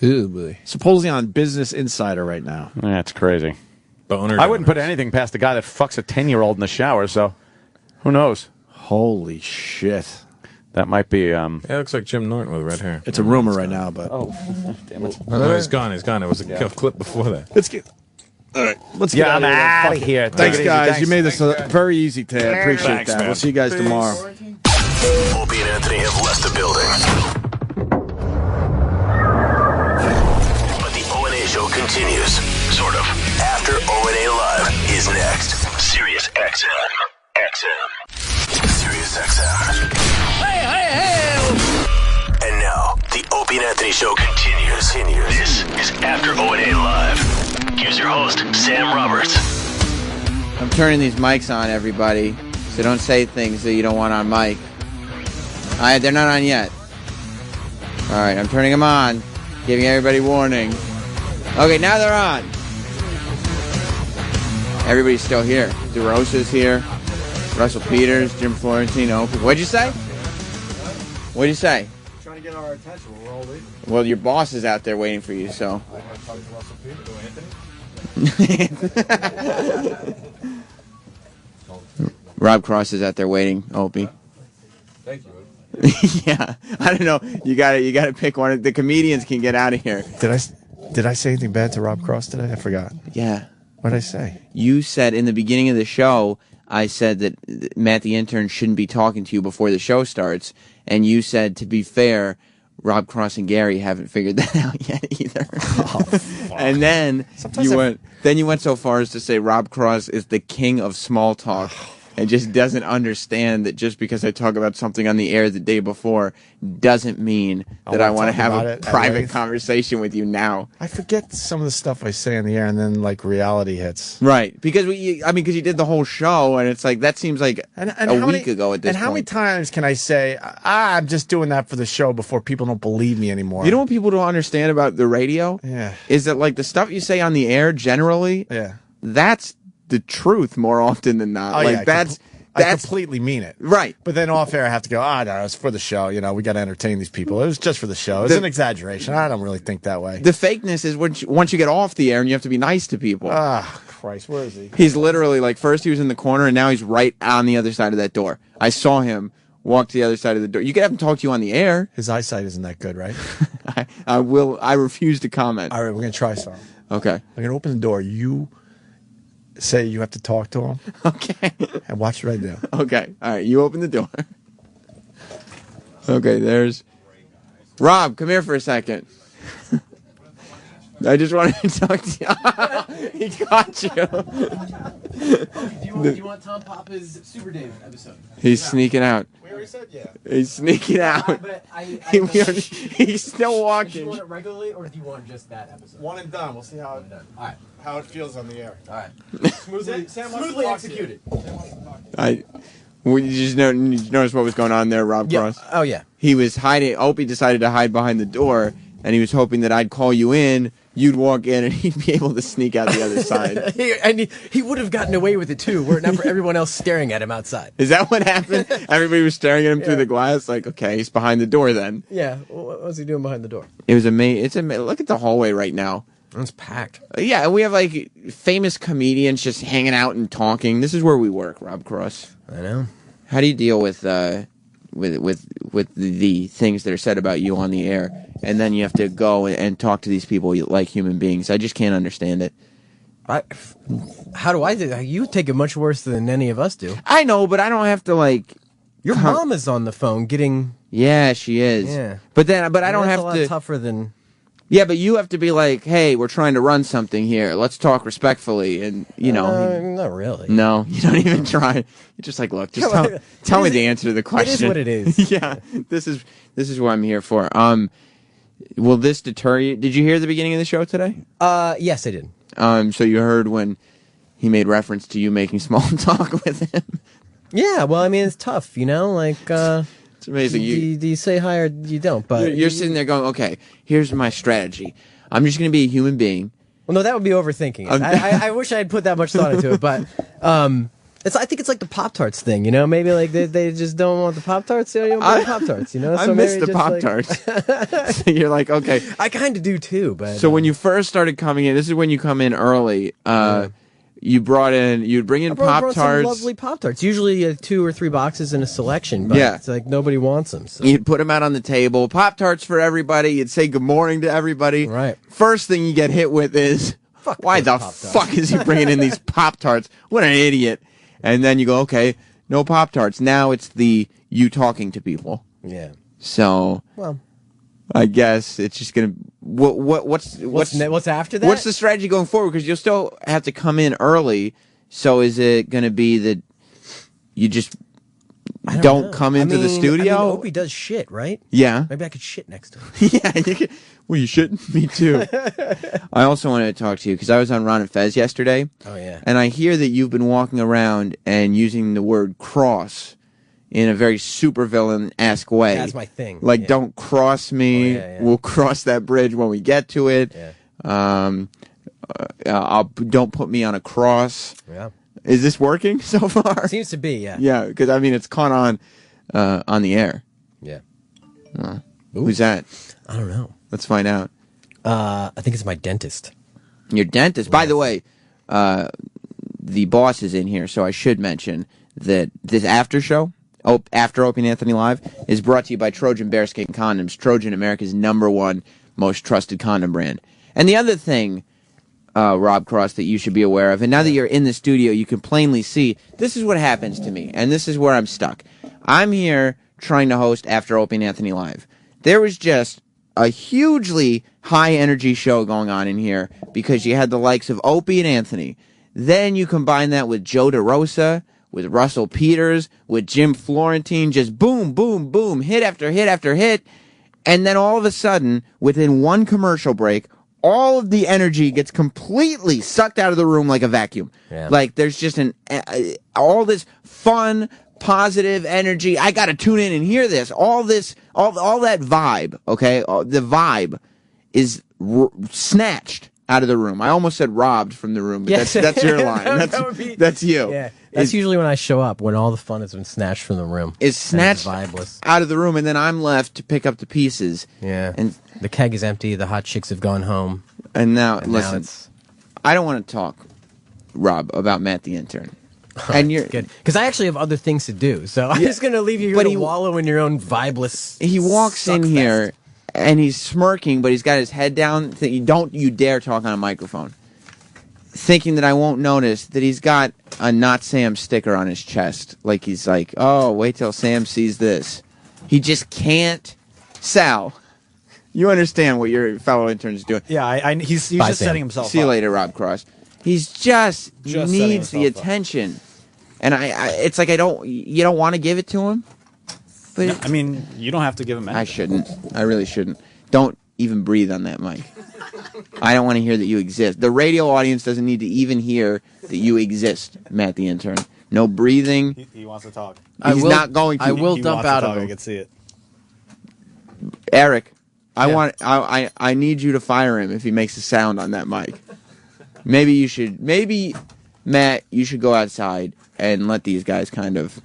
Ew, boy. Supposedly on Business Insider right now. That's crazy. Boner I wouldn't put anything past the guy that fucks a 10-year-old in the shower, so who knows? Holy shit. That might be... Yeah, it looks like Jim Norton with red hair. It's a rumor right now, but... Oh, damn it. No, he's gone. It was a clip before that. Let's get... All right, let's get I'm out of here. Thanks, guys. Thanks. You made this very easy, Ted. Appreciate Thanks, that. man. We'll see you guys tomorrow. Opie and Anthony have left the building. But the O&A show continues. Sort of. After O&A Live is next. Sirius XM. Sirius XM. And now, the Opie and Anthony show continues. This is After O&A Live. Here's your host, Sam Roberts. I'm turning these mics on, everybody, so don't say things that you don't want on mic. They're not on yet. All right, I'm turning them on, giving everybody warning. Okay, now they're on. Everybody's still here. DeRosa's here. Russell Peters, Jim Florentine, Opie. What'd you say? What'd you say? Trying to get our attention. We're all leaving. Well, your boss is out there waiting for you, so. I want to talk to Russell Peters. Rob Cross is out there waiting, Opie. Thank you. Yeah, I don't know. You gotta pick one. The comedians can get out of here. Did I say anything bad to Rob Cross today? I forgot. Yeah. What did I say? You said in the beginning of the show, I said that Matt the intern shouldn't be talking to you before the show starts, and you said, to be fair, Rob Cross and Gary haven't figured that out yet either. Oh, and then you went so far as to say Rob Cross is the king of small talk and just doesn't understand that just because I talk about something on the air the day before doesn't mean that I want to have a private conversation with you now. I forget some of the stuff I say on the air, and then like reality hits. Right, because because you did the whole show, and it's like that seems like a week ago at this point. And how many times can I say, I'm just doing that for the show before people don't believe me anymore? You know what people don't understand about the radio? Yeah. Is that like the stuff you say on the air generally? Yeah. That's the truth more often than not. Oh, like yeah, I that's completely mean it. Right. But then off air I have to go, no, it's for the show. You know, we got to entertain these people. It was just for the show. It's an exaggeration. I don't really think that way. The fakeness is once you get off the air and you have to be nice to people. Ah, Christ, where is he? He's literally like, first he was in the corner and now he's right on the other side of that door. I saw him walk to the other side of the door. You can have him talk to you on the air. His eyesight isn't that good, right? I refuse to comment. All right, we're going to try something. Okay. I'm going to open the door. You say you have to talk to him. Okay. And watch what I do. Okay. All right. You open the door. Okay, there's Rob. Come here for a second. I just wanted to talk to you. He got you. Do you want Tom Papa's Super David episode? He's sneaking out. We already said yeah. He's sneaking out. But He's still Do you walking. want it regularly, or do you want just that episode? One and done. We'll see how it feels on the air. All right. Smoothly executed. You just notice what was going on there, Rob Cross? Oh, yeah. He was hiding. Opie decided to hide behind the door, and he was hoping that I'd call you in, you'd walk in, and he'd be able to sneak out the other side. he would have gotten away with it, too, were it not for everyone else staring at him outside. Is that what happened? Everybody was staring at him through the glass? Like, okay, he's behind the door then. Yeah. What was he doing behind the door? It was amazing. Look at the hallway right now. It's packed. Yeah, and we have, like, famous comedians just hanging out and talking. This is where we work, Rob Cross. I know. How do you deal with the things that are said about you on the air, and then you have to go and talk to these people like human beings? I just can't understand it. How do I do that? You take it much worse than any of us do. I know, but I don't have to, like... Your mom is on the phone getting... Yeah, she is. Yeah. But I don't have to... That's a lot tougher than... Yeah, but you have to be like, hey, we're trying to run something here. Let's talk respectfully. And, you know. Not really. No, you don't even try. You're just like, look, just tell me the answer to the question. It is what it is. Yeah, this is what I'm here for. Will this deter you? Did you hear the beginning of the show today? Yes, I did. So you heard when he made reference to you making small talk with him? Yeah, well, I mean, it's tough, you know? Like, it's amazing. Do you say hi or you don't? But you're sitting there going, okay, here's my strategy. I'm just going to be a human being. Well, no, that would be overthinking it. I wish I had put that much thought into it, but I think it's like the Pop-Tarts thing, you know? Maybe like they just don't want the Pop-Tarts, you don't want Pop-Tarts, you know? I miss the Pop-Tarts. So you're like, okay. I kind of do too, but... So when you first started coming in, this is when you come in early, you'd bring in Pop-Tarts. Some lovely Pop-Tarts. Usually 2 or 3 boxes in a selection, but it's like nobody wants them. So. You'd put them out on the table. Pop-Tarts for everybody. You'd say good morning to everybody. Right. First thing you get hit with is, why the fuck is he bringing in these Pop-Tarts? What an idiot. And then you go, okay, no Pop-Tarts. Now it's you talking to people. Yeah. So... Well... I guess it's just gonna. What's after that? What's the strategy going forward? Because you'll still have to come in early. So is it gonna be that you just don't come into the studio? I mean, Opie does shit, right? Yeah. Maybe I could shit next to him. Yeah. You can, well, you shouldn't. Me too. I also wanted to talk to you because I was on Ron and Fez yesterday. Oh yeah. And I hear that you've been walking around and using the word cross in a very supervillain-esque way. That's my thing. Like, don't cross me. We'll cross that bridge when we get to it. Yeah. Don't put me on a cross. Yeah. Is this working so far? Seems to be, yeah. Yeah, because, I mean, it's caught on the air. Yeah. Who's that? I don't know. Let's find out. I think it's my dentist. Your dentist? By the way, the boss is in here, so I should mention that this after show... After Opie and Anthony Live is brought to you by Trojan Bearskin Condoms. Trojan, America's #1 most trusted condom brand. And the other thing, Rob Cross, that you should be aware of, and now that you're in the studio, you can plainly see, this is what happens to me, and this is where I'm stuck. I'm here trying to host After Opie and Anthony Live. There was just a hugely high-energy show going on in here because you had the likes of Opie and Anthony. Then you combine that with Joe DeRosa, with Russell Peters, with Jim Florentine, just boom, boom, boom, hit after hit after hit. And then all of a sudden, within one commercial break, all of the energy gets completely sucked out of the room like a vacuum. Yeah. Like there's just all this fun, positive energy. I got to tune in and hear this. All that vibe, okay? The vibe is snatched out of the room. I almost said robbed from the room, but yes. that's your line. That's you. Yeah. That's usually when I show up, when all the fun has been snatched from the room. It's snatched vibeless out of the room, and then I'm left to pick up the pieces. Yeah. And the keg is empty, the hot chicks have gone home. And now, listen, I don't want to talk, Rob, about Matt the Intern. And you're good. Because I actually have other things to do, so I'm just going to leave you here to wallow in your own vibeless. He walks in here, and he's smirking, but he's got his head down. Don't you dare talk on a microphone. Thinking that I won't notice that he's got a Not Sam sticker on his chest. Like he's like, oh, wait till Sam sees this. He just can't. Sal, you understand what your fellow intern is doing. Yeah, he's just setting himself up. See you later, Rob Cross. He's just needs the attention. And it's like you don't want to give it to him. But no, I mean, you don't have to give him anything. I shouldn't. I really shouldn't. Don't even breathe on that mic. I don't want to hear that you exist. The radio audience doesn't need to even hear that you exist, Matt the intern. No breathing. He wants to talk. He's not going to. I will dump out of him. I can see it. Eric, I need you to fire him if he makes a sound on that mic. Maybe Matt, you should go outside and let these guys kind of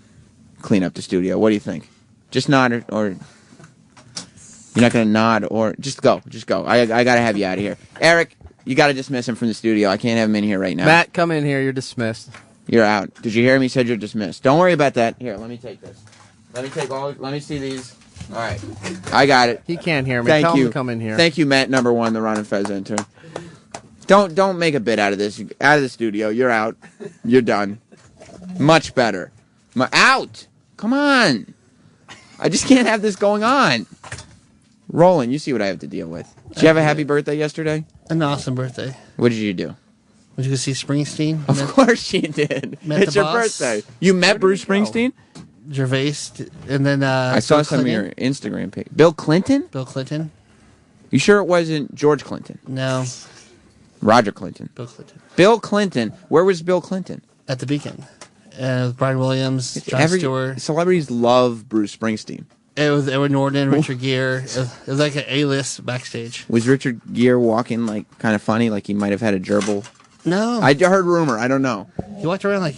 clean up the studio. What do you think? Just nod or you're not going to nod or just go. Just go. I got to have you out of here. Eric, you got to dismiss him from the studio. I can't have him in here right now. Matt, come in here. You're dismissed. You're out. Did you hear him? He said you're dismissed. Don't worry about that. Here, let me take this. Let me see these. All right. I got it. He can't hear me. Thank Tell you. him to come in here. Thank you, Matt, number one, the Ron and Fez intern. Don't make a bit out of this. Out of the studio. You're out. You're done. Much better. Out. Come on. I just can't have this going on. Roland, you see what I have to deal with. Did you have a happy birthday yesterday? An awesome birthday. What did you do? Did you go see Springsteen? Of course you did. It's your birthday. You met Bruce Springsteen? Gervais, and then I saw some of your Instagram page. Bill Clinton? Bill Clinton. You sure it wasn't George Clinton? No. Roger Clinton. Bill Clinton. Bill Clinton. Where was Bill Clinton? At the Beacon. With Brian Williams, Jon Stewart. Celebrities love Bruce Springsteen. It was Edward Norton, Richard Gere. It was like an A-list backstage. Was Richard Gere walking like kind of funny, like he might have had a gerbil? No. I heard rumor. I don't know. He walked around like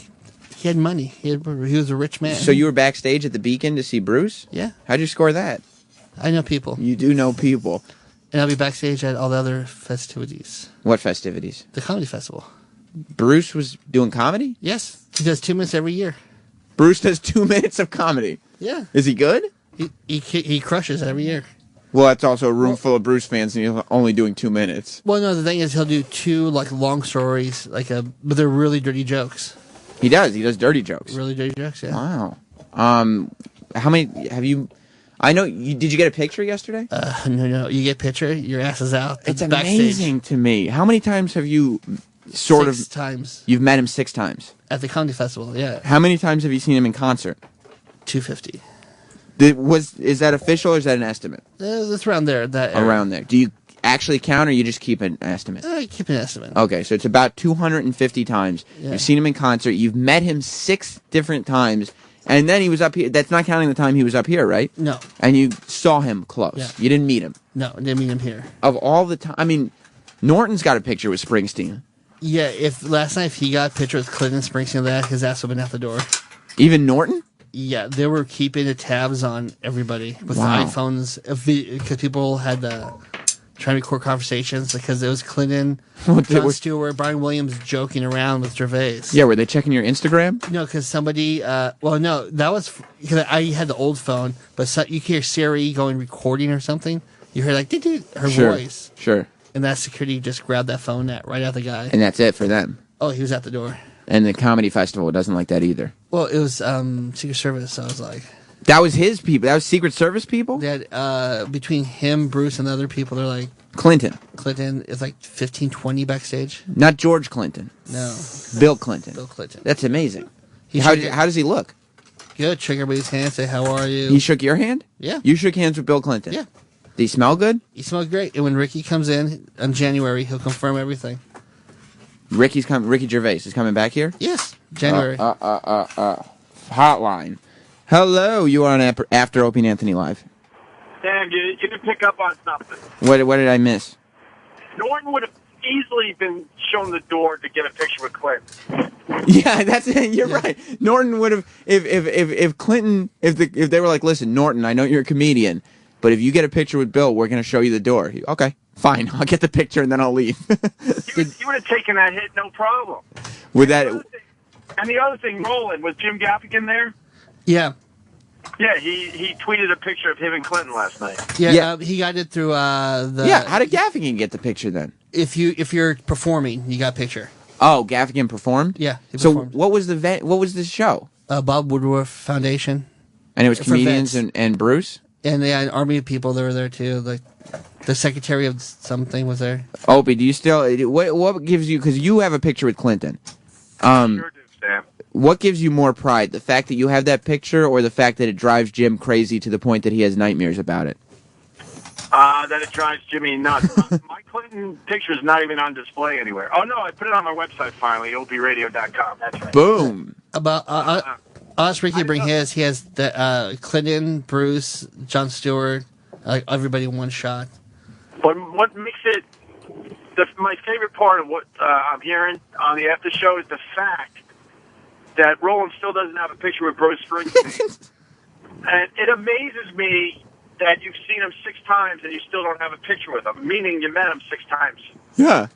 he had money. He was a rich man. So you were backstage at the Beacon to see Bruce? Yeah. How'd you score that? I know people. You do know people. And I'll be backstage at all the other festivities. What festivities? The comedy festival. Bruce was doing comedy? Yes. He does 2 minutes every year. Bruce does 2 minutes of comedy? Yeah. Is he good? He crushes every year. Well, that's also a room full of Bruce fans, and he's only doing 2 minutes. Well, no, the thing is, he'll do two like long stories, but they're really dirty jokes. He does. He does dirty jokes. Really dirty jokes. Yeah. Wow. How many have you? I know. Did you get a picture yesterday? No. You get a picture. Your ass is out. It's backstage. amazing to me. How many times have you? Six times. You've met him 6 times at the comedy festival. Yeah. How many times have you seen him in concert? 250. Is that official or is that an estimate? It's around there. Around there. Do you actually count or you just keep an estimate? I keep an estimate. Okay, so it's about 250 times. Yeah. You've seen him in concert. You've met him 6 different times. And then he was up here. That's not counting the time he was up here, right? No. And you saw him close. Yeah. You didn't meet him. No, I didn't meet him here. Of all the time, I mean, Norton's got a picture with Springsteen. Yeah, if last night if he got a picture with Clinton Springsteen, that his ass would have been out the door. Even Norton? Yeah, they were keeping the tabs on everybody with Wow. iPhones because people had trying to record conversations because it was Clinton, Jon Stewart, Brian Williams joking around with Gervais. Yeah, were they checking your Instagram? No, because somebody. Well, no, that was because I had the old phone, but you can hear Siri going recording or something. You hear like her voice. Sure. And that security just grabbed that phone right out the guy. And that's it for them. Oh, he was at the door. And the comedy festival doesn't like that either. Well, it was Secret Service, so I was like... That was his people? That was Secret Service people? They had, between him, Bruce, and the other people, they're like... Clinton. It's like 15, 20 backstage. Not George Clinton. No. Bill Clinton. Bill Clinton. That's amazing. How does he look? Good. Shook everybody's hand, say, how are you? He shook your hand? Yeah. You shook hands with Bill Clinton? Yeah. Did he smell good? He smelled great. And when Ricky comes in January, he'll confirm everything. Ricky Gervais is coming back here? Yes. January. Hotline. Hello, you are on After Opie and Anthony Live. Damn, you didn't pick up on something. What did I miss? Norton would have easily been shown the door to get a picture with Clinton. Yeah, that's it. You're right. Norton would have if Clinton if they were like, listen, Norton, I know you're a comedian, but if you get a picture with Bill, we're going to show you the door. Okay, fine. I'll get the picture and then I'll leave. You would have taken that hit, no problem. With that. And the other thing, Roland, was Jim Gaffigan there? Yeah. Yeah, he tweeted a picture of him and Clinton last night. Yeah. He got it through the... Yeah, how did Gaffigan get the picture then? If you're performing, you got a picture. Oh, Gaffigan performed? Yeah, he so performed. what was the show? Bob Woodruff Foundation. And it was For comedians vets. and Bruce? And they had an army of people that were there too. Like the secretary of something was there. Opie, do you still... What gives you... Because you have a picture with Clinton. Sure do, Sam. What gives you more pride? The fact that you have that picture or the fact that it drives Jim crazy to the point that he has nightmares about it? That it drives Jimmy nuts. My Clinton picture is not even on display anywhere. Oh, no, I put it on my website finally, opradio.com. That's right. Boom. About us, Ricky bring his. He has the Clinton, Bruce, Jon Stewart, everybody in one shot. But what makes it my favorite part of what I'm hearing on the after show is the fact that Roland still doesn't have a picture with Bruce Springsteen. And it amazes me that you've seen him 6 times and you still don't have a picture with him, meaning you met him 6 times. Yeah.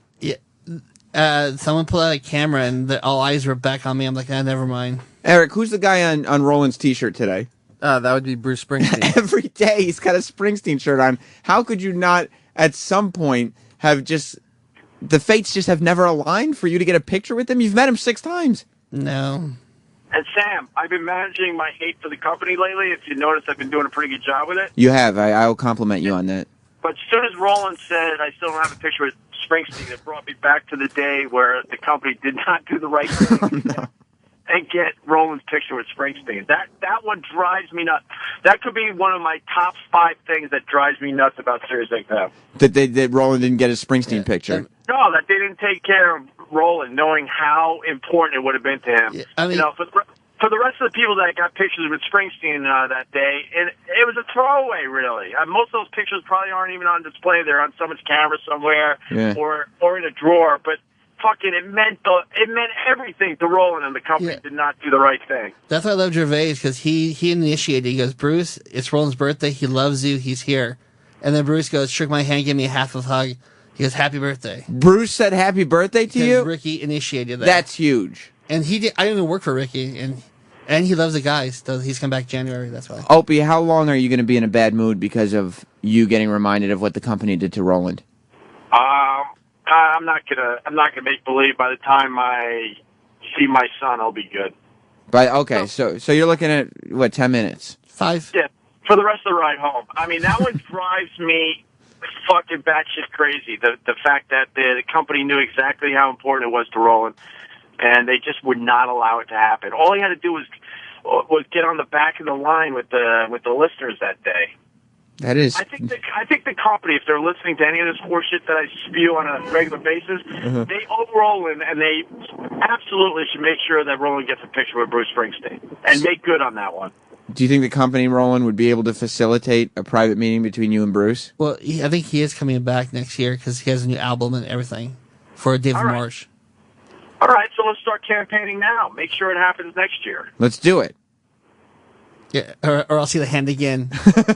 Someone pulled out a camera and all eyes were back on me. I'm like, never mind. Eric, who's the guy on Roland's T-shirt today? That would be Bruce Springsteen. Every day he's got a Springsteen shirt on. How could you not, at some point, have just... The fates just have never aligned for you to get a picture with him? You've met him 6 times. No. And Sam, I've been managing my hate for the company lately. If you notice, I've been doing a pretty good job with it. You have. I will compliment you on that. But as soon as Roland said I still don't have a picture with Springsteen, it brought me back to the day where the company did not do the right thing and get Roland's picture with Springsteen. That one drives me nuts. That could be one of my top 5 things that drives me nuts about Sirius XM. That Roland didn't get his Springsteen picture. No, that they didn't take care of Roland, knowing how important it would have been to him. I mean, for the rest of the people that got pictures with Springsteen that day, it was a throwaway, really. Most of those pictures probably aren't even on display. They're on someone's camera somewhere or in a drawer. But fucking, it meant everything to Roland, and the company did not do the right thing. That's why I love Gervais, because he initiated. He goes, Bruce, it's Roland's birthday. He loves you. He's here. And then Bruce goes, shook my hand, gave me a half of hug. He goes, happy birthday. Bruce said happy birthday to you? Ricky initiated that. That's huge. And he did. I didn't even work for Ricky, and he loves the guys. So he's come back January. That's why. Opie, how long are you going to be in a bad mood because of you getting reminded of what the company did to Roland? I'm not gonna make believe. By the time I see my son, I'll be good. So you're looking at what, 10 minutes? 5. Yeah, for the rest of the ride home. I mean, that one drives me fucking batshit crazy. The fact that the company knew exactly how important it was to Roland, and they just would not allow it to happen. All he had to do was get on the back of the line with the listeners that day. That is. I think the company, if they're listening to any of this horseshit that I spew on a regular basis, they owe Roland, and they absolutely should make sure that Roland gets a picture with Bruce Springsteen and make good on that one. Do you think the company, Roland, would be able to facilitate a private meeting between you and Bruce? Well, I think he is coming back next year because he has a new album and everything for David Marsh. All right, so let's start campaigning now. Make sure it happens next year. Let's do it. Yeah, or I'll see the hand again.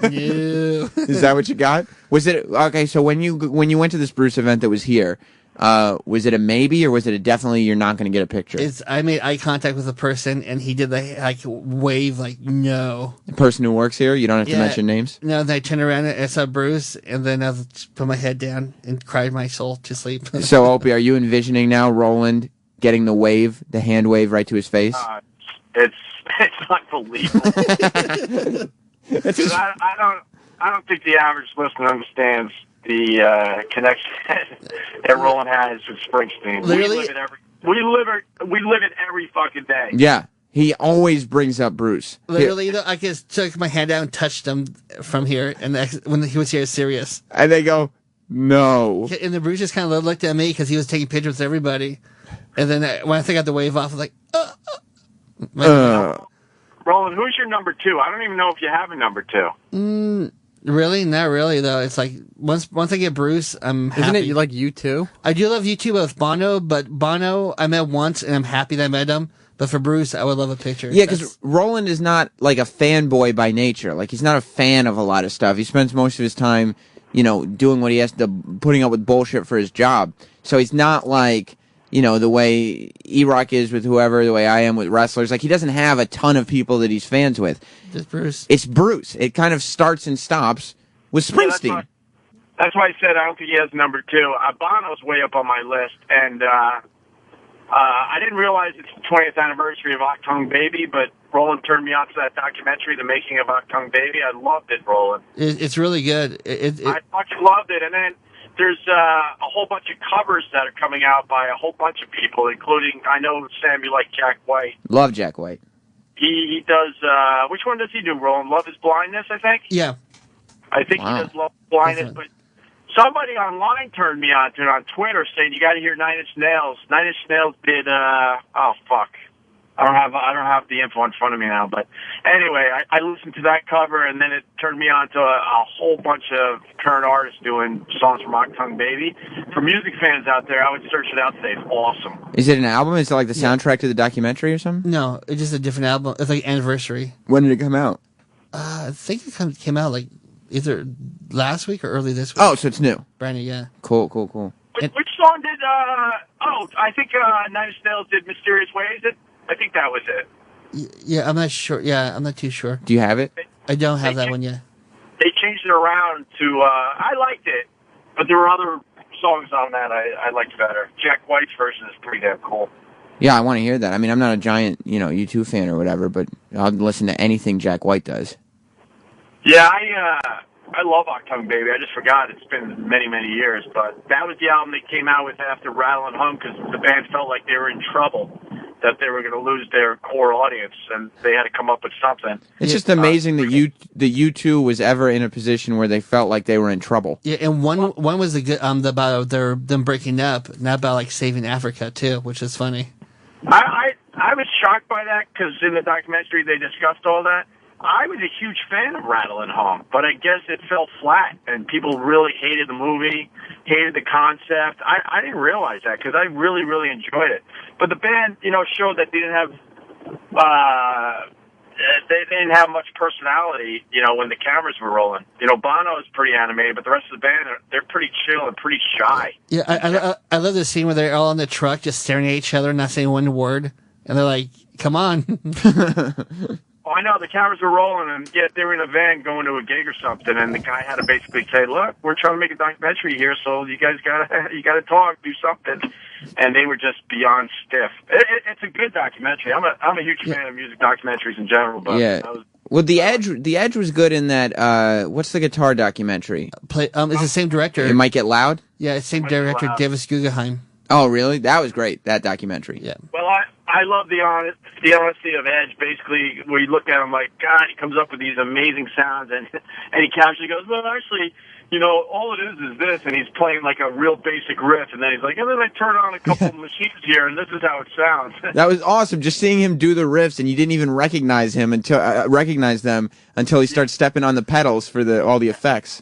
Is that what you got? Was it okay? So when you went to this Bruce event that was here, was it a maybe or was it a definitely you're not going to get a picture? I made eye contact with a person and he did the wave no. The person who works here. You don't have to mention names. No, then I turned around and I saw Bruce, and then I put my head down and cried my soul to sleep. So Opie, are you envisioning now Roland getting the hand wave right to his face? It's unbelievable. I don't think the average listener understands the connection that Roland has with Springsteen. Literally? We live it every fucking day. Yeah, he always brings up Bruce. Literally, I just took my hand out and touched him from here, and when he was here, serious. And they go, no. And the Bruce just kind of looked at me because he was taking pictures with everybody. And then when I got the wave off, I was like, Roland, who's your number 2? I don't even know if you have a number 2. Really? Not really, though. It's like, once I get Bruce, I'm happy. Isn't it you like U2? I do love U2 with Bono, but Bono I met once, and I'm happy that I met him. But for Bruce, I would love a picture. Yeah, because Roland is not like a fanboy by nature. Like, he's not a fan of a lot of stuff. He spends most of his time, doing what he has to, putting up with bullshit for his job. So he's not like... the way E-Rock is with whoever, the way I am with wrestlers. Like, he doesn't have a ton of people that he's fans with. Just Bruce. It's Bruce. It kind of starts and stops with Springsteen. Yeah, that's why I said I don't think he has number 2. Bono's way up on my list, and I didn't realize it's the 20th anniversary of Octung Baby, but Roland turned me on to that documentary, The Making of Octung Baby. I loved it, Roland. It's really good. I fucking loved it. And then there's a whole bunch of covers that are coming out by a whole bunch of people, including, I know, Sam, you like Jack White. Love Jack White. He does, which one does he do, Roland? Love is Blindness, I think? Yeah. I think he does Love is Blindness, but somebody online turned me on to it on Twitter saying you got to hear Nine Inch Nails. Nine Inch Nails did, oh, fuck. I don't have the info in front of me now, but anyway, I listened to that cover, and then it turned me on to a whole bunch of current artists doing songs from Octung Baby. For music fans out there, I would search it out today. It's awesome. Is it an album? Is it like the soundtrack to the documentary or something? No, it's just a different album. It's like Anniversary. When did it come out? I think it came out like either last week or early this week. Oh, so it's new. Brand new, yeah. Cool. Which song did, I think Nine Inch Nails did Mysterious Ways. I think that was it. Yeah, I'm not sure. Yeah, I'm not too sure. Do you have it? I don't have that one yet. They changed it around to, I liked it, but there were other songs on that I liked better. Jack White's version is pretty damn cool. Yeah, I want to hear that. I mean, I'm not a giant, U2 fan or whatever, but I'll listen to anything Jack White does. Yeah, I love Octung Baby. I just forgot. It's been many, many years, but that was the album they came out with after Rattle and Hum because the band felt like they were in trouble, that they were going to lose their core audience, and they had to come up with something. It's just amazing that U2 was ever in a position where they felt like they were in trouble. Yeah, and one was the good about them breaking up, not about like saving Africa too, which is funny. I was shocked by that because in the documentary they discussed all that. I was a huge fan of Rattle and Hum, but I guess it fell flat, and people really hated the movie, hated the concept. I didn't realize that because I really, really enjoyed it. But the band, showed that they didn't have much personality, when the cameras were rolling. Bono is pretty animated, but the rest of the band, they're pretty chill and pretty shy. Yeah, I love the scene where they're all in the truck just staring at each other, not saying one word, and they're like, "Come on." Oh, I know, the cameras were rolling, and yet they were in a van going to a gig or something, and the guy had to basically say, "Look, we're trying to make a documentary here, so you guys gotta talk, do something." And they were just beyond stiff. It's a good documentary. I'm a huge fan of music documentaries in general, but yeah. Well, The Edge was good in that. What's the guitar documentary? It's the same director. It Might Get Loud. Yeah, it's the same director, Davis Guggenheim. Oh, really? That was great. That documentary. Yeah. Well, I love the honesty of Edge. Basically, where you look at him like, God, he comes up with these amazing sounds, and he casually goes, "Well, actually, all it is this," and he's playing like a real basic riff, and then he's like, "And then I turn on a couple of machines here, and this is how it sounds." That was awesome. Just seeing him do the riffs, and you didn't even recognize them until he starts stepping on the pedals for all the effects.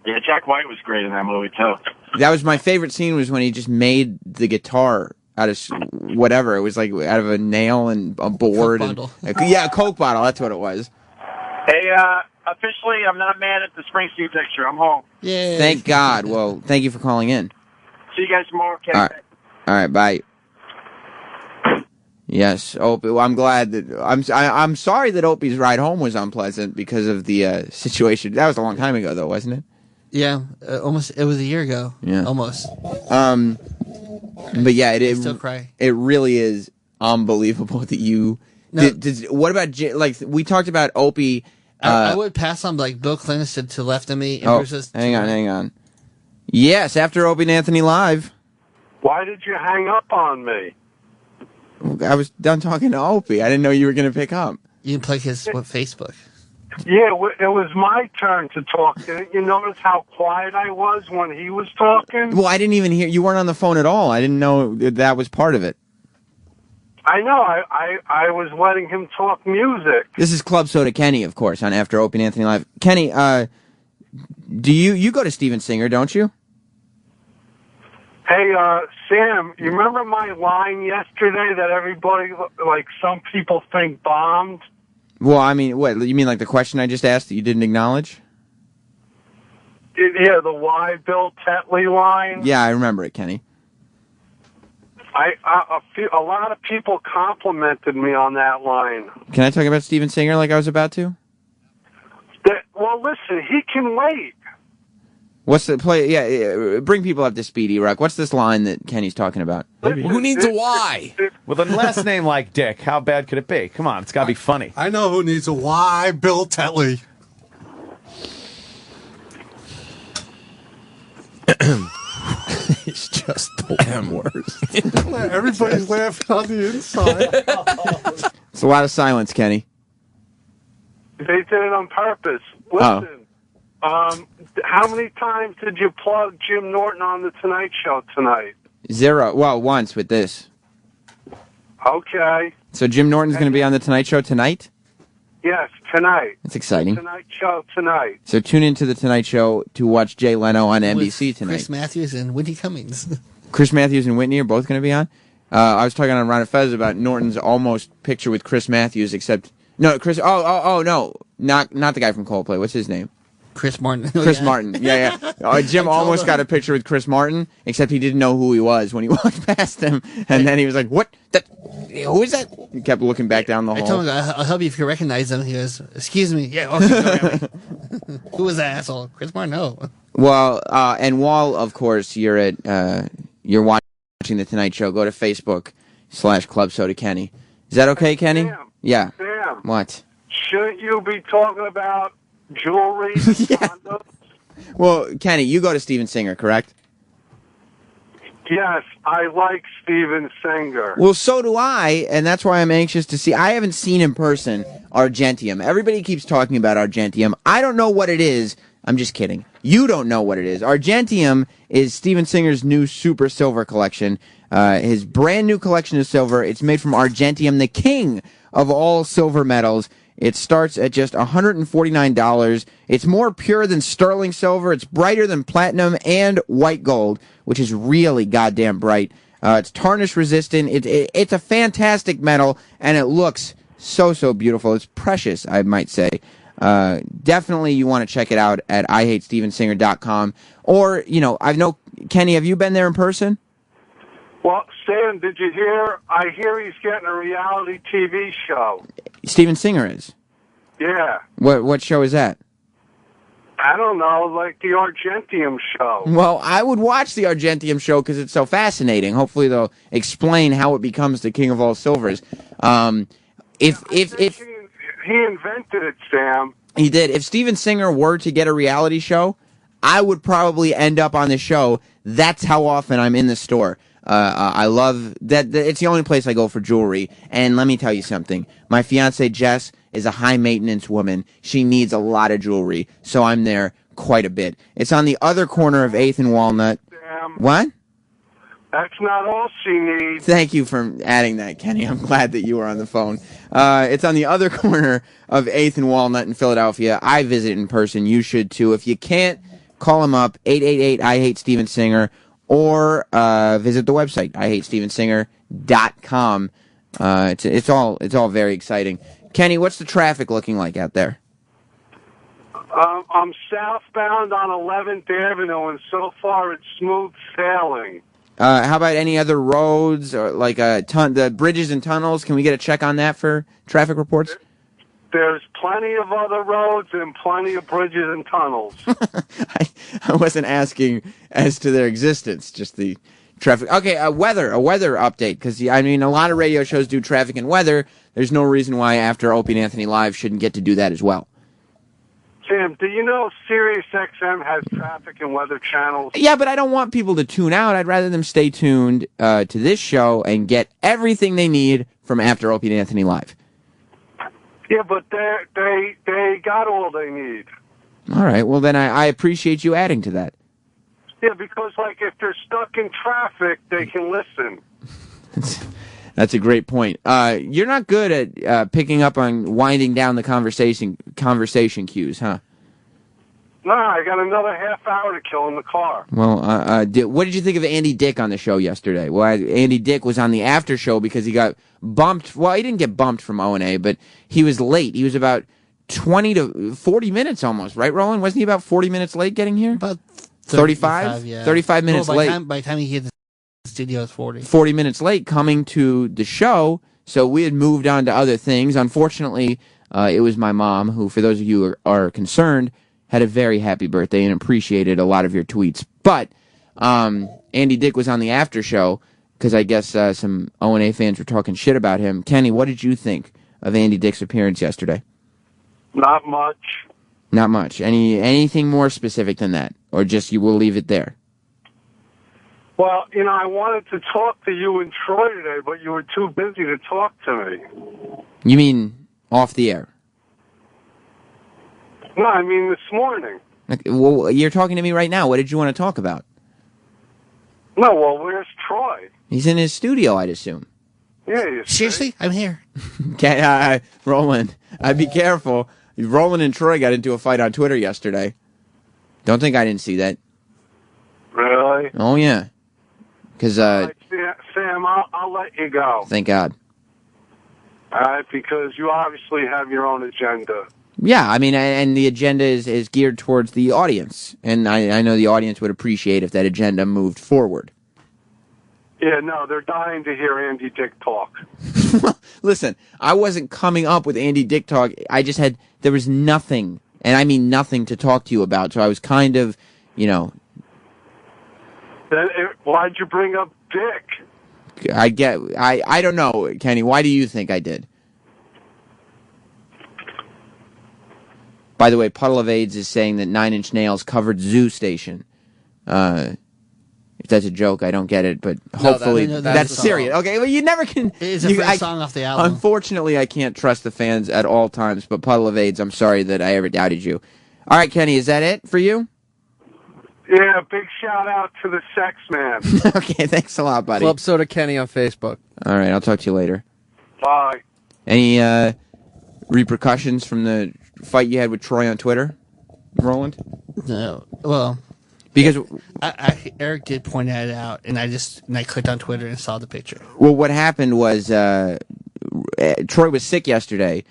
Yeah, Jack White was great in that movie too. That was my favorite scene. Was when he just made the guitar out of whatever. It was like out of a nail and a board. A Coke bottle. That's what it was. Hey, officially, I'm not mad at the Springsteen picture. I'm home. Yeah. Thank God. Well, thank you for calling in. See you guys tomorrow. All right. Bye. Yes, Opie. Well, I'm glad that I'm sorry that Opie's ride home was unpleasant because of the situation. That was a long time ago, though, wasn't it? Yeah, almost. It was a year ago. Yeah, almost. But yeah, I still cry. It really is unbelievable that you. No. What about like we talked about Opie? I would pass on like Bill Clinton to left of me. And hang on. Yes, after Opie and Anthony live. Why did you hang up on me? I was done talking to Opie. I didn't know you were going to pick up. You didn't plug his Facebook. Yeah, it was my turn to talk. You notice how quiet I was when he was talking? Well, I didn't even hear. You weren't on the phone at all. I didn't know that was part of it. I know. I was letting him talk music. This is Club Soda Kenny, of course, on After Opie and Anthony Live. Kenny, do you go to Steven Singer, don't you? Hey, Sam, you remember my line yesterday that everybody, like some people think bombed? Well, I mean, what, you mean like the question I just asked that you didn't acknowledge? Yeah, the why Bill Tetley line. Yeah, I remember it, Kenny. A lot of people complimented me on that line. Can I talk about Steven Singer like I was about to? Well, listen, he can wait. What's the play? Yeah, bring people up to speed, E-Rock. What's this line that Kenny's talking about? Who needs a Y? With a last name like Dick, how bad could it be? Come on, it's got to be funny. I know who needs a Y. Bill Tetley. It's just the worst. Everybody's laughing on the inside. It's a lot of silence, Kenny. They did it on purpose. Listen, how many times did you plug Jim Norton on The Tonight Show tonight? 0. Well, once with this. Okay. So Jim Norton's going to be on The Tonight Show tonight? Yes, tonight. That's exciting. Tonight Show tonight. So tune into The Tonight Show to watch Jay Leno on NBC tonight. Chris Matthews and Whitney Cummings. Chris Matthews and Whitney are both going to be on? I was talking on Ron and Fez about Norton's almost picture with Chris Matthews, except... No, Chris... Oh, no. Not the guy from Coldplay. What's his name? Chris Martin. Chris Martin. Yeah. Jim almost got a picture with Chris Martin, except he didn't know who he was when he walked past him. And then he was like, what? Who is that? He kept looking back down the hall. I told him, I'll help you if you recognize him. He goes, excuse me. Yeah, okay. Who was that asshole? Chris Martin? No. Well, and while, of course, you're watching The Tonight Show, go to Facebook/Club Soda Kenny. Is that okay, Kenny? Sam, Yeah. Sam, What? shouldn't you be talking about jewelry? Condoms? Well, Kenny, you go to Steven Singer, correct? Yes, I like Steven Singer. Well, so do I, and that's why I'm anxious to see. I haven't seen in person Argentium. Everybody keeps talking about Argentium. I don't know what it is. I'm just kidding. You don't know what it is. Argentium is Steven Singer's new Super Silver collection. His brand new collection of silver. It's made from Argentium, the king of all silver metals. It starts at just $149. It's more pure than sterling silver. It's brighter than platinum and white gold, which is really goddamn bright. It's tarnish resistant. It's a fantastic metal, and it looks so beautiful. It's precious, I might say. Definitely you want to check it out at IHateStevenSinger.com. Or, Kenny, have you been there in person? Well, Stan, did you hear? I hear he's getting a reality TV show. Steven Singer is. Yeah. What show is that? I don't know, like the Argentium show. Well, I would watch the Argentium show because it's so fascinating. Hopefully they'll explain how it becomes the king of all silvers. If he invented it, Sam. He did. If Steven Singer were to get a reality show, I would probably end up on the show. That's how often I'm in the store. I love that. It's the only place I go for jewelry. And let me tell you something. My fiance Jess is a high maintenance woman. She needs a lot of jewelry, so I'm there quite a bit. It's on the other corner of 8th and Walnut. Sam, What? that's not all she needs. Thank you for adding that, Kenny. I'm glad that you were on the phone. It's on the other corner of 8th and Walnut in Philadelphia. I visit in person. You should too. If you can't, call him up, 888-I-HATE-STEVEN-SINGER, or visit the website, IHateStevenSinger.com. It's all very exciting. Kenny, what's the traffic looking like out there? I'm southbound on 11th Avenue, and so far it's smooth sailing. How about any other roads, or like the bridges and tunnels? Can we get a check on that for traffic reports? There's plenty of other roads and plenty of bridges and tunnels. I wasn't asking as to their existence, just the traffic. Okay, a weather update, because a lot of radio shows do traffic and weather. There's no reason why After Opie and Anthony Live shouldn't get to do that as well. Sam, do you know Sirius XM has traffic and weather channels? Yeah, but I don't want people to tune out. I'd rather them stay tuned to this show and get everything they need from After Opie and Anthony Live. Yeah, but they got all they need. All right, well then I appreciate you adding to that. Yeah, because if they're stuck in traffic, they can listen. That's a great point. You're not good at picking up on winding down the conversation cues, huh? No, I got another half hour to kill in the car. Well, what did you think of Andy Dick on the show yesterday? Well, Andy Dick was on the after show because he got bumped. Well, he didn't get bumped from O&A, but he was late. He was about 20 to 40 minutes almost, right, Roland? Wasn't he about 40 minutes late getting here? About 35? Yeah. 35 minutes late. By the time he hit the studio, it's 40. 40 minutes late coming to the show, so we had moved on to other things. Unfortunately, it was my mom who, for those of you who are concerned, had a very happy birthday and appreciated a lot of your tweets. But Andy Dick was on the after show because I guess some O&A fans were talking shit about him. Kenny, what did you think of Andy Dick's appearance yesterday? Not much. Not much. Anything more specific than that? Or just you will leave it there? Well, I wanted to talk to you and Troy today, but you were too busy to talk to me. You mean off the air? No, I mean this morning. Okay, well, you're talking to me right now. What did you want to talk about? No, well, where's Troy? He's in his studio, I'd assume. Yeah, seriously? I'm here. Roland, be careful. Roland and Troy got into a fight on Twitter yesterday. Don't think I didn't see that. Really? Oh, yeah. Because, Sam, I'll let you go. Thank God. All right, because you obviously have your own agenda. Yeah, I mean, and the agenda is geared towards the audience. And I know the audience would appreciate if that agenda moved forward. Yeah, no, they're dying to hear Andy Dick talk. Listen, I wasn't coming up with Andy Dick talk. There was nothing, and I mean nothing to talk to you about. So I was kind of, Why'd you bring up Dick? I don't know, Kenny. Why do you think I did? By the way, Puddle of AIDS is saying that 9 Inch Nails covered Zoo Station. If that's a joke, I don't get it, but hopefully that's serious. Okay, well, you never can. It is a first song off the album. Unfortunately, I can't trust the fans at all times, but Puddle of AIDS, I'm sorry that I ever doubted you. All right, Kenny, is that it for you? Yeah, big shout out to the sex man. Okay, thanks a lot, buddy. Club Soda Kenny on Facebook. All right, I'll talk to you later. Bye. Any repercussions from the fight you had with Troy on Twitter, Roland? No. Well, because Eric did point that out, and I clicked on Twitter and saw the picture. Well, what happened was Troy was sick yesterday,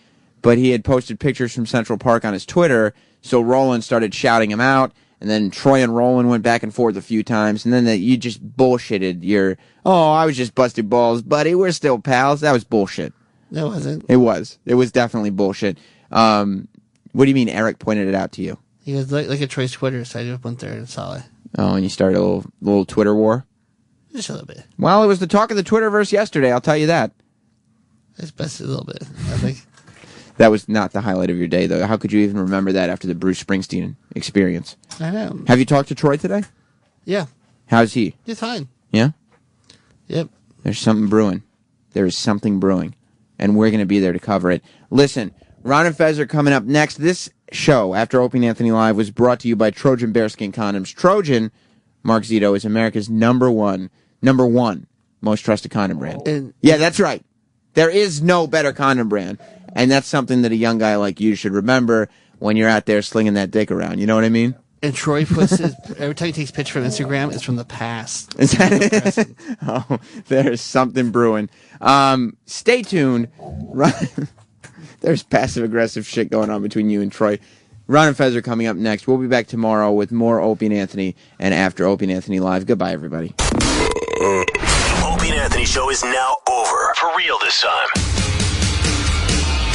but he had posted pictures from Central Park on his Twitter, so Roland started shouting him out, and then Troy and Roland went back and forth a few times, and then you just bullshitted I was just busted balls, buddy, we're still pals. That was bullshit. No, it wasn't. It was. It was definitely bullshit. What do you mean Eric pointed it out to you? He was like a Troy's Twitter, so I just went there and saw it. Oh, and you started a little Twitter war? Just a little bit. Well, it was the talk of the Twitterverse yesterday, I'll tell you that. It's best a little bit, I think. That was not the highlight of your day, though. How could you even remember that after the Bruce Springsteen experience? I know. Have you talked to Troy today? Yeah. How's he? He's fine. Yeah? Yep. There's something brewing. There is something brewing. And we're going to be there to cover it. Listen, Ron and Fez are coming up next. This show, After Opie and Anthony Live, was brought to you by Trojan Bearskin Condoms. Trojan, Mark Zito, is America's number one most trusted condom brand. Yeah, that's right. There is no better condom brand. And that's something that a young guy like you should remember when you're out there slinging that dick around. You know what I mean? And Troy puts every time he takes a picture from Instagram, it's from the past. Is that it? Oh, there's something brewing. Stay tuned. There's passive-aggressive shit going on between you and Troy. Ron and Fez are coming up next. We'll be back tomorrow with more Opie and Anthony and After Opie and Anthony Live. Goodbye, everybody. Opie and Anthony show is now over. For real this time.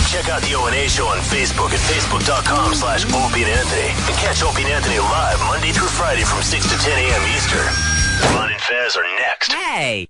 Check out the O&A show on Facebook at facebook.com/Opie and Anthony. And catch Opie and Anthony live Monday through Friday from 6 to 10 a.m. Eastern. Ron and Fez are next. Hey!